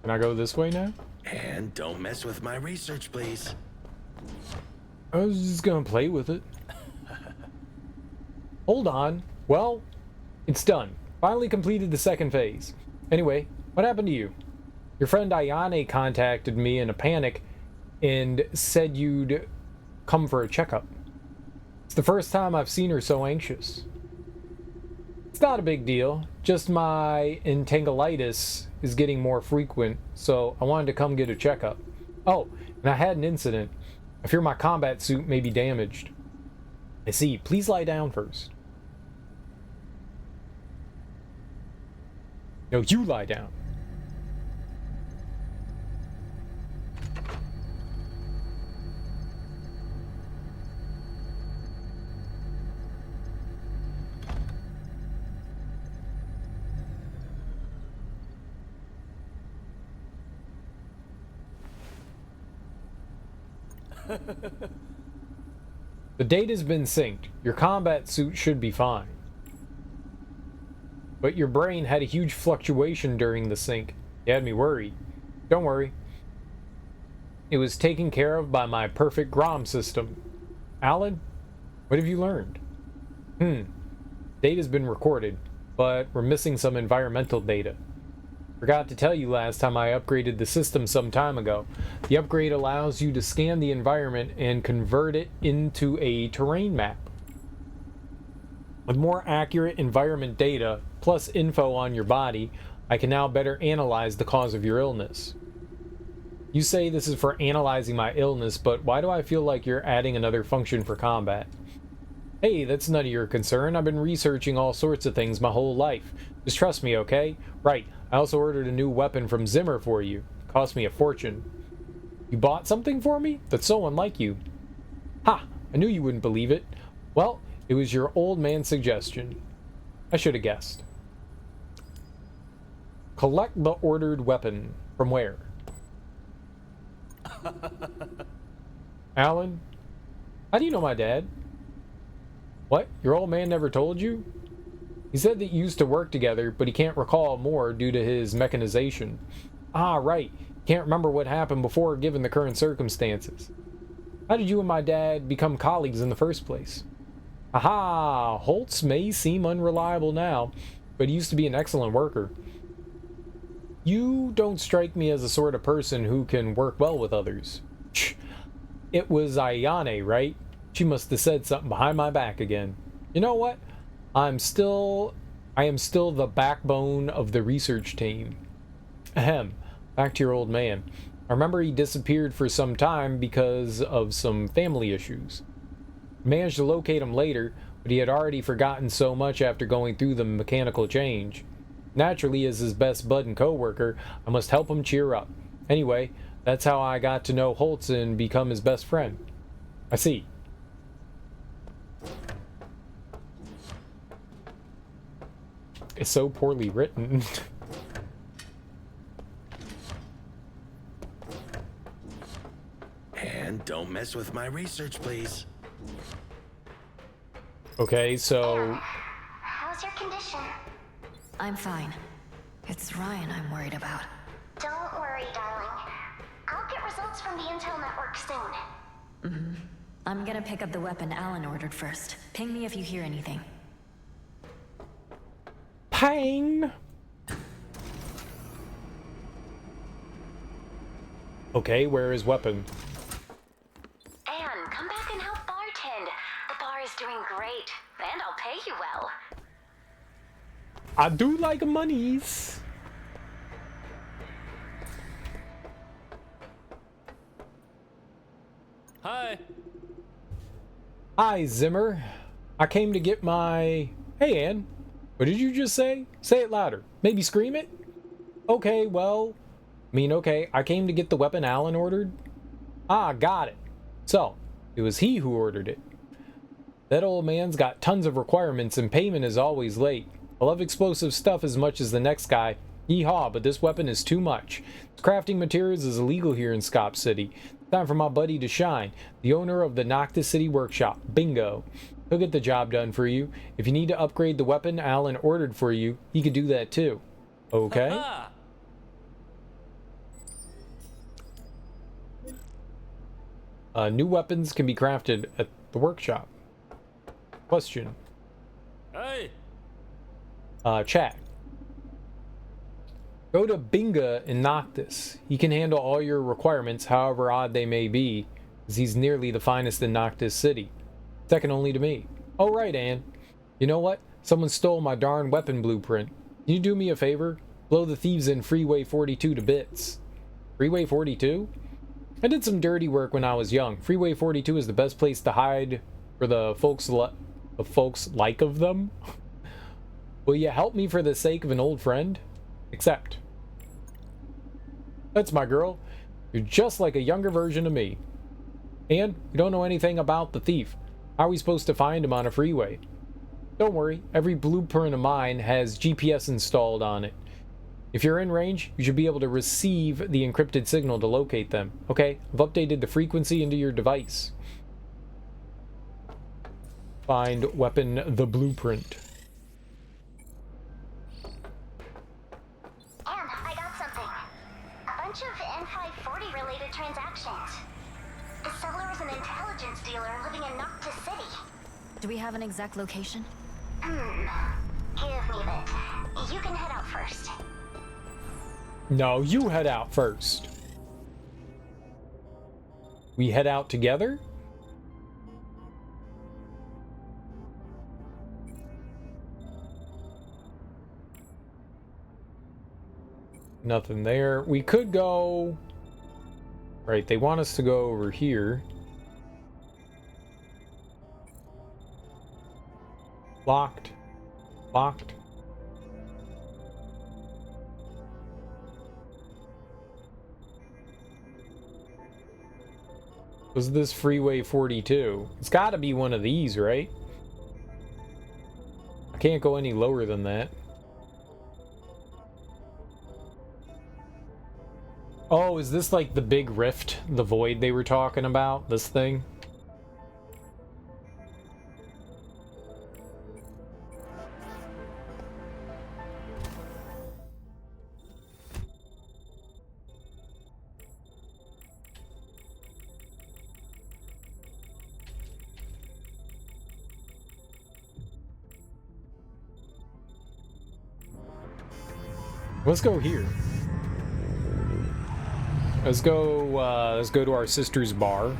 Can I go this way now? And don't mess with my research, please. I was just gonna play with it. Hold on. Well, it's done. Finally completed the second phase. Anyway, what happened to you? Your friend ANNO contacted me in a panic and said you'd come for a checkup. It's the first time I've seen her so anxious. It's not a big deal, just my entanglitis is getting more frequent, so I wanted to come get a checkup. Oh, and I had an incident. I fear my combat suit may be damaged. I see. Please lie down first. No, you lie down. The data's been synced. Your combat suit should be fine. But your brain had a huge fluctuation during the sync. You had me worried. Don't worry. It was taken care of by my perfect GROM system. Alan, what have you learned? Data's been recorded, but we're missing some environmental data. Forgot to tell you last time I upgraded the system some time ago. The upgrade allows you to scan the environment and convert it into a terrain map. With more accurate environment data, plus info on your body, I can now better analyze the cause of your illness. You say this is for analyzing my illness, but why do I feel like you're adding another function for combat? Hey, that's none of your concern. I've been researching all sorts of things my whole life. Just trust me, okay? Right, I also ordered a new weapon from Zimmer for you. It cost me a fortune. You bought something for me? That's so unlike you. Ha! I knew you wouldn't believe it. Well, it was your old man's suggestion. I should have guessed. Collect the ordered weapon. From where? Alan? How do you know my dad? What? Your old man never told you? He said that you used to work together, but he can't recall more due to his mechanization. Ah, right. Can't remember what happened before given the current circumstances. How did you and my dad become colleagues in the first place? Aha! Holtz may seem unreliable now, but he used to be an excellent worker. You don't strike me as the sort of person who can work well with others. It was Ayane, right? She must have said something behind my back again. You know what? I am still the backbone of the research team. Ahem. Back to your old man. I remember he disappeared for some time because of some family issues. Managed to locate him later, but he had already forgotten so much after going through the mechanical change. Naturally, as his best bud and co-worker, I must help him cheer up. Anyway, that's how I got to know Holtz and become his best friend. I see. It's so poorly written. And don't mess with my research, please. Okay, so... How's your condition? I'm fine. It's Ryan I'm worried about. Don't worry, darling. I'll get results from the Intel network soon. I'm gonna pick up the weapon Alan ordered first. Ping me if you hear anything. Pang! Okay, where is weapon? Anne, come back and help bartend. The bar is doing great, and I'll pay you well. I do like monies. Hi. Hi, Zimmer. I came to get my... Hey, Ann. What did you just say? Say it louder. Maybe scream it? Okay, well... okay, I came to get the weapon Alan ordered. Ah, got it. So, it was he who ordered it. That old man's got tons of requirements and payment is always late. I love explosive stuff as much as the next guy. Yeehaw, but this weapon is too much. Crafting materials is illegal here in Scop City. Time for my buddy to shine. The owner of the Noctis City Workshop. Bingo. He'll get the job done for you. If you need to upgrade the weapon Alan ordered for you, he could do that too. Okay? New weapons can be crafted at the workshop. Question. Hey. Chat. Go to Binga in Noctis. He can handle all your requirements, however odd they may be, as he's nearly the finest in Noctis City. Second only to me. Oh, right, Ann. You know what? Someone stole my darn weapon blueprint. Can you do me a favor? Blow the thieves in Freeway 42 to bits. Freeway 42? I did some dirty work when I was young. Freeway 42 is the best place to hide for the folks like of them. Will you help me for the sake of an old friend? Accept. That's my girl. You're just like a younger version of me. And we don't know anything about the thief. How are we supposed to find him on a freeway? Don't worry, every blueprint of mine has GPS installed on it. If you're in range, you should be able to receive the encrypted signal to locate them. Okay, I've updated the frequency into your device. Find weapon the blueprint. Anne, I got something. A bunch of N540 related transactions. The seller is an intelligence dealer living in Noctis City. Do we have an exact location? Give me a bit. You can head out first. No, you head out first. We head out together? Nothing there. We could go... Right, they want us to go over here. Locked. Locked. Was this Freeway 42? It's got to be one of these, right? I can't go any lower than that. Oh, is this like the big rift, the void they were talking about? This thing? Let's go here. Let's go to our sister's bar.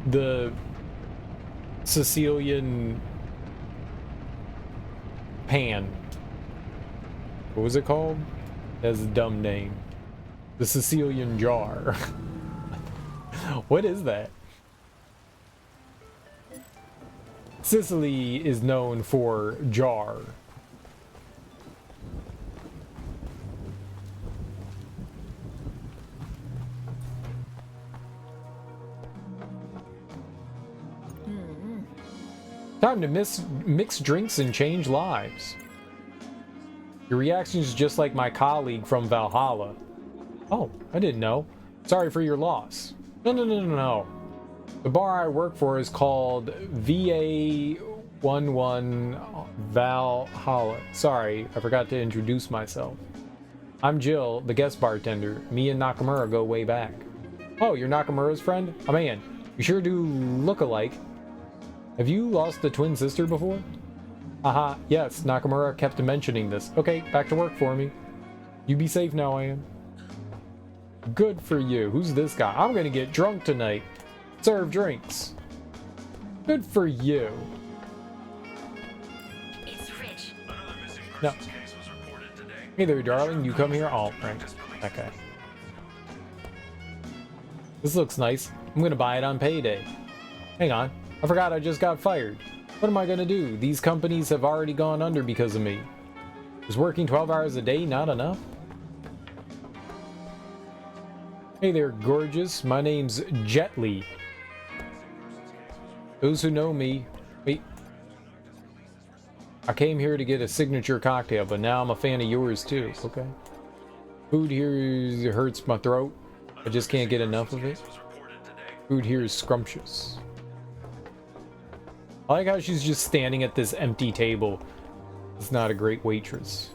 The Sicilian Pan. What was it called? That's a dumb name. The Sicilian Jar. What is that? Sicily is known for jar. Time to mix drinks and change lives. Your reaction is just like my colleague from Valhalla. Oh, I didn't know. Sorry for your loss. No. The bar I work for is called VA11 Valhalla. Sorry, I forgot to introduce myself. I'm Jill, the guest bartender. Me and Nakamura go way back. Oh, you're Nakamura's friend? Oh man, you sure do look alike. Have you lost a twin sister before? Aha, yes, Nakamura kept mentioning this. Okay, back to work for me. You be safe now, Anne. Good for you. Who's this guy? I'm gonna get drunk tonight. Serve drinks. Good for you. It's Rich. No. Hey there, darling. You come here? Oh, right. Okay. This looks nice. I'm gonna buy it on payday. Hang on. I forgot I just got fired. What am I gonna do? These companies have already gone under because of me. Is working 12 hours a day not enough? Hey there, gorgeous. My name's Jet Li. Those who know me... Wait. I came here to get a signature cocktail, but now I'm a fan of yours too. Okay. Food here hurts my throat. I just can't get enough of it. Food here is scrumptious. I like how she's just standing at this empty table. It's not a great waitress.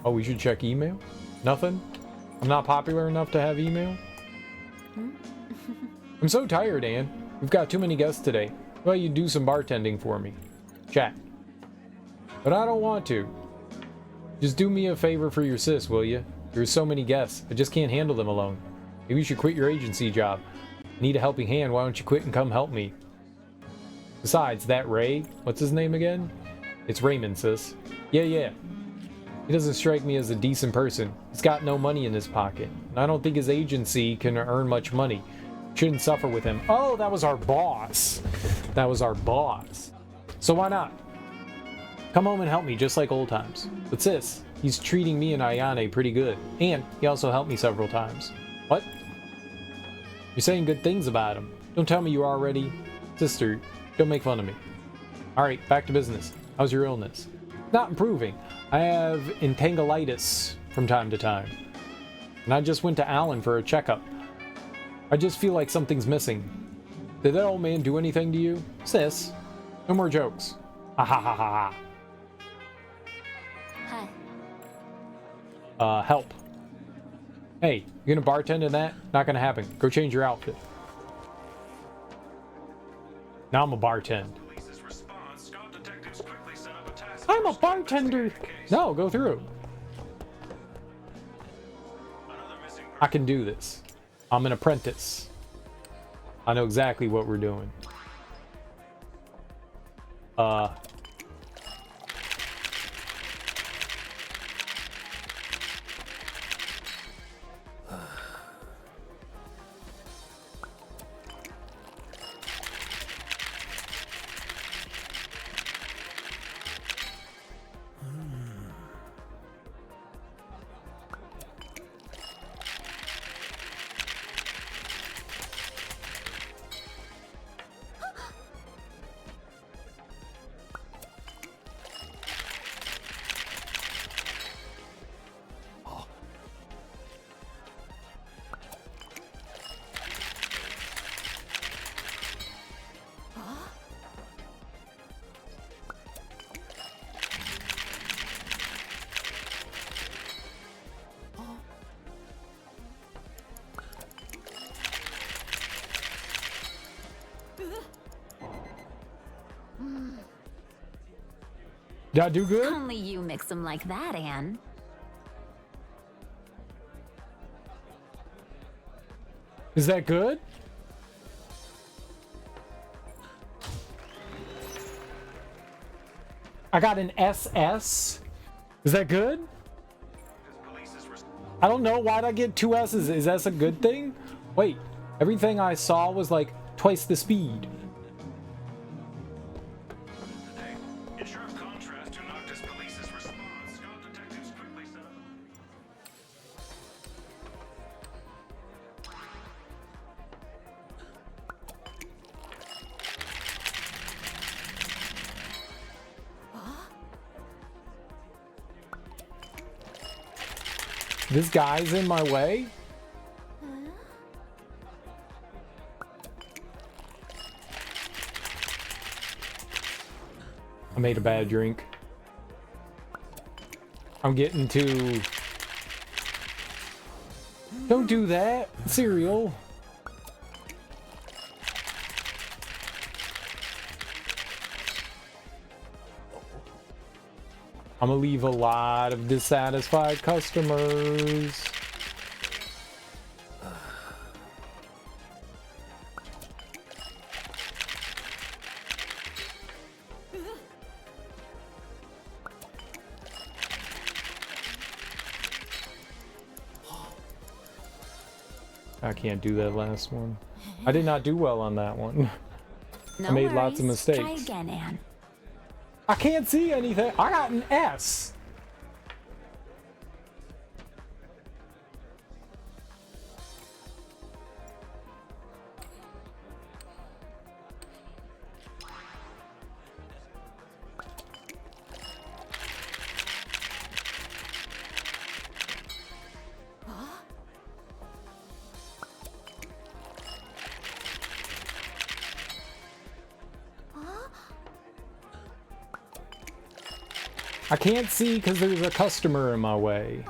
Oh, we should check email? Nothing? I'm not popular enough to have email? I'm so tired, Anne. We've got too many guests today. How about you do some bartending for me? Chat. But I don't want to. Just do me a favor for your sis, will you? There's so many guests. I just can't handle them alone. Maybe you should quit your agency job. I need a helping hand. Why don't you quit and come help me? Besides, that Ray, what's his name again? It's Raymond, sis. Yeah. He doesn't strike me as a decent person. He's got no money in his pocket. And I don't think his agency can earn much money. Shouldn't suffer with him. Oh, that was our boss. That was our boss. So why not? Come home and help me, just like old times. But sis, he's treating me and Ayane pretty good. And he also helped me several times. What? You're saying good things about him. Don't tell me you already... Sister, don't make fun of me. Alright, back to business. How's your illness? Not improving. I have entanglitis from time to time. And I just went to Alan for a checkup. I just feel like something's missing. Did that old man do anything to you? Sis, no more jokes. Ha ha ha ha ha. Help. Hey, you gonna bartend in that? Not gonna happen. Go change your outfit. Now I'm a bartend. I'm a bartender! No, go through. I can do this. I'm an apprentice. I know exactly what we're doing. Did I do good? Only you mix them like that, Anne. Is that good? I got an SS. Is that good? I don't know. Why'd I get 2 S's? Is that a good thing? Wait, everything I saw was like twice the speed. This guy's in my way? I made a bad drink. I'm getting to... Don't do that, cereal. I'm gonna leave a lot of dissatisfied customers. I can't do that last one. I did not do well on that one. No I made worries. lots of mistakes. Try again, Anne. I can't see anything. I got an S. I can't see because there's a customer in my way.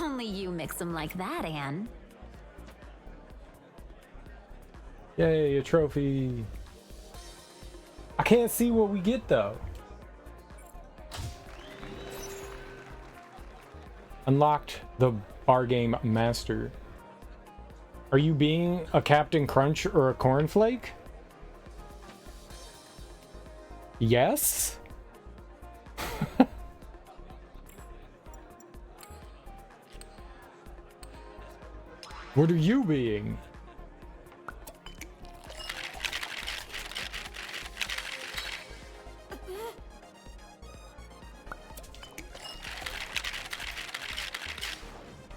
Only you mix them like that, Anne. Yay, a trophy. I can't see what we get though. Unlocked the bar game master. Are you being a Captain Crunch or a Cornflake? Yes? What are you being?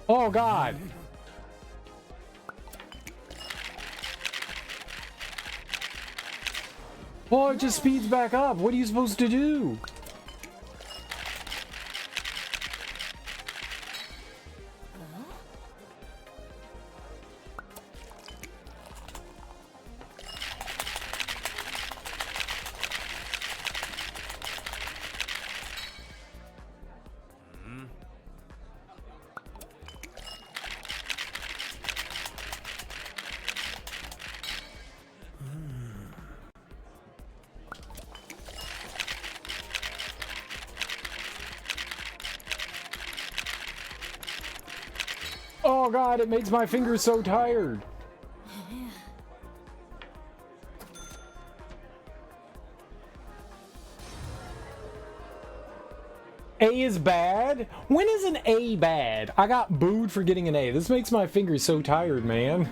Oh God. Oh, it just speeds back up. What are you supposed to do? Oh God, it makes my fingers so tired. A is bad? When is an A bad? I got booed for getting an A. This makes my fingers so tired, man.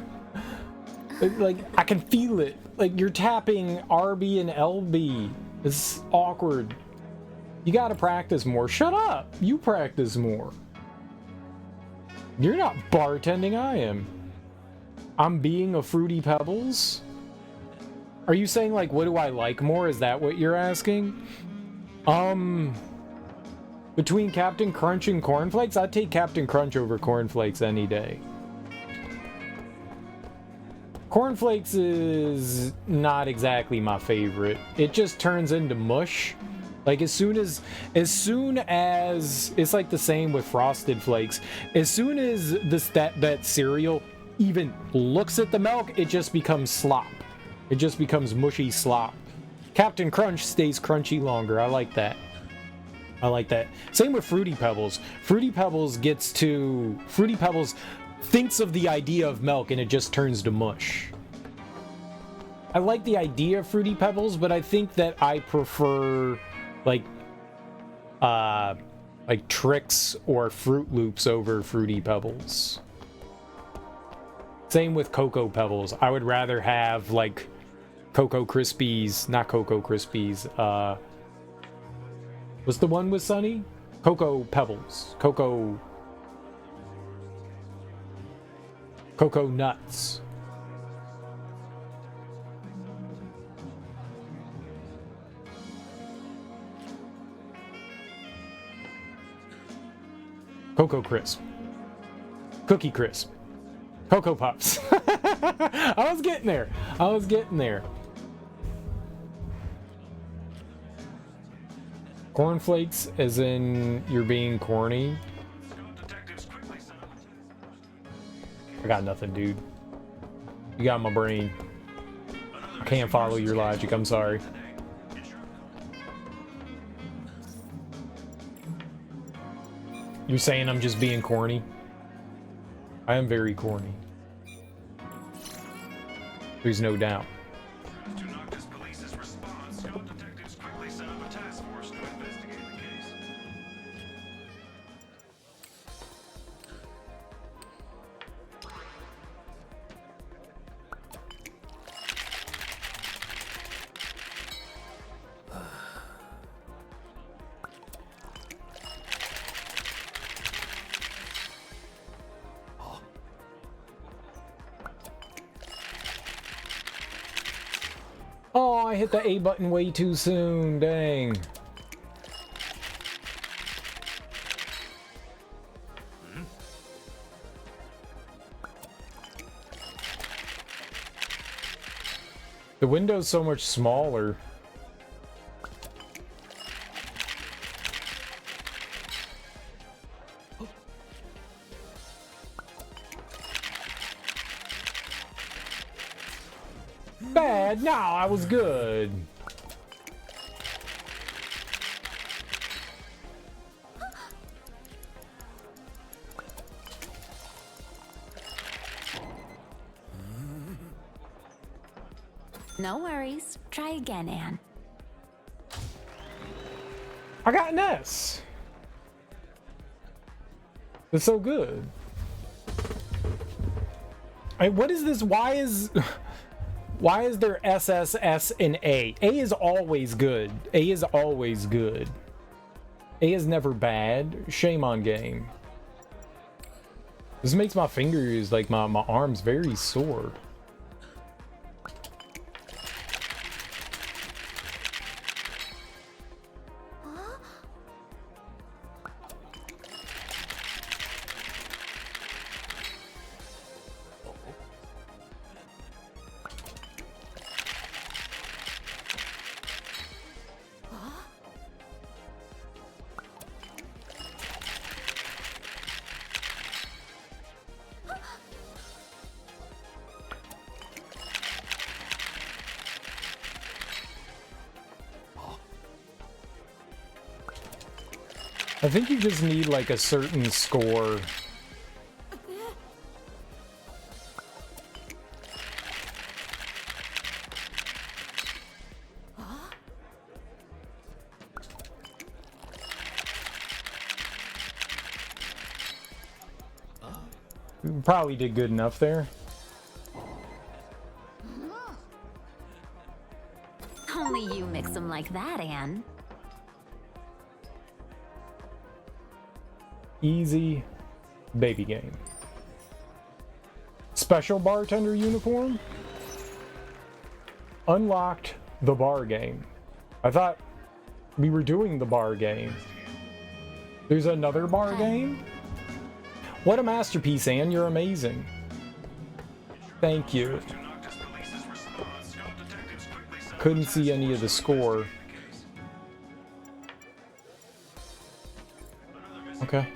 Like, I can feel it. Like, you're tapping RB and LB. It's awkward. You gotta practice more. Shut up! You practice more. You're not bartending, I am. I'm being a Fruity Pebbles? Are you saying, like, what do I like more? Is that what you're asking? Between Captain Crunch and Cornflakes, I'd take Captain Crunch over Cornflakes any day. Cornflakes is not exactly my favorite. It just turns into mush. Like, as soon as it's like the same with Frosted Flakes. As soon as that cereal even looks at the milk, it just becomes slop. It just becomes mushy slop. Captain Crunch stays crunchy longer. I like that. I like that. Same with Fruity Pebbles. Fruity Pebbles thinks of the idea of milk and it just turns to mush. I like the idea of Fruity Pebbles, but I think that I prefer like Trix or Fruit Loops over Fruity Pebbles. Same with Cocoa Pebbles. I would rather have like Cocoa Krispies, not Cocoa Krispies. What's the one with Sunny? Cocoa Pebbles. Cocoa Nuts. Cocoa Crisp. Cookie Crisp. Cocoa Puffs. I was getting there. Cornflakes, as in you're being corny. I got nothing, dude. You got my brain. I can't follow your logic. I'm sorry. You're saying I'm just being corny? I am very corny. There's no doubt. Oh, I hit the A button way too soon. Dang. The window's so much smaller. Bad? No, I was good. No worries. Try again, Anne. I got an S. It's so good. Hey, what is this? Why is there SS, S, and A? A is always good. A is always good. A is never bad. Shame on game. This makes my fingers, like my arms, very sore. I think you just need like a certain score. You probably did good enough there. Only you mix them like that, Anne. Easy baby game. Special bartender uniform. Unlocked the bar game. I thought we were doing the bar game. There's another bar game? What a masterpiece, Anne. You're amazing. Thank you. Couldn't see any of the score. Okay.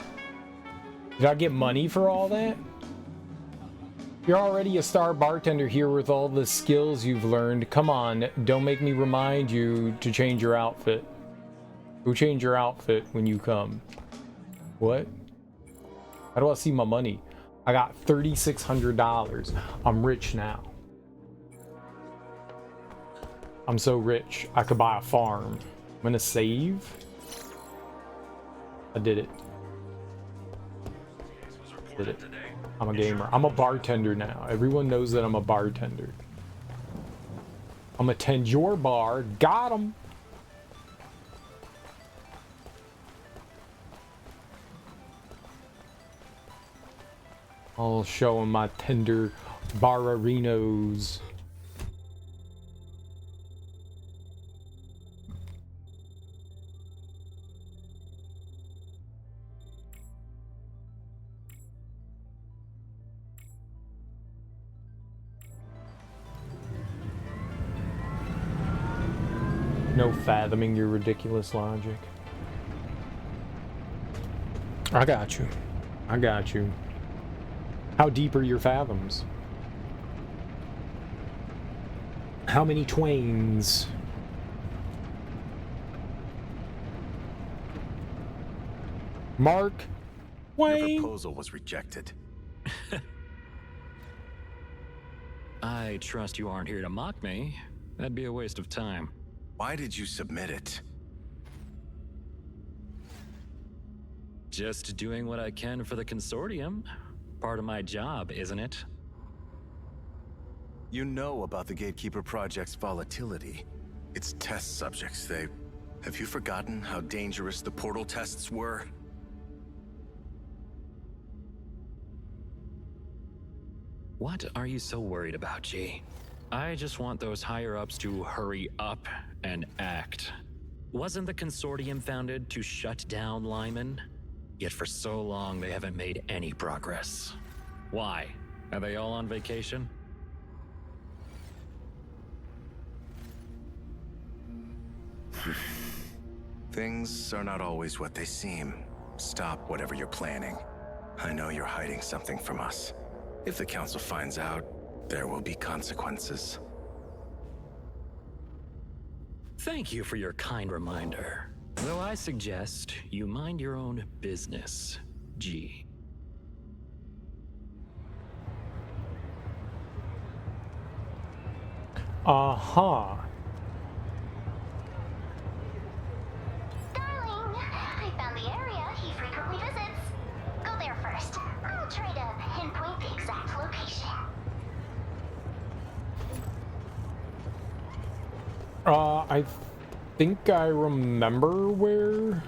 Did I get money for all that? You're already a star bartender here with all the skills you've learned. Come on, don't make me remind you to change your outfit. Go change your outfit when you come. What? How do I see my money? I got $3,600. I'm rich now. I'm so rich, I could buy a farm. I'm gonna save. I did it. Did it. I'm a gamer. I'm a bartender now. Everyone knows that I'm a bartender. I'm gonna tend your bar. Got him. I'll show him my tender barinos. No fathoming your ridiculous logic. I got you. I got you. How deep are your fathoms? How many twains? Mark Twain. Your proposal was rejected. I trust you aren't here to mock me. That'd be a waste of time. Why did you submit it? Just doing what I can for the consortium. Part of my job, isn't it? You know about the Gatekeeper Project's volatility. Its test subjects, Have you forgotten how dangerous the portal tests were? What are you so worried about, G? I just want those higher-ups to hurry up and act. Wasn't the consortium founded to shut down Lyman? Yet for so long they haven't made any progress. Why? Are they all on vacation? Things are not always what they seem. Stop whatever you're planning. I know you're hiding something from us. If the Council finds out, there will be consequences. Thank you for your kind reminder. Though I suggest you mind your own business, G. Uh-huh. Darling, I found the area he frequently visits. Go there first. I'll try to pinpoint the exact location. I think I remember where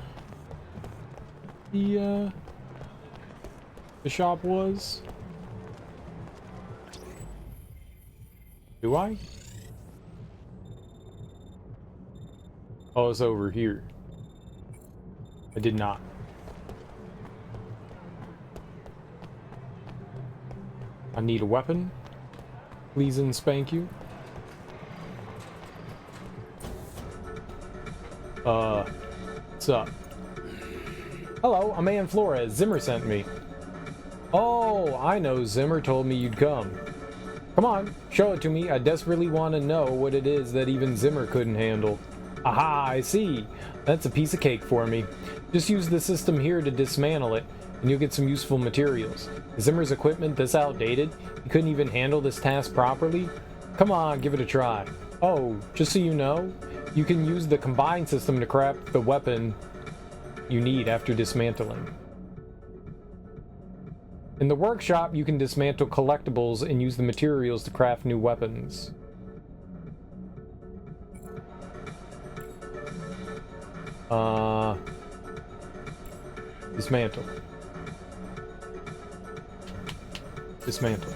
the shop was. Do I? Oh, it's over here. I did not. I need a weapon. Please and spank you. What's up? Hello, I'm Ann Flores. Zimmer sent me. Oh, I know. Zimmer told me you'd come. Come on, show it to me. I desperately want to know what it is that even Zimmer couldn't handle. Aha, I see. That's a piece of cake for me. Just use the system here to dismantle it, and you'll get some useful materials. Is Zimmer's equipment this outdated? He couldn't even handle this task properly? Come on, give it a try. Oh, just so you know, you can use the combined system to craft the weapon you need after dismantling. In the workshop, you can dismantle collectibles and use the materials to craft new weapons. Dismantle. Dismantle.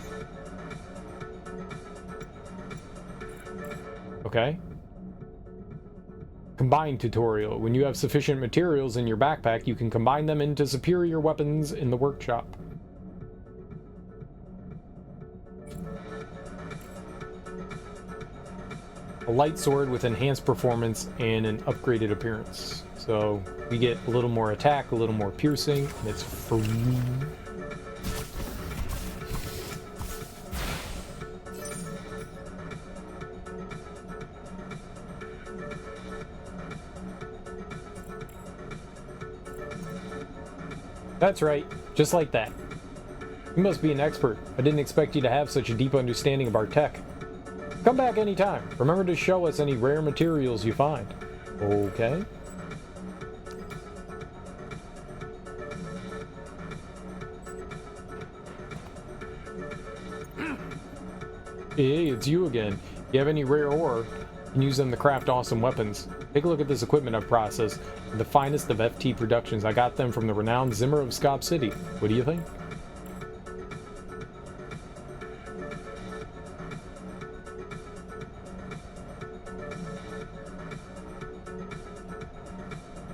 Okay. Combine tutorial. When you have sufficient materials in your backpack, you can combine them into superior weapons in the workshop. A light sword with enhanced performance and an upgraded appearance. So we get a little more attack, a little more piercing, and it's free. That's right, just like that. You must be an expert. I didn't expect you to have such a deep understanding of our tech. Come back anytime. Remember to show us any rare materials you find. Okay. Hey, it's you again. You have any rare ore? You can use them to craft awesome weapons. Take a look at this equipment I've processed. The finest of FT Productions. I got them from the renowned Zimmer of Scop City. What do you think?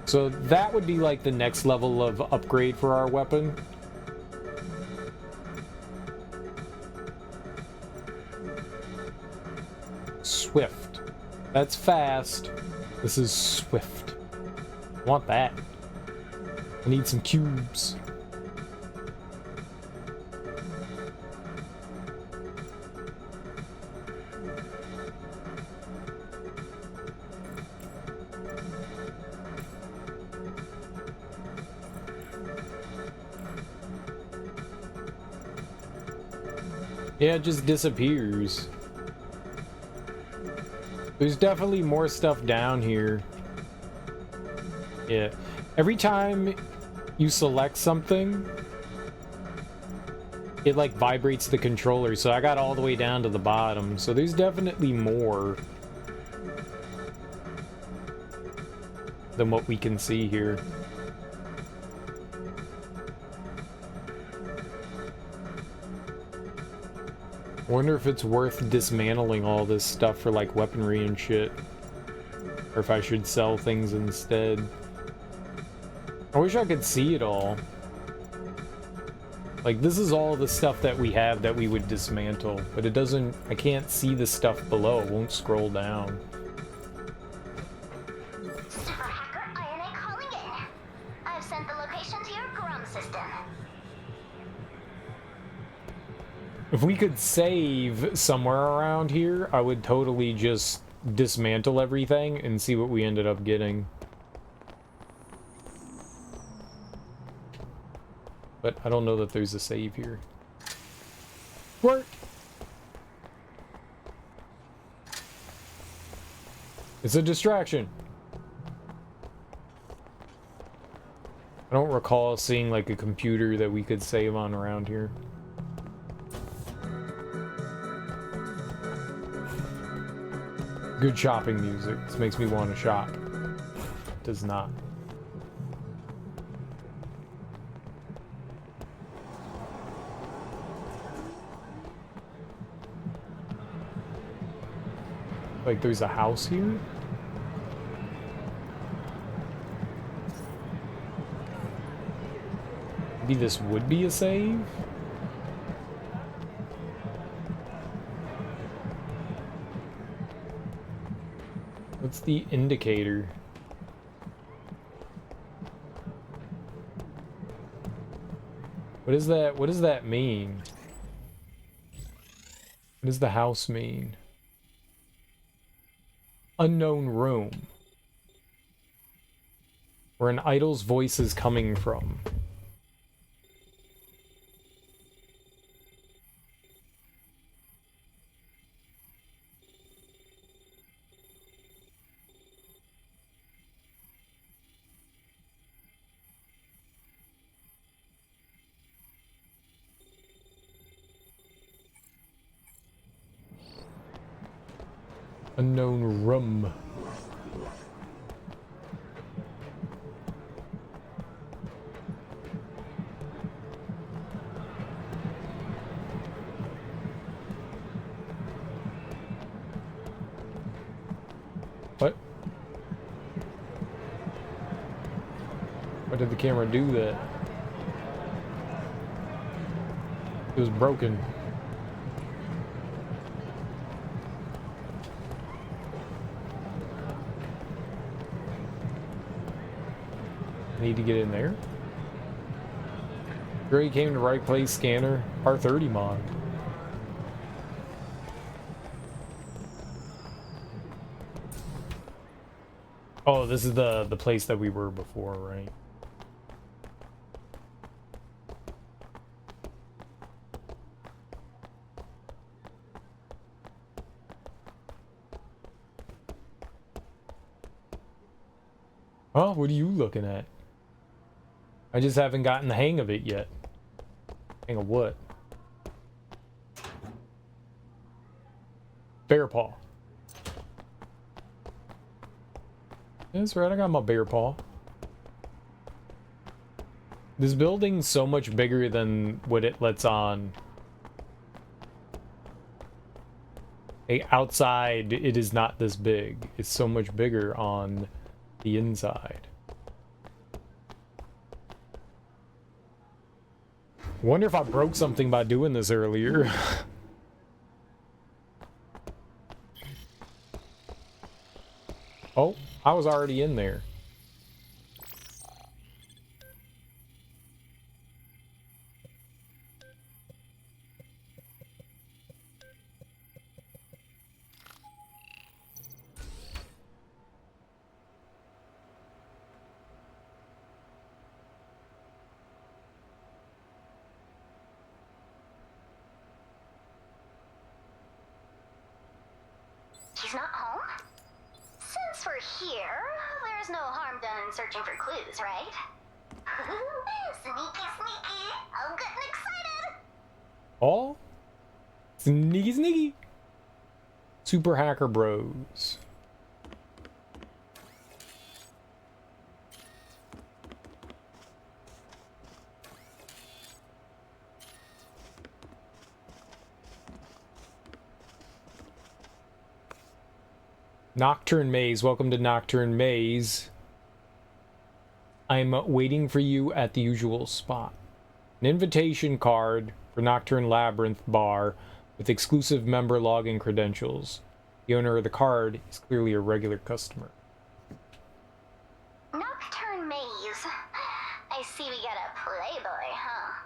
So that would be like the next level of upgrade for our weapon. Swift. That's fast. This is swift. I want that. I need some cubes. Yeah, it just disappears. There's definitely more stuff down here. Yeah. Every time you select something, it like vibrates the controller, so I got all the way down to the bottom. So there's definitely more than what we can see here. Wonder if it's worth dismantling all this stuff for like weaponry and shit, or if I should sell things instead. I wish I could see it all. Like, this is all the stuff that we have that we would dismantle, but it doesn't, I can't see the stuff below. It won't scroll down. Super hacker ANNO calling in. I've sent the location to your Grum system. If we could save somewhere around here, I would totally just dismantle everything and see what we ended up getting. But I don't know that there's a save here. Work! It's a distraction. I don't recall seeing like a computer that we could save on around here. Good shopping music. This makes me want to shop. It does not. Like there's a house here? Maybe this would be a save? What's the indicator? What is that? What does that mean? What does the house mean? Unknown room. Where an idol's voice is coming from. Unknown room. What? Why did the camera do that? It was broken. Need to get in there. Sure he came to right place, scanner, R30 mod. Oh, this is the place that we were before, right? Oh, what are you looking at? I just haven't gotten the hang of it yet. Hang of what? Bear paw. That's right, I got my bear paw. This building's so much bigger than what it lets on. Hey, outside, it is not this big. It's so much bigger on the inside. Wonder if I broke something by doing this earlier. Oh, I was already in there. He's not home? Since we're here, there's no harm done searching for clues, right? Sneaky, sneaky. I'm getting excited. Oh? Sneaky, sneaky. Super hacker bros. Nocturne Maze, welcome to Nocturne Maze. I'm waiting for you at the usual spot. An invitation card for Nocturne Labyrinth Bar with exclusive member login credentials. The owner of the card is clearly a regular customer. Nocturne Maze. I see we got a playboy, huh?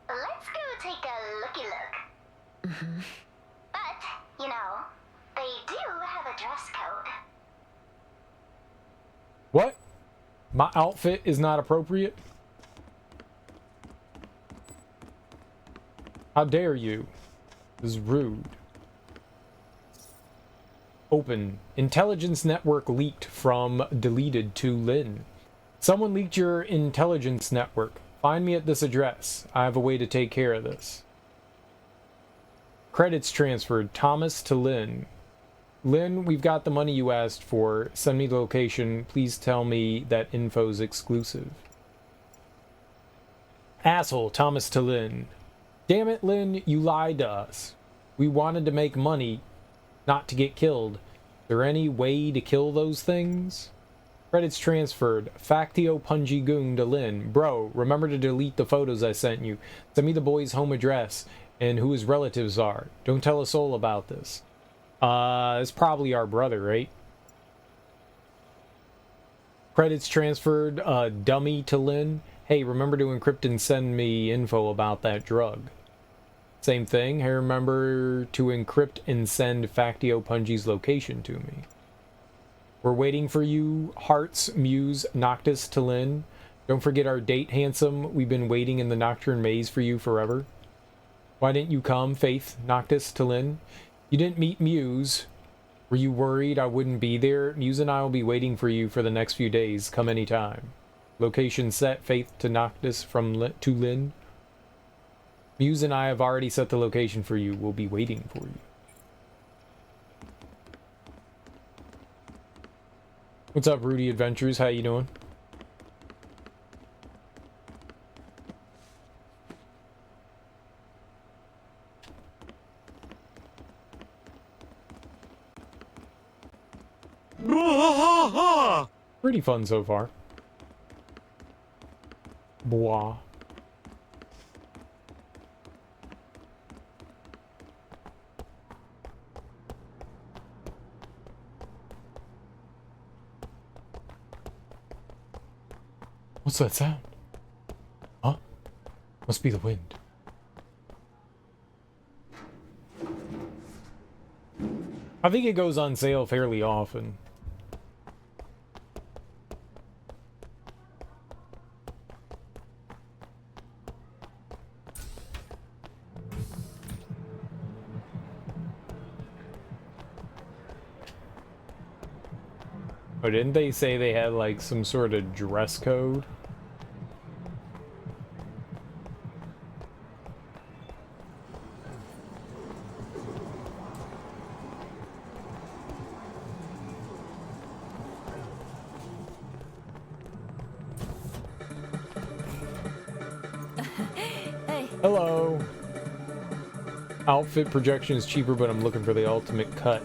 Let's go take a looky look. But, you know, they They do have a dress code. What? My outfit is not appropriate? How dare you? This is rude. Open. Intelligence network leaked from deleted to Lynn. Someone leaked your intelligence network. Find me at this address. I have a way to take care of this. Credits transferred. Thomas to Lynn. Lynn, we've got the money you asked for. Send me the location. Please tell me that info's exclusive. Asshole, Thomas to Lynn. Damn it, Lynn, you lied to us. We wanted to make money, not to get killed. Is there any way to kill those things? Credits transferred. Factio Punji Goon to Lynn. Bro, remember to delete the photos I sent you. Send me the boy's home address and who his relatives are. Don't tell a soul about this. It's probably our brother, right? Credits transferred. Dummy to Lynn. Hey, remember to encrypt and send me info about that drug. Same thing. Hey, remember to encrypt and send Factio Punji's location to me. We're waiting for you, Hearts, Muse, Noctis to Lynn. Don't forget our date, handsome. We've been waiting in the Nocturne Maze for you forever. Why didn't you come, Faith, Noctis to Lynn? You didn't meet Muse. Were you worried I wouldn't be there? Muse and I will be waiting for you for the next few days. Come anytime. Location set, Faith to Noctis to Lynn. Muse and I have already set the location for you. We'll be waiting for you. What's up, Rudy Adventures? How you doing? Pretty fun so far. Bois. What's that sound? Huh? Must be the wind. I think it goes on sale fairly often. Oh, didn't they say they had like some sort of dress code? Hey. Hello. Outfit projection is cheaper, but I'm looking for the ultimate cut.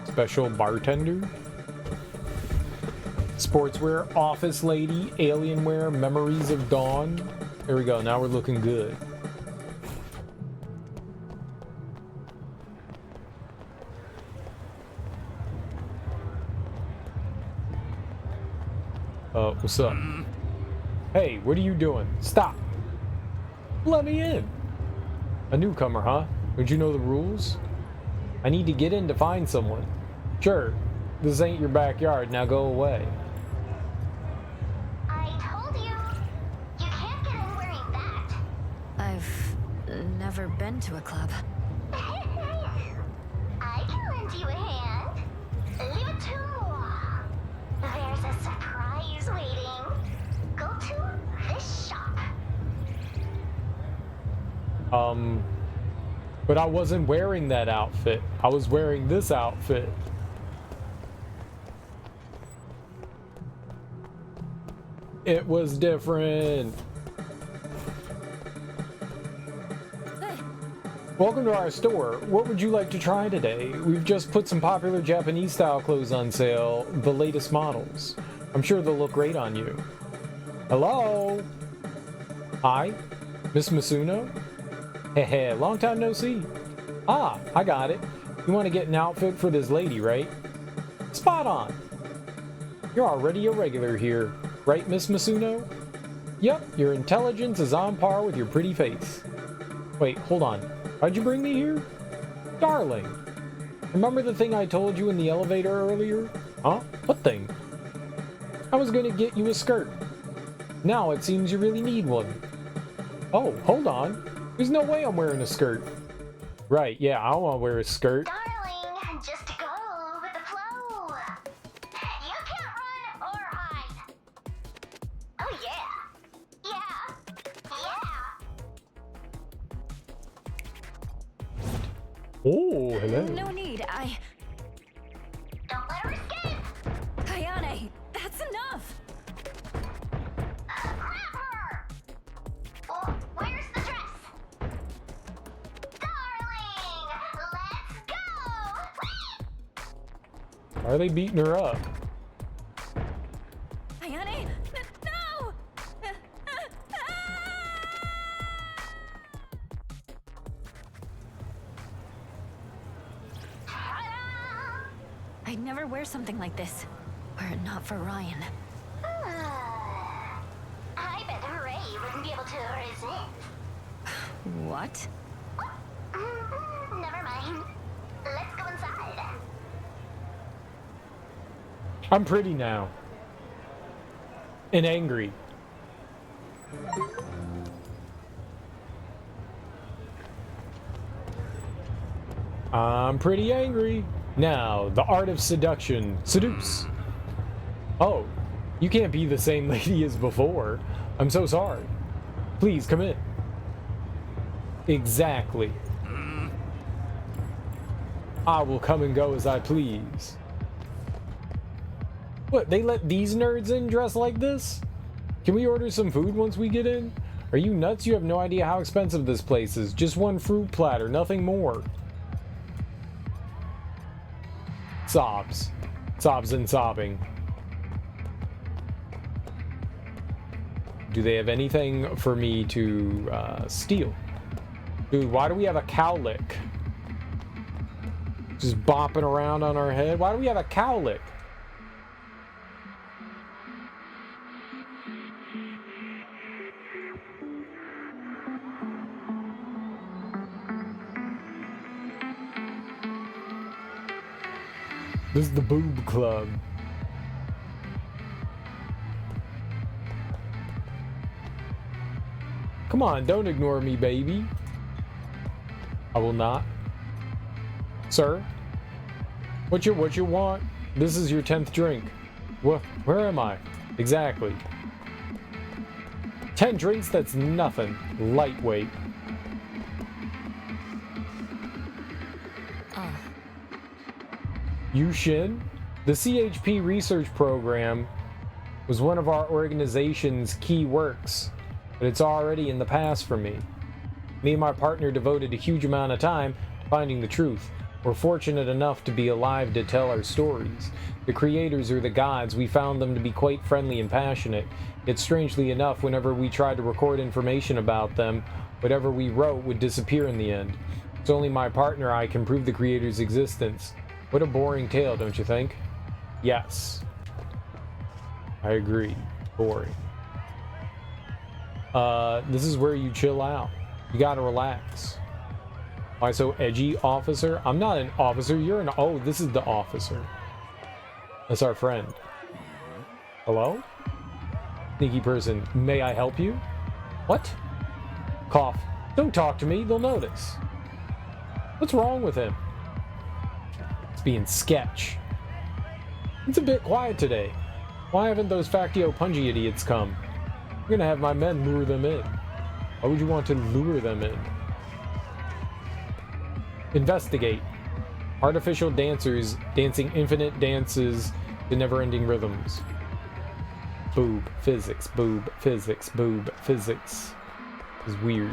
Special bartender? Sportswear, office lady, alienware, memories of dawn. There we go, now we're looking good. What's up? Hey, what are you doing? Stop! Let me in! A newcomer, huh? Don't you know the rules? I need to get in to find someone. Sure, this ain't your backyard, now go away. I told you, you can't get in wearing that. I've never been to a club. I can lend you a hand. Leave it to moi. There's a surprise waiting. Go to this shop. But I wasn't wearing that outfit. I was wearing this outfit. It was different. Hey. Welcome to our store. What would you like to try today? We've just put some popular Japanese style clothes on sale, the latest models. I'm sure they'll look great on you. Hello? Hi? Miss Masuno? Heh, long time no see. Ah, I got it. You want to get an outfit for this lady, right? Spot on. You're already a regular here, right, Miss Masuno? Yep, your intelligence is on par with your pretty face. Wait, hold on. Why'd you bring me here? Darling! Remember the thing I told you in the elevator earlier? Huh? What thing? I was gonna get you a skirt. Now it seems you really need one. Oh, hold on. There's no way I'm wearing a skirt. Right, yeah, I want to wear a skirt. Darling, just go with the flow. You can't run or hide. Oh yeah. Yeah. Yeah. Oh, hello. No need, Don't let her escape. Ayane, that's enough! Grab her. Oh, where's the dress? Darling, let's go. Why are they beating her up? Ayane, no! I'd never wear something like this, were it not for Ryan. I bet Ray wouldn't be able to resist. What? Never mind. Let's go inside. I'm pretty now. And angry. I'm pretty angry. Now, the art of seduction. Seduce. Oh, you can't be the same lady as before. I'm so sorry. Please, come in. Exactly. I will come and go as I please. What, they let these nerds in dressed like this? Can we order some food once we get in? Are you nuts? You have no idea how expensive this place is. Just one fruit platter, nothing more. Sobs. Sobs and sobbing. Do they have anything for me to steal? Dude, why do we have a cowlick? Just bopping around on our head? Why do we have a cowlick? This is the boob club. Come on, don't ignore me, baby. I will not. Sir? What you want? This is your 10th drink. Where am I? Exactly. 10 drinks, that's nothing. Lightweight. Yushin? The CHP research program was one of our organization's key works, but it's already in the past for me. Me and my partner devoted a huge amount of time finding the truth. We're fortunate enough to be alive to tell our stories. The creators are the gods. We found them to be quite friendly and passionate. Yet strangely enough, whenever we tried to record information about them, whatever we wrote would disappear in the end. It's only my partner and I can prove the creators' existence. What a boring tale, don't you think? Yes. I agree. Boring. This is where you chill out. You gotta relax. Why so edgy, officer? I'm not an officer, you're an... Oh, this is the officer. That's our friend. Hello? Sneaky person, may I help you? What? Cough. Don't talk to me, they'll notice. What's wrong with him? It's being sketch. It's a bit quiet today. Why haven't those Factio Pungy idiots come? I'm gonna have my men lure them in. Why would you want to lure them in? Investigate. Artificial dancers dancing infinite dances to never-ending rhythms. Boob, physics, boob, physics, boob, physics. Is weird.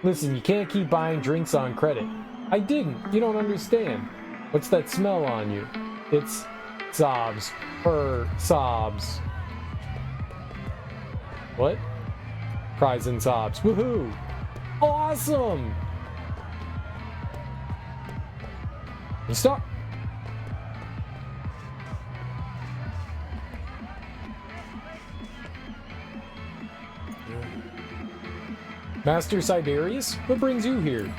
Listen, you can't keep buying drinks on credit. I didn't. You don't understand. What's that smell on you? It's sobs. Sobs. What? Cries and sobs. Woohoo! Awesome! Stop! Master Siberius, what brings you here?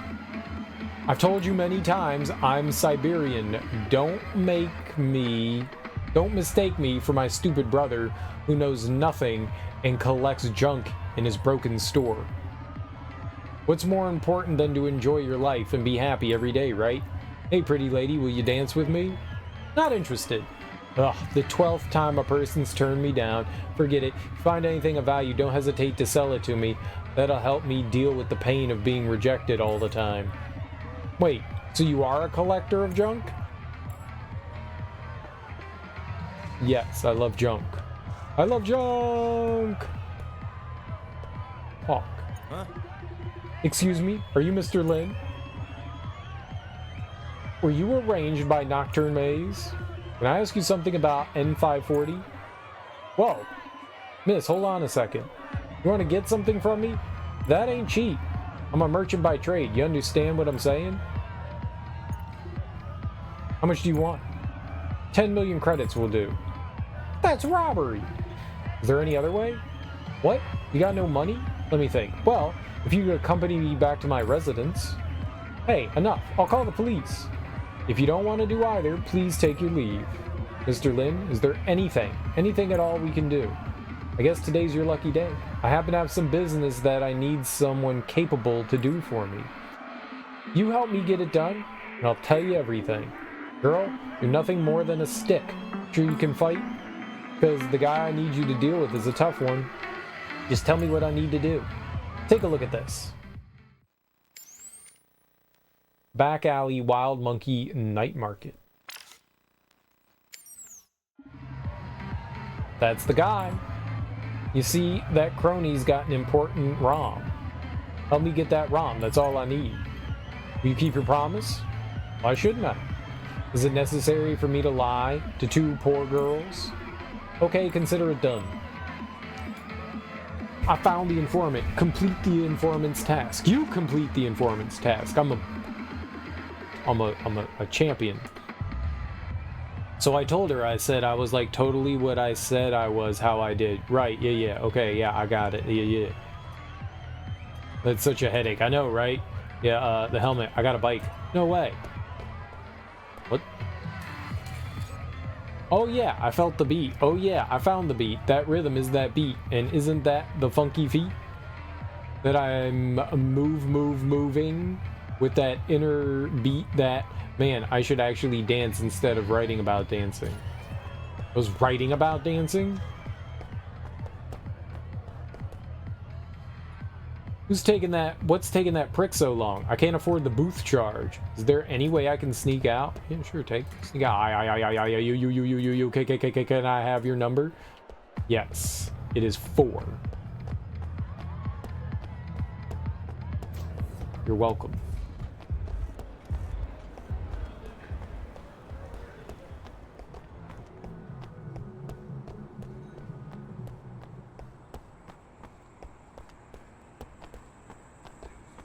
I've told you many times I'm Siberian. Don't mistake me for my stupid brother who knows nothing and collects junk in his broken store. What's more important than to enjoy your life and be happy every day, right? Hey, pretty lady, will you dance with me? Not interested. Ugh, the 12th time a person's turned me down. Forget it. If you find anything of value, don't hesitate to sell it to me. That'll help me deal with the pain of being rejected all the time. Wait, so you are a collector of junk? Yes, I love junk. I love junk! Hawk. Huh? Excuse me, are you Mr. Lin? Were you arranged by Nocturne Maze? Can I ask you something about N540? Whoa. Miss, hold on a second. You want to get something from me? That ain't cheap. I'm a merchant by trade. You understand what I'm saying? How much do you want? 10 million credits will do. That's robbery. Is there any other way? What? You got no money? Let me think. Well, if you could accompany me back to my residence. Hey, enough. I'll call the police. If you don't want to do either, please take your leave. Mr. Lin, is there anything at all we can do? I guess today's your lucky day. I happen to have some business that I need someone capable to do for me. You help me get it done, and I'll tell you everything. Girl, you're nothing more than a stick. Sure you can fight? Because the guy I need you to deal with is a tough one. Just tell me what I need to do. Take a look at this. Back alley wild monkey night market. That's the guy. You see, that crony's got an important ROM. Help me get that ROM, that's all I need. Will you keep your promise? Why shouldn't I? Is it necessary for me to lie to two poor girls? Okay, consider it done. I found the informant. Complete the informant's task. You complete the informant's task. I'm a champion. So I told her, I said I was like totally what I said I was, how I did. Right, yeah, okay, yeah, I got it, yeah. That's such a headache, I know, right? Yeah, the helmet, I got a bike. No way. What? Oh yeah, I felt the beat. Oh yeah, I found the beat. That rhythm is that beat. And isn't that the funky feet? That I'm moving with that inner beat that, man, I should actually dance instead of writing about dancing. I was writing about dancing? Who's taking that? What's taking that prick so long? I can't afford the booth charge. Is there any way I can sneak out? Yeah, sure, sneak out. You, can I have your number? Yes, it is 4. You're welcome.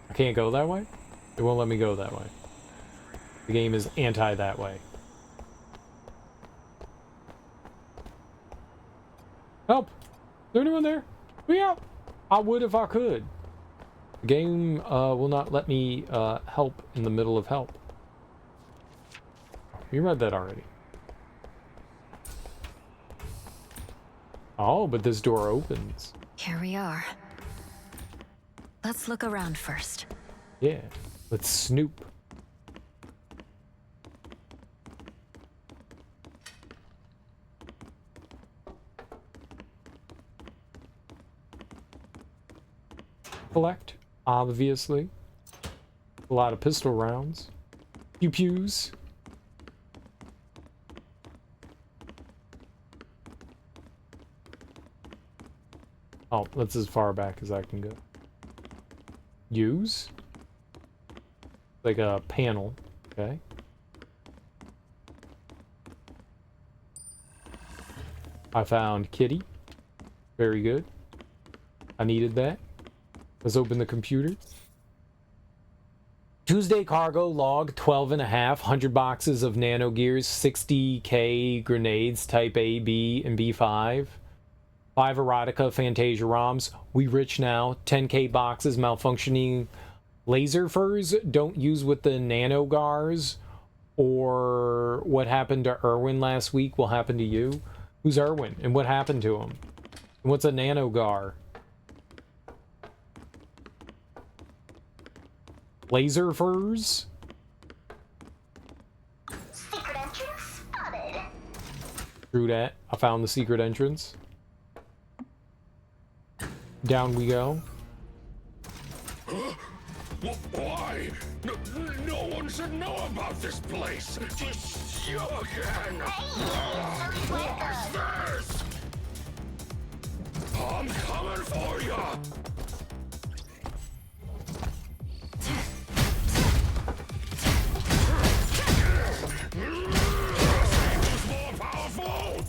I can't go that way? It won't let me go that way. The game is anti that way. Help! Is there anyone there? Let me out! I would if I could. The game will not let me help in the middle of help. You read that already. Oh, but this door opens. Here we are. Let's look around first. Yeah, let's snoop. Collect, obviously. A lot of pistol rounds. Pew pews. Oh, that's as far back as I can go. Use? Like a panel. Okay. I found Kitty. Very good. I needed that. Let's open the computer. Tuesday cargo log 12.5, 100 boxes of nano gears, 60k grenades type A, B, and B5. 5 erotica Fantasia ROMs. We rich now. 10k boxes. Malfunctioning laser furs. Don't use with the nanogars. Or what happened to Erwin last week will happen to you. Who's Erwin? And what happened to him? And what's a nanogar? Laser furs? Secret entrance spotted. True that. I found the secret entrance. Down we go. Why? No one should know about this place. Just you again. What's this? I'm coming for ya. Who's more powerful?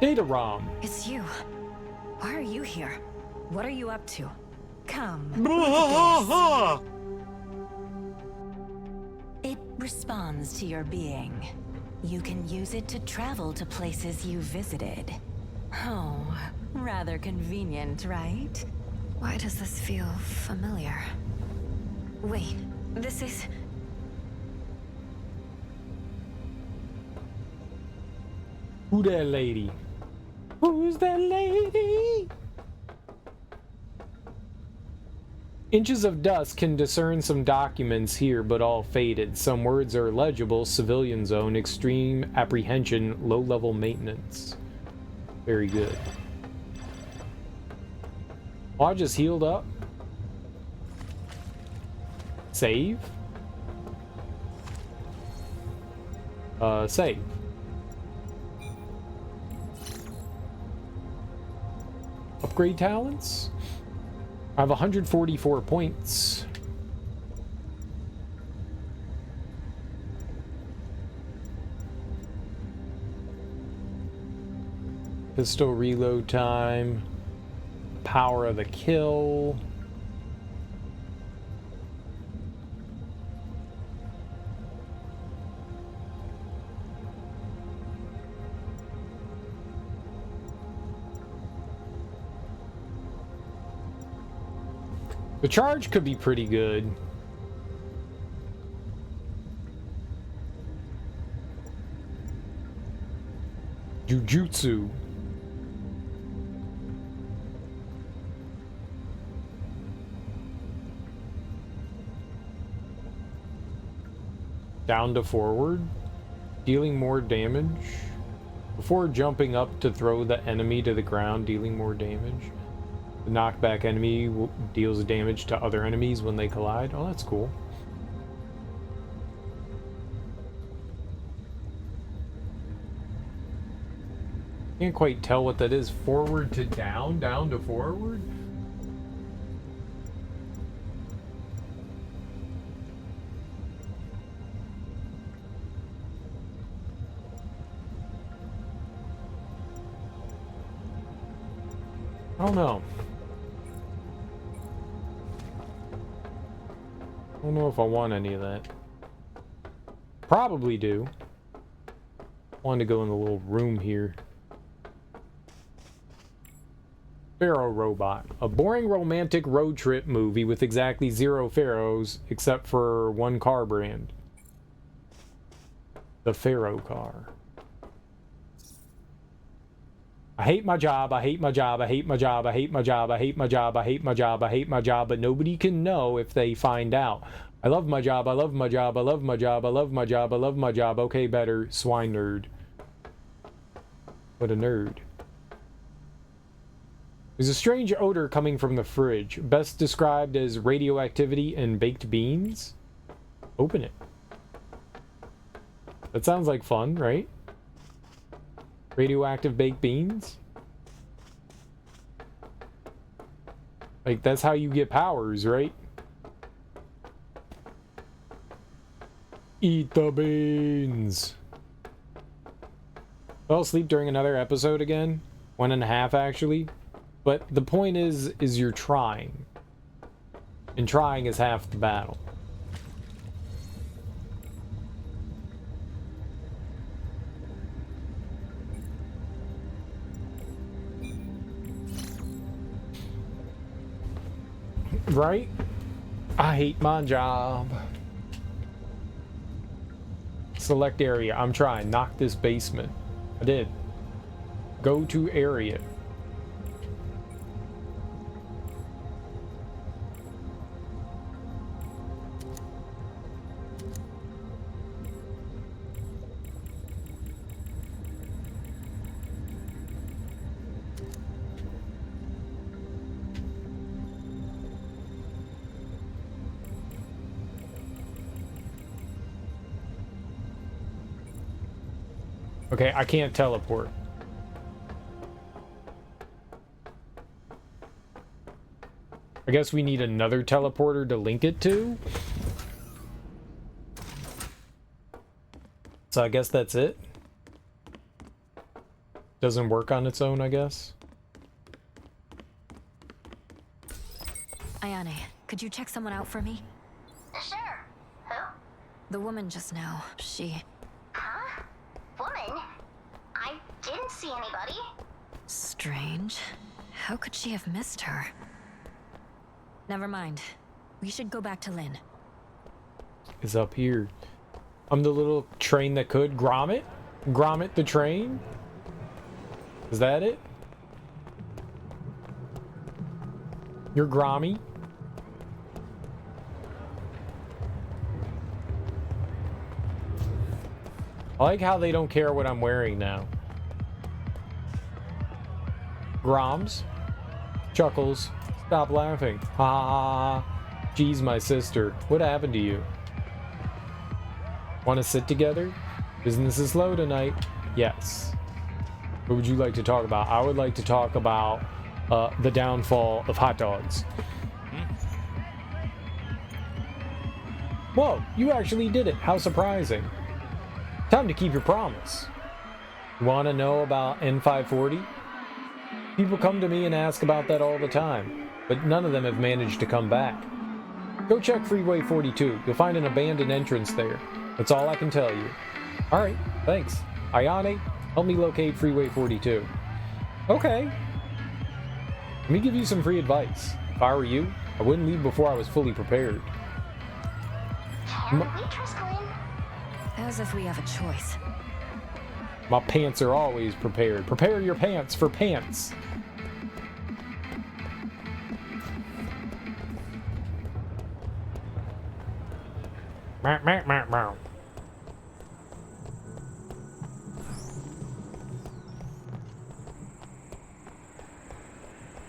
Data ROM. It's you. Why are you here? What are you up to? Come. It responds to your being. You can use it to travel to places you visited. Oh, rather convenient, right? Why does this feel familiar? Wait, this is... Who that lady? Who's that lady? Inches of Dust can discern some documents here, but all faded. Some words are legible. Civilian zone, extreme apprehension, low-level maintenance. Very good. Oh, I just healed up. Save. Save. Upgrade talents. I have 144 points. Pistol reload time. Power of the kill. The charge could be pretty good. Jujutsu. Down to forward. Dealing more damage. Before jumping up to throw the enemy to the ground, dealing more damage. The knockback enemy deals damage to other enemies when they collide. Oh, that's cool. Can't quite tell what that is. Forward to down, down to forward? I don't know. I don't know if I want any of that. Probably do. Want to go in the little room here. Pharaoh Robot. A boring romantic road trip movie with exactly 0 pharaohs except for one car brand. The Pharaoh car. I hate my job, I hate my job, I hate my job, I hate my job, I hate my job, I hate my job, I hate my job, but nobody can know if they find out. I love my job, I love my job, I love my job, I love my job, I love my job. Okay, better. Swine nerd. What a nerd. There's a strange odor coming from the fridge, best described as radioactivity and baked beans. Open it. That sounds like fun, right? Radioactive baked beans? Like, that's how you get powers, right? Eat the beans. Fell asleep during another episode again. 1.5 actually. But the point is you're trying. And trying is half the battle. Right? I hate my job. Select area. I'm trying. Knock this basement. I did. Go to area. Okay, I can't teleport. I guess we need another teleporter to link it to. So I guess that's it. Doesn't work on its own, I guess. Ayane, could you check someone out for me? Sure. Who? The woman just now. She... Huh? Woman? I didn't see anybody. Strange. How could she have missed her? Never mind. We should go back to Lynn. Is up here. I'm the little train that could. Gromit? Gromit the train? Is that it? You're Grommy? I like how they don't care what I'm wearing now. Groms? Chuckles. Stop laughing. Ha ha ha. Geez, my sister. What happened to you? Want to sit together? Business is slow tonight. Yes. What would you like to talk about? I would like to talk about the downfall of hot dogs. Whoa, you actually did it. How surprising. Time to keep your promise. Want to know about N540? People come to me and ask about that all the time, but none of them have managed to come back. Go check Freeway 42. You'll find an abandoned entrance there. That's all I can tell you. Alright, thanks. Ayane, help me locate Freeway 42. Okay. Let me give you some free advice. If I were you, I wouldn't leave before I was fully prepared. Can we trust Lynn? As if we have a choice. My pants are always prepared. Prepare your pants for pants.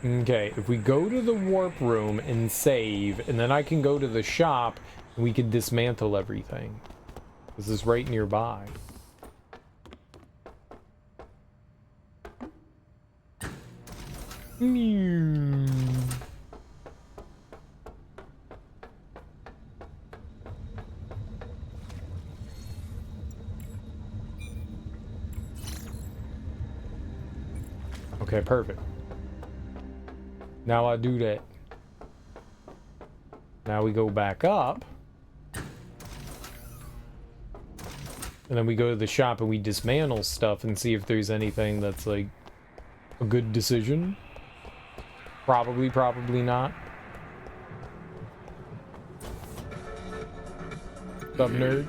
Okay, if we go to the warp room and save, and then I can go to the shop, and we can dismantle everything. This is right nearby. Okay, perfect. Now I do that. Now we go back up. And then we go to the shop and we dismantle stuff and see if there's anything that's like a good decision. Probably, probably not. What's up, nerd?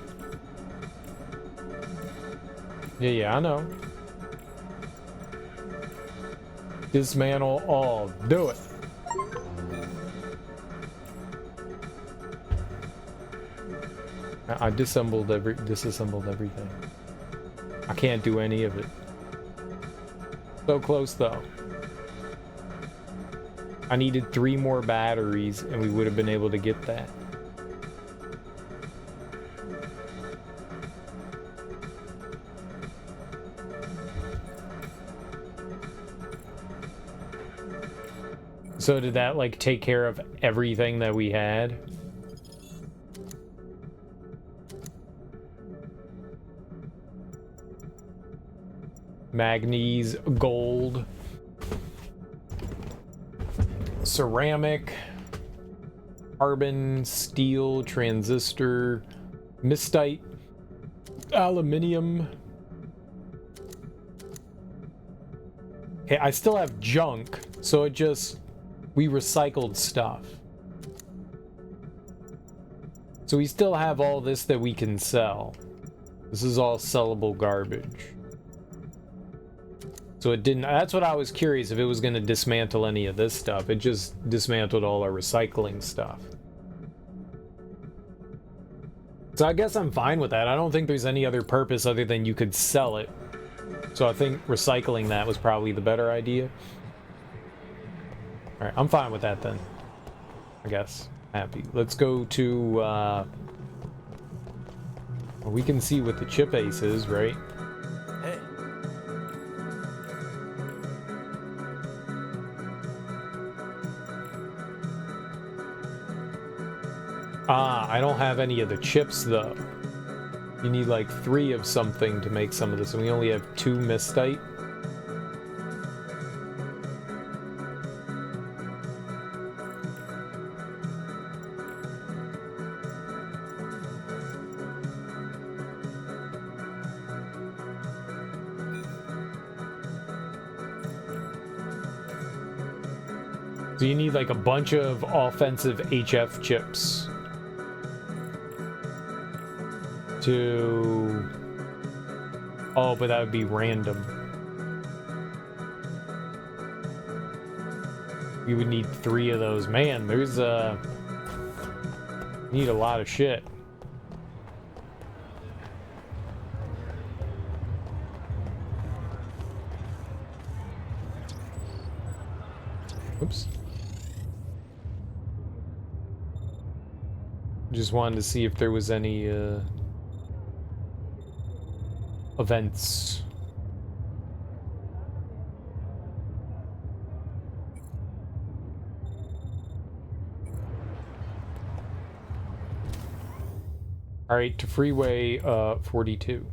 Yeah, I know. Dismantle all. Do it. I disassembled everything. I can't do any of it. So close though. I needed 3 more batteries and we would have been able to get that. So did that, like, take care of everything that we had? Manganese, gold, ceramic, carbon, steel, transistor, mistite, aluminium. Okay, I still have junk, so we recycled stuff. So we still have all this that we can sell. This is all sellable garbage. So it didn't, that's what I was curious if it was going to dismantle any of this stuff. It just dismantled all our recycling stuff. So I guess I'm fine with that. I don't think there's any other purpose other than you could sell it. So I think recycling that was probably the better idea. Alright, I'm fine with that then. I guess. Happy. Let's go to, we can see what the chip ace is, right? Hey. Ah, I don't have any of the chips though. You need like 3 of something to make some of this, and we only have 2 mistite. So you need like a bunch of offensive HF chips to... Oh, but that would be random. You would need 3 of those. Man, there's need a lot of shit. Oops. Just wanted to see if there was any events. All right, to Freeway 42.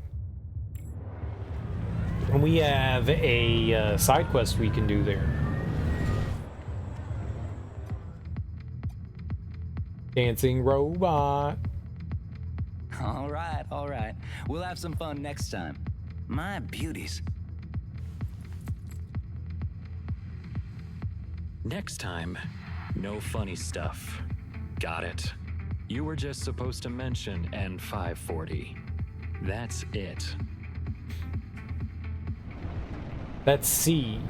And we have a side quest we can do there. Dancing robot. All right. We'll have some fun next time. My beauties. Next time, no funny stuff. Got it. You were just supposed to mention N540. That's it. That's C.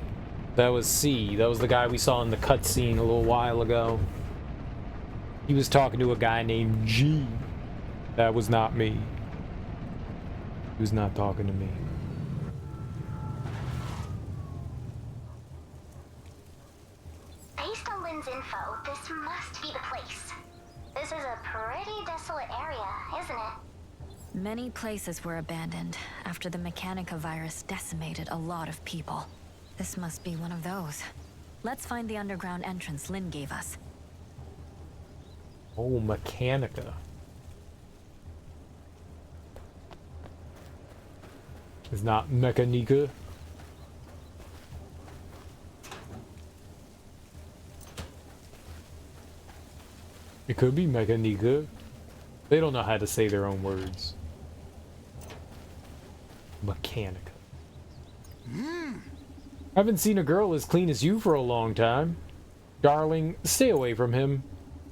That was C. That was the guy we saw in the cutscene a little while ago. He was talking to a guy named G. That was not me. He was not talking to me. Based on Lynn's info, this must be the place. This is a pretty desolate area, isn't it? Many places were abandoned after the Mechanica virus decimated a lot of people. This must be one of those. Let's find the underground entrance Lynn gave us. Oh, Mechanica. It's not Mechanica. It could be Mechanica. They don't know how to say their own words. Mechanica. Haven't seen a girl as clean as you for a long time. Darling, stay away from him.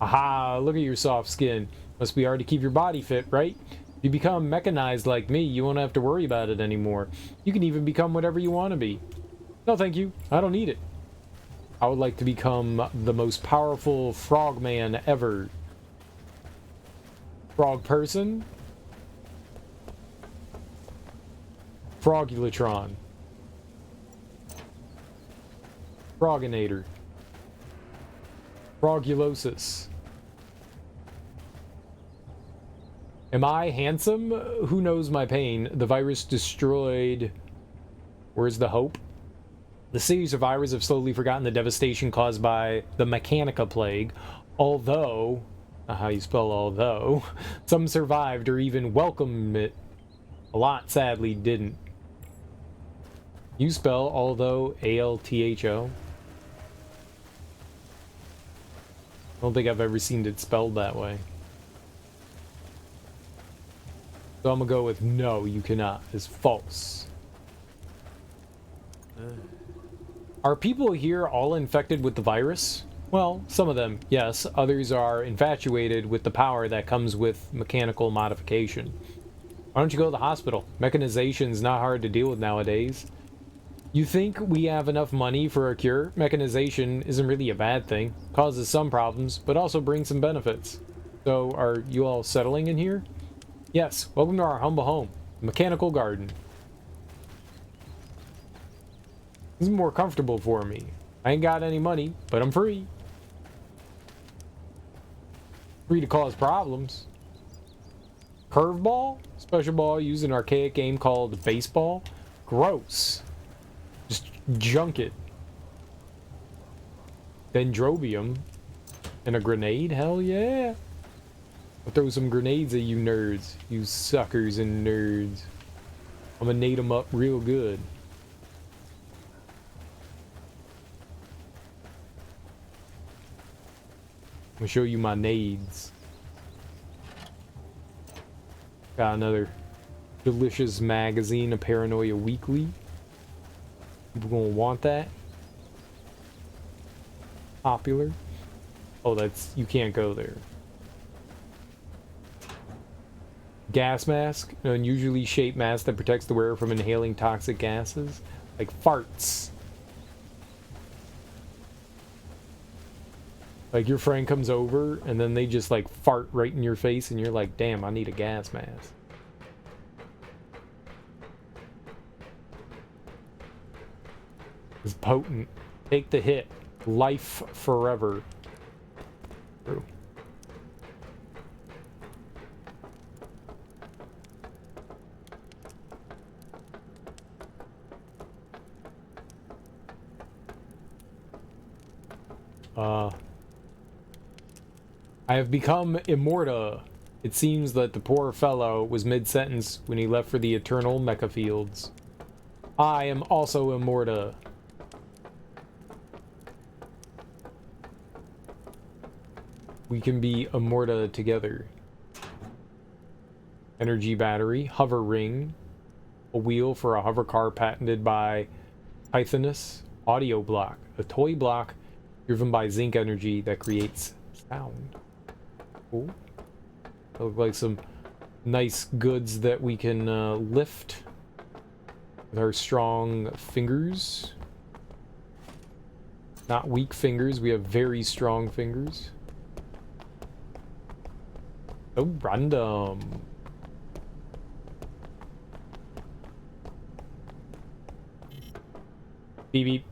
Aha, look at your soft skin. Must be hard to keep your body fit, right? If you become mechanized like me, you won't have to worry about it anymore. You can even become whatever you want to be. No, thank you. I don't need it. I would like to become the most powerful frogman ever. Frog person? Frogulatron. Froginator. Frogulosis. Am I handsome? Who knows my pain? The virus destroyed... Where's the hope? The city survivors have slowly forgotten the devastation caused by the Mechanica plague, although, how you spell although, some survived or even welcomed it. A lot, sadly, didn't. You spell although A-L-T-H-O? I don't think I've ever seen it spelled that way. So I'm gonna go with no, you cannot. It's false. Are people here all infected with the virus? Well, some of them, yes. Others are infatuated with the power that comes with mechanical modification. Why don't you go to the hospital? Mechanization's not hard to deal with nowadays. You think we have enough money for a cure? Mechanization isn't really a bad thing. Causes some problems, but also brings some benefits. So, are you all settling in here? Yes, welcome to our humble home, Mechanical Garden. This is more comfortable for me. I ain't got any money, but I'm free. Free to cause problems. Curveball? Special ball used in an archaic game called baseball? Gross. Just junk it. Dendrobium. And a grenade? Hell yeah. I'll throw some grenades at you nerds. You suckers and nerds. I'm gonna nade them up real good. I'm gonna show you my nades. Got another delicious magazine, a Paranoia Weekly. People gonna want that. Popular. Oh, that's, you can't go there. Gas mask, an unusually shaped mask that protects the wearer from inhaling toxic gases, like farts. Like your friend comes over and then they just like fart right in your face and you're like, damn, I need a gas mask. It's potent. Take the hit. Life forever. True. I have become Immorta. It seems that the poor fellow was mid-sentence when he left for the eternal mecha fields. I am also Immorta. We can be Immorta together. Energy battery, hover ring, a wheel for a hover car patented by Pythonus, audio block, a toy block driven by zinc energy that creates sound. Cool. That look like some nice goods that we can lift with our strong fingers. Not weak fingers, we have very strong fingers. So random. Beep beep.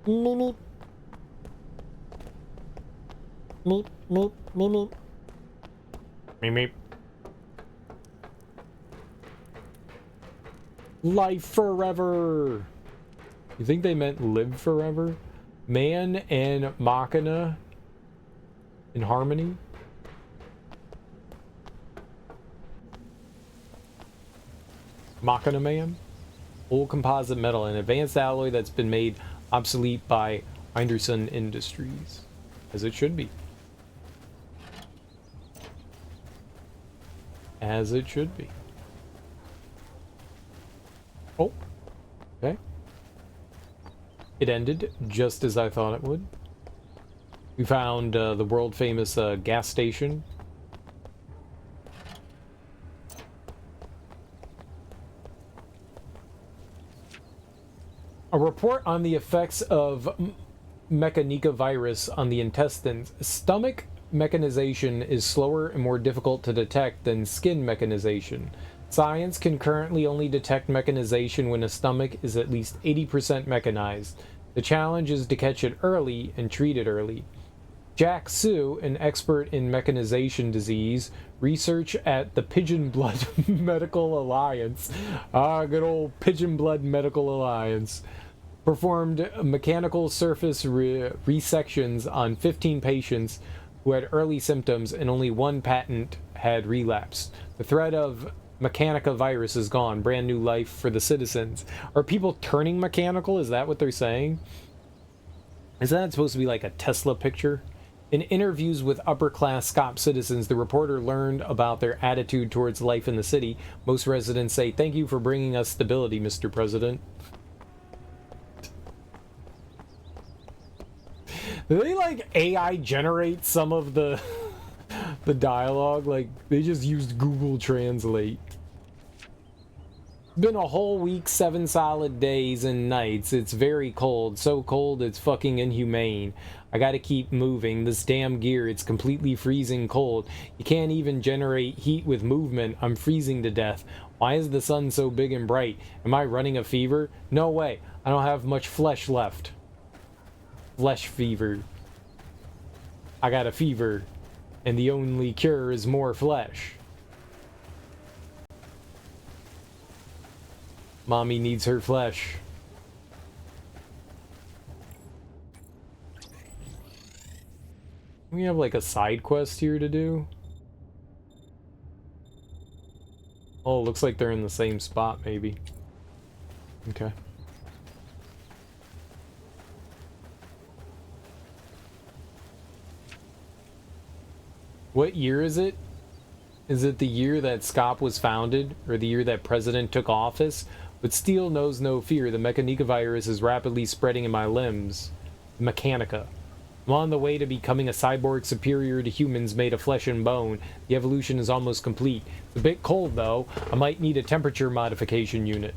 Meep meep. Meep meep meep meep. Meep meep. Life forever. You think they meant live forever? Man and Machina in harmony? Machina Man? Old composite metal, an advanced alloy that's been made obsolete by Henderson Industries. As it should be. As it should be. Oh. Okay. It ended just as I thought it would. We found the world famous gas station. A report on the effects of Mechanica virus on the intestines. Stomach mechanization is slower and more difficult to detect than skin mechanization. Science can currently only detect mechanization when a stomach is at least 80% mechanized. The challenge is to catch it early and treat it early. Jack Sue, an expert in mechanization disease, research at the Pigeon Blood Medical Alliance. Ah, good old Pigeon Blood Medical Alliance. performed mechanical surface resections on 15 patients who had early symptoms, and only one patient had relapsed. The threat of Mechanica virus is gone. Brand new life for the citizens. Are people turning mechanical? Is that what they're saying? Is that supposed to be like a Tesla picture? In interviews with upper-class Scop citizens, the reporter learned about their attitude towards life in the city. Most residents say, "Thank you for bringing us stability, Mr. President." Do they, like, AI generate some of the the dialogue? Like, they just used Google Translate. Been a whole week, 7 solid days and nights. It's very cold. So cold, it's fucking inhumane. I gotta keep moving. This damn gear, it's completely freezing cold. You can't even generate heat with movement. I'm freezing to death. Why is the sun so big and bright? Am I running a fever? No way. I don't have much flesh left. Flesh fever. I got a fever, and the only cure is more flesh. Mommy needs her flesh. We have like a side quest here to do. Oh, looks like they're in the same spot, maybe. Okay. What year is it? Is it the year that SCOP was founded, or the year that President took office? But steel knows no fear. The Mechanica virus is rapidly spreading in my limbs. Mechanica. I'm on the way to becoming a cyborg superior to humans made of flesh and bone. The evolution is almost complete. It's a bit cold, though. I might need a temperature modification unit.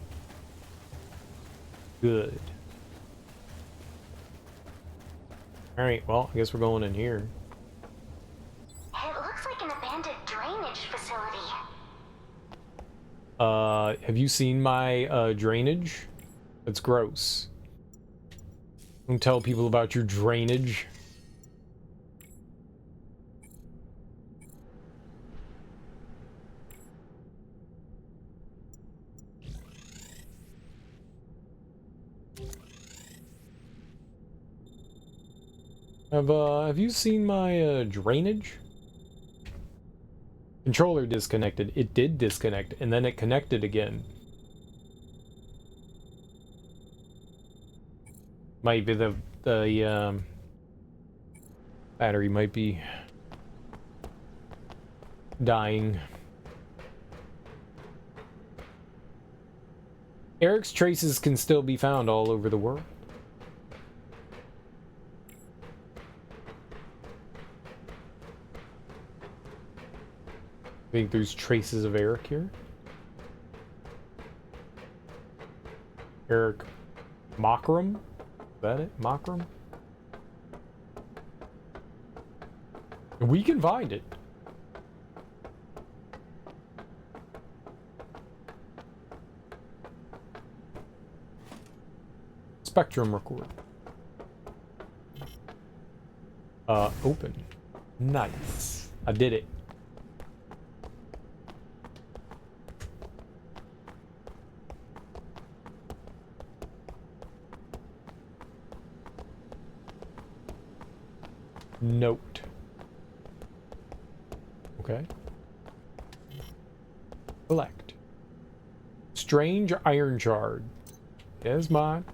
Good. Alright, well, I guess we're going in here. It looks like an abandoned drainage facility. Have you seen my, drainage? That's gross. Don't tell people about your drainage. Have you seen my, drainage? Controller disconnected. It did disconnect, and then it connected again. Might be the battery might be dying. Eric's traces can still be found all over the world. I think there's traces of Eric here. Eric Mockram? Is that it? Mockram? We can find it. Spectrum record. Open. Nice. I did it. Note. Okay. Collect. Strange iron shard. Yeah, it's mine.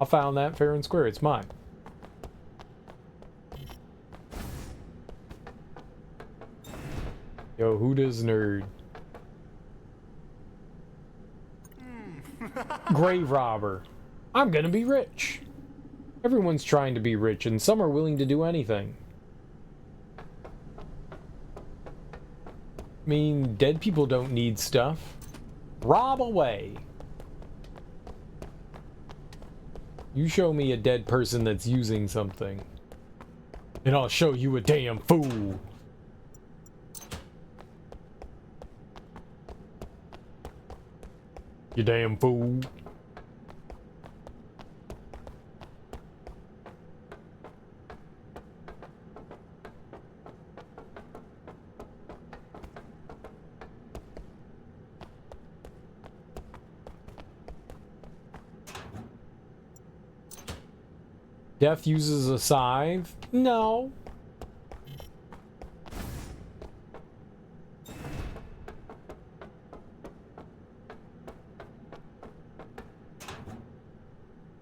I found that fair and square. It's mine. Yo, who does nerd? Grave robber. I'm gonna be rich. Everyone's trying to be rich, and some are willing to do anything. I mean, dead people don't need stuff. Rob away. You show me a dead person that's using something, and I'll show you a damn fool. You damn fool. Death uses a scythe? No.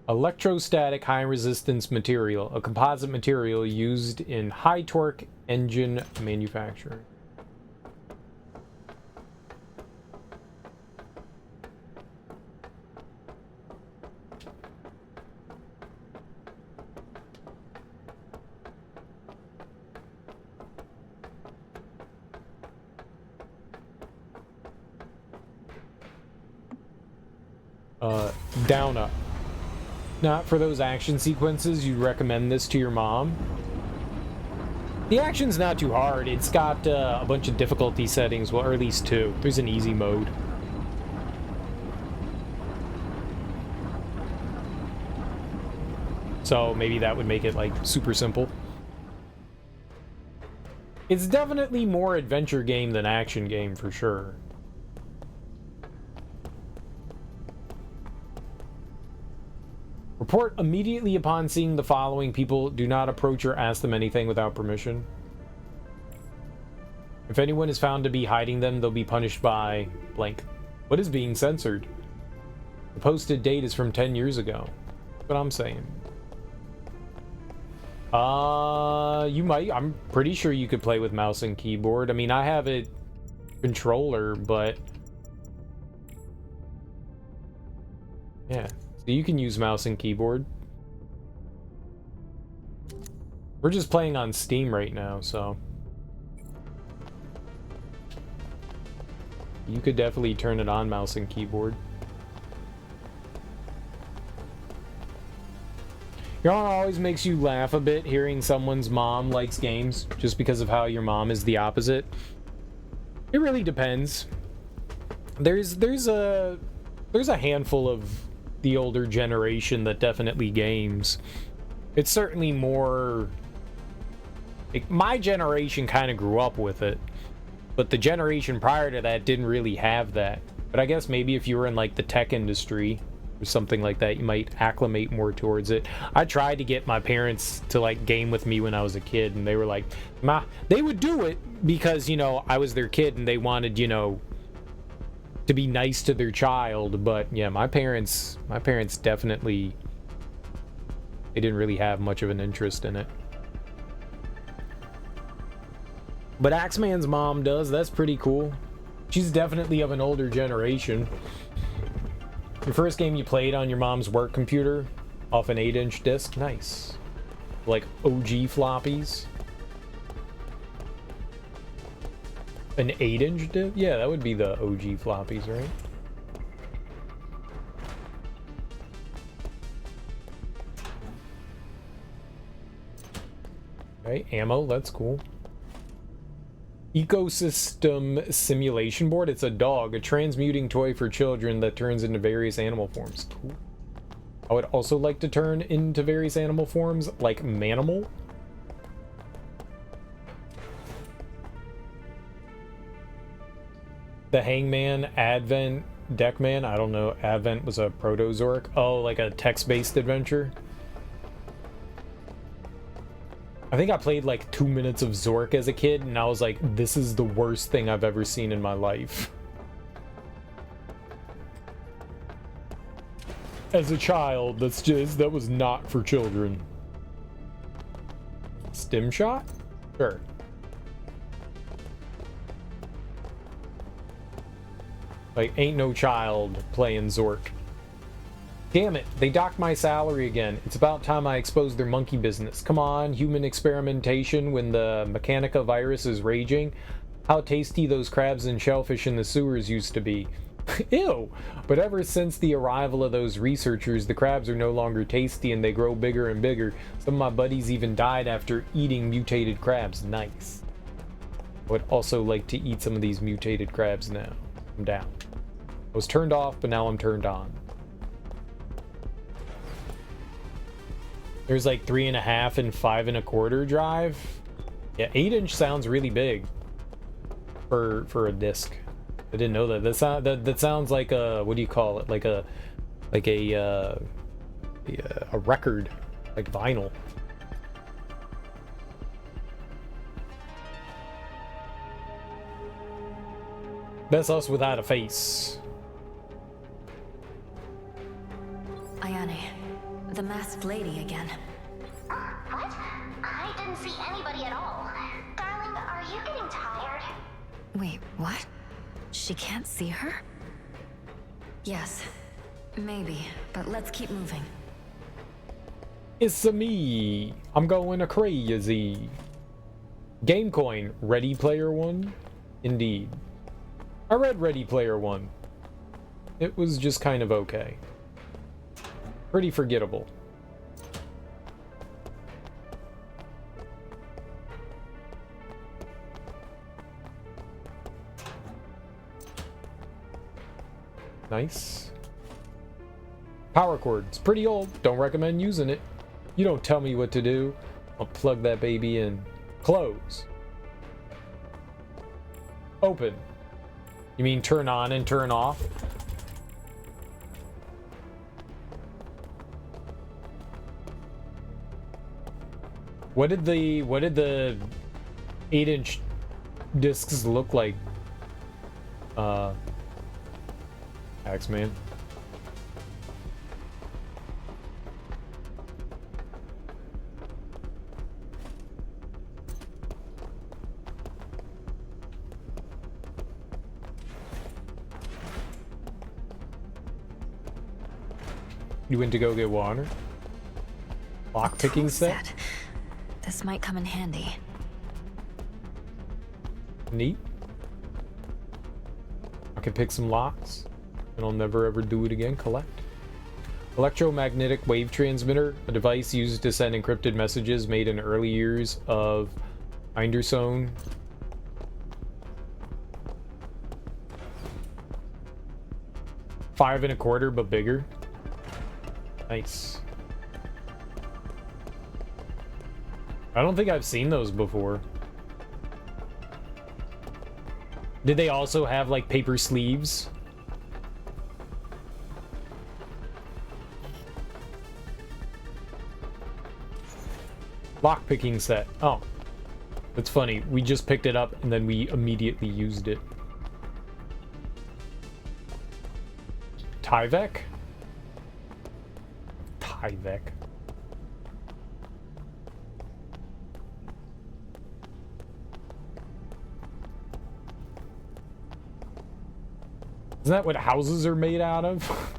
Electrostatic high resistance material, a composite material used in high torque engine manufacturing. Down up. Not for those action sequences, you'd recommend this to your mom? The action's not too hard. It's got a bunch of difficulty settings, well, or at least two. There's an easy mode. So maybe that would make it, like, super simple. It's definitely more adventure game than action game, for sure. Report immediately upon seeing the following people. Do not approach or ask them anything without permission. If anyone is found to be hiding them, they'll be punished by blank. What is being censored? The posted date is from 10 years ago. That's what I'm saying. You might. I'm pretty sure you could play with mouse and keyboard. I mean, I have a controller, but yeah. So you can use mouse and keyboard. We're just playing on Steam right now, so you could definitely turn it on mouse and keyboard. You know, it always makes you laugh a bit hearing someone's mom likes games just because of how your mom is the opposite. It really depends. There's a handful of the older generation that definitely games. It's certainly more like, my generation kind of grew up with it, but the generation prior to that didn't really have that. But I guess maybe if you were in like the tech industry or something like that, you might acclimate more towards it. I tried to get my parents to like game with me when I was a kid, and they were like, "Ma," they would do it because, you know, I was their kid and they wanted, you know, to be nice to their child. But yeah, my parents definitely, they didn't really have much of an interest in it. But Axeman's mom does. That's pretty cool. She's definitely of an older generation. The first game you played on your mom's work computer off an 8-inch disc? Nice. Like OG floppies. An 8-inch disc? Yeah, that would be the OG floppies, right? Okay, ammo, that's cool. Ecosystem simulation board. It's a dog, a transmuting toy for children that turns into various animal forms. Cool. I would also like to turn into various animal forms, like Manimal. The Hangman, Advent, Deckman. I don't know. Advent was a Protozoic. Oh, like a text-based adventure. I think I played like 2 minutes of Zork as a kid, and I was like, this is the worst thing I've ever seen in my life. As a child, that was not for children. Stim shot? Sure. Like, ain't no child playing Zork. Damn it, they docked my salary again. It's about time I exposed their monkey business. Come on, human experimentation when the Mechanica virus is raging. How tasty those crabs and shellfish in the sewers used to be. Ew! But ever since the arrival of those researchers, the crabs are no longer tasty and they grow bigger and bigger. Some of my buddies even died after eating mutated crabs. Nice. I would also like to eat some of these mutated crabs now. I'm down. I was turned off, but now I'm turned on. There's like 3.5 and 5 1/4 drive. Yeah, 8-inch sounds really big for a disc. I didn't know that. That sounds like a, what do you call it? Like a record. Like vinyl. That's us without a face. Ayane, the masked lady again. What? I didn't see anybody at all. Darling, are you getting tired? Wait, what? She can't see her? Yes, maybe, but let's keep moving. It's me. I'm going crazy. Game coin. Ready Player One? Indeed. I read Ready Player One. It was just kind of okay. Pretty forgettable. Nice. Power cord. It's pretty old. Don't recommend using it. You don't tell me what to do. I'll plug that baby in. Close. Open. You mean turn on and turn off? What did the 8-inch discs look like? Axeman. You went to go get water? Lock-picking set? This might come in handy. Neat. I can pick some locks, and I'll never ever do it again. Collect. Electromagnetic wave transmitter, a device used to send encrypted messages made in early years of Eindersone. $5 1/4, but bigger. Nice. I don't think I've seen those before. Did they also have like paper sleeves? Lockpicking set. Oh. That's funny. We just picked it up and then we immediately used it. Tyvek? Tyvek. Isn't that what houses are made out of?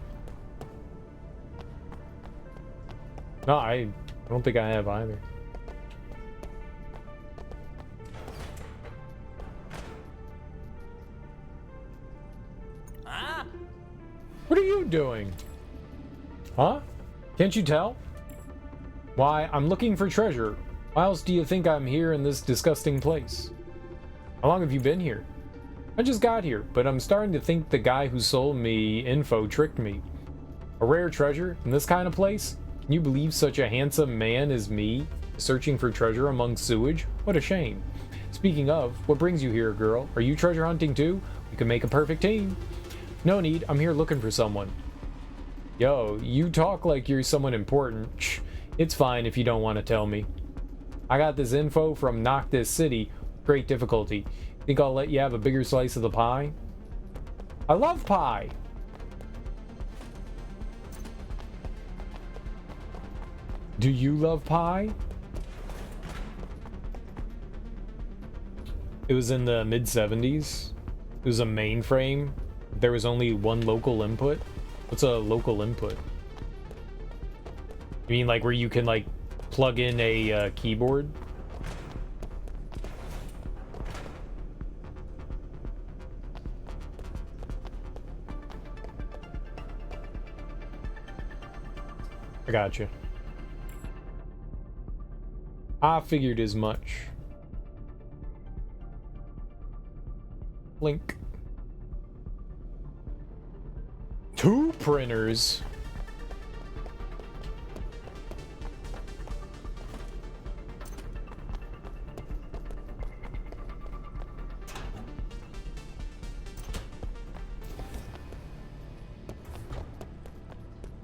No, I don't think I have either. What are you doing? Huh? Can't you tell? Why, I'm looking for treasure. Why else do you think I'm here in this disgusting place? How long have you been here? I just got here, but I'm starting to think the guy who sold me info tricked me. A rare treasure in this kind of place? Can you believe such a handsome man as me searching for treasure among sewage? What a shame. Speaking of, what brings you here, girl? Are you treasure hunting too? We could make a perfect team. No need, I'm here looking for someone. Yo, you talk like you're someone important. Shh, it's fine if you don't want to tell me. I got this info from Noctis City with great difficulty. Think I'll let you have a bigger slice of the pie? I love pie! Do you love pie? It was in the mid-70s. It was a mainframe. There was only one local input. What's a local input? You mean like where you can like plug in a keyboard? I got you. I figured as much. Link. 2 printers.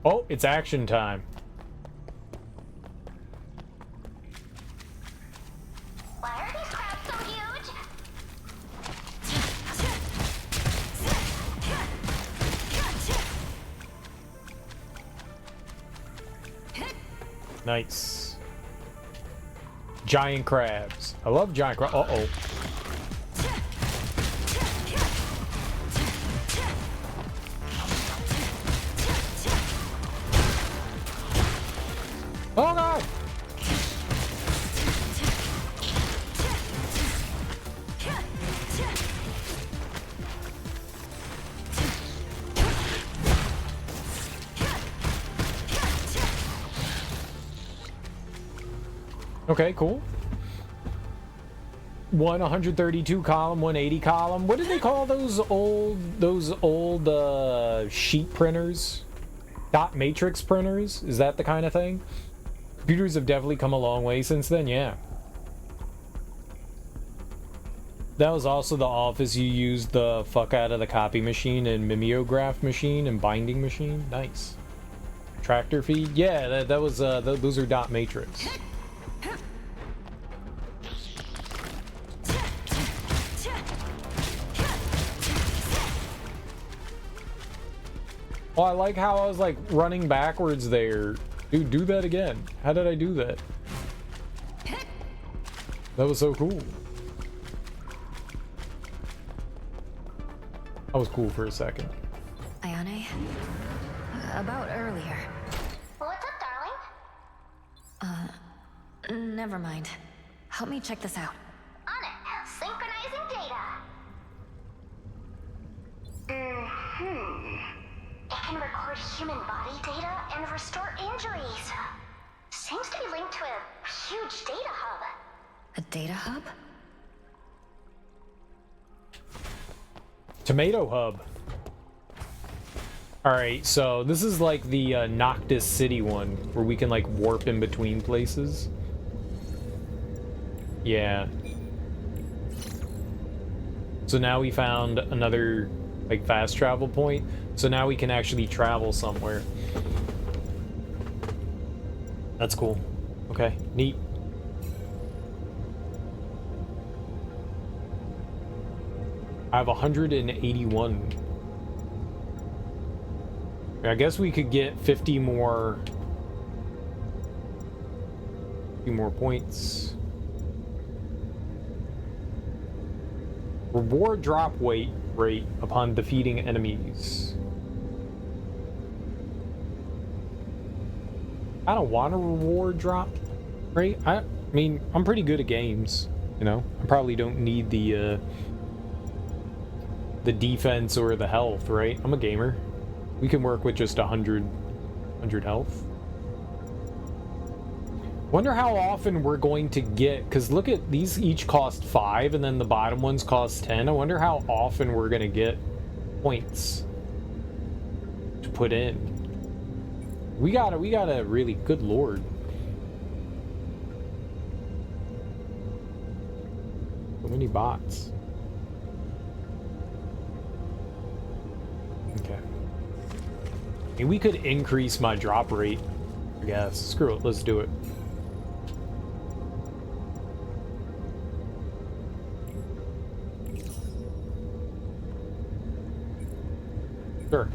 Oh, it's action time. Nice. Giant crabs. I love giant crabs. Uh-oh. Oh god! Okay, cool. 132 column, 180 column. What did they call those old sheet printers? Dot matrix printers? Is that the kind of thing? Computers have definitely come a long way since then, yeah. That was also the office you used the fuck out of the copy machine and mimeograph machine and binding machine. Nice. Tractor feed? Yeah, that was those are dot matrix. Oh, I like how I was like running backwards there. Dude, do that again. How did I do that? That was so cool. That was cool for a second. Ayane? About earlier. What's up, darling? Never mind. Help me check this out. On it. Synchronizing data. It can record human body data and restore injuries. Seems to be linked to a huge data hub. A data hub? Tomato hub. Alright, so this is like the Noctis City one, where we can like warp in between places. Yeah. So now we found another like fast travel point. So now we can actually travel somewhere. That's cool. Okay, neat. I have 181. I guess we could get 50 more points. Reward drop rate upon defeating enemies. I don't want a reward drop rate. I mean, I'm pretty good at games, you know. I probably don't need the defense or the health, right? I'm a gamer. We can work with just 100 health. Wonder how often we're going to get, because look at these, each cost 5 and then the bottom ones cost 10. I wonder how often we're going to get points to put in. We got a really good lord. So many bots. Okay. I mean, we could increase my drop rate, I guess. Screw it, let's do it. Sure.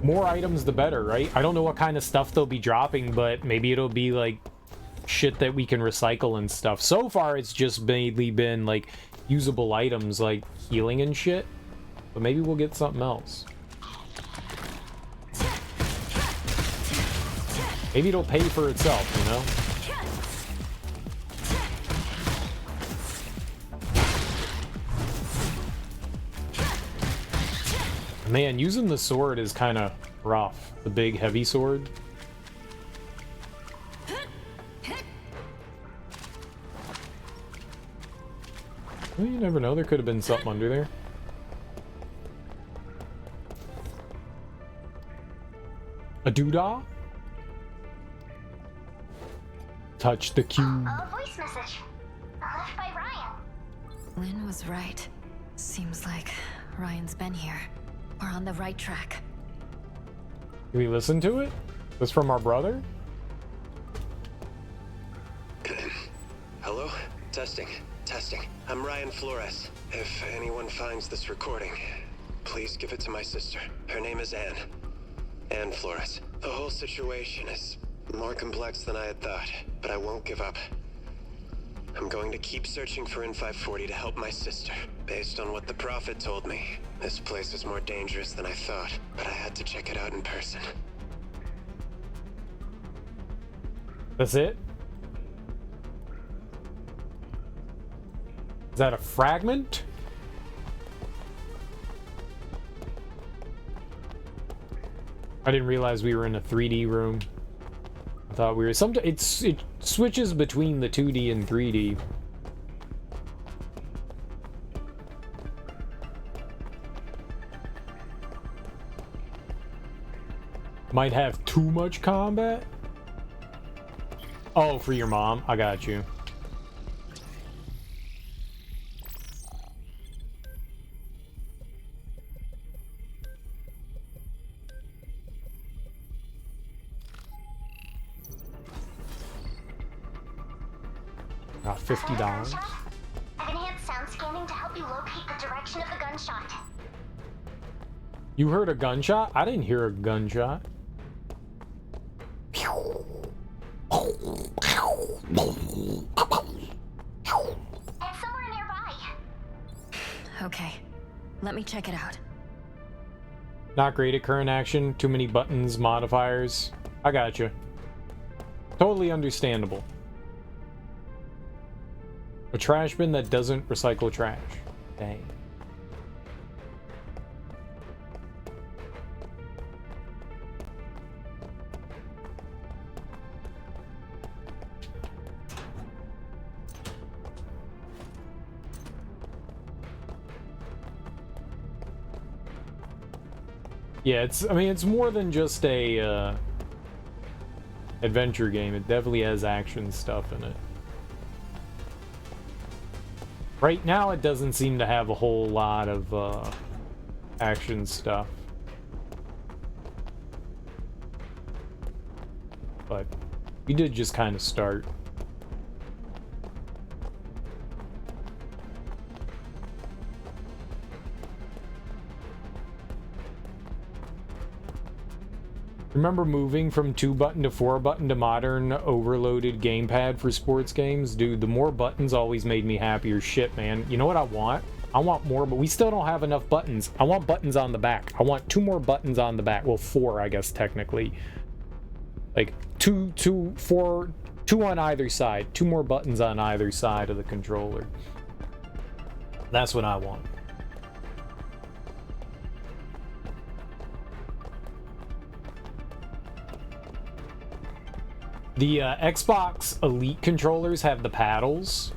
More items the better, right? I don't know what kind of stuff they'll be dropping, but maybe it'll be like shit that we can recycle and stuff. So far it's just mainly been like usable items like healing and shit, but maybe we'll get something else. Maybe it'll pay for itself, you know? Man, using the sword is kind of rough. The big, heavy sword. Well, you never know. There could have been something under there. A doodah? Touch the cue. A voice message. Left by Ryan. Lynn was right. Seems like Ryan's been here. We're on the right track. Can we listen to it? This from our brother? Hello? Testing. I'm Ryan Flores. If anyone finds this recording, please give it to my sister. Her name is Anne. Anne Flores. The whole situation is More complex than I had thought, but I won't give up. I'm going to keep searching for N540 to help my sister. Based on what the Prophet told me, this place is more dangerous than I thought, but I had to check it out in person. That's it? Is that a fragment? I didn't realize we were in a 3D room. I thought we were it switches between the 2D and 3D. Might have too much combat? Oh, for your mom. I got you. Got $50. I've enhanced sound scanning to help you locate the direction of the gunshot. You heard a gunshot? I didn't hear a gunshot. It's somewhere nearby. Okay, let me check it out. Not great at current action. Too many buttons, modifiers. I got you. Totally understandable. A trash bin that doesn't recycle trash. Dang. Yeah, I mean, it's more than just a adventure game. It definitely has action stuff in it. Right now, it doesn't seem to have a whole lot of action stuff. But we did just kind of start. Remember moving from 2-button to 4-button to modern overloaded gamepad for sports games? Dude, the more buttons always made me happier. Shit, man. You know what I want? I want more, but we still don't have enough buttons. I want buttons on the back. I want 2 more buttons on the back. Well, 4, I guess, technically. Like, 2 on either side. 2 more buttons on either side of the controller. That's what I want. The Xbox Elite controllers have the paddles.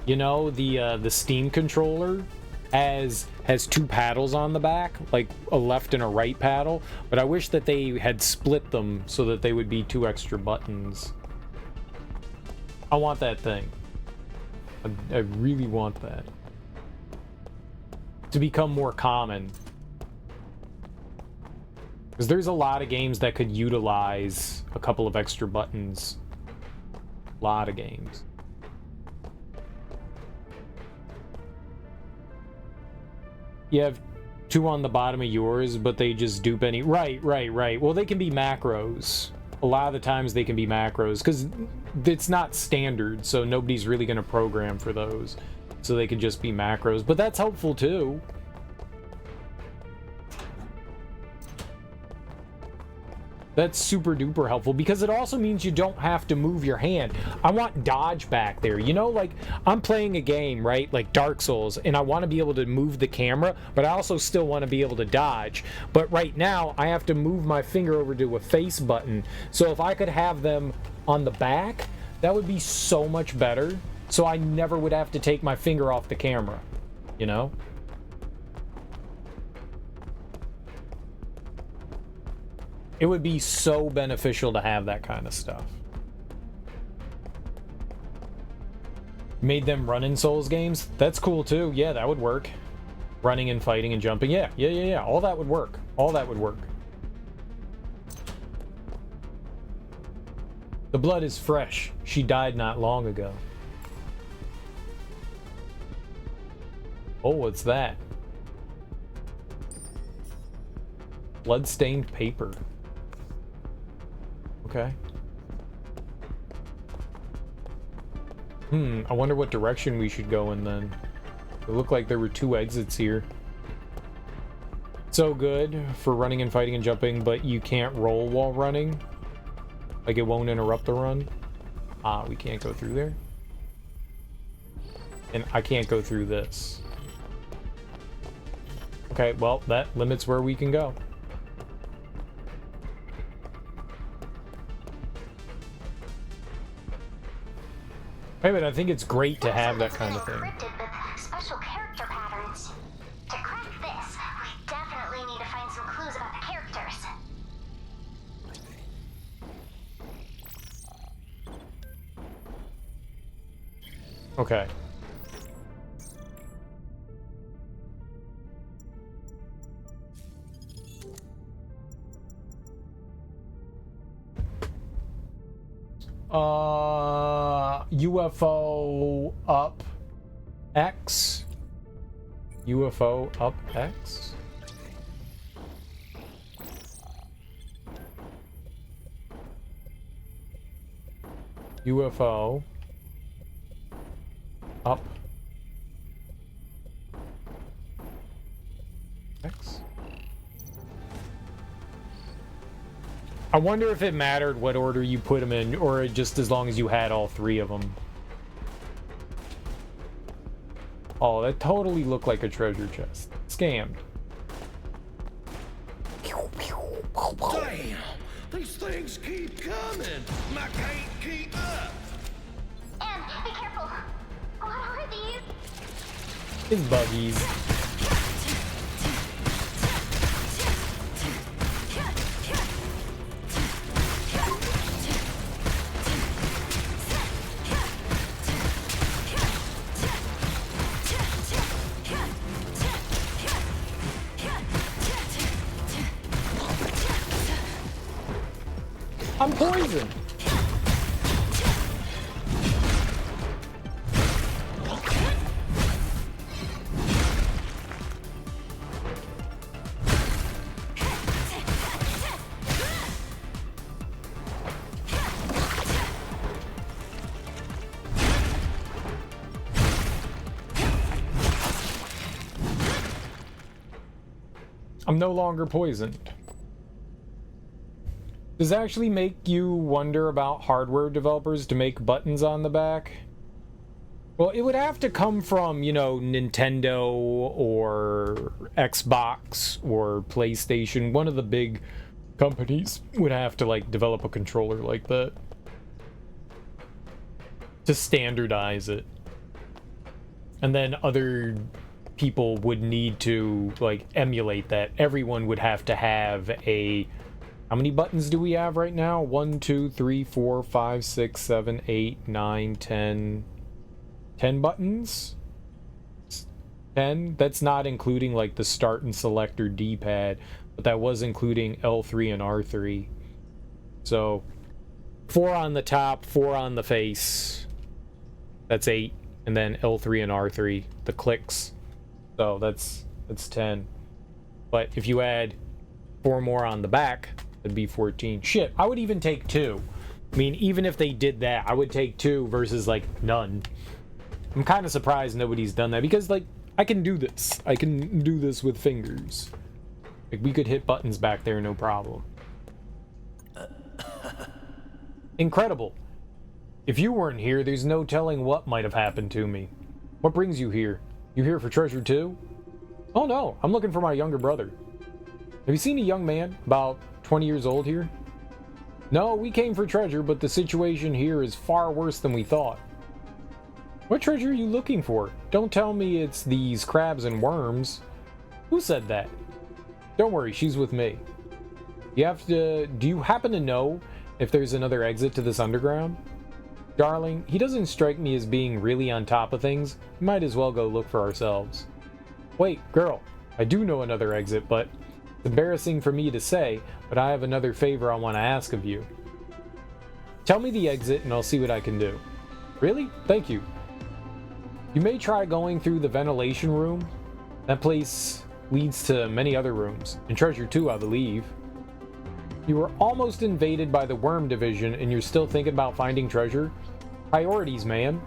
You know, the Steam controller has 2 paddles on the back, like a left and a right paddle. But I wish that they had split them so that they would be 2 extra buttons. I want that thing. I really want that to become more common. Because there's a lot of games that could utilize a couple of extra buttons. A lot of games. You have 2 on the bottom of yours, but they just dupe any... Right. Well, they can be macros. A lot of the times they can be macros, because it's not standard, so nobody's really going to program for those. So they can just be macros. But that's helpful, too. That's super duper helpful because it also means you don't have to move your hand. I want dodge back there. You know, like I'm playing a game, right? Like Dark Souls, and I want to be able to move the camera, but I also still want to be able to dodge. But right now, I have to move my finger over to a face button. So if I could have them on the back, that would be so much better. So I never would have to take my finger off the camera, you know? It would be so beneficial to have that kind of stuff. Made them run in Souls games? That's cool too. Yeah, that would work. Running and fighting and jumping. Yeah. All that would work. All that would work. The blood is fresh. She died not long ago. Oh, what's that? Blood-stained paper. Okay. I wonder what direction we should go in then. It looked like there were 2 exits here. So good for running and fighting and jumping, but you can't roll while running. Like, it won't interrupt the run. Ah, we can't go through there. And I can't go through this. Okay, well, that limits where we can go. Hey, but I think it's great to have that kind of thing. Encrypted with special character patterns. To crack this, we definitely need to find some clues about the characters. Okay. UFO up X. UFO up X. UFO up X. I wonder if it mattered what order you put them in, or just as long as you had all 3 of them. Oh, that totally looked like a treasure chest. Scammed. Damn! These things keep coming! I can't keep up! And be careful. What are these? It's buggies. I'm poisoned. I'm no longer poisoned. Does it actually make you wonder about hardware developers to make buttons on the back? Well, it would have to come from, you know, Nintendo or Xbox or PlayStation. One of the big companies would have to, like, develop a controller like that to standardize it. And then other people would need to, like, emulate that. Everyone would have to have a... How many buttons do we have right now? 1, 2, 3, 4, 5, 6, 7, 8, 9, 10... 10 buttons? 10? That's not including, like, the start and select or D-pad, but that was including L3 and R3. So, 4 on the top, 4 on the face. That's 8. And then L3 and R3, the clicks. So, that's 10. But if you add 4 more on the back, it'd be 14. Shit, I would even take 2. I mean, even if they did that, I would take 2 versus, like, none. I'm kind of surprised nobody's done that, because, like, I can do this. I can do this with fingers. Like, we could hit buttons back there, no problem. Incredible. If you weren't here, there's no telling what might have happened to me. What brings you here? You here for treasure too? Oh no, I'm looking for my younger brother. Have you seen a young man, about 20 years old here? No, we came for treasure, but the situation here is far worse than we thought. What treasure are you looking for? Don't tell me it's these crabs and worms. Who said that? Don't worry, she's with me. Do you happen to know if there's another exit to this underground? Darling, he doesn't strike me as being really on top of things. We might as well go look for ourselves. Wait, girl, I do know another exit, but it's embarrassing for me to say, but I have another favor I want to ask of you. Tell me the exit and I'll see what I can do. Really? Thank you. You may try going through the ventilation room. That place leads to many other rooms, and treasure too, I believe. You were almost invaded by the worm division and you're still thinking about finding treasure? Priorities, man.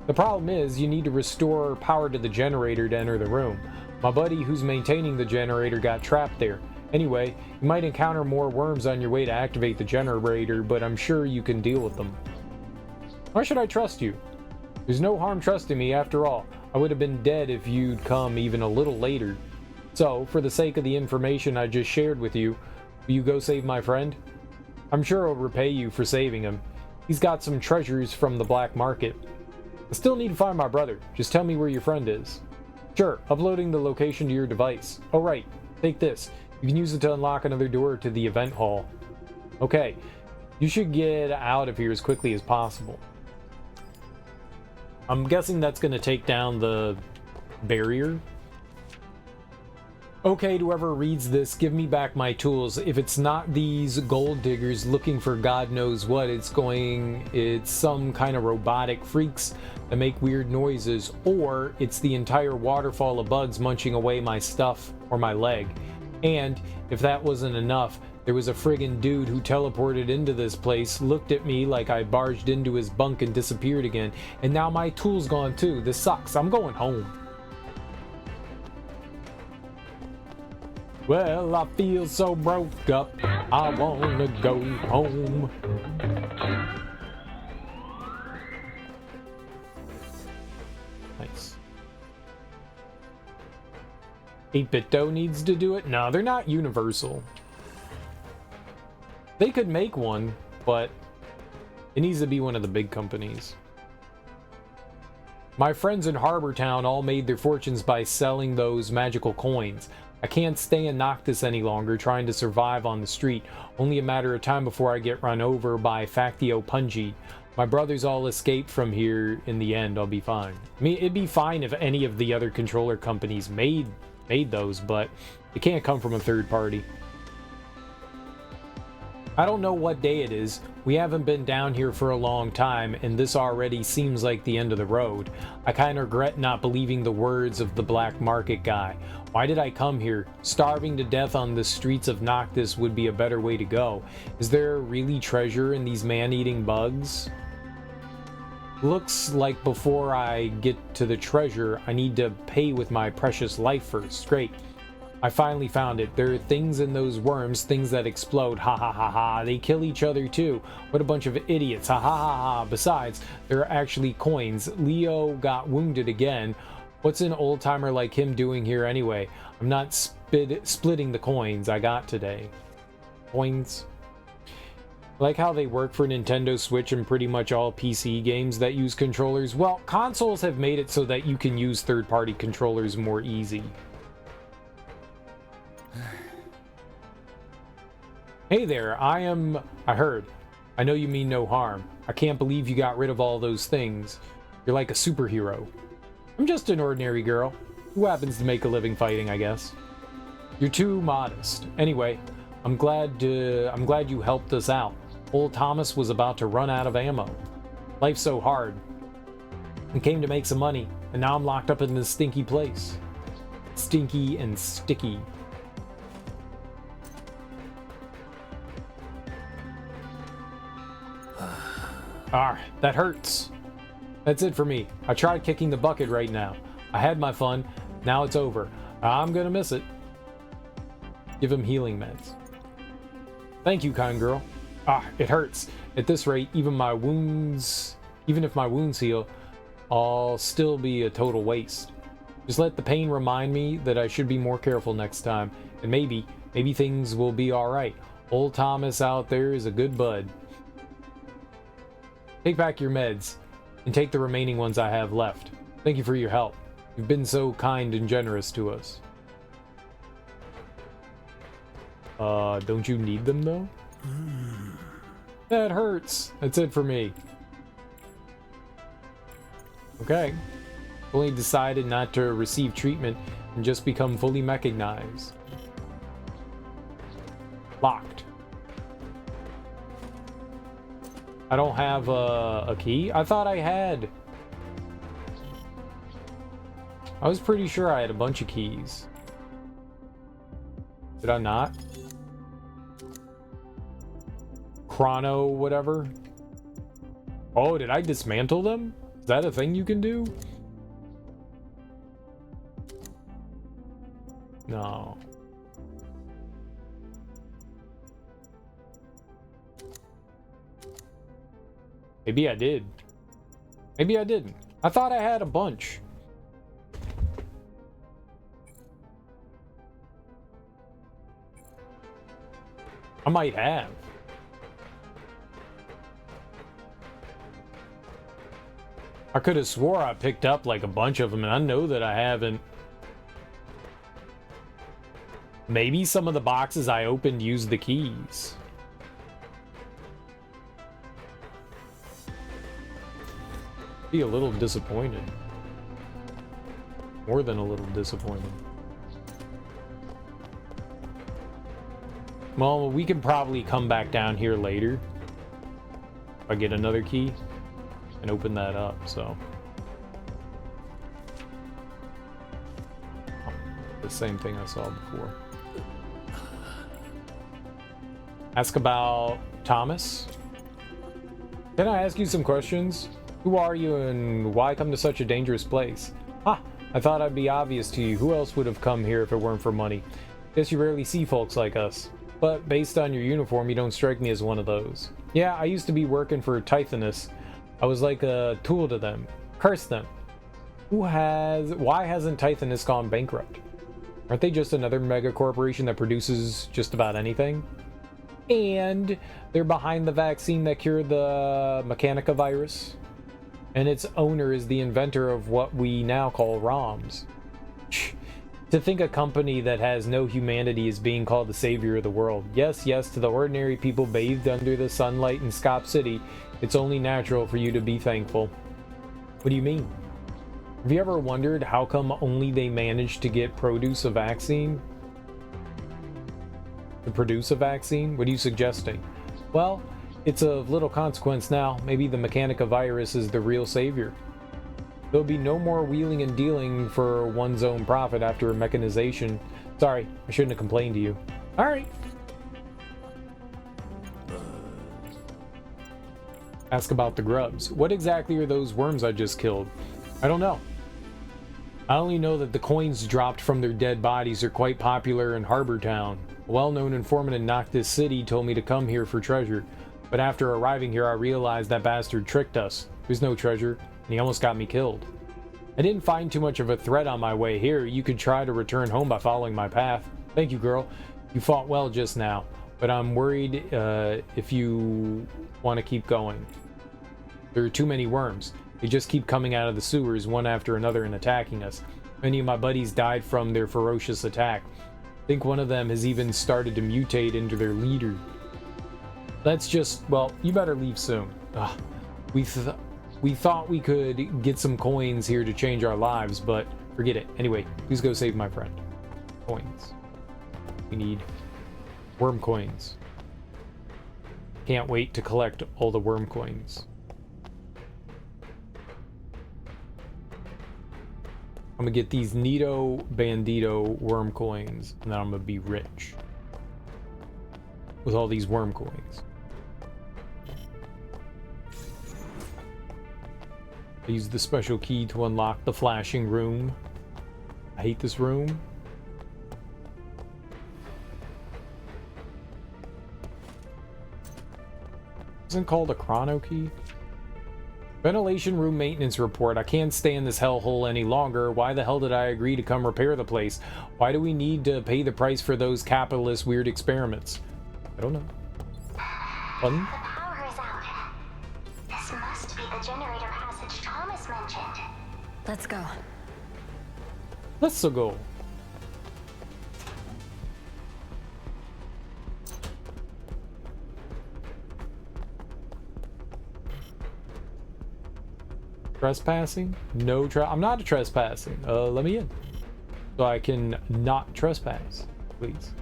The problem is, you need to restore power to the generator to enter the room. My buddy who's maintaining the generator got trapped there. Anyway, you might encounter more worms on your way to activate the generator, but I'm sure you can deal with them. Why should I trust you? There's no harm trusting me after all. I would have been dead if you'd come even a little later. So, for the sake of the information I just shared with you, will you go save my friend? I'm sure I'll repay you for saving him. He's got some treasures from the black market. I still need to find my brother. Just tell me where your friend is. Sure, uploading the location to your device. Oh right, take this. You can use it to unlock another door to the event hall. Okay, you should get out of here as quickly as possible. I'm guessing that's going to take down the barrier. Okay, to whoever reads this, give me back my tools. If it's not these gold diggers looking for God knows what, it's some kind of robotic freaks that make weird noises, or it's the entire waterfall of bugs munching away my stuff or my leg. And if that wasn't enough, there was a friggin' dude who teleported into this place, looked at me like I barged into his bunk and disappeared again, and now my tool's gone too. This sucks. I'm going home. Well, I feel so broke up, I wanna go home. Nice. 8-Bit Dough needs to do it? No, they're not universal. They could make one, but it needs to be one of the big companies. My friends in Harbor Town all made their fortunes by selling those magical coins. I can't stay in Noctis any longer trying to survive on the street. Only a matter of time before I get run over by Factio Punji. My brothers all escape from here in the end. I'll be fine. I mean, it'd be fine if any of the other controller companies made those, but it can't come from a third party. I don't know what day it is. We haven't been down here for a long time, and this already seems like the end of the road. I kind of regret not believing the words of the black market guy. Why did I come here? Starving to death on the streets of Noctis would be a better way to go. Is there really treasure in these man-eating bugs? Looks like before I get to the treasure, I need to pay with my precious life first. Great. I finally found it. There are things in those worms, things that explode. Ha ha ha ha. They kill each other too. What a bunch of idiots. Ha ha ha ha. Besides, there are actually coins. Leo got wounded again. What's an old timer like him doing here anyway? I'm not splitting the coins I got today. Coins. Like how they work for Nintendo Switch and pretty much all PC games that use controllers. Well, consoles have made it so that you can use third-party controllers more easy. Hey there, I heard. I know you mean no harm. I can't believe you got rid of all those things. You're like a superhero. I'm just an ordinary girl who happens to make a living fighting, I guess. You're too modest. Anyway, I'm glad you helped us out. Old Thomas was about to run out of ammo. Life's so hard. I came to make some money, and now I'm locked up in this stinky place. Stinky and sticky. That hurts. That's it for me. I tried kicking the bucket right now. I had my fun. Now it's over. I'm gonna miss it. Give him healing meds. Thank you, kind girl. It hurts. At this rate, even if my wounds heal, I'll still be a total waste. Just let the pain remind me that I should be more careful next time, and maybe things will be alright. Old Thomas out there is a good bud. Take back your meds, and take the remaining ones I have left. Thank you for your help. You've been so kind and generous to us. Don't you need them though? That hurts. That's it for me. Okay. Only decided not to receive treatment and just become fully mechanized. Locked. I don't have a key. I thought I had. I was pretty sure I had a bunch of keys. Did I not? Chrono, whatever. Oh, did I dismantle them? Is that a thing you can do? No. Maybe I did. Maybe I didn't. I thought I had a bunch. I might have. I could have swore I picked up like a bunch of them, and I know that I haven't. Maybe some of the boxes I opened used the keys. Be a little disappointed. More than a little disappointed. Well, we can probably come back down here later. If I get another key and open that up, so. Oh, the same thing I saw before. Ask about Thomas. Can I ask you some questions? Who are you and why come to such a dangerous place? Ah, I thought I'd be obvious to you. Who else would have come here if it weren't for money? Guess you rarely see folks like us. But based on your uniform, you don't strike me as one of those. Yeah, I used to be working for Tithanus. I was like a tool to them. Curse them. Why hasn't Tithanus gone bankrupt? Aren't they just another mega corporation that produces just about anything? And they're behind the vaccine that cured the Mechanica virus. And its owner is the inventor of what we now call ROMs. To think a company that has no humanity is being called the savior of the world. Yes, yes, to the ordinary people bathed under the sunlight in Scop City, it's only natural for you to be thankful. What do you mean? Have you ever wondered how come only they managed to get produce a vaccine? To produce a vaccine? What are you suggesting? Well, it's of little consequence now. Maybe the Mechanica virus is the real savior. There'll be no more wheeling and dealing for one's own profit after mechanization. Sorry, I shouldn't have complained to you. Alright. Ask about the grubs. What exactly are those worms I just killed? I don't know. I only know that the coins dropped from their dead bodies are quite popular in Harbor Town. A well-known informant in Noctis City told me to come here for treasure. But after arriving here, I realized that bastard tricked us. There's no treasure, and he almost got me killed. I didn't find too much of a threat on my way here. You could try to return home by following my path. Thank you, girl. You fought well just now, but I'm worried if you want to keep going. There are too many worms. They just keep coming out of the sewers one after another and attacking us. Many of my buddies died from their ferocious attack. I think one of them has even started to mutate into their leader. Let's just, well, you better leave soon. Ugh. We thought we could get some coins here to change our lives, but forget it. Anyway, please go save my friend. Coins. We need worm coins. Can't wait to collect all the worm coins. I'm gonna get these Nito Bandito worm coins, and then I'm gonna be rich with all these worm coins. I use the special key to unlock the flashing room. I hate this room. Isn't it called a chrono key? Ventilation room maintenance report. I can't stand this hellhole any longer. Why the hell did I agree to come repair the place? Why do we need to pay the price for those capitalist weird experiments? I don't know. Fun? The power is out. This must be the generator passage Thomas mentioned. Let's go. Let's go. Trespassing? No I'm not trespassing. Let me in. So I can not trespass, please.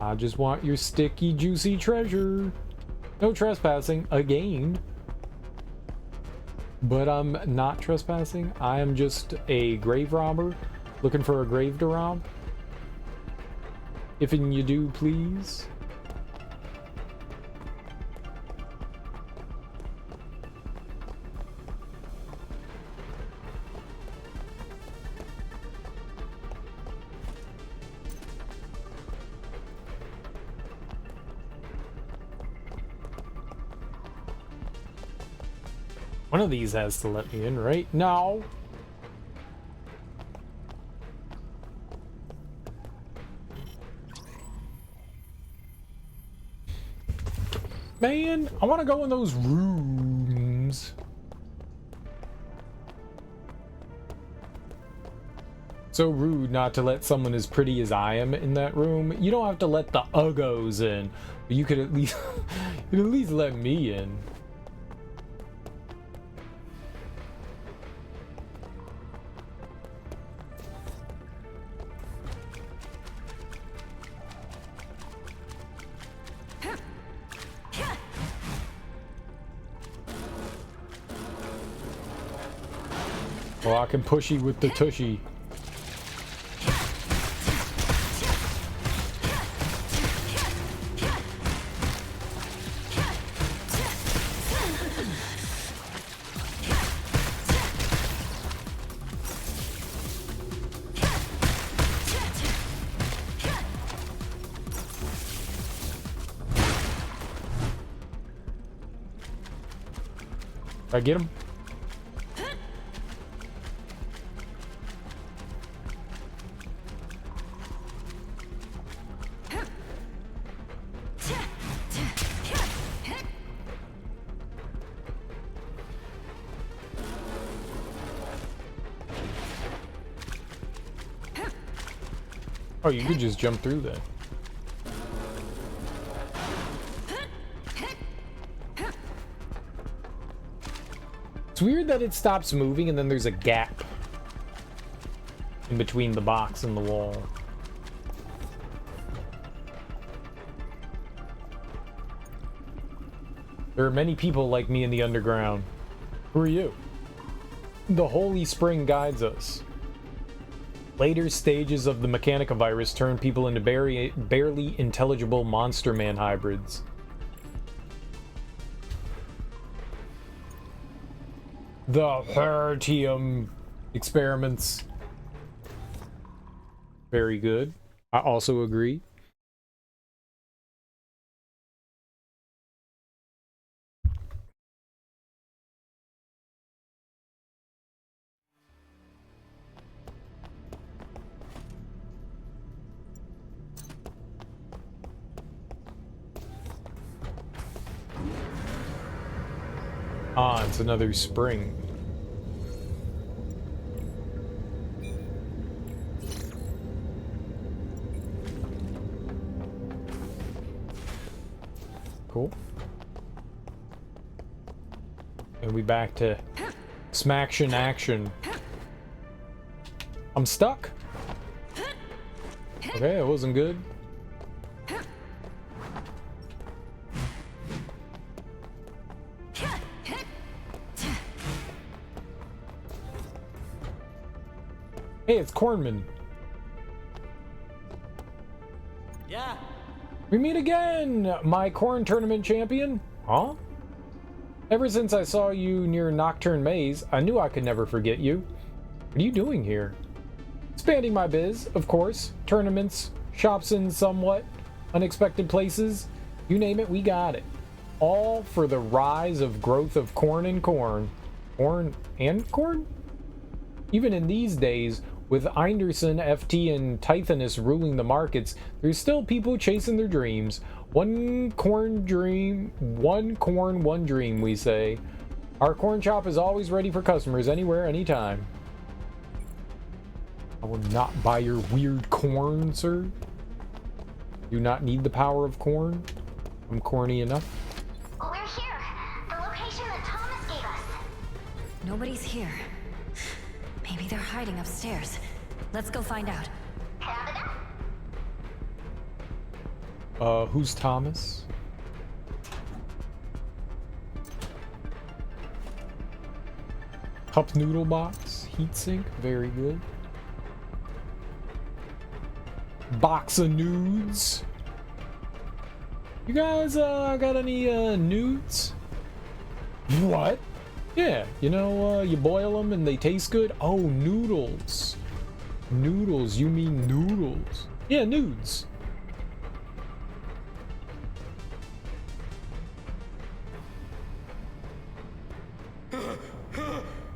I just want your sticky, juicy treasure. No trespassing again. But I'm not trespassing. I am just a grave robber looking for a grave to rob. If you do, please. One of these has to let me in, right? No. Man, I want to go in those rooms. So rude not to let someone as pretty as I am in that room. You don't have to let the uggos in, but you could at least let me in. Well, I can pushy with the tushy. I get him. Oh, you could just jump through that. It's weird that it stops moving and then there's a gap in between the box and the wall. There are many people like me in the underground. Who are you? The Holy Spring guides us. Later stages of the Mechanica virus turn people into barely intelligible monster man hybrids. The Hertium experiments. Very good. I also agree. Ah, it's another spring. Cool. And we back to smaction action. I'm stuck. Okay, that wasn't good. Hey, it's Cornman. Yeah. We meet again, my corn tournament champion. Huh? Ever since I saw you near Nocturne Maze, I knew I could never forget you. What are you doing here? Expanding my biz, of course. Tournaments, shops in somewhat unexpected places. You name it, we got it. All for the rise of growth of corn and corn. Corn and corn? Even in these days, with Einderson, FT, and Tithanus ruling the markets, there's still people chasing their dreams. One corn, one dream, we say. Our corn shop is always ready for customers, anywhere, anytime. I will not buy your weird corn, sir. Do not need the power of corn. I'm corny enough. We're here. The location that Thomas gave us. Nobody's here. Maybe they're hiding upstairs. Let's go find out. Who's Thomas? Cup noodle box, heatsink, very good. Box of nudes. You guys got any nudes? What? Yeah, you know, you boil them and they taste good. Oh, noodles. Noodles, you mean noodles? Yeah, nudes.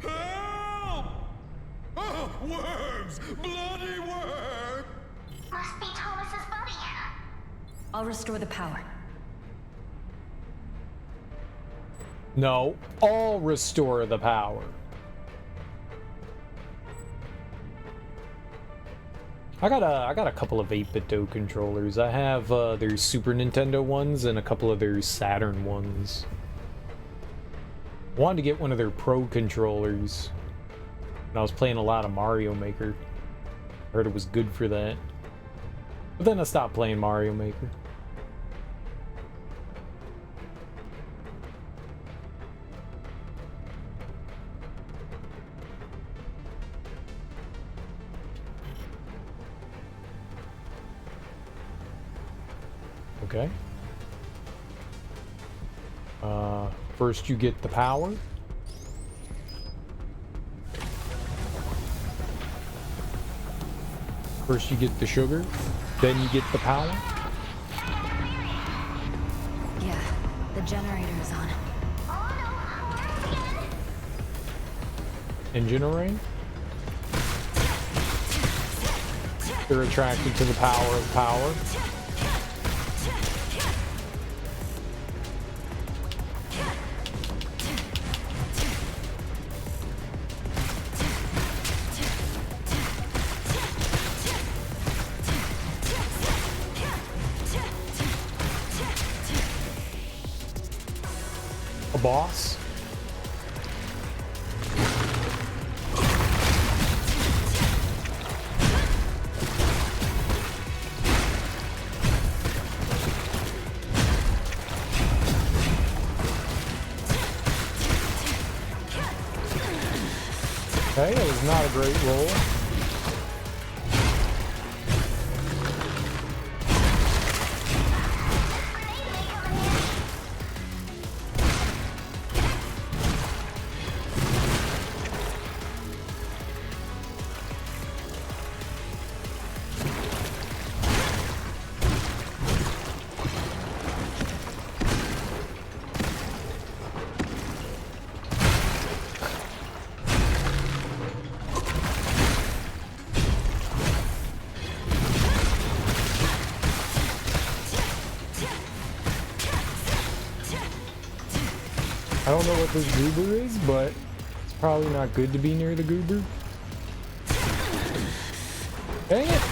Help! Oh, worms! Bloody worms! Must be Thomas's buddy. I'll restore the power. No, I'll restore the power. I got a couple of 8BitDo controllers. I have their Super Nintendo ones and a couple of their Saturn ones. I wanted to get one of their Pro controllers. And I was playing a lot of Mario Maker. Heard it was good for that. But then I stopped playing Mario Maker. Okay. First you get the power. First you get the sugar, then you get the power. Yeah, the generator is on. Engine array. They're attracted to the power of power. Boss. Okay, it was not a great roll. I don't know what this goober is, but it's probably not good to be near the goober. Dang it!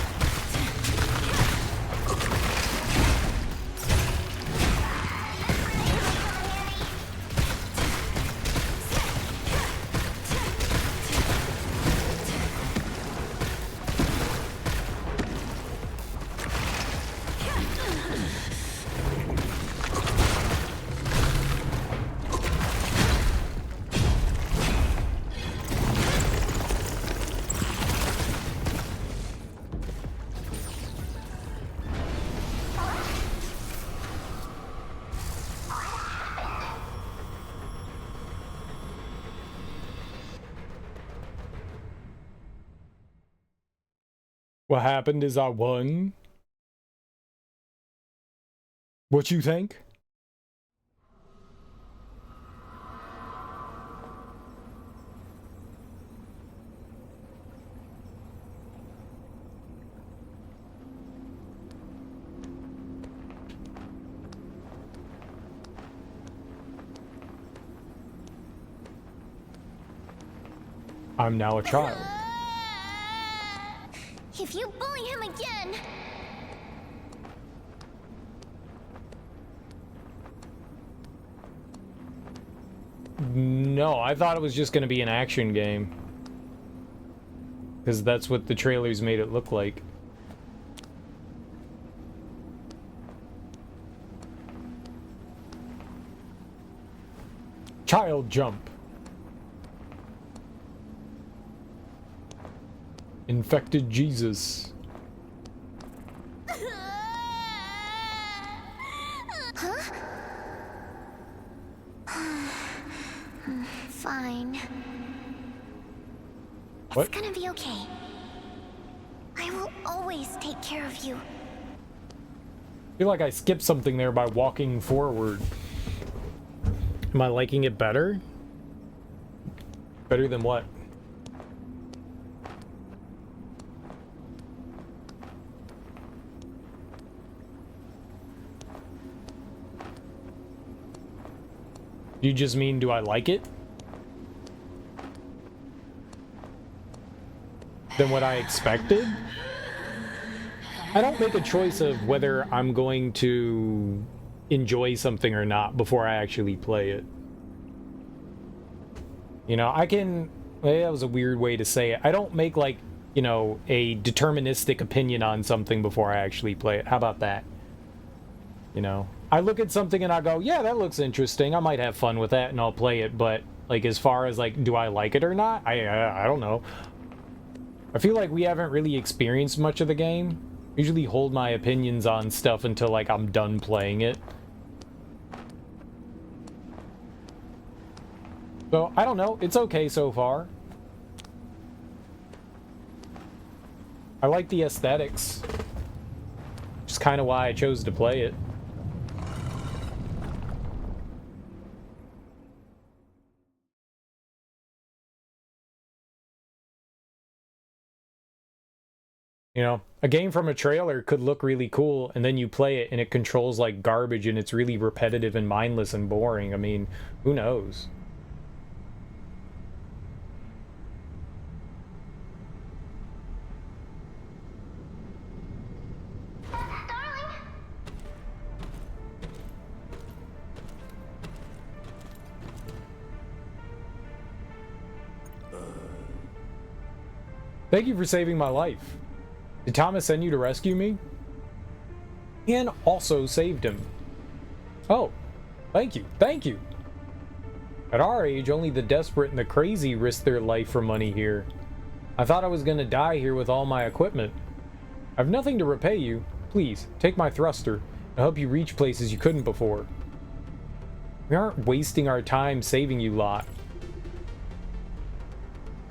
What happened is I won. What you think? I'm now a child. If you bully him again... No, I thought it was just going to be an action game. Because that's what the trailers made it look like. Child jump. Infected Jesus. Huh? Fine. What? It's gonna be okay. I will always take care of you. I feel like I skipped something there by walking forward. Am I liking it better? Better than what? You just mean, do I like it? Than what I expected? I don't make a choice of whether I'm going to enjoy something or not before I actually play it. You know, I can... Well, that was a weird way to say it. I don't make, like, you know, a deterministic opinion on something before I actually play it. How about that? You know? I look at something and I go, yeah, that looks interesting. I might have fun with that and I'll play it. But, like, as far as, like, do I like it or not? I don't know. I feel like we haven't really experienced much of the game. I usually hold my opinions on stuff until, like, I'm done playing it. So, I don't know. It's okay so far. I like the aesthetics. Which is kind of why I chose to play it. You know, a game from a trailer could look really cool, and then you play it and it controls like garbage and it's really repetitive and mindless and boring. I mean, who knows? Thank you for saving my life. Did Thomas send you to rescue me? And also saved him. Oh, thank you, thank you. At our age, only the desperate and the crazy risk their life for money here. I thought I was gonna die here with all my equipment. I've nothing to repay you. Please, take my thruster. I'll help you reach places you couldn't before. We aren't wasting our time saving you lot.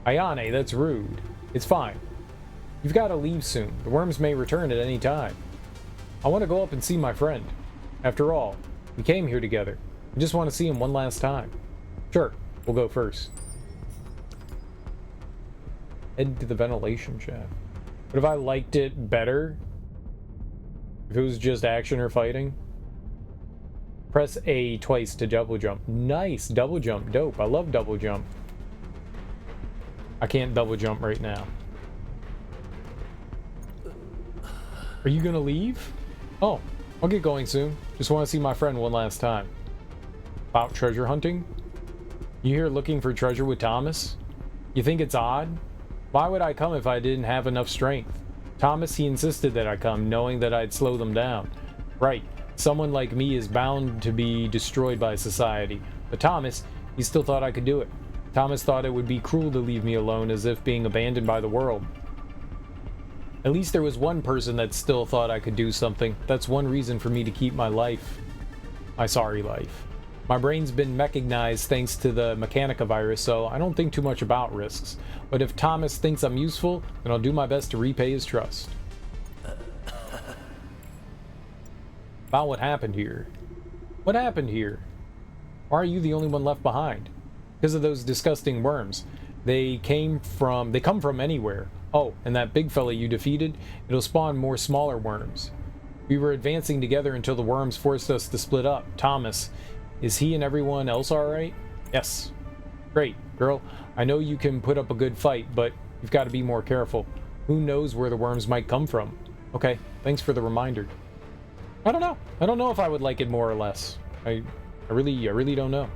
Ayane, that's rude. It's fine. You've got to leave soon. The worms may return at any time. I want to go up and see my friend. After all, we came here together. I just want to see him one last time. Sure, we'll go first. Head to the ventilation shaft. But if I liked it better? If it was just action or fighting? Press A twice to double jump. Nice, double jump, dope. I love double jump. I can't double jump right now. Are you gonna leave? Oh, I'll get going soon. Just want to see my friend one last time. About treasure hunting? You here looking for treasure with Thomas? You think it's odd? Why would I come if I didn't have enough strength? Thomas, he insisted that I come, knowing that I'd slow them down. Right, someone like me is bound to be destroyed by society. But Thomas, he still thought I could do it. Thomas thought it would be cruel to leave me alone, as if being abandoned by the world. At least there was one person that still thought I could do something. That's one reason for me to keep my life. My sorry life. My brain's been mechanized thanks to the Mechanica virus, so I don't think too much about risks. But if Thomas thinks I'm useful, then I'll do my best to repay his trust. About what happened here. What happened here? Why are you the only one left behind? Because of those disgusting worms. They come from anywhere. Oh, and that big fella you defeated, it'll spawn more smaller worms. We were advancing together until the worms forced us to split up. Thomas, is he and everyone else alright? Yes. Great, girl. I know you can put up a good fight, but you've got to be more careful. Who knows where the worms might come from? Okay, thanks for the reminder. I don't know. I don't know if I would like it more or less. I really don't know.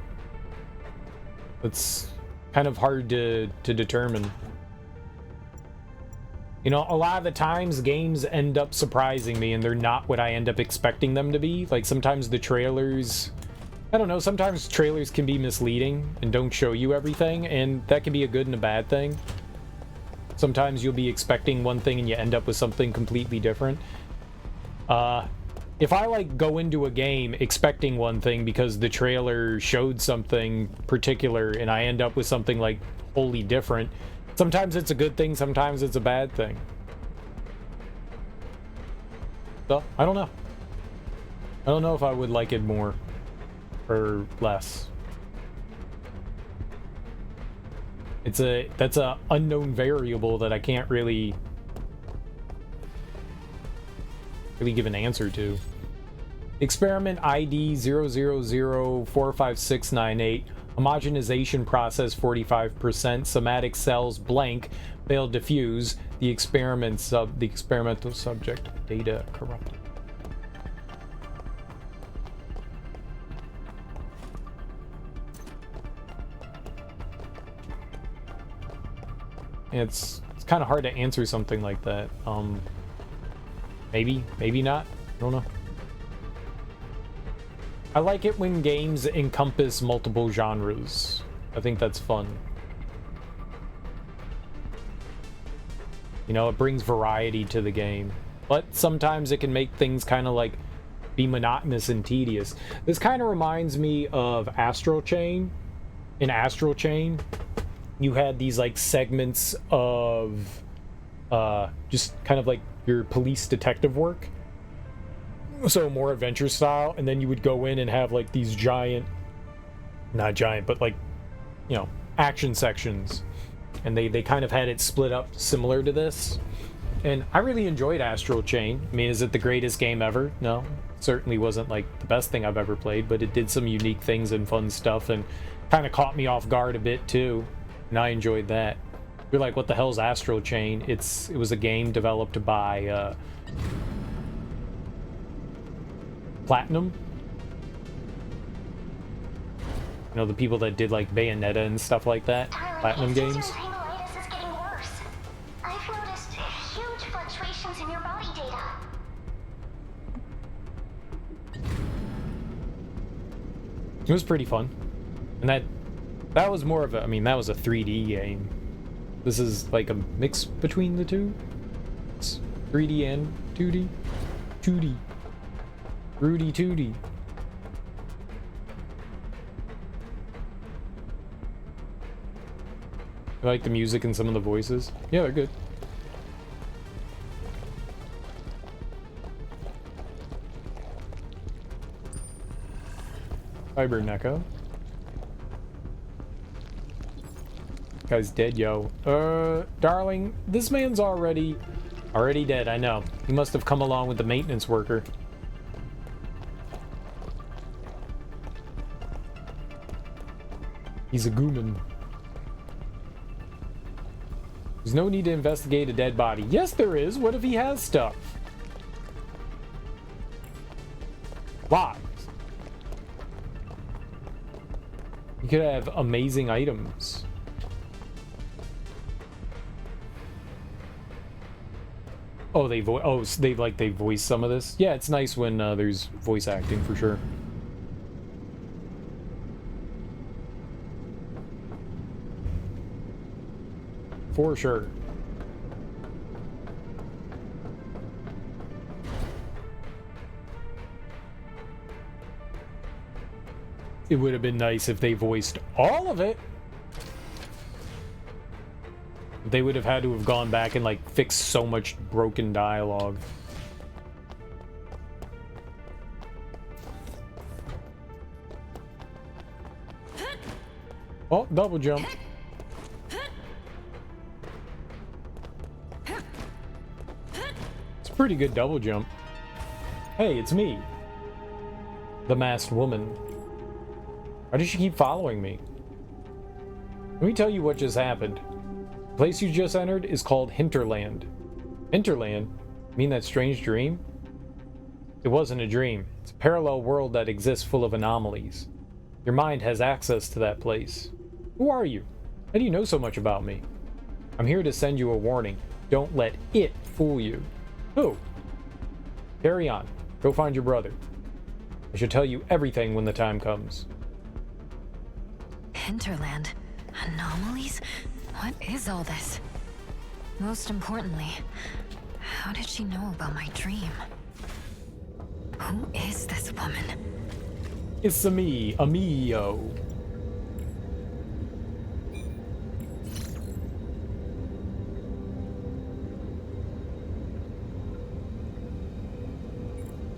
It's kind of hard to determine. You know, a lot of the times games end up surprising me and they're not what I end up expecting them to be. Like sometimes the trailers, I don't know, sometimes trailers can be misleading and don't show you everything, and that can be a good and a bad thing. Sometimes you'll be expecting one thing and you end up with something completely different. If I like go into a game expecting one thing because the trailer showed something particular and I end up with something like wholly different, sometimes it's a good thing, sometimes it's a bad thing. So, I don't know. I don't know if I would like it more or less. That's a unknown variable that I can't really give an answer to. Experiment ID 0004568, homogenization process 45%, somatic cells blank, failed diffuse, the experimental subject data corrupted. It's kind of hard to answer something like that. Maybe not. I don't know. I like it when games encompass multiple genres. I think that's fun. You know, it brings variety to the game. But sometimes it can make things kind of like be monotonous and tedious. This kind of reminds me of Astral Chain. In Astral Chain, you had these like segments of just kind of like your police detective work, so more adventure style, and then you would go in and have like these not giant but like, you know, action sections, and they kind of had it split up similar to this. And I really enjoyed Astral Chain. I mean, is it the greatest game ever? No, it certainly wasn't like the best thing I've ever played, but it did some unique things and fun stuff and kind of caught me off guard a bit too. And I enjoyed that. You're like, what the hell's Astral Chain? It was a game developed by Platinum. You know, the people that did like Bayonetta and stuff like that. Platinum Games. Is getting worse. I've noticed huge fluctuations in your body data. It was pretty fun. And that was more of a, I mean, that was a 3D game. This is like a mix between the two. It's 3D and 2D. 2D. Rudy Tooty. I like the music and some of the voices. Yeah, they're good. Fiber Neko. Guy's dead, yo. Darling, this man's already dead, I know. He must have come along with the maintenance worker. He's a gooman. There's no need to investigate a dead body. Yes, there is. What if he has stuff? Lies. You could have amazing items. Oh, they voice some of this. Yeah, it's nice when there's voice acting for sure. For sure. It would have been nice if they voiced all of it. They would have had to have gone back and like fixed so much broken dialogue. Oh, double jump. It's a pretty good double jump. Hey, it's me. The masked woman. Why does she keep following me? Let me tell you what just happened. The place you just entered is called Hinterland. Hinterland? You mean that strange dream? It wasn't a dream. It's a parallel world that exists full of anomalies. Your mind has access to that place. Who are you? How do you know so much about me? I'm here to send you a warning. Don't let it fool you. Who? Carry on. Go find your brother. I should tell you everything when the time comes. Hinterland? Anomalies? What is all this? Most importantly, how did she know about my dream? Who is this woman? It's me, Amio.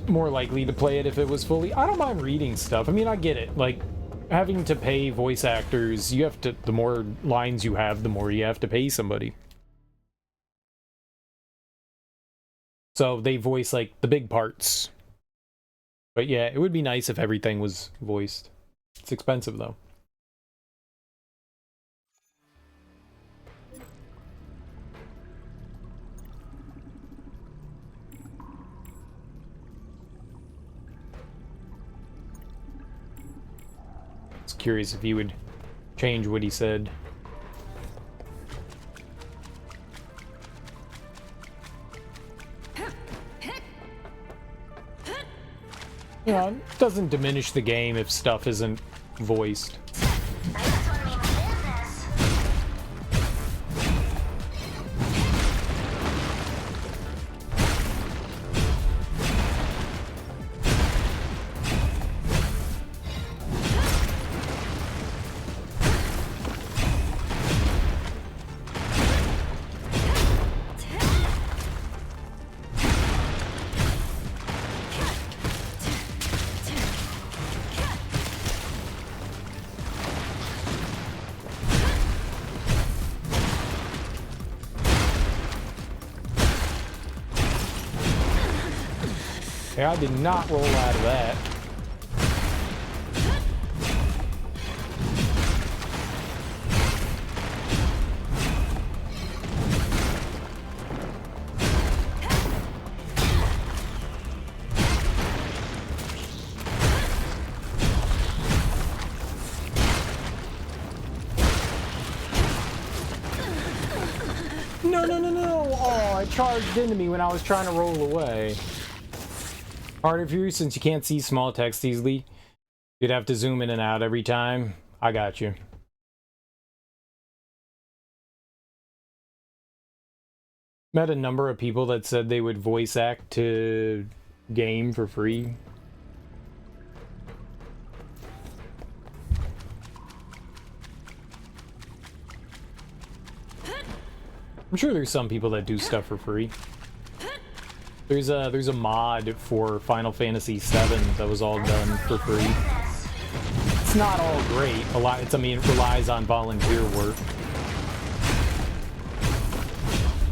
More likely to play it if it was fully. I don't mind reading stuff. I mean, I get it. Like, having to pay voice actors, you have to. The more lines you have, the more you have to pay somebody. So they voice like the big parts. But yeah, it would be nice if everything was voiced. It's expensive though. Curious if he would change what he said. You know, it doesn't diminish the game if stuff isn't voiced. Yeah, I did not roll out of that. No, no, no, no! Oh, it charged into me when I was trying to roll away. Harder for you since you can't see small text easily. You'd have to zoom in and out every time. I got you. Met a number of people that said they would voice act to game for free. I'm sure there's some people that do stuff for free. There's a mod for Final Fantasy VII that was all done for free. It's not all great. A lot. I mean, it relies on volunteer work.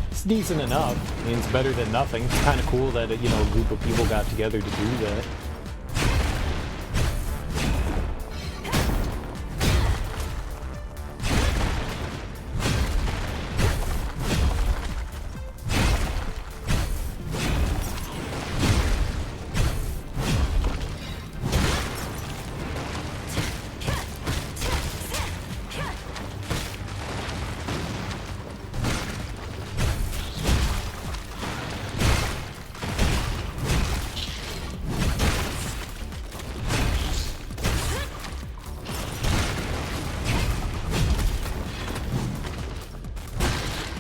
It's decent enough. I mean, it's better than nothing. It's kind of cool that a group of people got together to do that.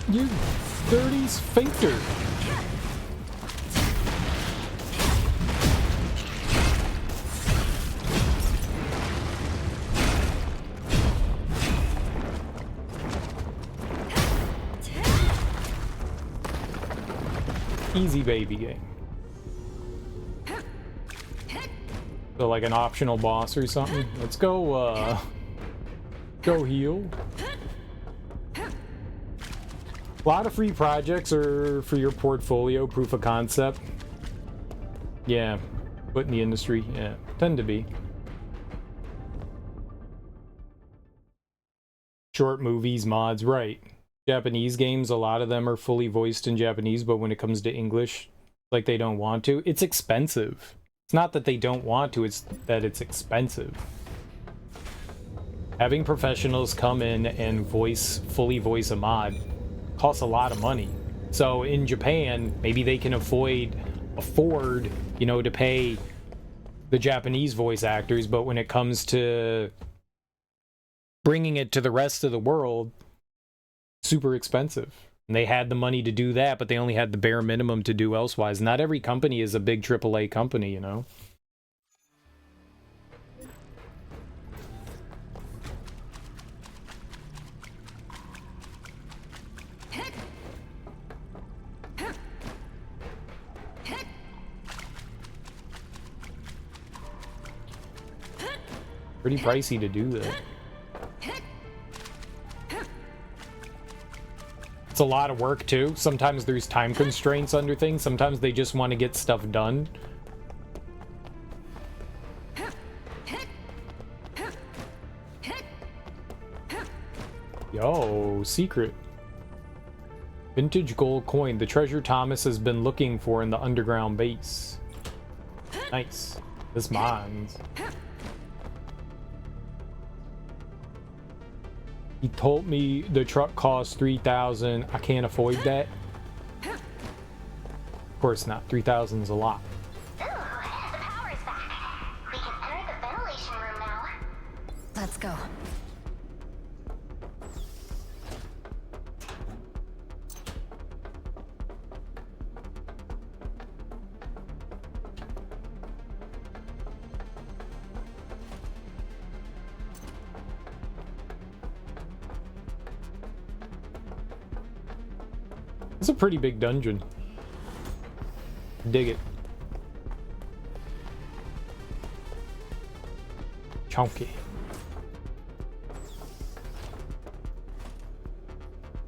You dirty sphincter. Easy baby game. So like an optional boss or something. Let's go go heal. A lot of free projects are for your portfolio, proof of concept. Yeah, put in the industry, yeah, tend to be. Short movies, mods, right. Japanese games, a lot of them are fully voiced in Japanese, but when it comes to English, like they don't want to. It's expensive. It's not that they don't want to, it's that it's expensive. Having professionals come in and fully voice a mod costs a lot of money. So in Japan, maybe they can afford, to pay the Japanese voice actors, but when it comes to bringing it to the rest of the world, super expensive. And they had the money to do that, but they only had the bare minimum to do elsewise. Not every company is a big AAA company, you know? Pretty pricey to do that. It's a lot of work too. Sometimes there's time constraints under things. Sometimes they just want to get stuff done. Yo, secret. Vintage gold coin. The treasure Thomas has been looking for in the underground base. Nice. This mine's. He told me the truck costs 3,000. I can't afford that. Of course not. 3,000 is a lot. Ooh, the power's back. We can enter the ventilation room now. Let's go. It's a pretty big dungeon. Dig it. Chunky.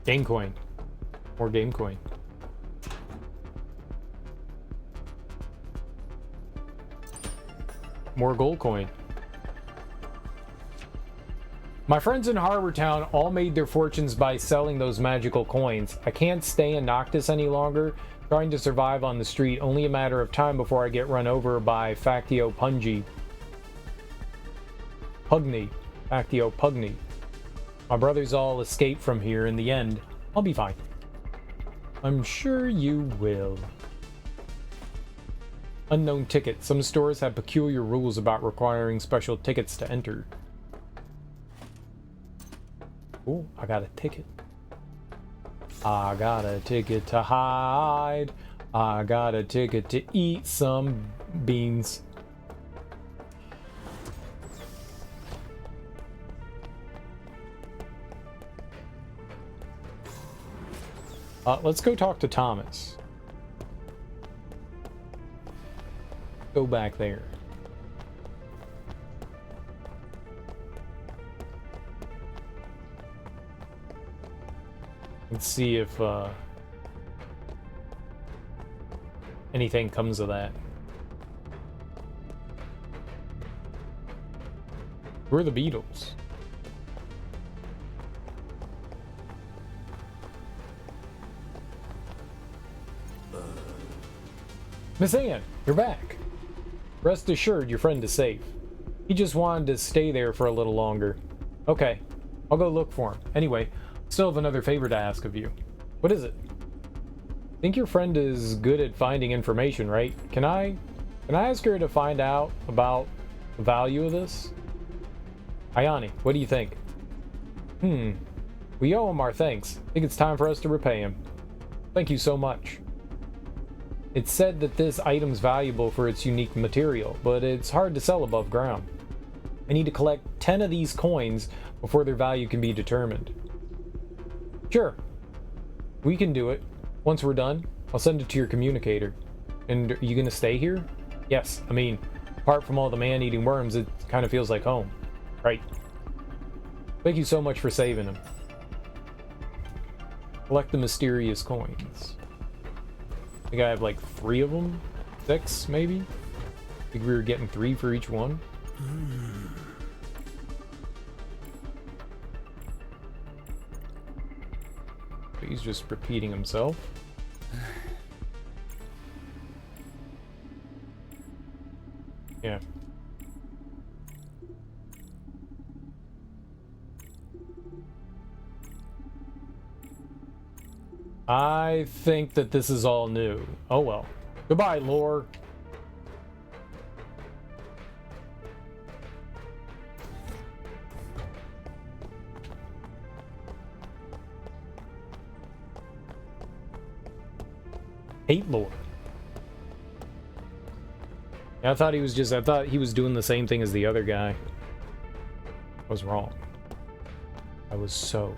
Game coin. More game coin. More gold coin. My friends in Harbor Town all made their fortunes by selling those magical coins. I can't stay in Noctis any longer. Trying to survive on the street, only a matter of time before I get run over by Factio Pugny. Factio Pugny. My brothers all escaped from here in the end. I'll be fine. I'm sure you will. Unknown ticket. Some stores have peculiar rules about requiring special tickets to enter. Oh, I got a ticket. I got a ticket to hide. I got a ticket to eat some beans. Let's go talk to Thomas. Go back there. Let's see if anything comes of that. Who are the Beatles? Miss Anne, you're back. Rest assured your friend is safe. He just wanted to stay there for a little longer. Okay, I'll go look for him. Anyway, still have another favor to ask of you. What is it? Think your friend is good at finding information, right? Can I ask her to find out about the value of this? Ayani, what do you think? We owe him our thanks. I think it's time for us to repay him. Thank you so much. It's said that this item's valuable for its unique material, but it's hard to sell above ground. I need to collect 10 of these coins before their value can be determined. Sure. We can do it. Once we're done, I'll send it to your communicator. And are you gonna stay here? Yes, I mean, apart from all the man-eating worms, it kind of feels like home. Right. Thank you so much for saving him. Collect the mysterious coins. I think I have like 3 of them? 6, maybe? I think we were getting 3 for each one. He's just repeating himself. Yeah. I think that this is all new. Oh well. Goodbye, lore. Hate lore. I thought he was doing the same thing as the other guy. I was wrong. I was so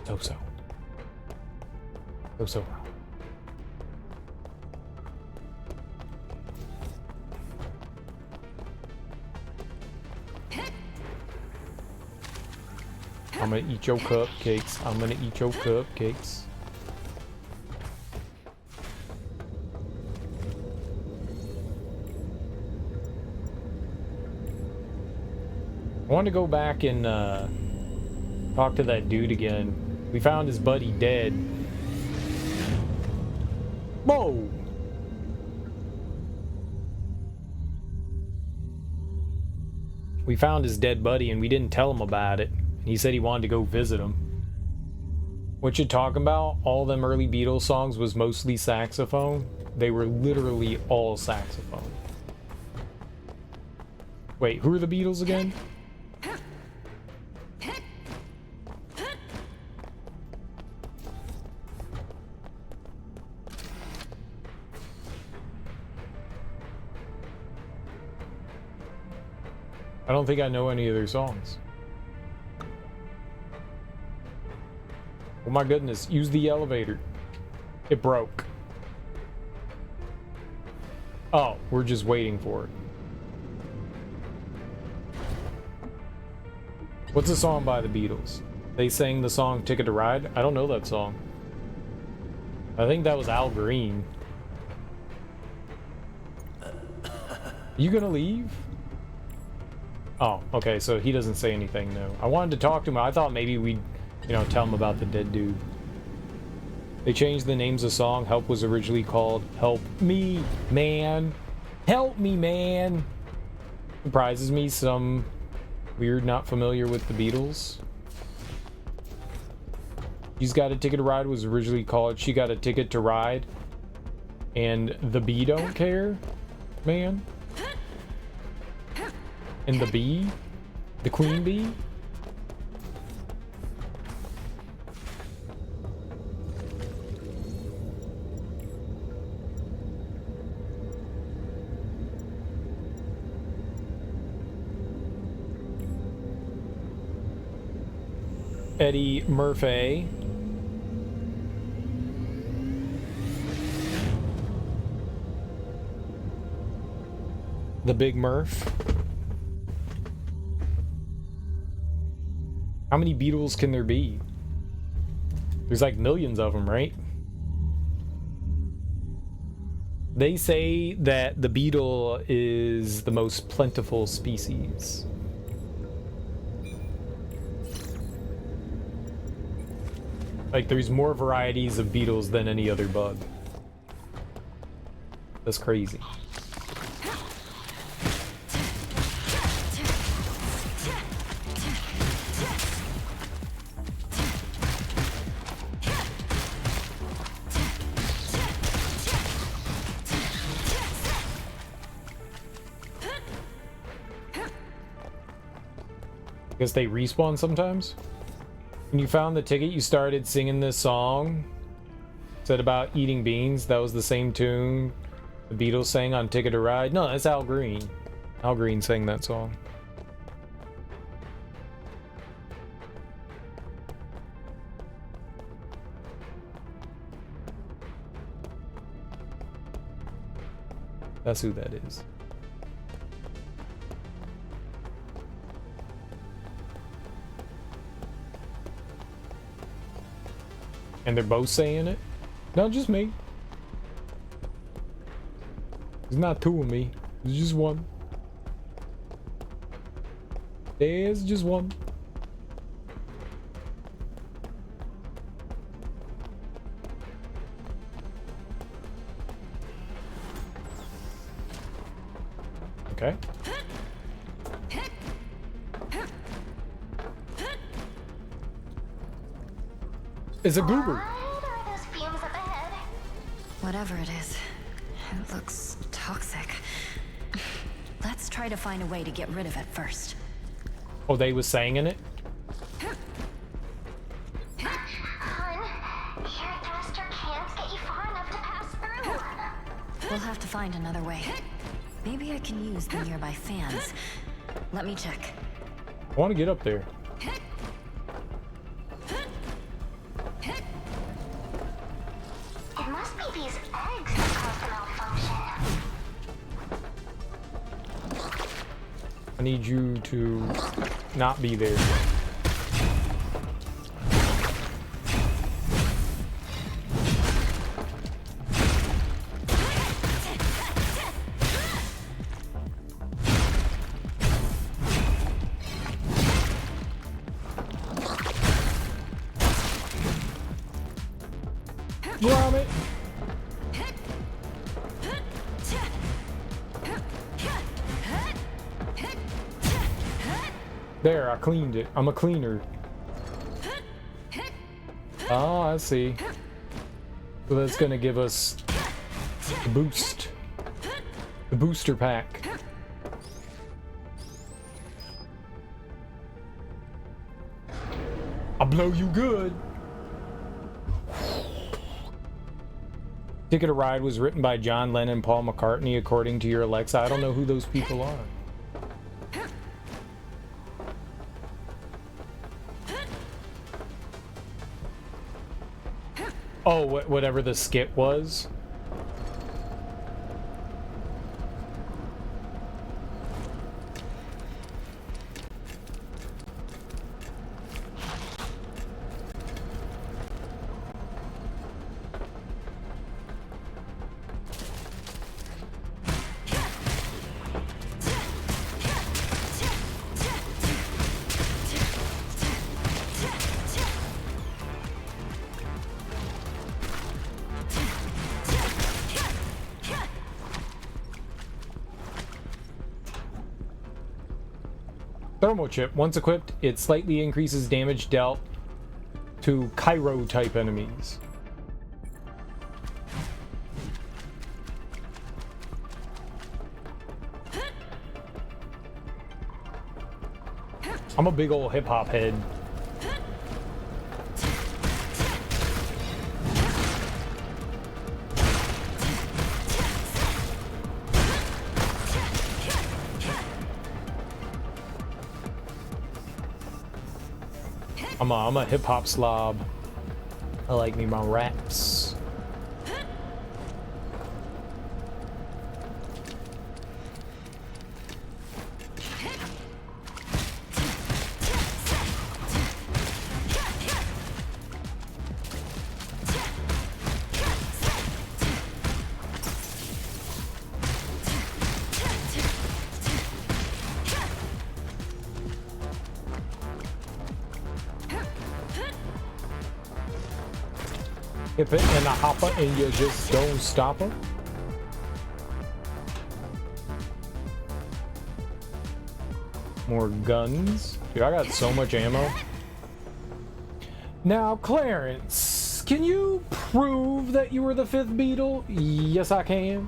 wrong. I'm gonna eat your cupcakes. I'm gonna eat your cupcakes. I wanted to go back and talk to that dude again. We found his buddy dead. Whoa! We found his dead buddy and we didn't tell him about it. He said he wanted to go visit him. What you're talking about? All them early Beatles songs was mostly saxophone. They were literally all saxophone. Wait, who are the Beatles again? I don't think I know any of their songs. Oh my goodness, use the elevator. It broke. Oh, we're just waiting for it. What's a song by the Beatles? They sang the song Ticket to Ride? I don't know that song. I think that was Al Green. You gonna leave? Oh, okay, so he doesn't say anything, no. I wanted to talk to him. I thought maybe we'd, you know, tell him about the dead dude. They changed the names of the song. Help was originally called Help Me, Man. Help me, man. Surprises me, some weird, not familiar with the Beatles. She's Got a Ticket to Ride was originally called She Got a Ticket to Ride. And the Bee Don't Care, man. And the bee? The queen bee? Eddie Murphy. The Big Murph. How many Beatles can there be? There's like millions of them, right? They say that the beetle is the most plentiful species. Like there's more varieties of beetles than any other bug. That's crazy. Guess they respawn sometimes. When you found the ticket, you started singing this song. Said about eating beans. That was the same tune the Beatles sang on Ticket to Ride. No, that's Al Green. Al Green sang that song. That's who that is. And they're both saying it? No, just me. There's not two of me. There's just one. There's just one. Okay. It's a goober. Whatever it is, it looks toxic. Let's try to find a way to get rid of it first. Oh, they was saying in it? Hun, your thruster can't get you far enough to find another way. Maybe I can use the nearby fans. Let me check. I want to get up there. It must be these eggs that caused the malfunction. I need you to not be there. Grab it. There, I cleaned it. I'm a cleaner. Oh, I see. So that's gonna give us the boost. The booster pack. I'll blow you good. Ticket to Ride was written by John Lennon and Paul McCartney, according to your Alexa. I don't know who those people are. Oh, whatever the skit was. Thermal chip. Once equipped, it slightly increases damage dealt to Cairo type enemies. I'm a big old hip hop head. I'm a hip hop slob. I like me my raps. Hip it in a hopper and you just don't stop her. More guns. Dude, I got so much ammo. Now, Clarence, can you prove that you were the fifth Beatle? Yes, I can.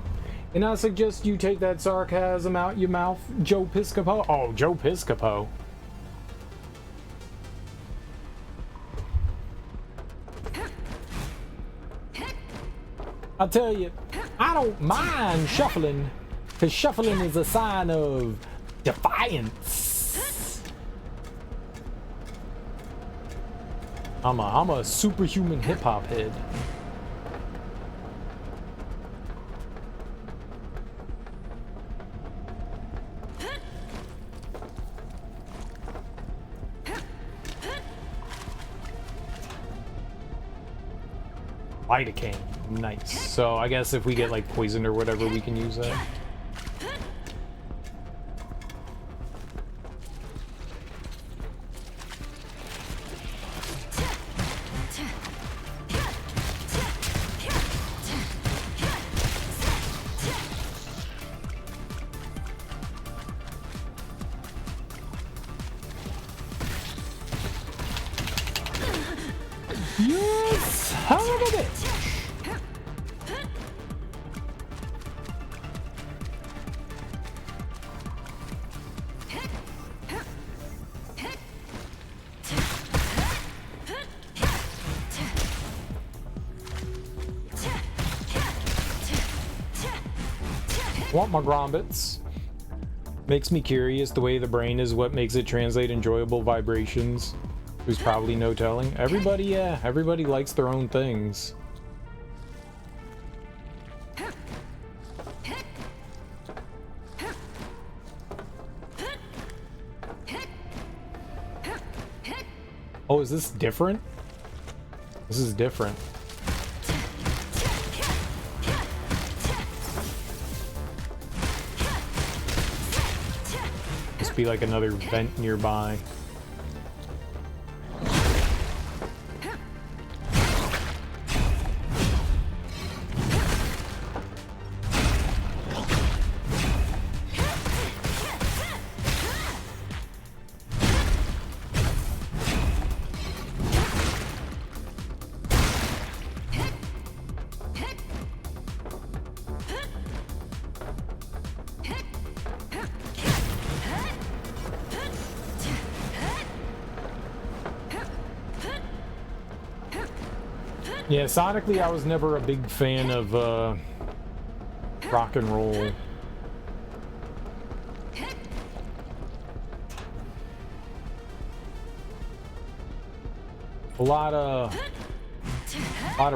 And I suggest you take that sarcasm out your mouth, Joe Piscopo. Oh, Joe Piscopo. I'll tell you, I don't mind shuffling, because shuffling is a sign of defiance. I'm a superhuman hip-hop head. Lidocaine. Nice. So I guess if we get like poisoned or whatever, we can use that. Yes! Son of a bitch! Want my grombits. Makes me curious. The way the brain is what makes it translate enjoyable vibrations. There's probably no telling. Everybody, yeah, everybody likes their own things. Oh, is this different? This is different. Must be like another vent nearby. Yeah, sonically, I was never a big fan of rock and roll. A lot of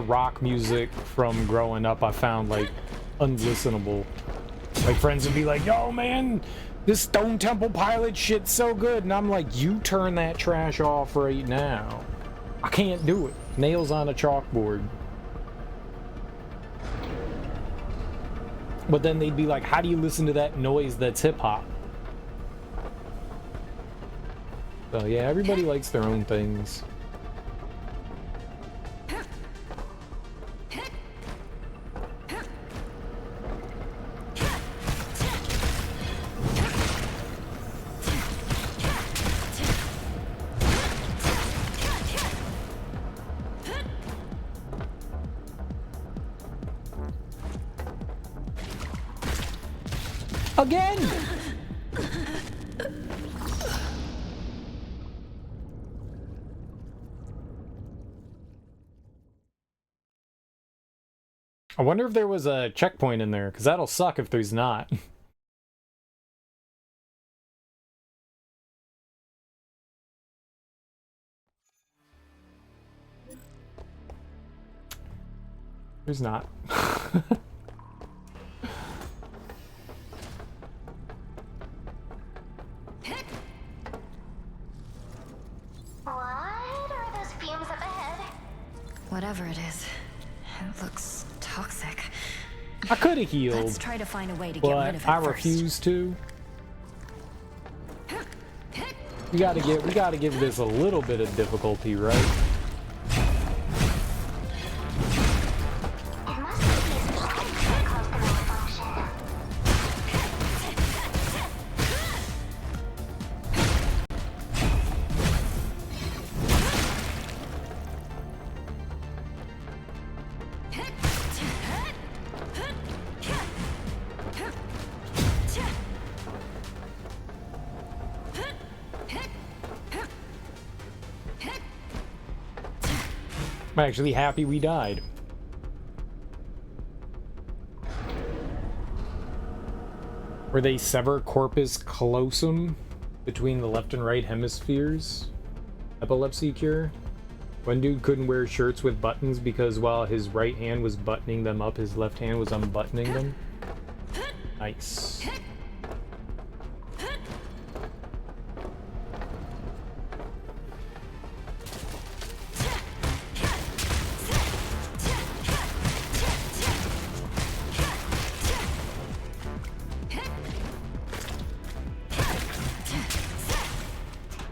rock music from growing up I found like unlistenable. Like friends would be like, "Yo, man, this Stone Temple Pilots shit's so good," and I'm like, "You turn that trash off right now." I can't do it. Nails on a chalkboard. But then they'd be like, how do you listen to that noise that's hip-hop? So yeah, everybody likes their own things. Again! I wonder if there was a checkpoint in there, because that'll suck if there's not. There's not. Whatever it is, it looks toxic. I could have healed. Let's try to find a way to get rid of it I first. refuse to. We gotta give this a little bit of difficulty, right? I'm actually happy we died. Where they sever corpus callosum between the left and right hemispheres. Epilepsy cure. One dude couldn't wear shirts with buttons because while his right hand was buttoning them up, his left hand was unbuttoning them. Nice.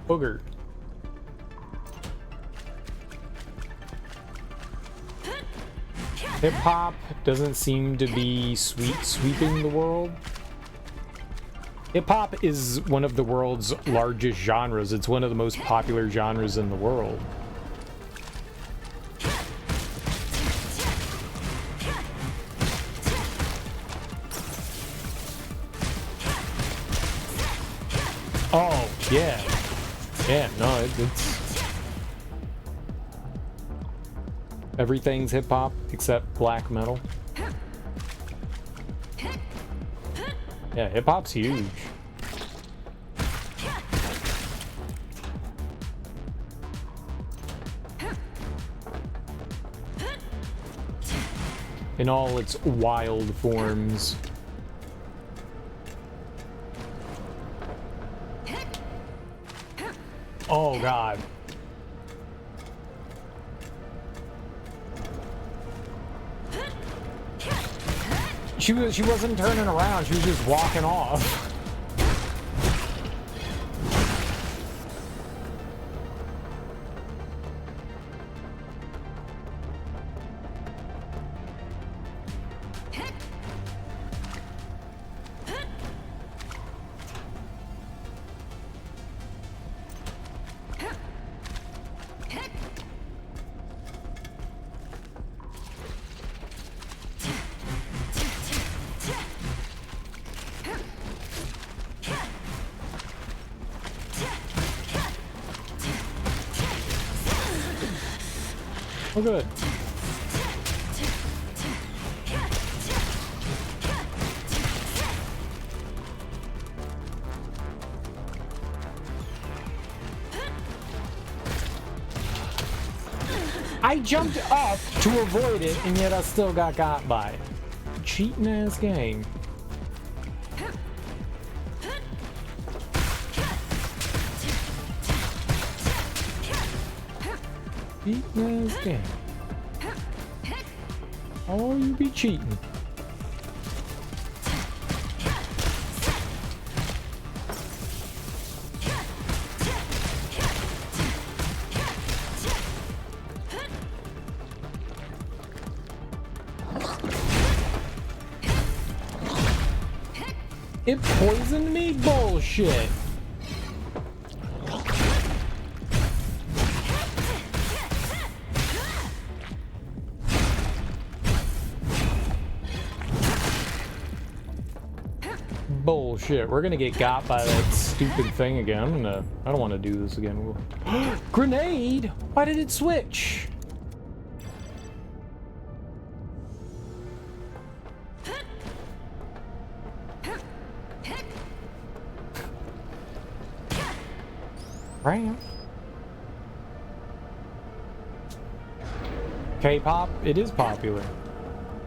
Booger. Hip-hop doesn't seem to be sweeping the world. Hip-hop is one of the world's largest genres. It's one of the most popular genres in the world. Oh, yeah. Yeah, no, it's... Everything's hip-hop except black metal. Yeah, hip hop's huge. In all its wild forms. Oh God. She wasn't turning around, she was just walking off. Oh, good. I jumped up to avoid it, and yet I still got by it. Cheating ass game. Cheating ass game. Oh, you be cheating. It poisoned me? Bullshit. Bullshit. We're gonna get got by that stupid thing again. I don't want to do this again. Grenade? Why did it switch? Ram. K-pop, it is popular.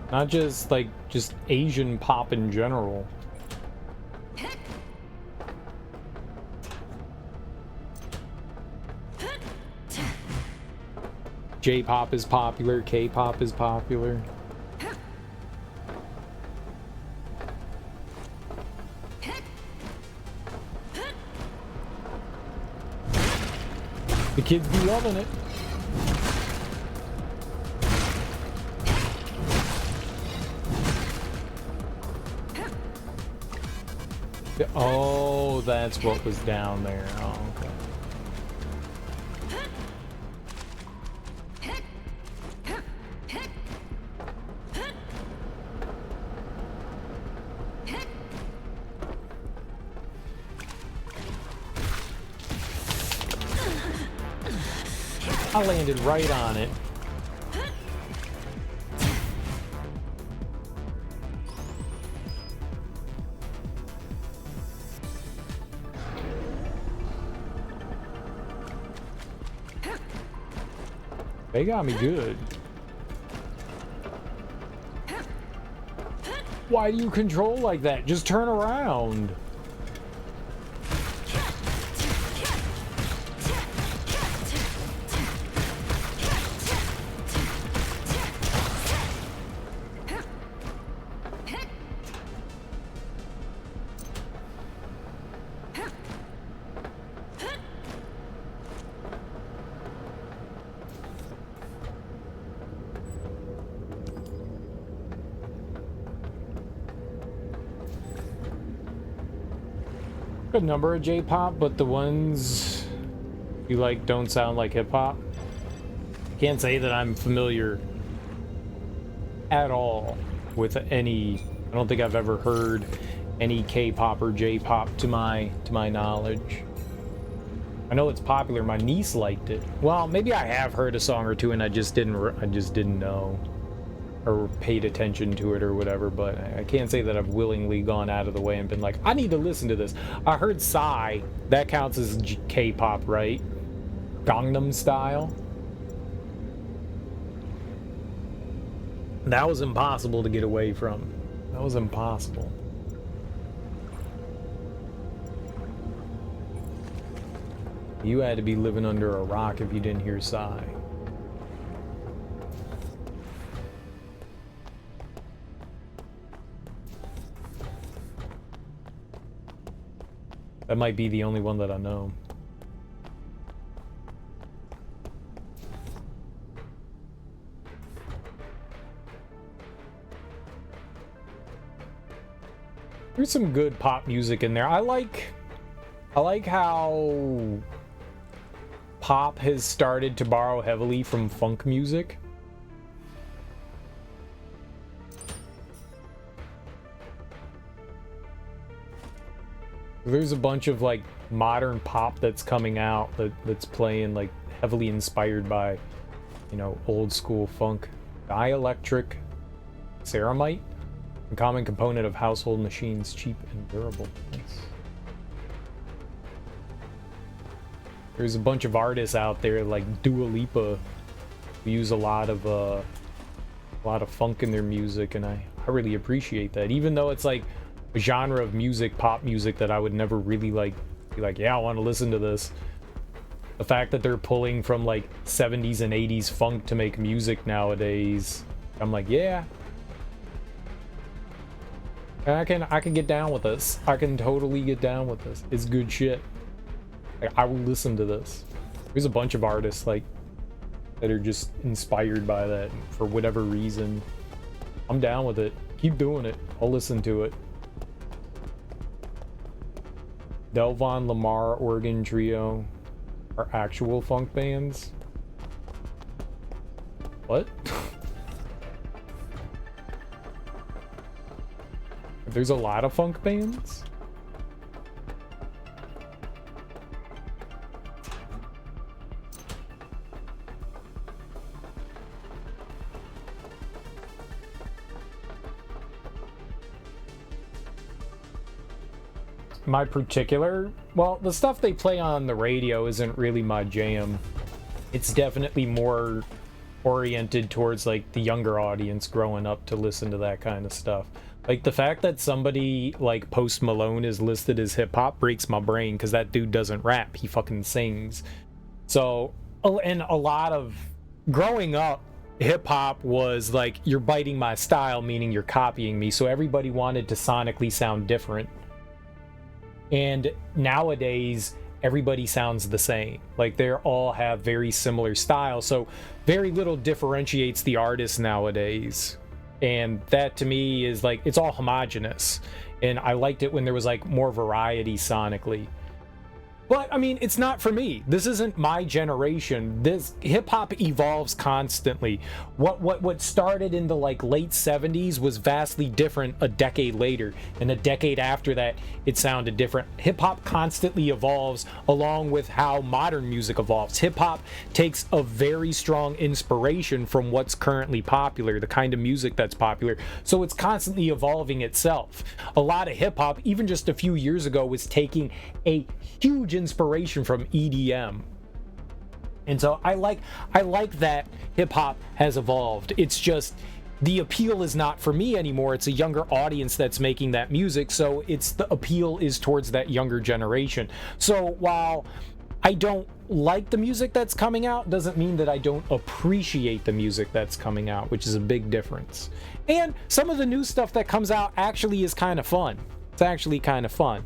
Not just like just Asian pop in general. J-pop is popular, K-pop is popular. The kids be loving it. Oh, that's what was down there. Oh, okay. I landed right on it. They got me good. Why do you control like that? Just turn around. Good number of J-pop, but the ones you like don't sound like hip-hop. Can't say that I'm familiar at all with any. I don't think I've ever heard any K-pop or J-pop to my knowledge. I know it's popular. My niece liked it. Well, maybe I have heard a song or two and I just didn't know. or paid attention to it or whatever, but I can't say that I've willingly gone out of the way and been like, I need to listen to this. I heard Psy, that counts as K-pop, right? Gangnam Style. That was impossible to get away from. That was impossible. You had to be living under a rock if you didn't hear Psy. That might be the only one that I know. There's some good pop music in there. I like how pop has started to borrow heavily from funk music. There's a bunch of like modern pop that's coming out that's playing like heavily inspired by, you know, old school funk. Dielectric ceramite, a common component of household machines, cheap and durable. Nice. There's a bunch of artists out there like Dua Lipa who use a lot of funk in their music, and I really appreciate that. Even though it's like a genre of music, pop music, that I would never really like be like, yeah, I want to listen to this. The fact that they're pulling from like 70s and 80s funk to make music nowadays, I'm like, yeah, I can get down with this. I can totally get down with this. It's good shit. Like, I will listen to this. There's a bunch of artists like that are just inspired by that for whatever reason. I'm down with it. Keep doing it. I'll listen to it. Delvon Lamar Organ Trio are actual funk bands? What? There's a lot of funk bands? My particular, well, the stuff they play on the radio isn't really my jam. It's definitely more oriented towards like the younger audience growing up to listen to that kind of stuff. Like the fact that somebody like Post Malone is listed as hip hop breaks my brain, because that dude doesn't rap, he fucking sings. So, and a lot of growing up, hip hop was like, you're biting my style, meaning you're copying me. So everybody wanted to sonically sound different. And nowadays, everybody sounds the same. Like they all have very similar styles. So very little differentiates the artist nowadays. And that to me is like, it's all homogenous. And I liked it when there was like more variety sonically. But I mean, it's not for me. This isn't my generation. This hip-hop evolves constantly. What started in the like late 70s was vastly different a decade later, and a decade after that it sounded different. Hip-hop constantly evolves along with how modern music evolves. Hip-hop takes a very strong inspiration from what's currently popular, the kind of music that's popular, so it's constantly evolving itself. A lot of hip-hop, even just a few years ago, was taking a huge inspiration from EDM. And so I like that hip hop has evolved. It's just the appeal is not for me anymore. It's a younger audience that's making that music, so it's the appeal is towards that younger generation. So while I don't like the music that's coming out, doesn't mean that I don't appreciate the music that's coming out, which is a big difference. And some of the new stuff that comes out actually is kind of fun. It's actually kind of fun.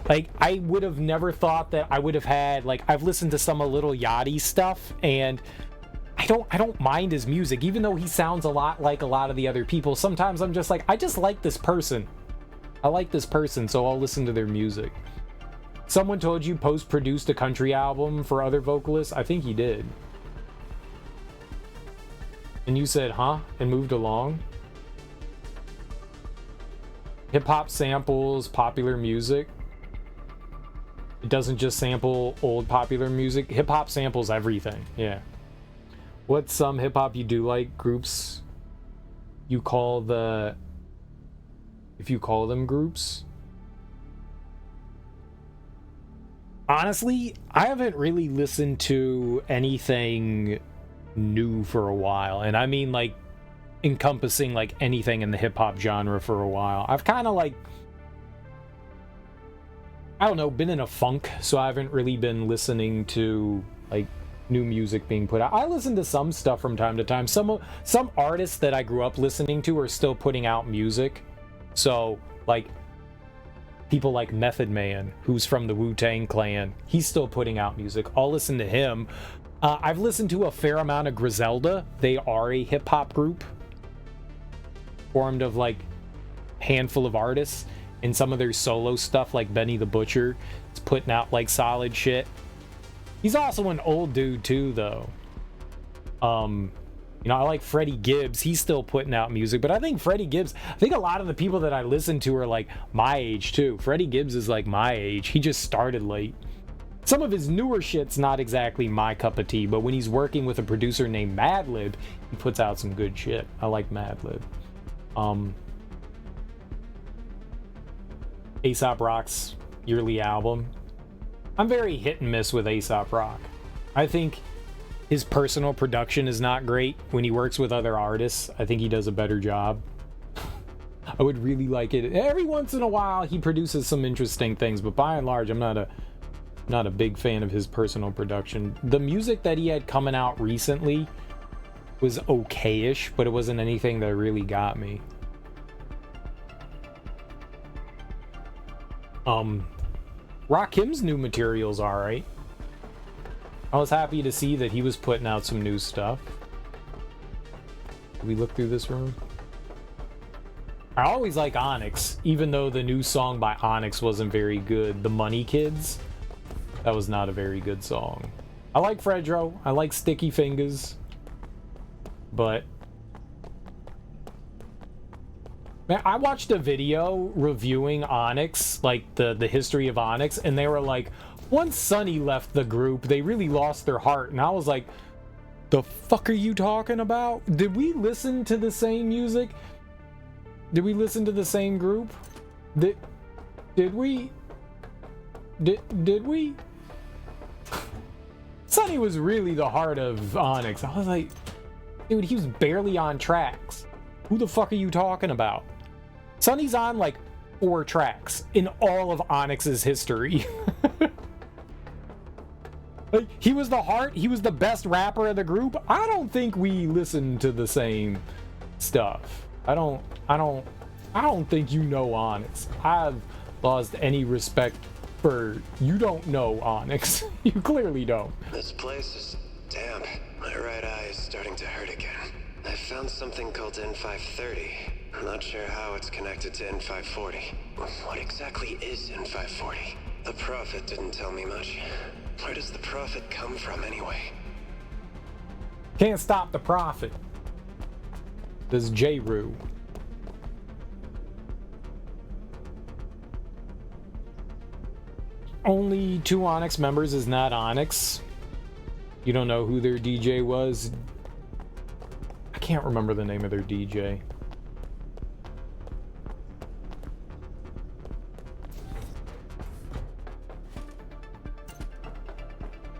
Like, I would have never thought that I would have had, like, I've listened to some of Lil Yachty's stuff, and I don't mind his music, even though he sounds a lot like a lot of the other people. Sometimes I'm just like, I just like this person. I like this person, so I'll listen to their music. Someone told you Post produced a country album for other vocalists? I think he did. And you said, huh? And moved along? Hip-hop samples popular music. It doesn't just sample old popular music. Hip-hop samples everything, yeah. What's some hip-hop you do like? Groups you call them groups. Honestly, I haven't really listened to anything new for a while, and I mean like encompassing like anything in the hip-hop genre for a while. I've kind of like, I don't know, been in a funk, so I haven't really been listening to like new music being put out. I listen to some stuff from time to time. Some artists that I grew up listening to are still putting out music. So like people like Method Man, who's from the Wu-Tang Clan, he's still putting out music. I'll listen to him. I've listened to a fair amount of Griselda. They are a hip-hop group formed of like handful of artists, and some of their solo stuff like Benny the Butcher is putting out like solid shit. He's also an old dude too though. You know, I like Freddie Gibbs. He's still putting out music, but I think I think a lot of the people that I listen to are like my age too. Freddie Gibbs is like my age. He just started late. Some of his newer shit's not exactly my cup of tea, but when he's working with a producer named Madlib, he puts out some good shit. I like Madlib. A$AP Rock's yearly album. I'm very hit and miss with A$AP Rock. I think his personal production is not great. When he works with other artists, I think he does a better job. I would really like it. Every once in a while, he produces some interesting things, but by and large, I'm not a big fan of his personal production. The music that he had coming out recently was okay-ish, but it wasn't anything that really got me. Rakim's new material's alright. I was happy to see that he was putting out some new stuff. Did we look through this room? I always like Onyx, even though the new song by Onyx wasn't very good. The Money Kids, that was not a very good song. I like Fredro, I like Sticky Fingers, but man, I watched a video reviewing Onyx, like the history of Onyx, and they were like, once Sonny left the group, they really lost their heart. And I was like, the fuck are you talking about? Did we listen to the same music? Did we listen to the same group? Did we? Did we? Sonny was really the heart of Onyx. I was like, dude, he was barely on tracks. Who the fuck are you talking about? Sonny's on like 4 tracks in all of Onyx's history. Like, he was the heart, he was the best rapper of the group. I don't think we listened to the same stuff. I don't think you know Onyx. I've lost any respect for, you don't know Onyx. You clearly don't. This place is damp. My right eye is starting to hurt again. I found something called N530. I'm not sure how it's connected to N540. What exactly is N540? The Prophet didn't tell me much. Where does the Prophet come from anyway? Can't stop the Prophet. This is J-Roo. Only 2 Onyx members is not Onyx. You don't know who their DJ was? I can't remember the name of their DJ.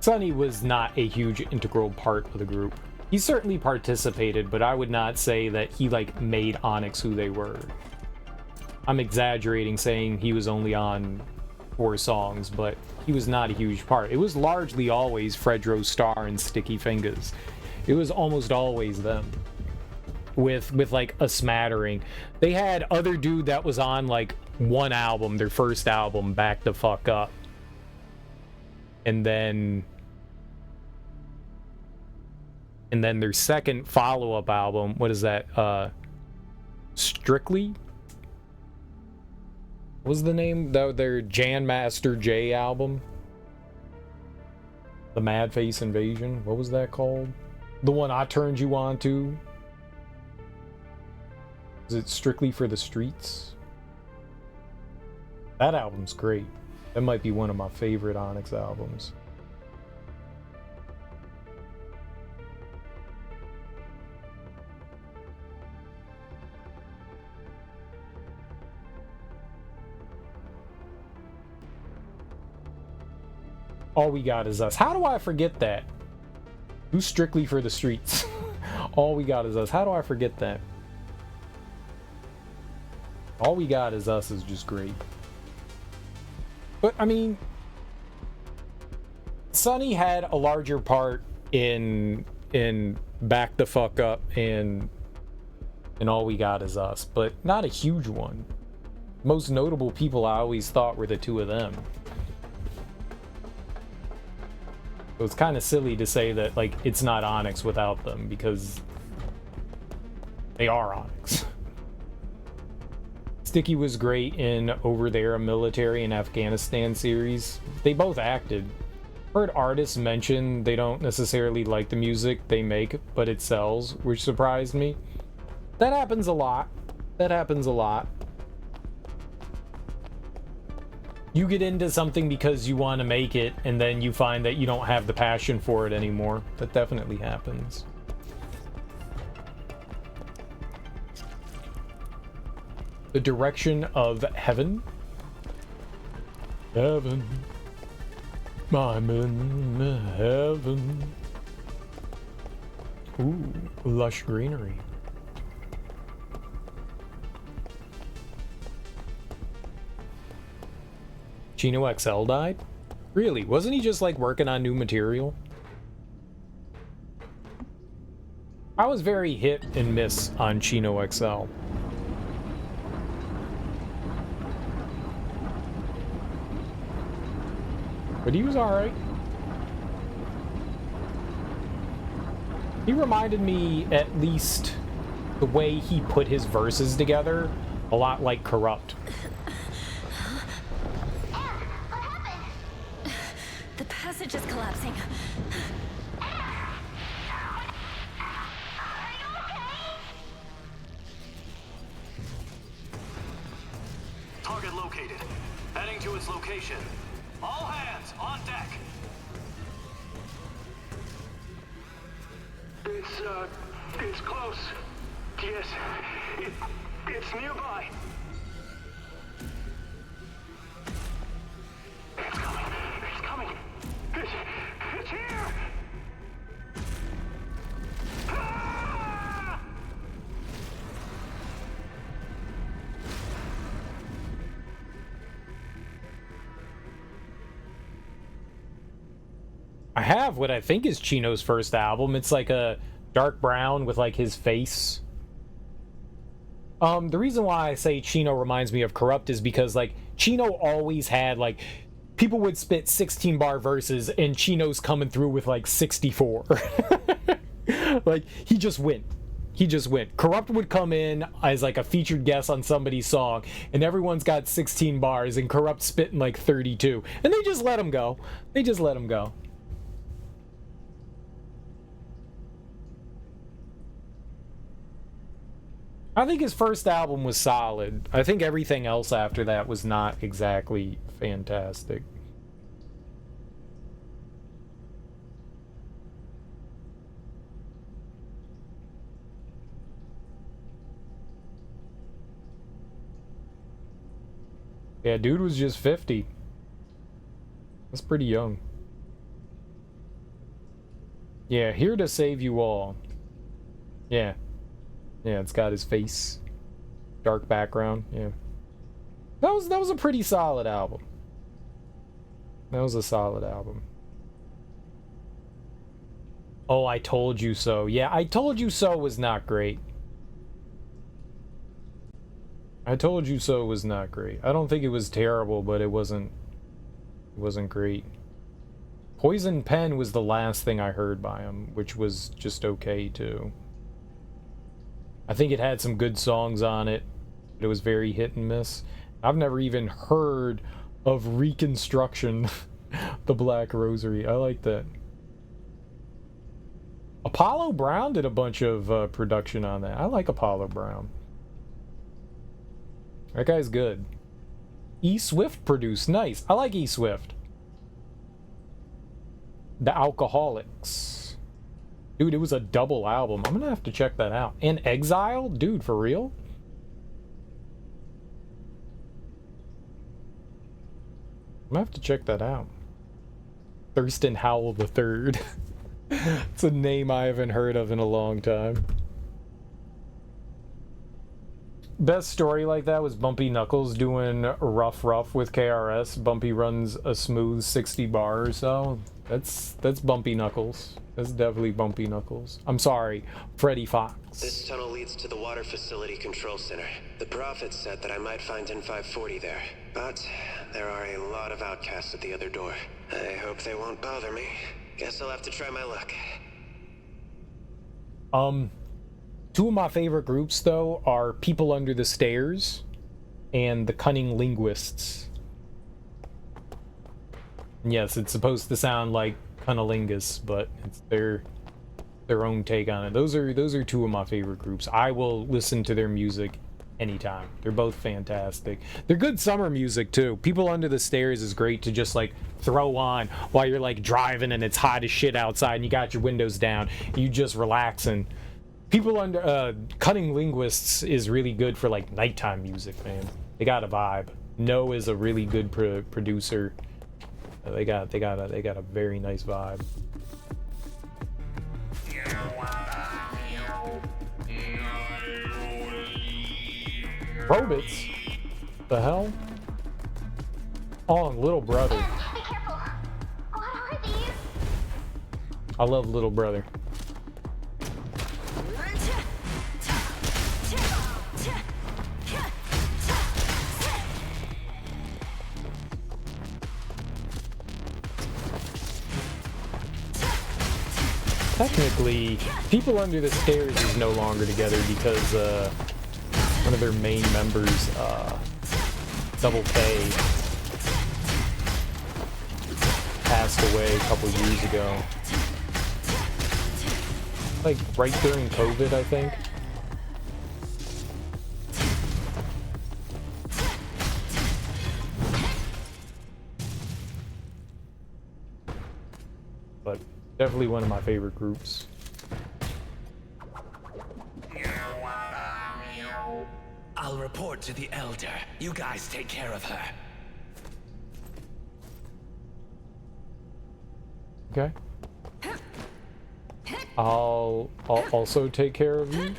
Sonny was not a huge integral part of the group. He certainly participated, but I would not say that he like made Onyx who they were. I'm exaggerating saying he was only on 4 songs, but he was not a huge part. It was largely always Fredro Starr and Sticky Fingers. It was almost always them. With like a smattering. They had other dude that was on like 1 album, their first album, Back the Fuck Up. And then their second follow-up album, what is that? Strictly? What was the name? Their Jan Master J album? The Mad Face Invasion? What was that called? The one I Turned You On To? Is it Strictly for the Streets? That album's great. That might be one of my favorite Onyx albums. All We Got Is Us. How do I forget that? Who's Strictly for the Streets? All We Got Is Us. How do I forget that? All We Got Is Us is just great. But, I mean, Sonny had a larger part in Back the Fuck Up and All We Got Is Us, but not a huge one. Most notable people I always thought were the two of them. So it's kind of silly to say that, like, it's not Onyx without them, because they are Onyx. Sticky was great in Over There, a Military and Afghanistan series. They both acted. Heard artists mention they don't necessarily like the music they make, but it sells, which surprised me. That happens a lot. That happens a lot. You get into something because you want to make it, and then you find that you don't have the passion for it anymore. That definitely happens. The Direction of Heaven. Heaven. I'm in heaven. Ooh, lush greenery. Chino XL died? Really? Wasn't he just like working on new material? I was very hit and miss on Chino XL. But he was alright. He reminded me, at least the way he put his verses together, a lot like Corrupt. The passage is collapsing. Target located. Heading to its location. All hands on deck. It's close. Yes, it's nearby. It's coming. It's coming. It's here. Ah! I have what I think is Chino's first album. It's like a dark brown with like his face. The reason why I say Chino reminds me of Corrupt is because like Chino always had like people would spit 16 bar verses and Chino's coming through with like 64. Like he just went. Corrupt would come in as like a featured guest on somebody's song, and everyone's got 16 bars, and Corrupt spitting like 32, and they just let him go. I think his first album was solid. I think everything else after that was not exactly fantastic. Yeah, dude was just 50. That's pretty young. Yeah, Here to Save You All. Yeah. Yeah, it's got his face. Dark background, yeah. That was a pretty solid album. That was a solid album. Oh, I Told You So. Yeah, I Told You So was not great. I Told You So was not great. I don't think it was terrible, but it wasn't great. Poison Pen was the last thing I heard by him, which was just okay too. I think it had some good songs on it, but it was very hit and miss. I've never even heard of Reconstruction, the Black Rosary. I like that. Apollo Brown did a bunch of production on that. I like Apollo Brown. That guy's good. E Swift produced. Nice. I like E Swift. The Alcoholics. Dude, it was a double album. I'm gonna have to check that out. And Exile? Dude, for real? I'm gonna have to check that out. Thurston Howell the Third. It's a name I haven't heard of in a long time. Best story like that was Bumpy Knuckles doing Rough with KRS. Bumpy runs a smooth 60 bar or so. That's Bumpy Knuckles. That's definitely Bumpy Knuckles. I'm sorry, Freddy Fox. This tunnel leads to the water facility control center. The Prophet said that I might find N540 there, but there are a lot of outcasts at the other door. I hope they won't bother me. Guess I'll have to try my luck. Two of my favorite groups, though, are People Under the Stairs and the Cunning Linguists. And yes, it's supposed to sound like Cunnilingus, but it's their own take on it. Those are two of my favorite groups. I will listen to their music anytime. They're both fantastic. They're good summer music, too. People Under the Stairs is great to just, like, throw on while you're, like, driving and it's hot as shit outside and you got your windows down. You just relaxing. People Under Cunning Linguists is really good for like nighttime music, man. They got a vibe. No is a really good producer. They got a very nice vibe. Robots? The hell? Oh, Little Brother. Be careful. What are these? I love Little Brother. Technically, People Under the Stairs is no longer together because one of their main members, Double K, passed away a couple years ago. Like right during COVID, I think. But definitely one of my favorite groups. I'll report to the Elder. You guys take care of her. Okay. I'll also take care of you.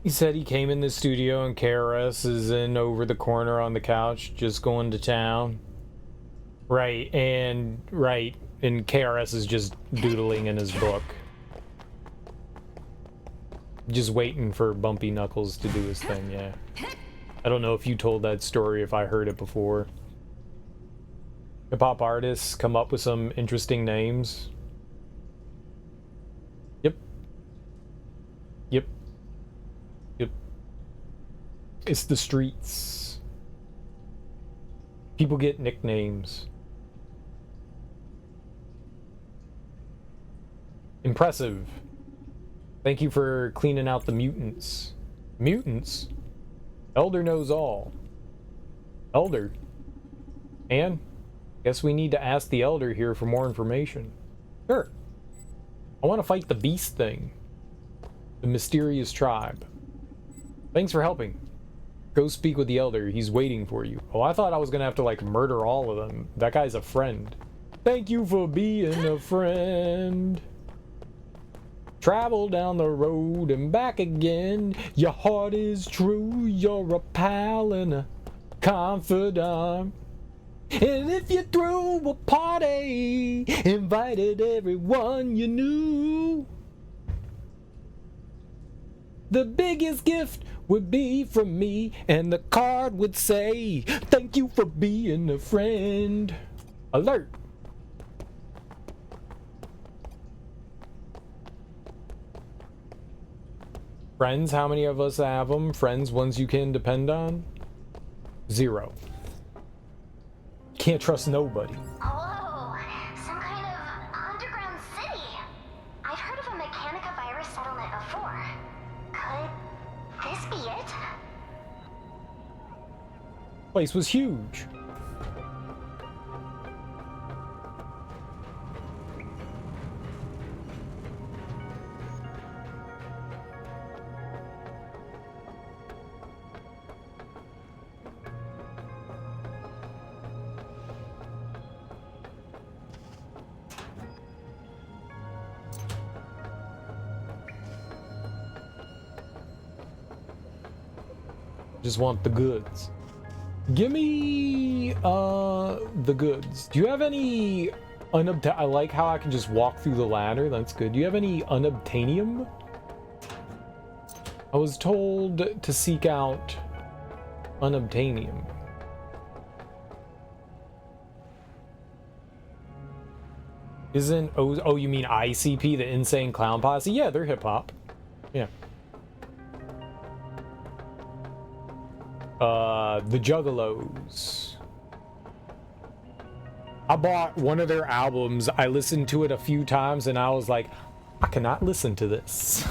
He said he came in the studio and KRS is in over the corner on the couch, just going to town. Right, and KRS is just doodling in his book. Just waiting for Bumpy Knuckles to do his thing, yeah. I don't know if you told that story, if I heard it before. Hip-hop artists come up with some interesting names. Yep. It's the streets. People get nicknames. Impressive. Thank you for cleaning out the mutants. Mutants? Elder knows all. Elder? Anne? Guess we need to ask the Elder here for more information. Sure. I want to fight the beast thing. The mysterious tribe. Thanks for helping. Go speak with the Elder. He's waiting for you. Oh, I thought I was going to have to, like, murder all of them. That guy's a friend. Thank you for being a friend. Travel down the road and back again. Your heart is true. You're a pal and a confidant. And if you threw a party, invited everyone you knew, the biggest gift would be from me, and the card would say, thank you for being a friend. Alert! Friends, how many of us have them? Friends, ones you can depend on? 0. Can't trust nobody. Whoa, some kind of underground city. I've heard of a Mechanica virus settlement before. Could this be it? Place was huge. Just want the goods. Give me the goods. Do you have any I like how I can just walk through the ladder. That's good. Do you have any unobtainium? I was told to seek out unobtainium. Isn't oh you mean ICP, the Insane Clown Posse? Yeah, they're hip hop. Yeah. The Juggalos. I bought one of their albums. I listened to it a few times and I was like, I cannot listen to this.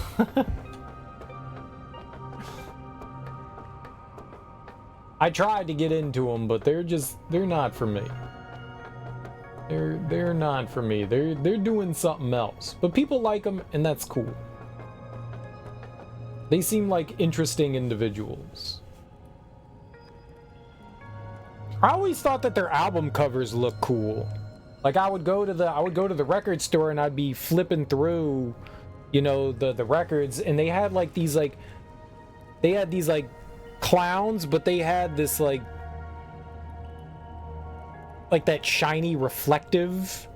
I tried to get into them, but they're not for me. They're not for me. They're doing something else. But people like them and that's cool. They seem like interesting individuals. I always thought that their album covers look cool. Like I would go to the record store and I'd be flipping through, you know, the records, and they had like these clowns, but they had this like that shiny reflective.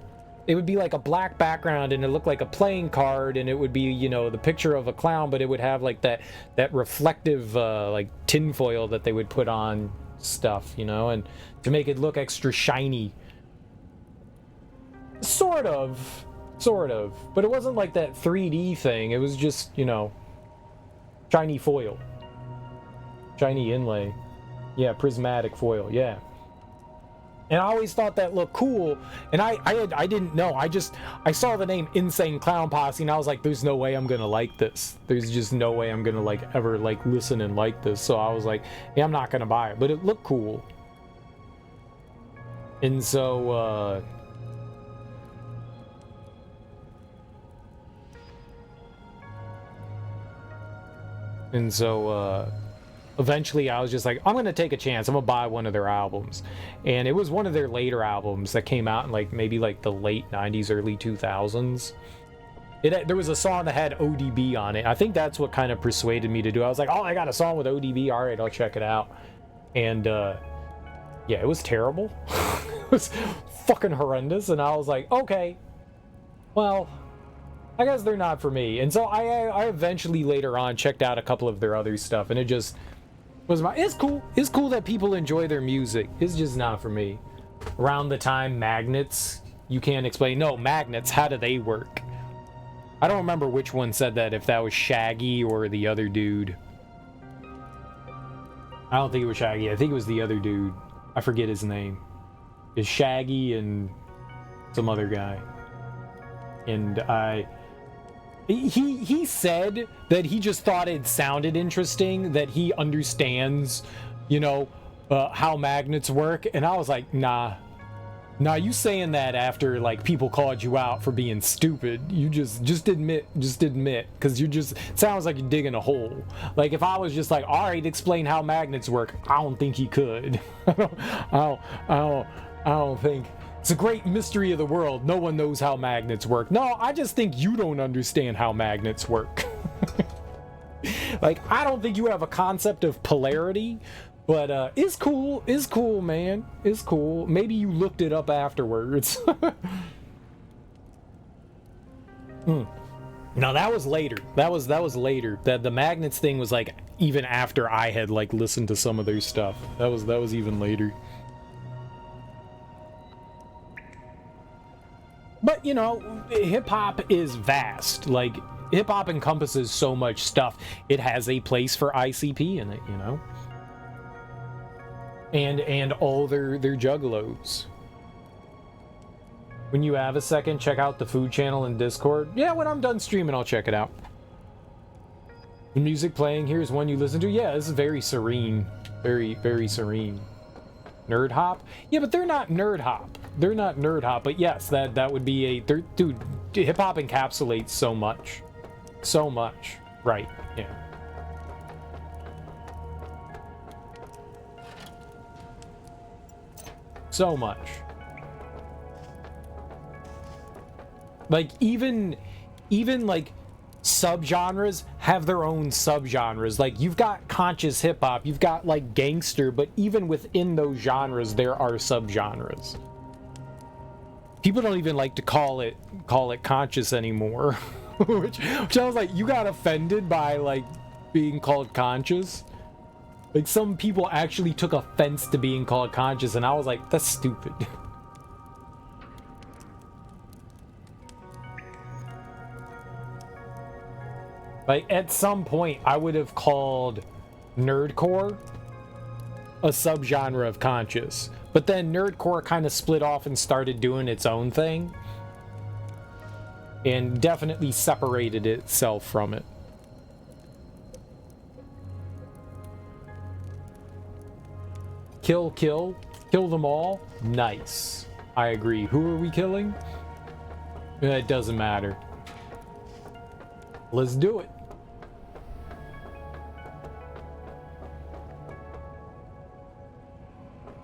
It would be like a black background and it looked like a playing card, and it would be, you know, the picture of a clown, but it would have like that reflective like tinfoil that they would put on stuff, you know, and to make it look extra shiny. Sort of, but it wasn't like that 3D thing. It was just, you know, shiny foil, shiny inlay. Yeah, prismatic foil. Yeah. And I always thought that looked cool, and I didn't know. I saw the name Insane Clown Posse, and I was like, there's no way I'm gonna like this. There's just no way I'm gonna like ever like listen and like this. So I was like, yeah, I'm not gonna buy it, but it looked cool. And so eventually I was just like, I'm gonna take a chance. I'm gonna buy one of their albums. And it was one of their later albums that came out in like maybe like the late 90s, early 2000s. There was a song that had ODB on it. I think that's what kind of persuaded me to do it. I was like, oh, I got a song with ODB. All right, I'll check it out. And yeah, it was terrible. It was fucking horrendous. And I was like, okay, well, I guess they're not for me. And so I eventually later on checked out a couple of their other stuff, and it just was it's cool. It's cool that people enjoy their music. It's just not for me. Around the time Magnets, you can't explain. No, Magnets, how do they work? I don't remember which one said that, if that was Shaggy or the other dude. I don't think it was Shaggy. I think it was the other dude. I forget his name. It's Shaggy and some other guy. And he said that he just thought it sounded interesting, that he understands, you know, how magnets work. And I was like, nah, you saying that after like people called you out for being stupid. You just admit, because sounds like you're digging a hole. Like if I was just like, all right, explain how magnets work, I don't think he could. I don't think. It's a great mystery of the world. No one knows how magnets work. No, I just think you don't understand how magnets work. Like, I don't think you have a concept of polarity, but it's cool. It's cool, man. It's cool. Maybe you looked it up afterwards. No, that was later. That was later. That the magnets thing was like even after I had like listened to some of their stuff. That was even later. But, you know, hip-hop is vast. Like, hip-hop encompasses so much stuff. It has a place for ICP in it, you know? And all their juggalos. When you have a second, check out the food channel in Discord. Yeah, when I'm done streaming, I'll check it out. The music playing here is one you listen to. Yeah, this is very serene. Very, very serene. Nerd hop? Yeah, but they're not nerd hop. They're not nerd hop, but yes, that would be dude, hip hop encapsulates so much. So much. Right, yeah. So much. Like even like subgenres have their own subgenres. Like, you've got conscious hip-hop, you've got like gangster, but even within those genres there are subgenres. People don't even like to call it conscious anymore. which I was like, you got offended by like being called conscious? Like, some people actually took offense to being called conscious, and I was like, that's stupid. Like, at some point, I would have called nerdcore a subgenre of conscious. But then nerdcore kind of split off and started doing its own thing. And definitely separated itself from it. Kill them all. Nice. I agree. Who are we killing? It doesn't matter. Let's do it.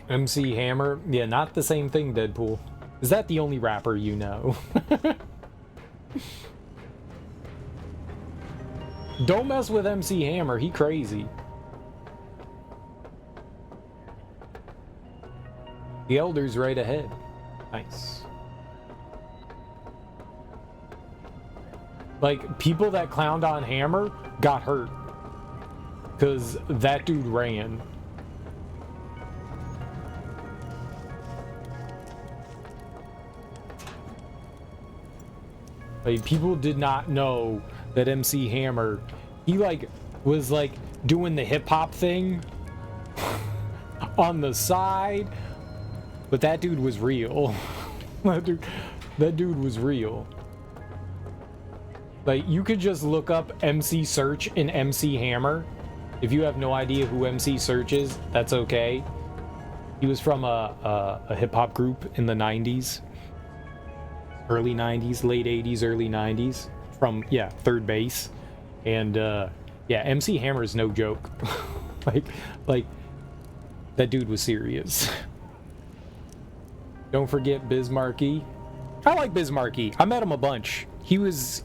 MC Hammer. Yeah, not the same thing, Deadpool. Is that the only rapper you know? Don't mess with MC Hammer. He crazy. The Elder's right ahead. Nice. Like, people that clowned on Hammer got hurt. Because that dude ran. Like, people did not know that MC Hammer, he like was like doing the hip hop thing on the side, but that dude was real. that dude was real. Like, you could just look up MC Search and MC Hammer. If you have no idea who MC Search is, that's okay. He was from a hip hop group in the 90s. Early 90s, late 80s, early 90s, from, yeah, Third Base. And yeah, MC Hammer is no joke. like that dude was serious. Don't forget Bismarcky. I like Bismarcky. I met him a bunch. He was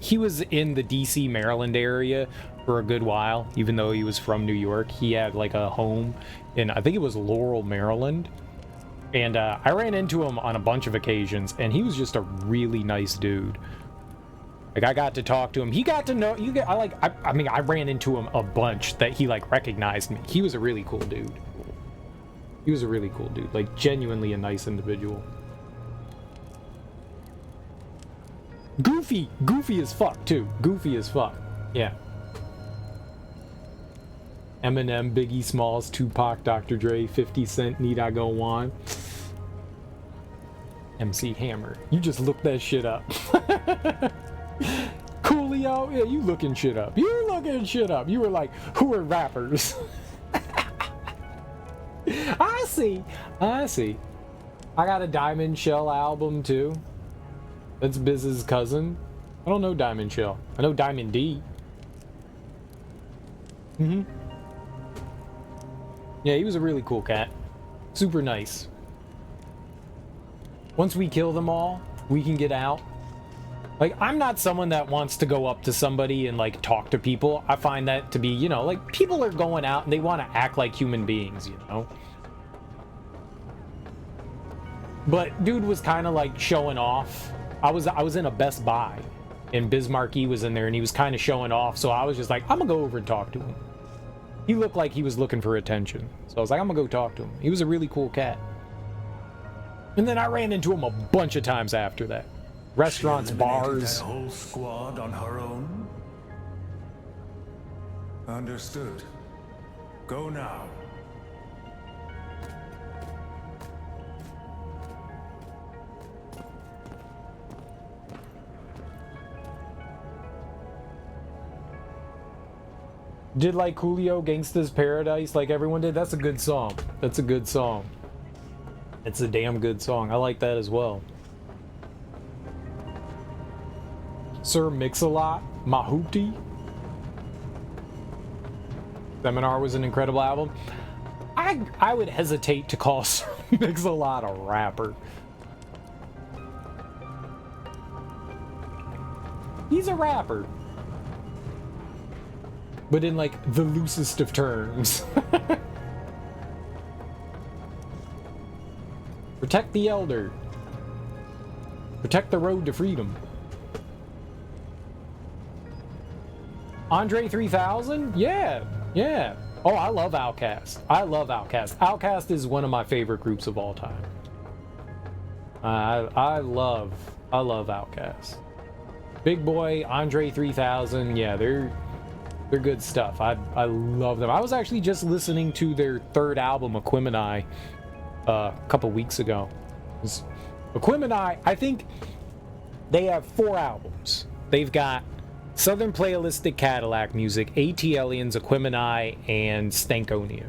in the DC, Maryland area for a good while, even though he was from New York. He had like a home in, I think it was Laurel, Maryland. And I ran into him on a bunch of occasions, and he was just a really nice dude. Like, I got to talk to him. He got to know you. I mean, I ran into him a bunch that he like recognized me. He was a really cool dude. He was a really cool dude. Like, genuinely a nice individual. Goofy as fuck too. Goofy as fuck. Yeah. Eminem, Biggie Smalls, Tupac, Dr. Dre, 50 Cent, need I go on? MC Hammer. You just looked that shit up. Coolio, yeah, you looking shit up. You looking shit up. You were like, who are rappers? I see. I got a Diamond Shell album too. That's Biz's cousin. I don't know Diamond Shell. I know Diamond D. Yeah, he was a really cool cat. Super nice. Once we kill them all, we can get out. Like, I'm not someone that wants to go up to somebody and, like, talk to people. I find that to be, you know, like, people are going out and they want to act like human beings, you know? But dude was kind of, like, showing off. I was in a Best Buy, and Bismarcky was in there, and he was kind of showing off, so I was just like, I'm gonna go over and talk to him. He looked like he was looking for attention. So I was like, I'm gonna go talk to him. He was a really cool cat. And then I ran into him a bunch of times after that. Restaurants, bars. That whole squad on her own? Understood. Go now. Did like Coolio Gangsta's Paradise like everyone did? That's a good song. That's a good song. It's a damn good song. I like that as well. Sir Mix-a-Lot, Mahoopty. Seminar was an incredible album. I would hesitate to call Sir Mix-a-Lot a rapper. He's a rapper. but in like the loosest of terms. Protect the elder. Protect the road to freedom. Andre 3000? Yeah, yeah. Oh, I love Outkast. I love Outkast. Outkast is one of my favorite groups of all time. I love Outkast. Big Boy, Andre 3000, yeah, they're good stuff. I love them. I was actually just listening to their third album, Aquemini, a couple weeks ago. Aquemini, I think they have 4 albums. They've got Southern Playalistic Cadillac Music, AT Aliens, Aquemini, and Stankonia.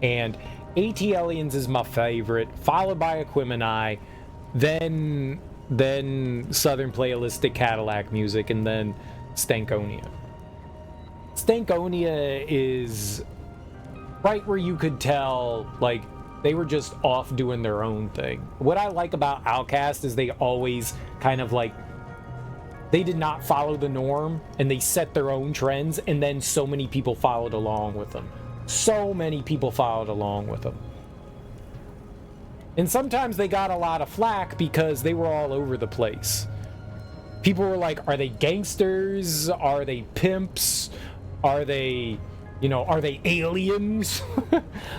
And AT Aliens is my favorite, followed by Aquemini, then Southern Playalistic Cadillac Music, and then Stankonia. Stankonia is right where you could tell, like, they were just off doing their own thing. What I like about Outkast is they always kind of like, they did not follow the norm, and they set their own trends, and then so many people followed along with them. So many people followed along with them. And sometimes they got a lot of flack because they were all over the place. People were like, are they gangsters? Are they pimps? Are they, you know, are they aliens?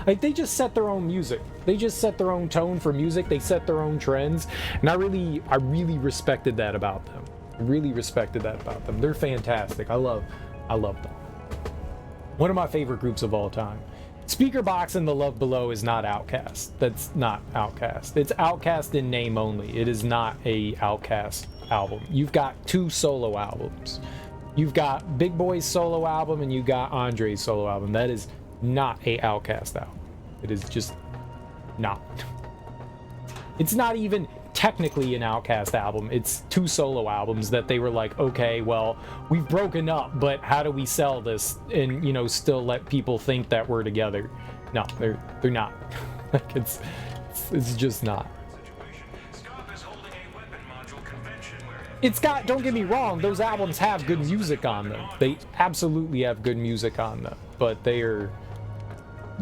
Like, they just set their own music. They just set their own tone for music. They set their own trends. And I really respected that about them. I really respected that about them. They're fantastic. I love them. One of my favorite groups of all time. Speaker Box and The Love Below is not Outkast. That's not Outkast. It's Outkast in name only. It is not a Outkast album. You've got 2 solo albums. You've got Big Boy's solo album and you got Andre's solo album. That is not a Outkast album. It is just not. It's not even technically an Outkast album. It's 2 solo albums that they were like, okay, well, we've broken up, but how do we sell this and, you know, still let people think that we're together? No, they're not. Like, it's just not. It's got, don't get me wrong, those albums have good music on them. They absolutely have good music on them, but they are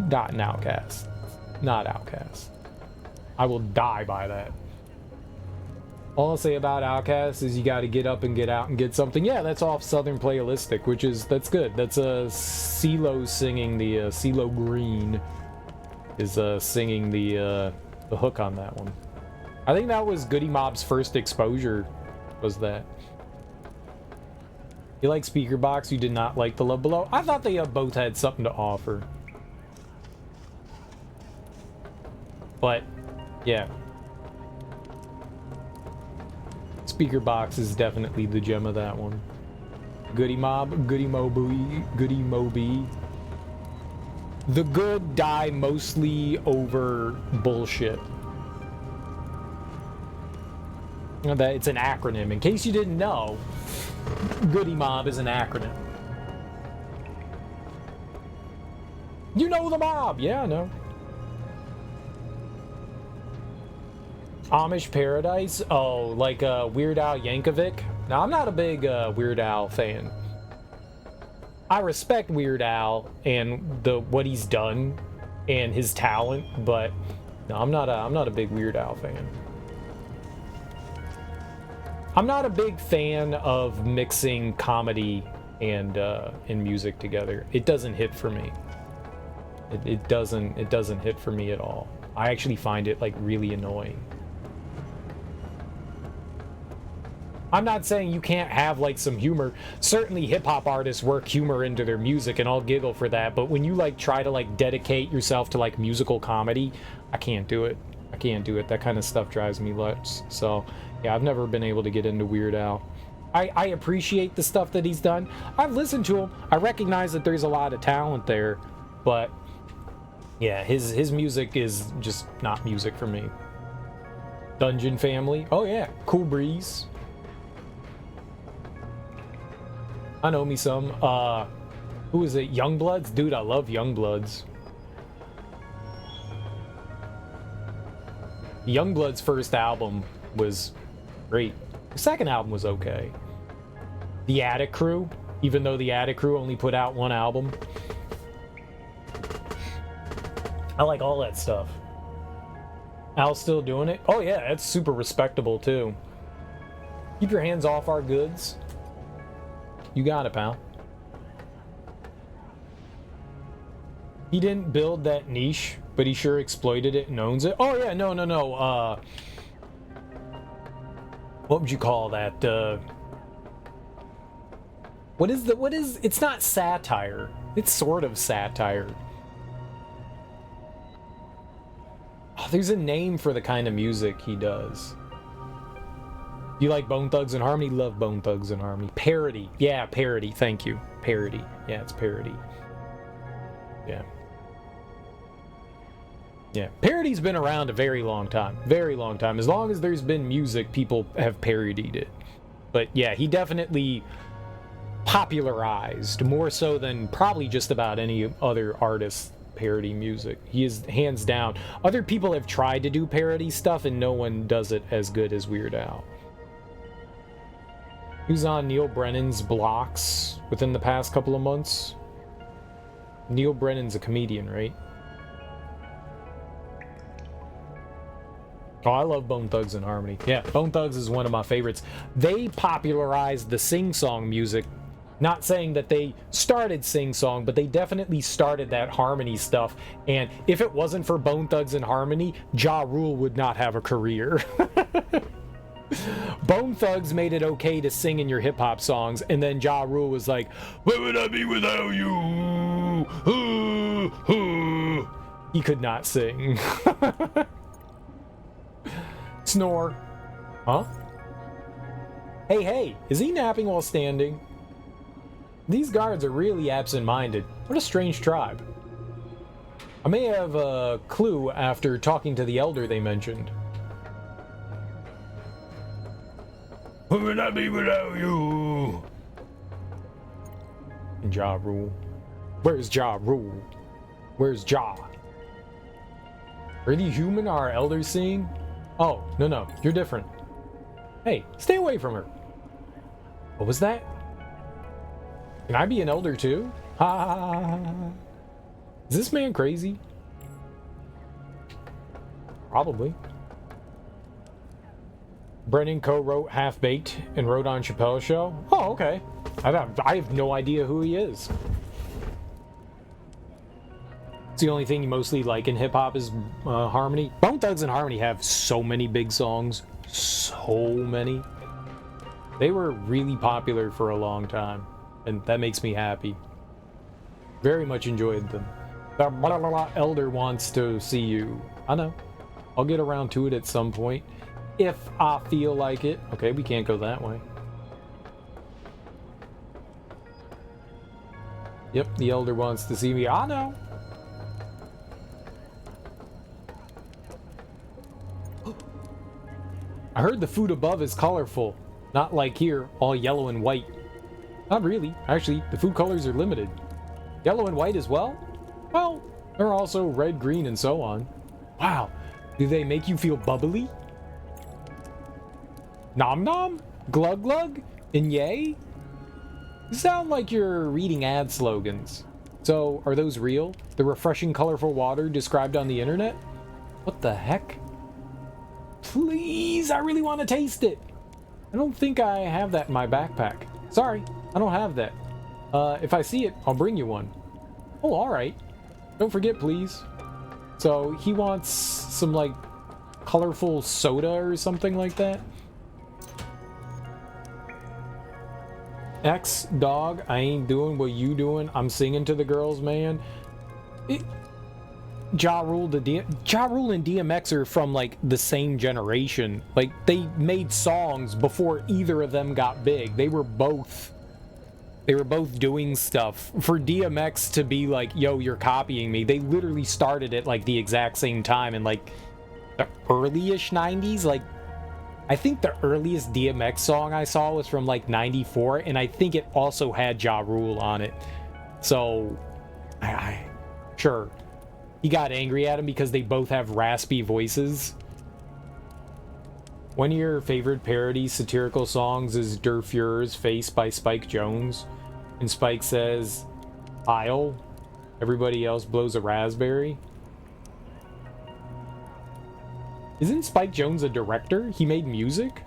not an Outkast. Not Outkast. I will die by that. All I'll say about Outkast is you got to get up and get out and get something. Yeah, that's off Southern Playalistic, which is, that's good. That's CeeLo singing the CeeLo Green is singing the hook on that one. I think that was Goody Mob's first exposure. Was that? You like Speaker Box? You did not like The Love Below? I thought they both had something to offer. But yeah. Speaker Box is definitely the gem of that one. Goody Mob, Goody Moby. The good die mostly over bullshit. That it's an acronym. In case you didn't know, Goody Mob is an acronym. You know the mob. Yeah, I know. Amish Paradise? Oh, like Weird Al Yankovic? Now, I'm not a big Weird Al fan. I respect Weird Al and what he's done and his talent, but no, I'm not a big Weird Al fan. I'm not a big fan of mixing comedy and music together. It doesn't hit for me. It doesn't hit for me at all. I actually find it like really annoying. I'm not saying you can't have like some humor. Certainly hip-hop artists work humor into their music and I'll giggle for that, but when you like try to like dedicate yourself to like musical comedy, I can't do it. I can't do it. That kind of stuff drives me nuts. So yeah, I've never been able to get into Weird Al. I appreciate the stuff that he's done. I've listened to him. I recognize that there's a lot of talent there, but yeah, his music is just not music for me. Dungeon Family. Oh yeah, Cool Breeze. I know me some. Who is it? Youngbloods? Dude, I love Youngbloods. Youngblood's first album was great. The second album was okay. The Attic Crew. even though the Attic Crew only put out one album. I like all that stuff. Al's still doing it? Oh yeah, it's super respectable too. Keep your hands off our goods. You got it, pal. He didn't build that niche, but he sure exploited it and owns it. Oh yeah, no. What would you call that? What is, it's not satire. It's sort of satire. Oh, there's a name for the kind of music he does. You like Bone Thugs and Harmony? Love Bone Thugs and Harmony. Parody. Yeah, parody. Thank you. Parody. Yeah, it's parody. Yeah. Yeah. Parody's been around a very long time. Very long time. As long as there's been music, people have parodied it. But yeah, he definitely popularized, more so than probably just about any other artist, parody music. He is hands down. Other people have tried to do parody stuff and no one does it as good as Weird Al. He was on Neil Brennan's blocks within the past couple of months. Neil Brennan's a comedian, right? Oh, I love Bone Thugs and Harmony. Yeah, Bone Thugs is one of my favorites. They popularized the sing-song music. Not saying that they started sing-song, but they definitely started that harmony stuff. And if it wasn't for Bone Thugs and Harmony, Ja Rule would not have a career. Bone Thugs made it okay to sing in your hip-hop songs, and then Ja Rule was like, where would I be without you? He could not sing. Snore. Huh? Hey, is he napping while standing? These guards are really absent-minded. What a strange tribe. I may have a clue after talking to the elder they mentioned. Where would I be without you? And Ja Rule. Where's Ja Rule? Where's Ja? Are you human our elders seeing? Oh, no, you're different. Hey, stay away from her. What was that? Can I be an elder too? Ha! Is this man crazy? Probably. Brennan co-wrote Half-Baked and wrote on Chappelle's show. Oh, okay. I have no idea who he is. It's the only thing you mostly like in hip-hop is harmony. Bone Thugs and Harmony have so many big songs. So many. They were really popular for a long time. And that makes me happy. Very much enjoyed them. The blah, blah, blah, elder wants to see you. I know. I'll get around to it at some point. If I feel like it. Okay, we can't go that way. Yep, the elder wants to see me. I know. I heard the food above is colorful. Not like here, all yellow and white. Not really. Actually, the food colors are limited. Yellow and white as well? Well, there are also red, green, and so on. Wow. Do they make you feel bubbly? Nom nom? Glug glug? And yay? You sound like you're reading ad slogans. So, are those real? The refreshing, colorful water described on the internet? What the heck? Please, I really want to taste it. I don't think I have that in my backpack. Sorry, I don't have that. If I see it, I'll bring you one. Oh, alright. Don't forget, please. So, he wants some, like, colorful soda or something like that? X, dog, I ain't doing what you doing. I'm singing to the girls, man. Ja Rule and DMX are from, like, the same generation. Like, they made songs before either of them got big. They were both doing stuff. For DMX to be like, yo, you're copying me, they literally started at, like, the exact same time in, like, the early-ish 90s. Like, I think the earliest DMX song I saw was from, like, 94, and I think it also had Ja Rule on it. So, sure. He got angry at him because they both have raspy voices. One of your favorite parody satirical songs is Der Fuhrer's Face by Spike Jones. And Spike says, "I'll." Everybody else blows a raspberry. Isn't Spike Jonze a director? He made music?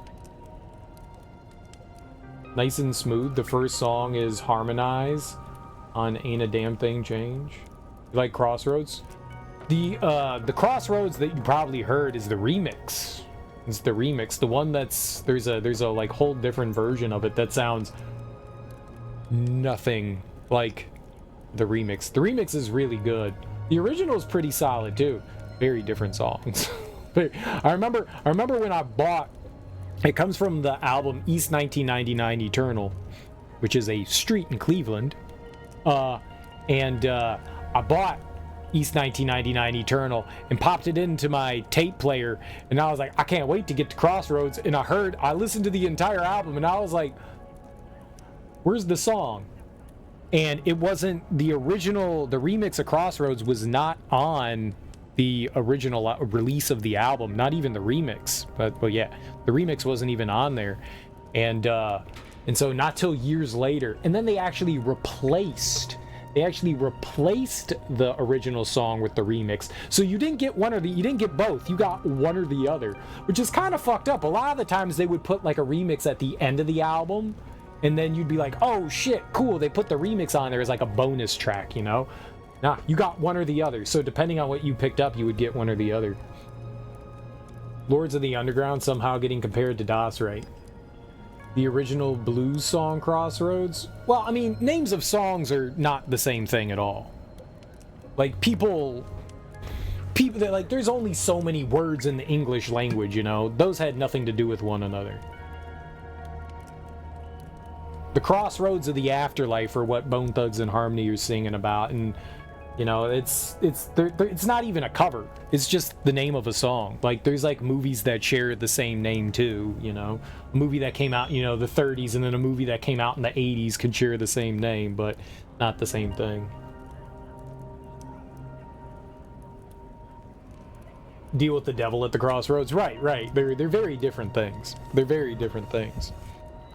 Nice and Smooth. The first song is Harmonize on Ain't a Damn Thing Change. You like Crossroads? The Crossroads that you probably heard is the remix. It's the remix. The one that's there's a like whole different version of it that sounds nothing like the remix. The remix is really good. The original is pretty solid too. Very different songs. I remember when I bought, it comes from the album East 1999 Eternal, which is a street in Cleveland. I bought East 1999 Eternal and popped it into my tape player, and I was like, I can't wait to get to Crossroads. And I listened to the entire album, and I was like, where's the song? And it wasn't the original. The remix of Crossroads was not on the original release of the album, not even the remix. But yeah, the remix wasn't even on there. And so not till years later, and then they actually replaced the original song with the remix. So you didn't get you didn't get both. You got one or the other, which is kind of fucked up. A lot of the times they would put like a remix at the end of the album, and then you'd be like, oh shit, cool, they put the remix on there as like a bonus track, you know? Nah, you got one or the other. So depending on what you picked up, you would get one or the other. Lords of the Underground somehow getting compared to DOS, right? The original blues song Crossroads? Well, I mean, names of songs are not the same thing at all. Like, people like, there's only so many words in the English language, you know? Those had nothing to do with one another. The crossroads of the afterlife are what Bone Thugs and Harmony are singing about, and you know, it's not even a cover. It's just the name of a song. Like, there's like movies that share the same name too, you know? A movie that came out, you know, the 30s, and then a movie that came out in the 80s could share the same name, but not the same thing. Deal with the devil at the crossroads. Right. They're very different things. They're very different things.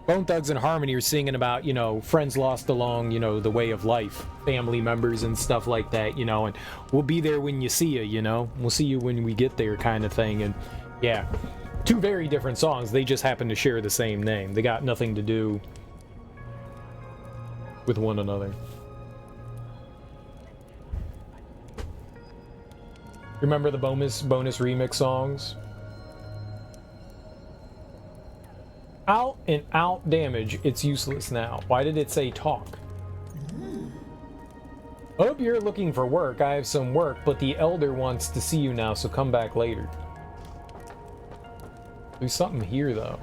Bone Thugs and Harmony are singing about, you know, friends lost along, you know, the way of life, family members and stuff like that, you know, and we'll be there when you see you, you know, we'll see you when we get there kind of thing. And yeah, two very different songs. They just happen to share the same name. They got nothing to do with one another. Remember the bonus remix songs? Out and out damage. It's useless now. Why did it say talk? Hope you're looking for work. I have some work, but the elder wants to see you now, so come back later. There's something here, though.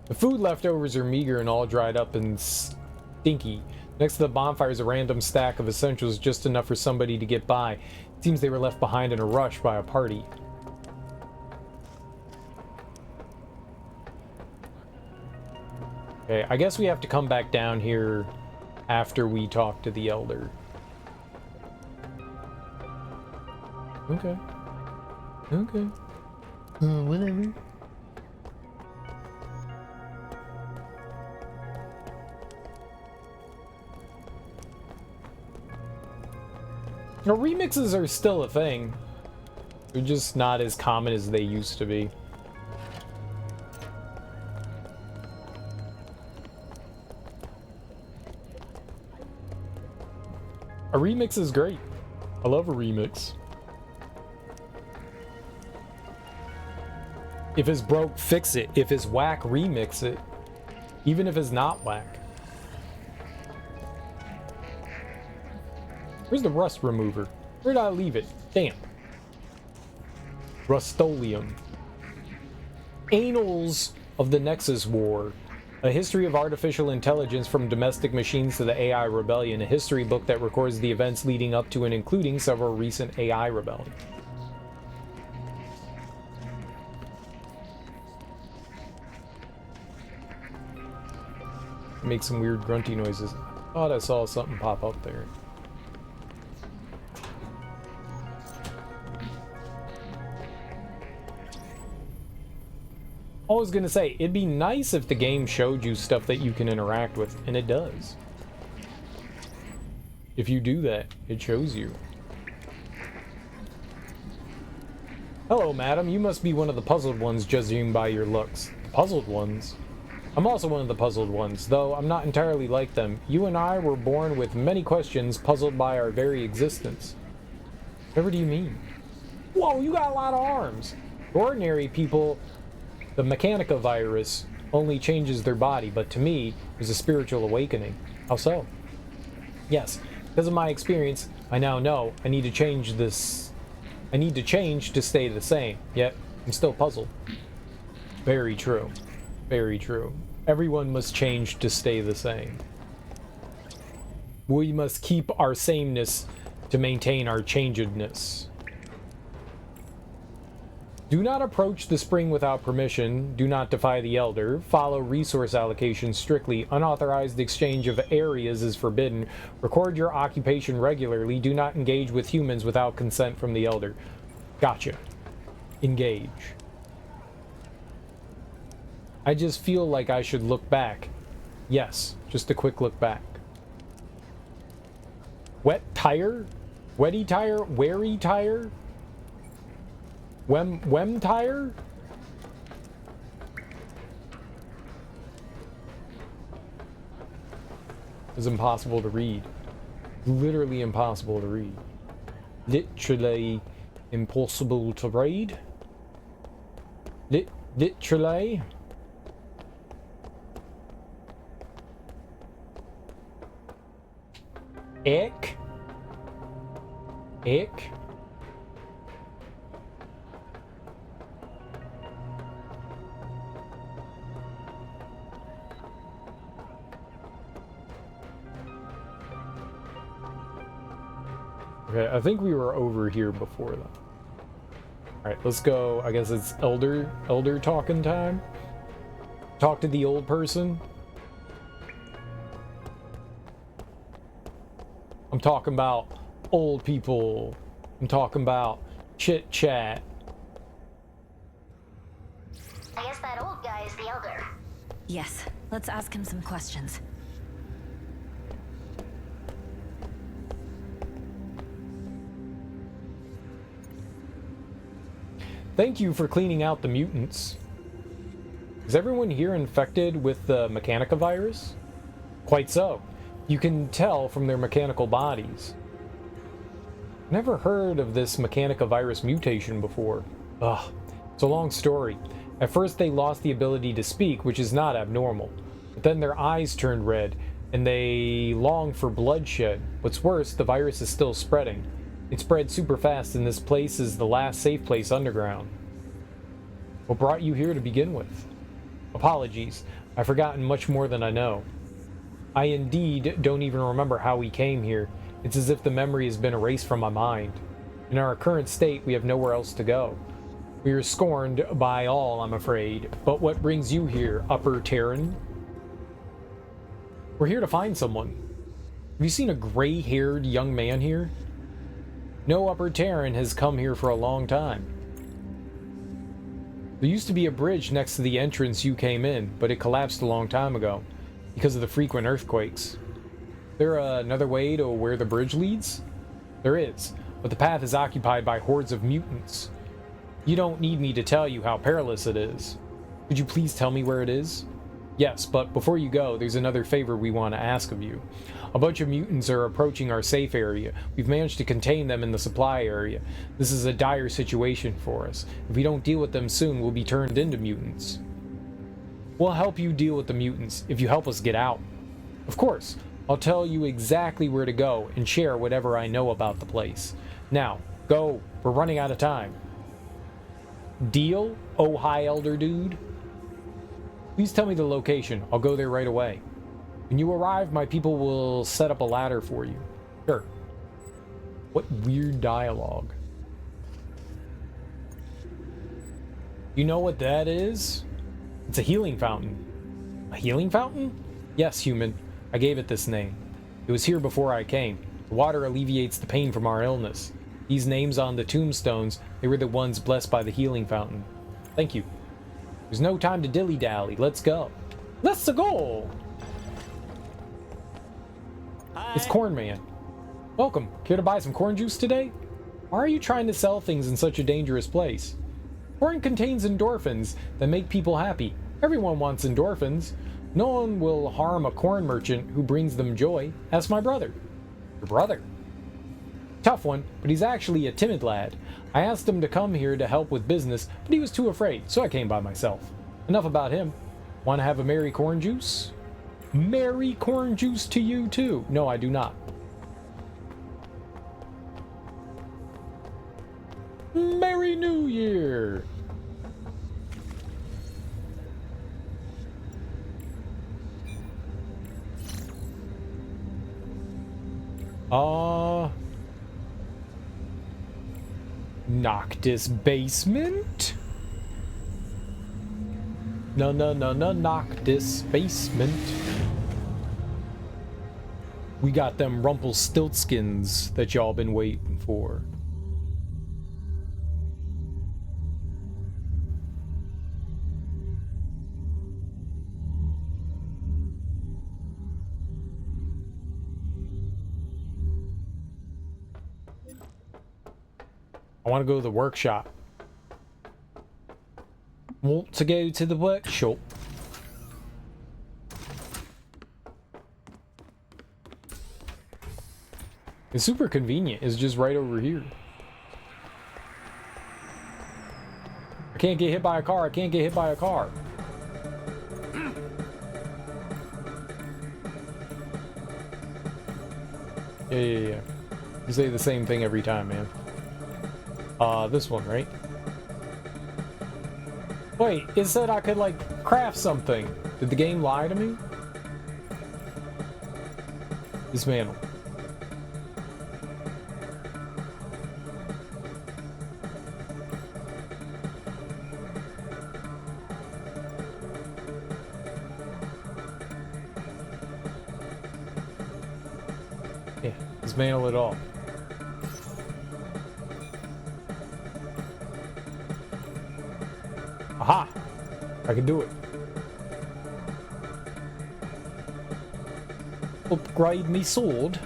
The food leftovers are meager and all dried up and stinky. Next to the bonfire is a random stack of essentials, just enough for somebody to get by. It seems they were left behind in a rush by a party. Okay, I guess we have to come back down here after we talk to the elder. Okay. Okay. Whatever. Now, remixes are still a thing. They're just not as common as they used to be. A remix is great. I love a remix. If it's broke, fix it. If it's whack, remix it. Even if it's not whack. Where's the rust remover? Where did I leave it? Damn. Rustolium. Annals of the Nexus War. A history of artificial intelligence from domestic machines to the AI rebellion. A history book that records the events leading up to and including several recent AI rebellions. Make some weird grunty noises. I thought I saw something pop up there. I was gonna say, it'd be nice if the game showed you stuff that you can interact with, and it does. If you do that, it shows you. Hello, madam. You must be one of the puzzled ones, judging by your looks. Puzzled ones? I'm also one of the puzzled ones, though I'm not entirely like them. You and I were born with many questions, puzzled by our very existence. Whatever do you mean? Whoa, you got a lot of arms. Ordinary people, the Mechanica virus only changes their body, but to me, it was a spiritual awakening. How so? Yes, because of my experience, I now know I need to change this. I need to change to stay the same, yet I'm still puzzled. Very true. Very true. Everyone must change to stay the same. We must keep our sameness to maintain our changedness. Do not approach the spring without permission. Do not defy the elder. Follow resource allocation strictly. Unauthorized exchange of areas is forbidden. Record your occupation regularly. Do not engage with humans without consent from the elder. Gotcha. Engage. I just feel like I should look back. Yes, just a quick look back. Wet tire? Wetty tire? Wary tire? Wem tire? It's impossible to read. Literally impossible to read. Literally impossible to read. Literally. Ick. Ick. Okay, I think we were over here before that. Alright, let's go. I guess it's elder talking time. Talk to the old person. I'm talking about old people. I'm talking about chit chat. I guess that old guy is the elder. Yes, let's ask him some questions. Thank you for cleaning out the mutants. Is everyone here infected with the Mechanica virus? Quite so. You can tell from their mechanical bodies. Never heard of this Mechanica virus mutation before. Ugh, it's a long story. At first they lost the ability to speak, which is not abnormal. But then their eyes turned red, and they long for bloodshed. What's worse, the virus is still spreading. It spread super fast, and this place is the last safe place underground. What brought you here to begin with? Apologies, I've forgotten much more than I know. I indeed don't even remember how we came here. It's as if the memory has been erased from my mind. In our current state, we have nowhere else to go. We are scorned by all, I'm afraid. But what brings you here, Upper Terran? We're here to find someone. Have you seen a gray-haired young man here? No Upper Terran has come here for a long time. There used to be a bridge next to the entrance you came in, but it collapsed a long time ago because of the frequent earthquakes. There another way to where the bridge leads? There is, but the path is occupied by hordes of mutants. You don't need me to tell you how perilous it is. Could you please tell me where it is? Yes, but before you go, there's another favor we want to ask of you. A bunch of mutants are approaching our safe area. We've managed to contain them in the supply area. This is a dire situation for us. If we don't deal with them soon, we'll be turned into mutants. We'll help you deal with the mutants if you help us get out. Of course, I'll tell you exactly where to go and share whatever I know about the place. Now, go. We're running out of time. Deal, oh hi elder dude? Please tell me the location. I'll go there right away. When you arrive, my people will set up a ladder for you. Sure. What weird dialogue. You know what that is? It's a healing fountain. A healing fountain? Yes, human. I gave it this name. It was here before I came. The water alleviates the pain from our illness. These names on the tombstones, they were the ones blessed by the healing fountain. Thank you. There's no time to dilly-dally. Let's go. Let's go! It's Corn Man. Welcome. Care to buy some corn juice today? Why are you trying to sell things in such a dangerous place? Corn contains endorphins that make people happy. Everyone wants endorphins. No one will harm a corn merchant who brings them joy. Ask my brother. Your brother? Tough one, but he's actually a timid lad. I asked him to come here to help with business, but he was too afraid, so I came by myself. Enough about him. Want to have a merry corn juice? Merry corn juice to you too. No, I do not. Merry New Year! Noctis basement? No, Noctis basement. We got them Rumpelstiltskins that y'all been waiting for. I want to go to the workshop. Want to go to the workshop. It's super convenient. It's just right over here. I can't get hit by a car. I can't get hit by a car. Yeah. You say the same thing every time, man. This one, right? Wait, it said I could, like, craft something. Did the game lie to me? Dismantle. Yeah, dismantle it all. Aha! I can do it. Upgrade me sword.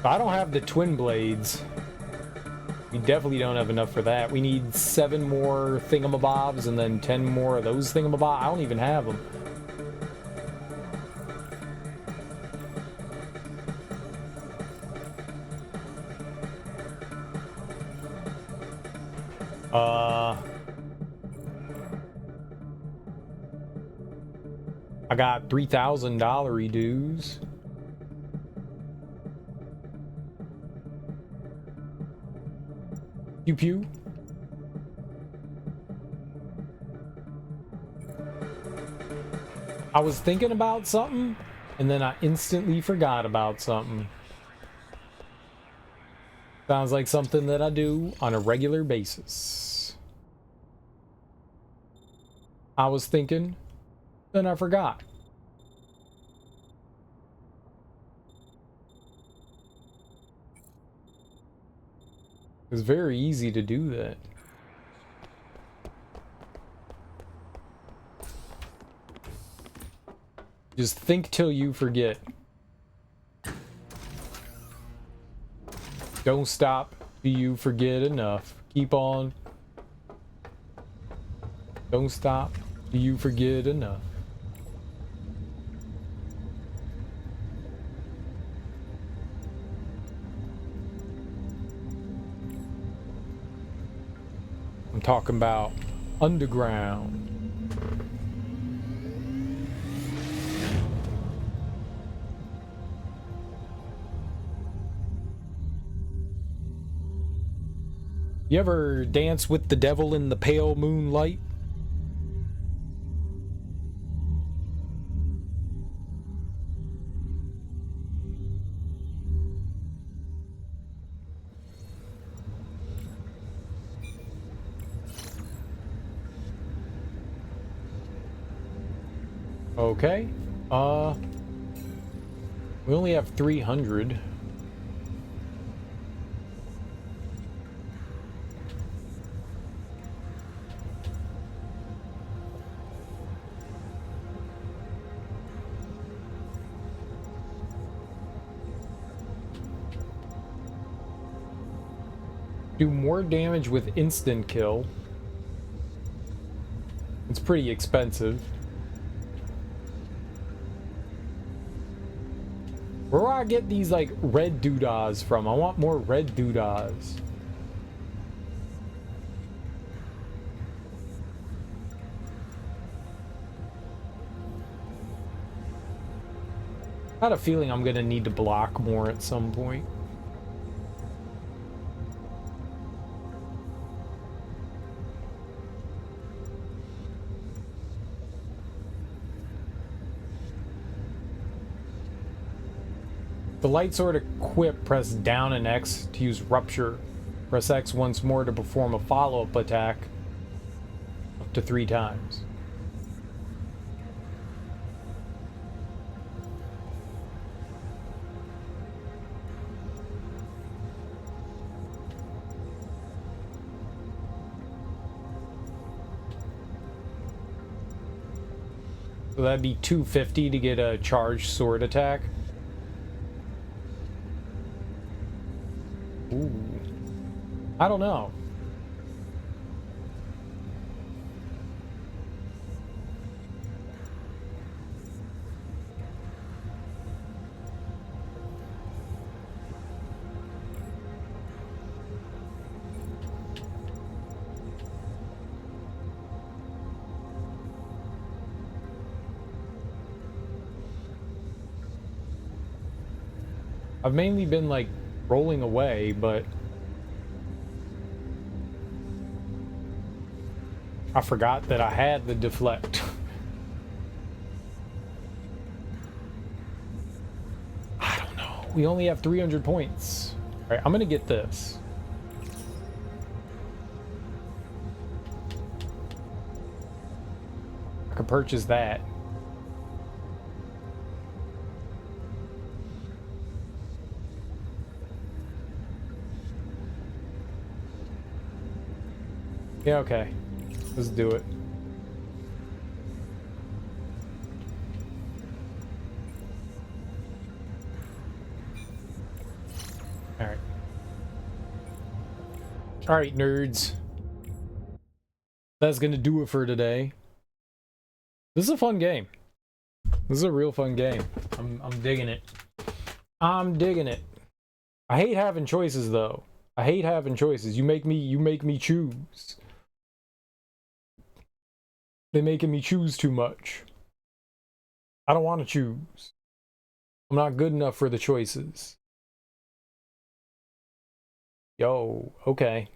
I don't have the twin blades. We definitely don't have enough for that. We need 7 more thingamabobs and then 10 more of those thingamabobs. I don't even have them. I got $3,000 dues. Pew pew. I was thinking about something, and then I instantly forgot about something. Sounds like something that I do on a regular basis. I was thinking, then I forgot. It's very easy to do that. Just think till you forget. Don't stop till you forget enough. Keep on. Don't stop till you forget enough. I'm talking about underground. You ever dance with the devil in the pale moonlight? Okay. We only have 300. Do more damage with instant kill. It's pretty expensive. Where do I get these, like, red doodahs from? I want more red doodahs. I had a feeling I'm gonna need to block more at some point. The light sword equip, press down and X to use rupture. Press X once more to perform a follow-up attack up to 3 times. So that'd be 250 to get a charged sword attack. Ooh. I don't know. I've mainly been like rolling away, but I forgot that I had the deflect. I don't know. We only have 300 points. All right, I'm gonna get this. I can purchase that. Yeah, okay. Let's do it. Alright. Alright, nerds. That's gonna do it for today. This is a fun game. This is a real fun game. I'm digging it. I'm digging it. I hate having choices though. I hate having choices. You make me choose. They're making me choose too much. I don't want to choose. I'm not good enough for the choices. Yo, okay.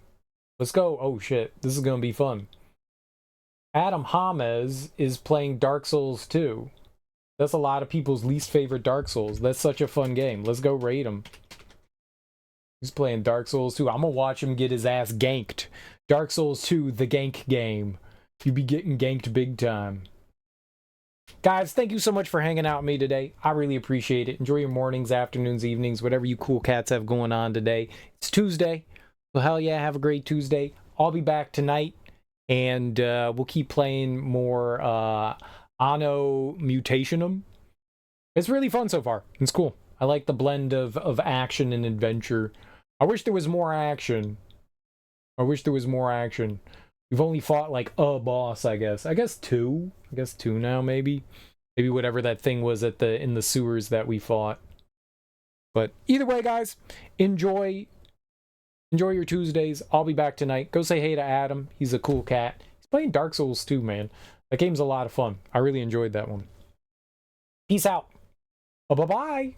Let's go. Oh shit, this is gonna be fun. Adam James is playing Dark Souls 2. That's a lot of people's least favorite Dark Souls. That's such a fun game. Let's go raid him. He's playing Dark Souls 2. I'm gonna watch him get his ass ganked. Dark Souls 2, the gank game. You be getting ganked big time. Guys, thank you so much for hanging out with me today. I really appreciate it. Enjoy your mornings, afternoons, evenings, whatever you cool cats have going on today. It's Tuesday. So hell yeah, have a great Tuesday. I'll be back tonight, and we'll keep playing more ANNO Mutationem. It's really fun so far. It's cool. I like the blend of action and adventure. I wish there was more action. We've only fought like a boss, I guess. I guess two now, maybe. Maybe whatever that thing was in the sewers that we fought. But either way, guys, enjoy your Tuesdays. I'll be back tonight. Go say hey to Adam. He's a cool cat. He's playing Dark Souls 2, man. That game's a lot of fun. I really enjoyed that one. Peace out. Bye-bye.